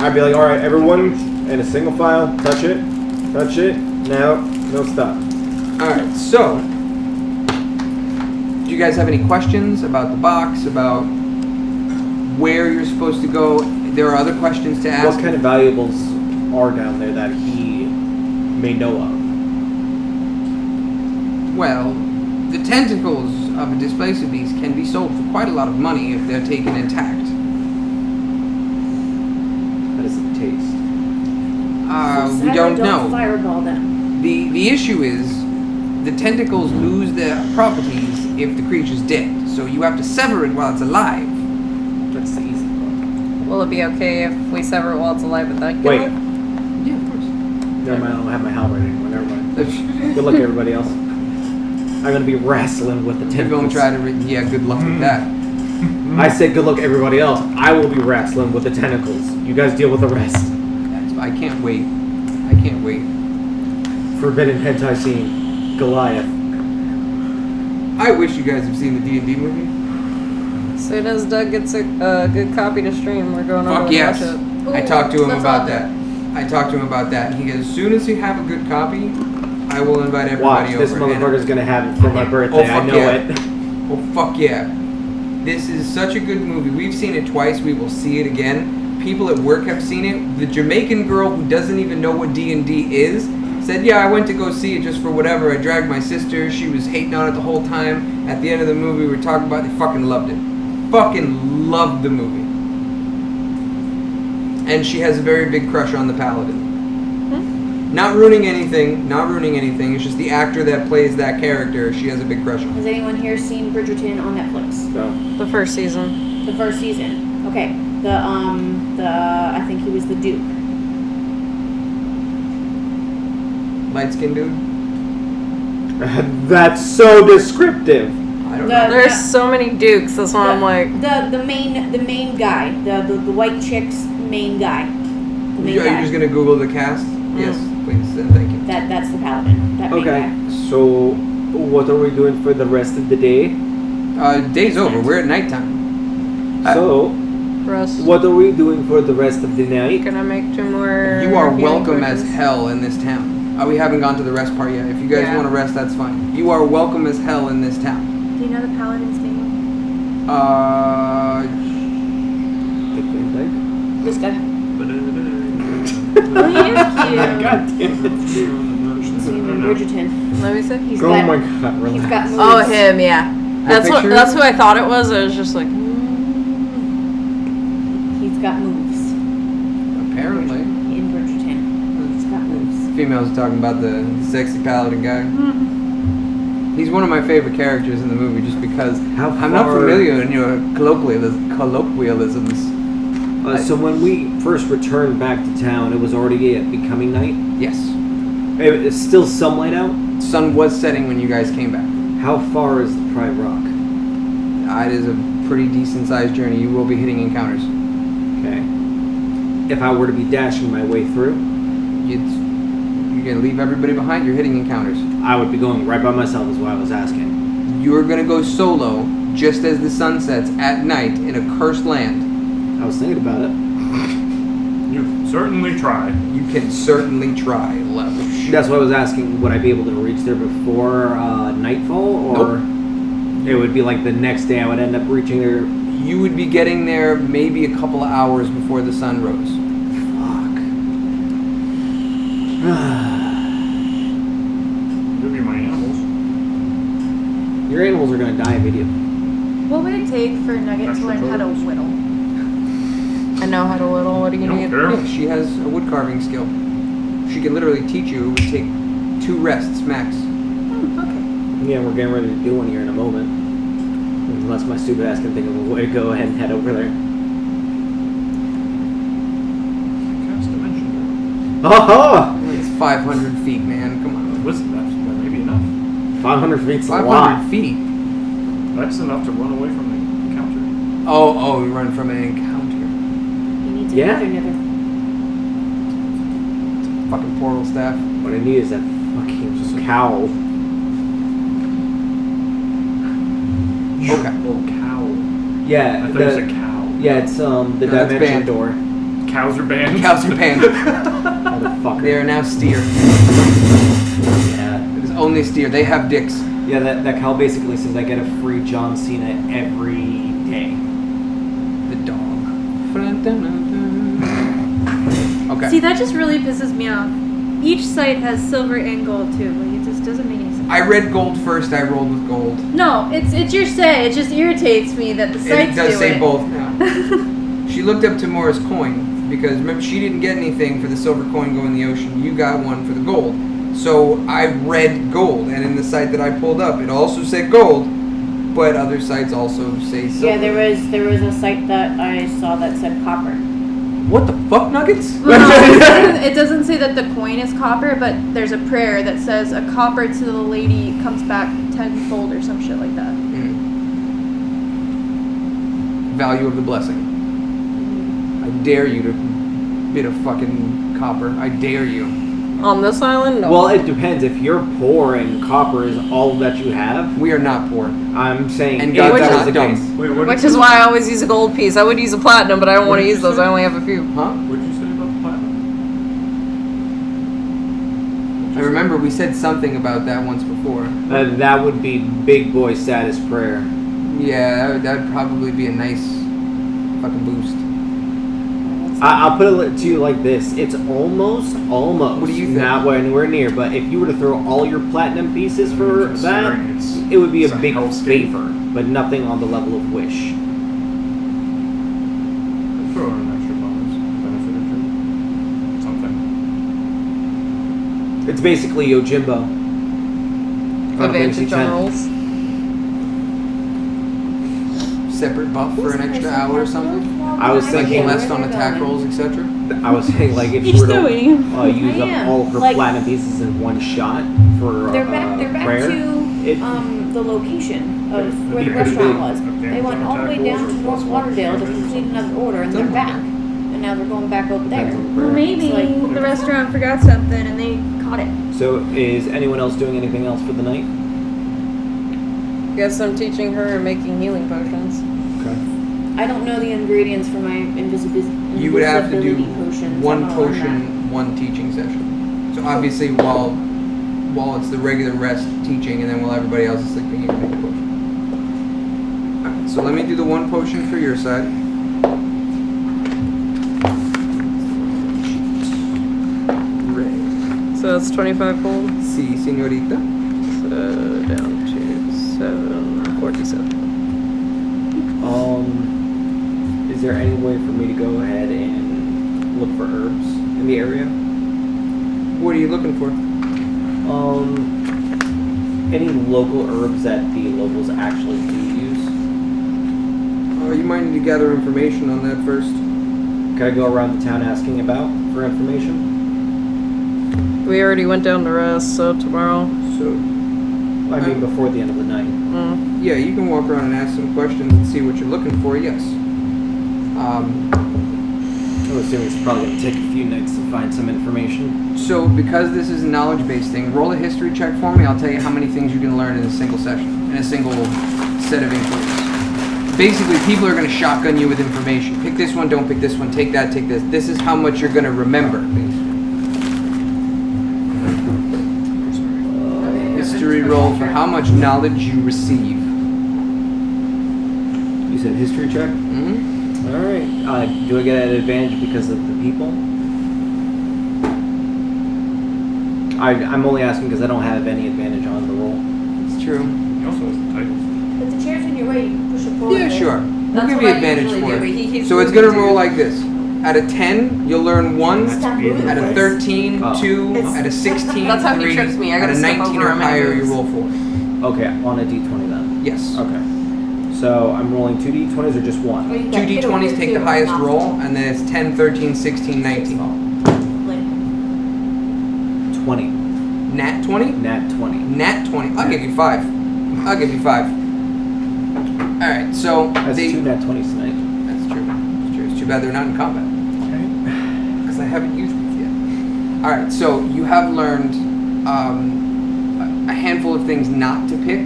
I'd be like, all right, everyone in a single file, touch it, now, no stop. All right. So, do you guys have any questions about the box? About where you're supposed to go? There are other questions to ask. What kind of valuables are down there that he may know of? Well, the tentacles of a displacer beast can be sold for quite a lot of money if they're taken intact. How does it taste? We don't know. Fireball them. The issue is the tentacles lose their properties if the creature's dead. So you have to sever it while it's alive. That's the easy part. Will it be okay if we sever it while it's alive and then kill Wait. it? Yeah, of course. Never mind, I don't have my halberd anymore, never mind. Good luck, everybody else. I'm gonna be wrestling with the You're going tentacles. to try to... yeah, good luck with that. I said good luck, everybody else. I will be wrestling with the tentacles. You guys deal with the rest. I can't wait. I can't wait. Forbidden hentai scene. Goliath. I wish you guys have seen the D&D movie. As soon as Doug gets a good copy to stream, we're going over Fuck to yes. watch it. I talked to him let's about all that. I talked to him about that. And he goes, as soon as you have a good copy, I will invite everybody Watch, over. this motherfucker's gonna have it for my birthday. I fuck know yeah. it. Oh, fuck yeah. This is such a good movie. We've seen it twice. We will see it again. People at work have seen it. The Jamaican girl who doesn't even know what D&D is said, yeah, I went to go see it just for whatever. I dragged my sister. She was hating on it the whole time. At the end of the movie, we were talking about it. They fucking loved it. Fucking loved the movie. And she has a very big crush on the Paladin. Not ruining anything. It's just the actor that plays that character. She has a big crush on. Has anyone here seen Bridgerton on Netflix? No. The first season. The first season. Okay. The I think he was the Duke. Light-skinned dude? That's so descriptive. I don't know. There's so many dukes. That's why I'm like, the main guy, the white chick's main guy. The main Are guy. you just going to Google the cast? Yes, please, and thank you. That's the Paladin. That main Okay, guy. so What are we doing for the rest of the day? Day's over. We're at nighttime. So, Russ, what are we doing for the rest of the night? gonna make 2 more. You are healing welcome as potions. hell in this town. We haven't gone to the rest part yet. If you guys Yeah. want to rest, that's fine. You are welcome as hell in this town. Do you know the paladin's name? This guy. Oh, he is cute. God damn it. His name is Bridgerton. Let me see. He's Oh got, my god, he's relax. got moves. Oh, him, yeah. picture? That's who I thought it was. I was just like, He's got moves. Apparently. In Bridgerton. He's got moves. Females are talking about the sexy paladin guy. He's one of my favorite characters in the movie just because How I'm not far- familiar in your colloquialisms. So when we first returned back to town, it was already becoming night. Yes. It's still some light out. Sun was setting when you guys came back. How far is the Pride Rock? It is a pretty decent sized journey. You will be hitting encounters. Okay. If I were to be dashing my way through, You're gonna leave everybody behind. You're hitting encounters. I would be going right by myself. Is what I was asking. You're gonna go solo just as the sun sets at night in a cursed land. I was thinking about it. You certainly try. You can certainly try, Lelouch. That's why I was asking. Would I be able to reach there before nightfall, or it would be like the next day I would end up reaching there? You would be getting there maybe a couple of hours before the sun rose. You'll be my animals. Your animals are gonna die immediately. What would it take for Nugget to learn how to whittle? I know how to whittle. What do you You don't need? care? Yeah, she has a wood carving skill. She can literally teach you. It would take 2 rests max. Okay. Yeah, we're getting ready to do one here in a moment. Unless my stupid ass can think of a way to go ahead and head over there. Cast dimension. Aha! It's 500 feet, man. Come on. Listen, that may be enough. 500 feet's a 500 lot. feet. That's enough to run away from the encounter. Oh, we run from an encounter. He needs Yeah? another. Fucking portal staff. What I need is that fucking cowl. Okay. Oh, cow. Yeah, I thought you said cow. yeah, it's the that's dimension banned. door. Cows are banned. Cows are banned. Motherfucker. They are now steer. Yeah. It is only steer. They have dicks. Yeah, that cowl basically says I get a free John Cena every day. The dog. Okay. See, that just really pisses me off. Each site has silver and gold too. Like, it just doesn't make any sense. I read gold first. I rolled with gold. No, it's your say. It just irritates me that the And sites it does do say it. both now. She looked up Tamora's coin because remember she didn't get anything for the silver coin going in the ocean. You got one for the gold. So I read gold, and in the site that I pulled up, it also said gold, but other sites also say silver. Yeah, there was a site that I saw that said copper. What the fuck, Nuggets? Well, no, it doesn't say that the coin is copper, but there's a prayer that says a copper to the lady comes back tenfold or some shit like that. Value of the blessing. I dare you to bid a fucking copper. I dare you. On this island? No. Well, it depends. If you're poor and copper is all that you have, We are not poor. I'm saying And if God's that was not the dumb. case. Wait, what Which did is why I always use a gold piece. I would use a platinum, but I don't What want to did use you those. say? I only have a few. Huh? What did you say about the platinum? I remember we said something about that once before. That would be big boy status prayer. Yeah, that would probably be a nice fucking boost. I'll put it to you like this: it's almost What do you think? not anywhere near. But if you were to throw all your platinum pieces for that, Considering it's- it would be it's a a big hellscape. favor, but nothing on the level of Wish. I'd throw in an extra bonus. Benefit or two. Something. It's basically Yojimbo. Final Fantasy Advantage on X. rolls. Separate buff for an extra hour or something? I was Like thinking, less on attack rolls, etc. I was saying like if You're you were still to waiting. use I up am. all of her Like- platinum pieces in one shot for They're back prayer, to it, the location of where the Yeah. restaurant was. Yeah. They went all the way down to North Lauderdale to complete another order, and they're back. And now they're going back over there. Well, maybe It's like- the restaurant forgot something and they caught it. So is anyone else doing anything else for the night? Guess I'm teaching her making healing potions. Okay. I don't know the ingredients for my invisibility You would have to do potions. one I'm gonna learn potion, one teaching session. So obviously, while it's the regular rest teaching, and then while everybody else is sleeping, you can make a potion. Alright, so let me do the one potion for your side. So that's 25 gold. Si, señorita. So down to 747. Is there any way for me to go ahead and look for herbs in the area? What are you looking for? Any local herbs that the locals actually do use? You might need to gather information on that first. Can I go around the town asking about for information? We already went down to rest, so tomorrow. So, I mean, before the end of the night. yeah, you can walk around and ask some questions and see what you're looking for, yes. I'm assuming it's probably going to take a few nights to find some information. So, because this is a knowledge-based thing, roll a history check for me. I'll tell you how many things you can learn in a single session, in a single set of inquiries. Basically, people are going to shotgun you with information. Pick this one, don't pick this one, take that, take this. This is how much you're going to remember. History roll for how much knowledge you receive. You said history check? Mm-hmm. Alright. Do I get an advantage because of the people? I'm only asking because I don't have any advantage on the roll. It's true. He also has the titles. If the chair's in your way, you can push it forward. Yeah, sure. We'll That's give what you I advantage usually for do, but it. he So it's really gonna roll do. like this. At a 10, you'll learn 1. Stop moving, At a please. 13, Oh. 2. At a 16, That's how he 3. tricks me. I At gotta a step 19 over or him higher, you anyways. roll 4. Okay, on a d20 then. Yes. Okay. So I'm rolling 2 d20s or just Well, one? you got 2 hit over d20s here take too, the highest not roll, so- and then it's 10, 13, 16, 19. like, 20. Nat 20? Nat 20. Nat 20. I'll give you 5. I'll give you 5. Alright, so That's they... 2 Nat 20s tonight. That's true. It's true. It's too bad they're not in combat. Because I haven't used these yet. Alright, so you have learned a handful of things not to pick.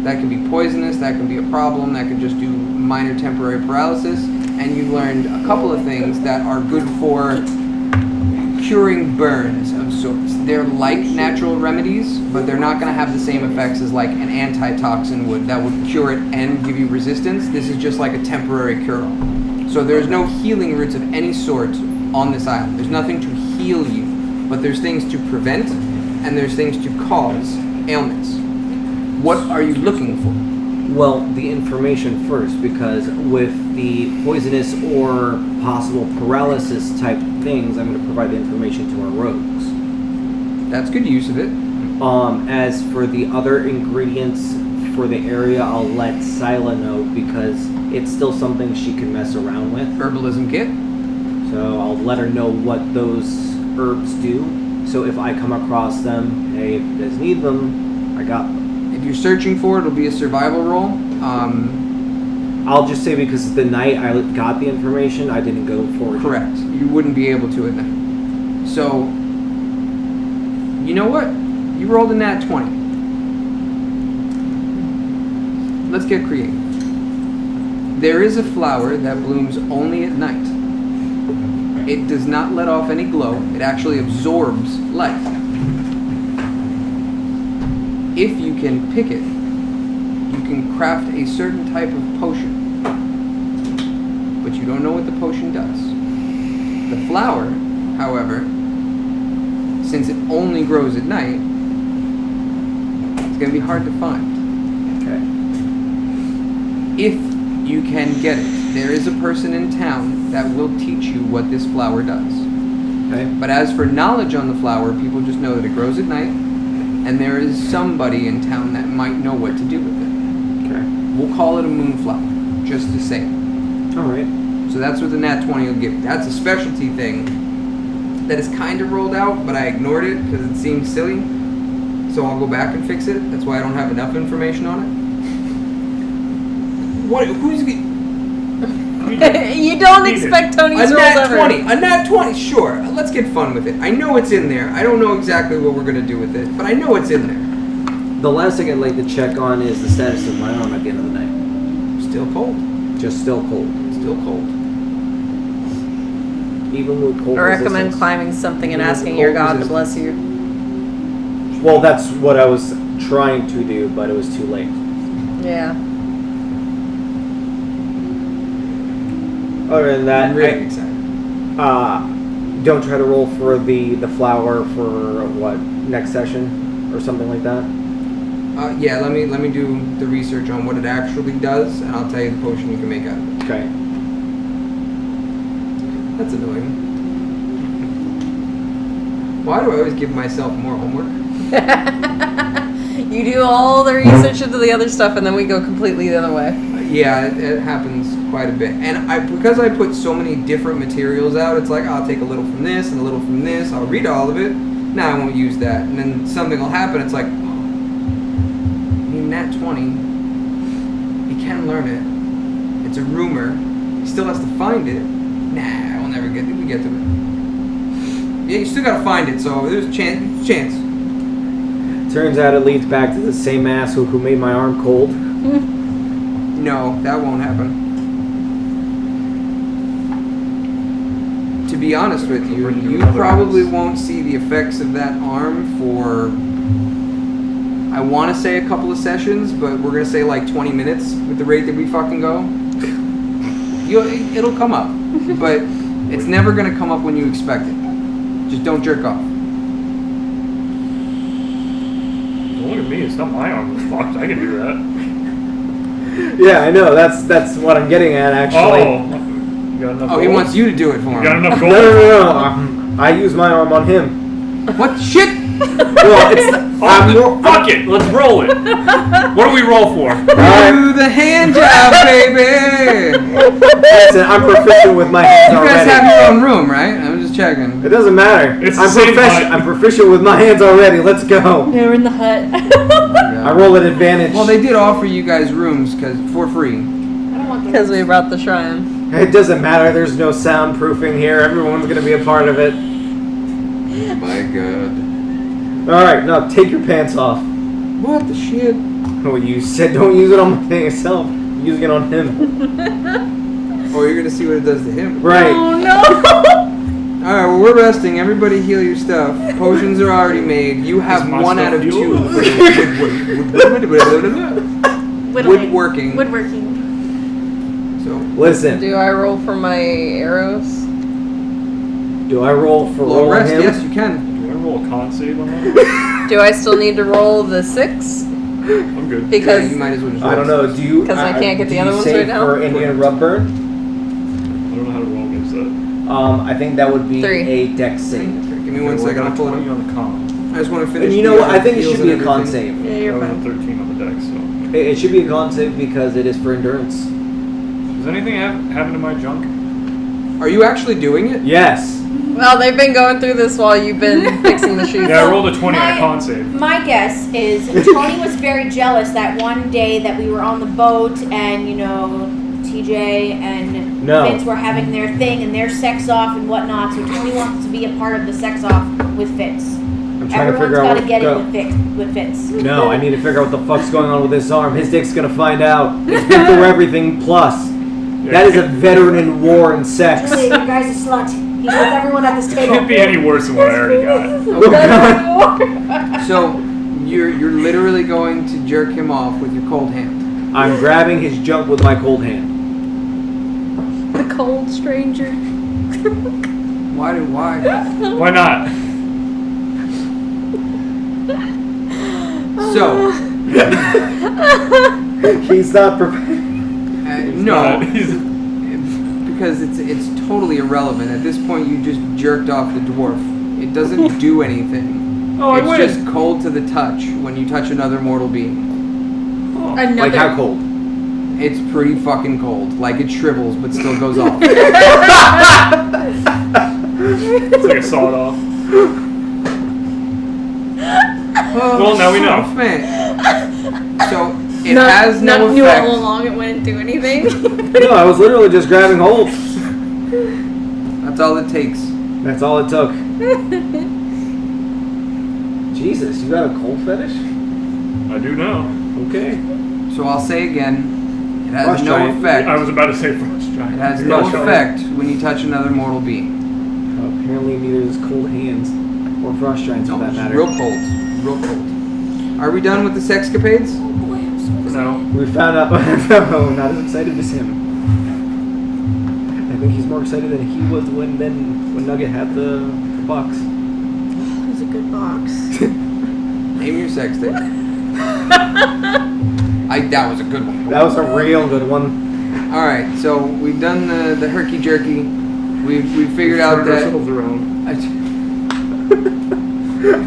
That can be poisonous, that can be a problem, that can just do minor temporary paralysis. And you've learned a couple of things that are good for curing burns of sorts. They're like natural remedies, but they're not going to have the same effects as like an antitoxin would that would cure it and give you resistance. This is just like a temporary cure-all. So there's no healing roots of any sort on this island. There's nothing to heal you, but there's things to prevent and there's things to cause ailments. What are you looking for? Well, the information first, because with the poisonous or possible paralysis type things, I'm going to provide the information to our rogues. That's good use of it. As for the other ingredients for the area, I'll let Scylla know because it's still something she can mess around with. Herbalism kit. So I'll let her know what those herbs do. So if I come across them, hey, if you guys need them, I got them. If you're searching for it, it'll be a survival roll. I'll just say because the night I got the information, I didn't go for it. Correct. You wouldn't be able to at night. So, you know what? You rolled a nat 20. Let's get creative. There is a flower that blooms only at night. It does not let off any glow. It actually absorbs light. If you can pick it, you can craft a certain type of potion. But you don't know what the potion does. The flower, however, since it only grows at night, it's going to be hard to find. Okay. If you can get it, there is a person in town that will teach you what this flower does. Okay. But as for knowledge on the flower, people just know that it grows at night, and there is somebody in town that might know what to do with it. Okay. We'll call it a moonflower, just to say it. All right. So that's what the nat 20 will give you. That's a specialty thing that is kind of rolled out, but I ignored it because it seemed silly. So I'll go back and fix it. That's why I don't have enough information on it. What? Who's You don't expect Tony's a rolls nat ever. 20? A nat 20? Sure. Let's get fun with it. I know it's in there. I don't know exactly what we're gonna do with it, but I know it's in there. The last thing I'd like to check on is the status of my arm at the end of the night. Still cold. Just still cold. Still cold. Even with cold I recommend resistance. climbing something and Even with asking cold your God to resistance. bless you. Well, that's what I was trying to do, but it was too late. Yeah. Other than that, I'm really excited. don't try to roll for the flower for what next session or something like that. Yeah, let me do the research on what it actually does, and I'll tell you the potion you can make out of it. Okay. That's annoying. Why do I always give myself more homework? You do all the research into the other stuff, and then we go completely the other way. Yeah, it happens quite a bit. And because I put so many different materials out, it's like I'll take a little from this and a little from this. I'll read all of it. Now I won't use that. And then something will happen. It's like, Nat 20. He can learn it. It's a rumor. He still has to find it. Nah, I'll never get to it. Yeah, you still gotta find it. So there's a chance. Turns out it leads back to the same asshole who made my arm cold. No, that won't happen. To be honest with you, you probably won't see the effects of that arm for, I want to say a couple of sessions, but we're going to say like 20 minutes with the rate that we fucking go. It'll come up, but it's never going to come up when you expect it. Just don't jerk off. Don't look at me. It's not my arm that's fucked. I can do that. Yeah, I know. That's what I'm getting at, actually. Oh. You got enough Oh, he gold? wants you to do it for You him. got enough No, gold? I use my arm on him. What shit? Well, it's Fuck it. Let's roll it. What do we roll for? Do the hand job, baby. Listen, I'm proficient with my hands You guys already. have your own room, right? I'm just checking. It doesn't matter. It's the same height. I'm proficient with my hands already. Let's go. They're in the hut. I roll at advantage. Well, they did offer you guys rooms for free. I don't want the Because we brought the shrine. It doesn't matter. There's no soundproofing here. Everyone's gonna be a part of it. My God. All right, now take your pants off. What the shit? Oh, you said don't use it on myself. You're using it on him. Oh, you're gonna see what it does to him. Right. Oh no! All right, well, we're resting. Everybody heal your stuff. Potions are already made. You have Is my 1 stuff out of 2 fueled? for woodworking. Woodworking. So Listen. Do I roll for my arrows? Do I roll for low rolling rest. him? Yes, you can. Do I roll a con save on that? Do I still need to roll the 6? I'm good. Yeah, Because you might as well just I don't roll. know. Do you? 'Cause I can't get the do other you ones save right now? for Indian rub burn? I don't know how to roll against that. I think that would be 3. a dex save. Give me 1 Okay, second. well, I I'll got pull it 20 up. on the con. I just want to finish. And you know the, what? I think it heals should be a and con everything. save. Yeah, I you're was fine. at 13 on the deck, so. It should be a con save because it is for endurance. Does anything happen to my junk? Are you actually doing it? Yes. Well, they've been going through this while you've been fixing the shoes. Yeah, I rolled a 20 on a My- con save. My guess is Tony was very jealous that one day that we were on the boat and, you know, TJ and No. Fitz were having their thing and their sex off and whatnot. So Tony wants to be a part of the sex off with Fitz. I'm trying to Everyone's figure out got what to get go. it with Fitz. No, I need to figure out what the fuck's going on with this arm. His dick's gonna find out. It's been through everything plus. That is a veteran in war and sex. Julie, you guys are slut. He's with everyone at this It table. can't be any worse than what I already got. Oh, God. So you're literally going to jerk him off with your cold hand. I'm grabbing his junk with my cold hand. The cold stranger. Why? Why not? So He's not prepared. no. He's- Because it's totally irrelevant. At this point, you just jerked off the dwarf. It doesn't do anything. Oh, I it's win. just cold to the touch when you touch another mortal being. Another. Like how cold? It's pretty fucking cold. Like it shrivels but still goes off. It's like a sawed off. Well, now we know. Man. So it None- has no none knew effect. all along it wouldn't do anything. No, I was literally just grabbing hold. That's all it takes. That's all it took. Jesus, you got a cold fetish? I do now. Okay. So I'll say again, it has Frost no giant. effect. I was about to say frost giant. It has no Frost giant. effect when you touch another mortal being. Apparently neither is cold hands or frost giants No, for that it's matter. real cold. Real cold. Are we done with the sexcapades? No. We found out. No, not as excited as him. I think he's more excited than he was when Nugget had the box. It was a good box. Name your sex tape. That was a good one. That was a real good one. All right, so we've done the herky jerky. We've figured out Turned that. ourselves around.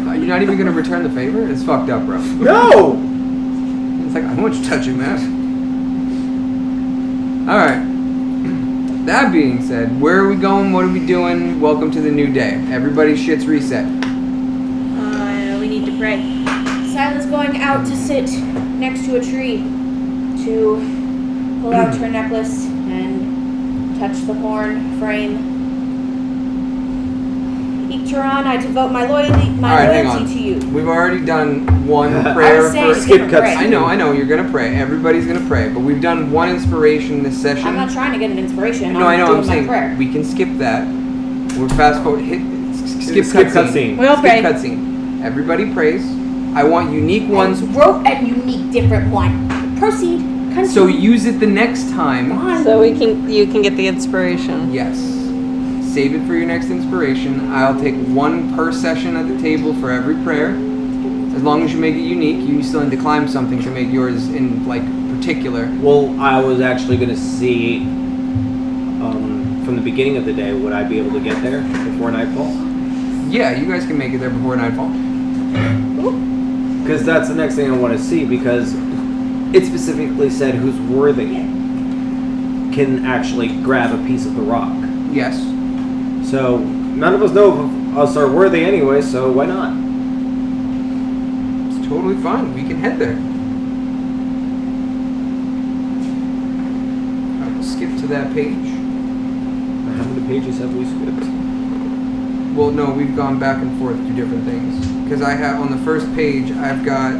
Are you not even gonna return the favor? It's fucked up, bro. No. It's like I don't want you touching that. All right. That being said, where are we going? What are we doing? Welcome to the new day. Everybody's shit's reset. We need to pray. Sila's going out to sit next to a tree to pull out her necklace and touch the horn frame. Iktaran, I devote my loyalty All right, hang on. to you. We've already done one I prayer was saying for. skip cuts. I know. You're gonna pray. Everybody's gonna pray. But we've done one inspiration this session. I'm not trying to get an inspiration. No, I know. doing I'm my saying prayer. we can skip that. We're fast forward. Skip Skip cutscene. cutscene. We'll pray. Skip cutscene. Everybody prays. I want unique ones. I wrote a unique different one. Proceed. Continue. So use it the next time. Fine. So you can get the inspiration. Yes. Save it for your next inspiration. I'll take one per session at the table for every prayer. As long as you make it unique, you still need to climb something to make yours in particular. Well, I was actually going to see from the beginning of the day, would I be able to get there before nightfall? Yeah, you guys can make it there before nightfall. Because that's the next thing I want to see, because it specifically said who's worthy can actually grab a piece of the rock. Yes. So none of us know if us are worthy anyway, so why not? It's totally fine. We can head there. I will skip to that page. How many pages have we skipped? Well, no, we've gone back and forth to different things. Because I have, on the first page, I've got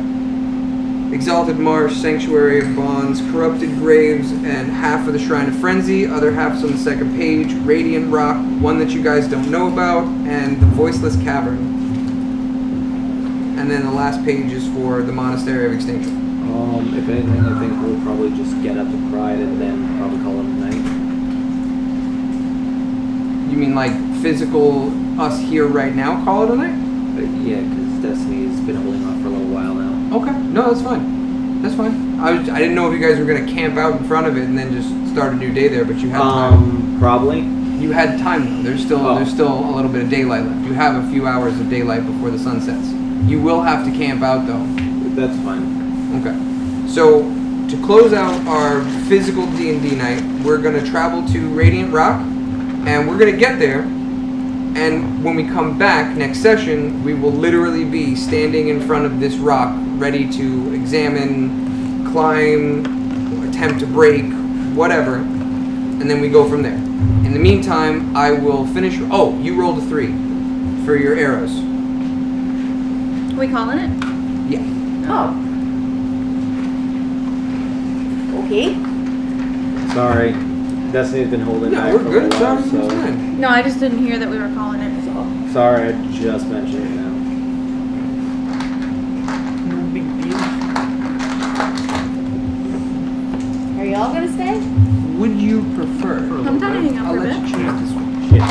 Exalted Marsh, Sanctuary of Bonds, Corrupted Graves, and half of the Shrine of Frenzy. Other half's on the second page, Radiant Rock, one that you guys don't know about, and the Voiceless Cavern. And then the last page is for the Monastery of Extinction. If anything, I think we'll probably just get up to Pride and then probably call it a night. You mean like physical us here right now, call it a night? Yeah, because Destiny's been holding off for a little while now. Okay, no, that's fine. That's fine. I didn't know if you guys were gonna camp out in front of it and then just start a new day there, but you had time. Probably. You had time though. There's still Oh. a little bit of daylight left. You have a few hours of daylight before the sun sets. You will have to camp out though. That's fine. Okay. So to close out our physical D&D night, we're gonna travel to Radiant Rock, and we're gonna get there. And when we come back next session, we will literally be standing in front of this rock, ready to examine, climb, attempt to break, whatever, and then we go from there. In the meantime, I will finish. Oh, you rolled a 3 for your arrows. We calling it? Yeah. Oh. Okay. Sorry. Destiny's been holding Yeah, back we're for good. a while, Sorry, so... it's fine. No, I just didn't hear that we were calling it. So. Sorry, I just mentioned it now. No big deal. Are y'all gonna stay? Would you prefer? I'm done hanging out I'll for a let bit. you choose this one. Shit.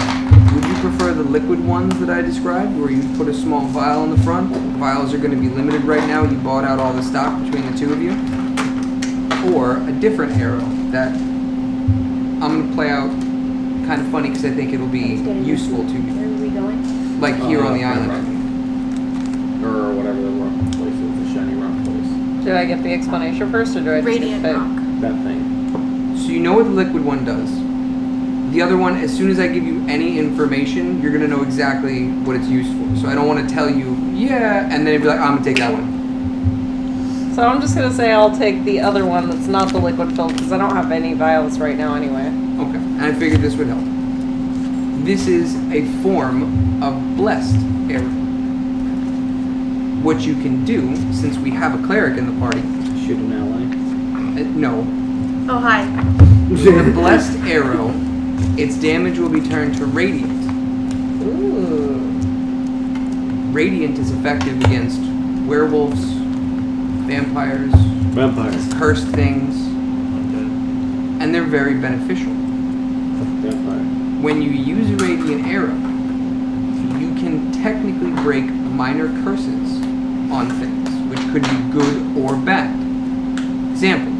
Would you prefer the liquid ones that I described, where you put a small vial in the front? Vials are going to be limited right now. You bought out all the stock between the two of you. Or a different arrow that I'm going to play out kind of funny because I think it'll be useful to you. Where are we going? Like here on the island. Or whatever the rock place is, the shiny rock place. Do I get the explanation first, or do I just Radiant get Rock. That thing. So you know what the liquid one does. The other one, as soon as I give you any information, you're going to know exactly what it's used for. So I don't want to tell you, yeah, and then you'd be like, I'm going to take that one. So I'm just gonna say I'll take the other one that's not the liquid filled because I don't have any vials right now anyway. Okay, and I figured this would help. This is a form of blessed arrow. what you can do, since we have a cleric in the party, Shoot an ally. no, Oh, hi. the blessed arrow, its damage will be turned to radiant. Ooh. Radiant is effective against werewolves, vampires, Vampires. cursed things, Undead. and they're very beneficial. Vampire. When you use a radiant arrow, you can technically break minor curses on things, which could be good or bad. Example.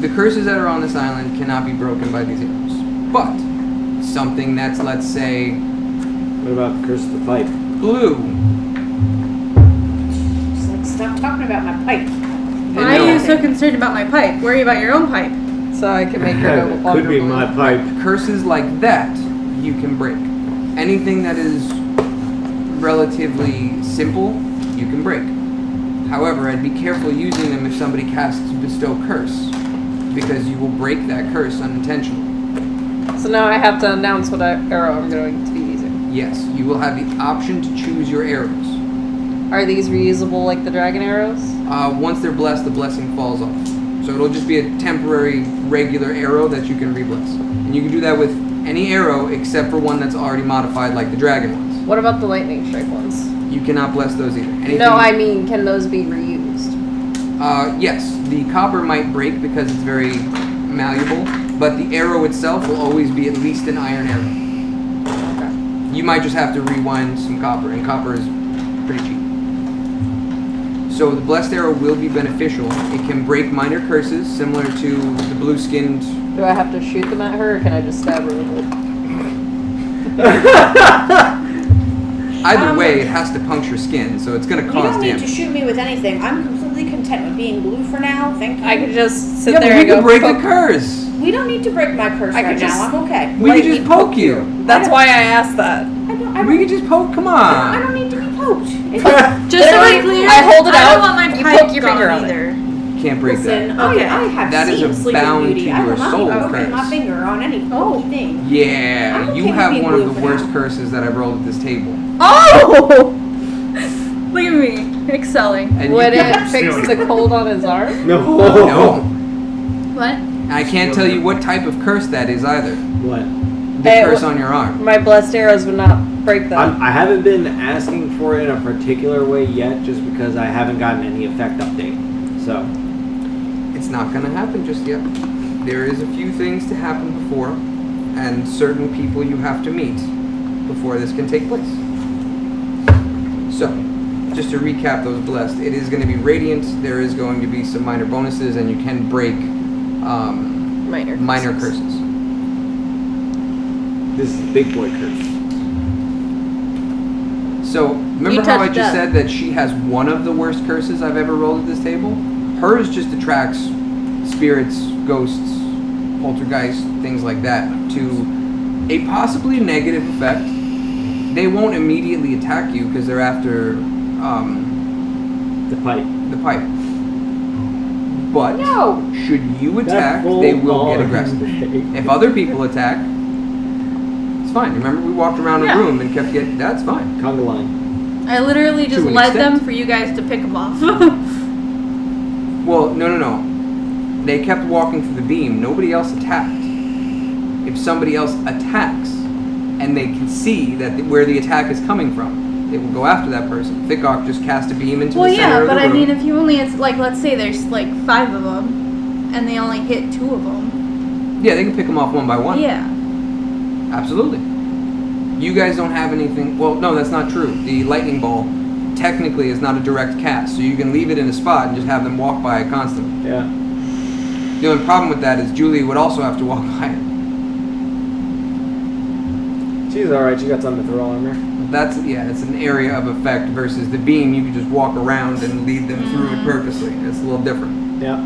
The curses that are on this island cannot be broken by these arrows. But something that's, let's say, What about Curse of the Pipe? blue. Just like, stop talking about my pipe. Why are you so concerned about my pipe? Worry about your own pipe. So I can make her go Could longer be blue. my pipe. Curses like that, you can break. Anything that is relatively simple, you can break. However, I'd be careful using them if somebody casts Bestow Curse, because you will break that curse unintentionally. So now I have to announce what arrow I'm going to be using. Yes, you will have the option to choose your arrows. Are these reusable like the dragon arrows? Once they're blessed, the blessing falls off. So it'll just be a temporary, regular arrow that you can re-bless. And you can do that with any arrow except for one that's already modified, like the dragon ones. What about the lightning strike ones? You cannot bless those either. Anything, No, I mean, can those be reused? yes, the copper might break because it's very malleable, but the arrow itself will always be at least an iron arrow. Okay. You might just have to rewind some copper, and copper is pretty cheap. So the blessed arrow will be beneficial. It can break minor curses, similar to the blue-skinned. Do I have to shoot them at her, or can I just stab her with it? Either way, it has to puncture skin, so it's going to You cause don't need to damage. shoot me with anything. I'm completely content with being blue for now. Thank you. I could just sit Yeah, there but we and go can break poke. the curse. We don't need to break my curse I right could just- now. I'm okay. We can just poke you. That's why I asked that. We can just poke. Come I on. don't need to be poked. It's Just so Literally, we're clear, I hold it I out, don't want my you pipe poke your gone finger on it. either. Can't break Listen, that. I have That is seen a Sleeping bound Beauty. to I will your not soul be poking my curse. finger on any pokey thing. Yeah, I'm you okay with have being one of blue the for worst now. curses that I've rolled at this table. Oh! Look at me, excelling. And Would you it fix the cold on his arm? No. No. What? I can't tell you what type of curse that is either. What? The Hey, curse on your arm. My blessed arrows would not break that. I haven't been asking for it in a particular way yet, just because I haven't gotten any effect update. So, It's not going to happen just yet. There is a few things to happen before, and certain people you have to meet before this can take place. So, just to recap those blessed, it is going to be radiant. There is going to be some minor bonuses, and you can break minor curses. this is Big Boy Curse. So, remember You how I touched just up. said that she has one of the worst curses I've ever rolled at this table? Hers just attracts spirits, ghosts, poltergeist, things like that, to a possibly negative effect. They won't immediately attack you because they're after The pipe. the pipe. But No. should you attack, That they will full get on aggressive. day. If other people attack, it's fine. Remember, we walked around Yeah. a room and kept getting. That's fine. Conga line. I literally just To an led them extent. for you guys to pick them off. Well, no. They kept walking through the beam. Nobody else attacked. If somebody else attacks, and they can see that where the attack is coming from, they will go after that person. Thickok just cast a beam into Well, the center yeah, of the but I room. mean, if you only, it's like, let's say there's like 5 of them, and they only hit 2 of them. Yeah, they can pick them off one by one. Yeah. Absolutely. You guys don't have anything. Well, no, that's not true. The lightning ball technically is not a direct cast, so you can leave it in a spot and just have them walk by it constantly. Yeah. The only problem with that is Julie would also have to walk by it. She's alright. She got something to throw on her. It's an area of effect versus the beam. You could just walk around and lead them through it purposely. It's a little different. Yeah.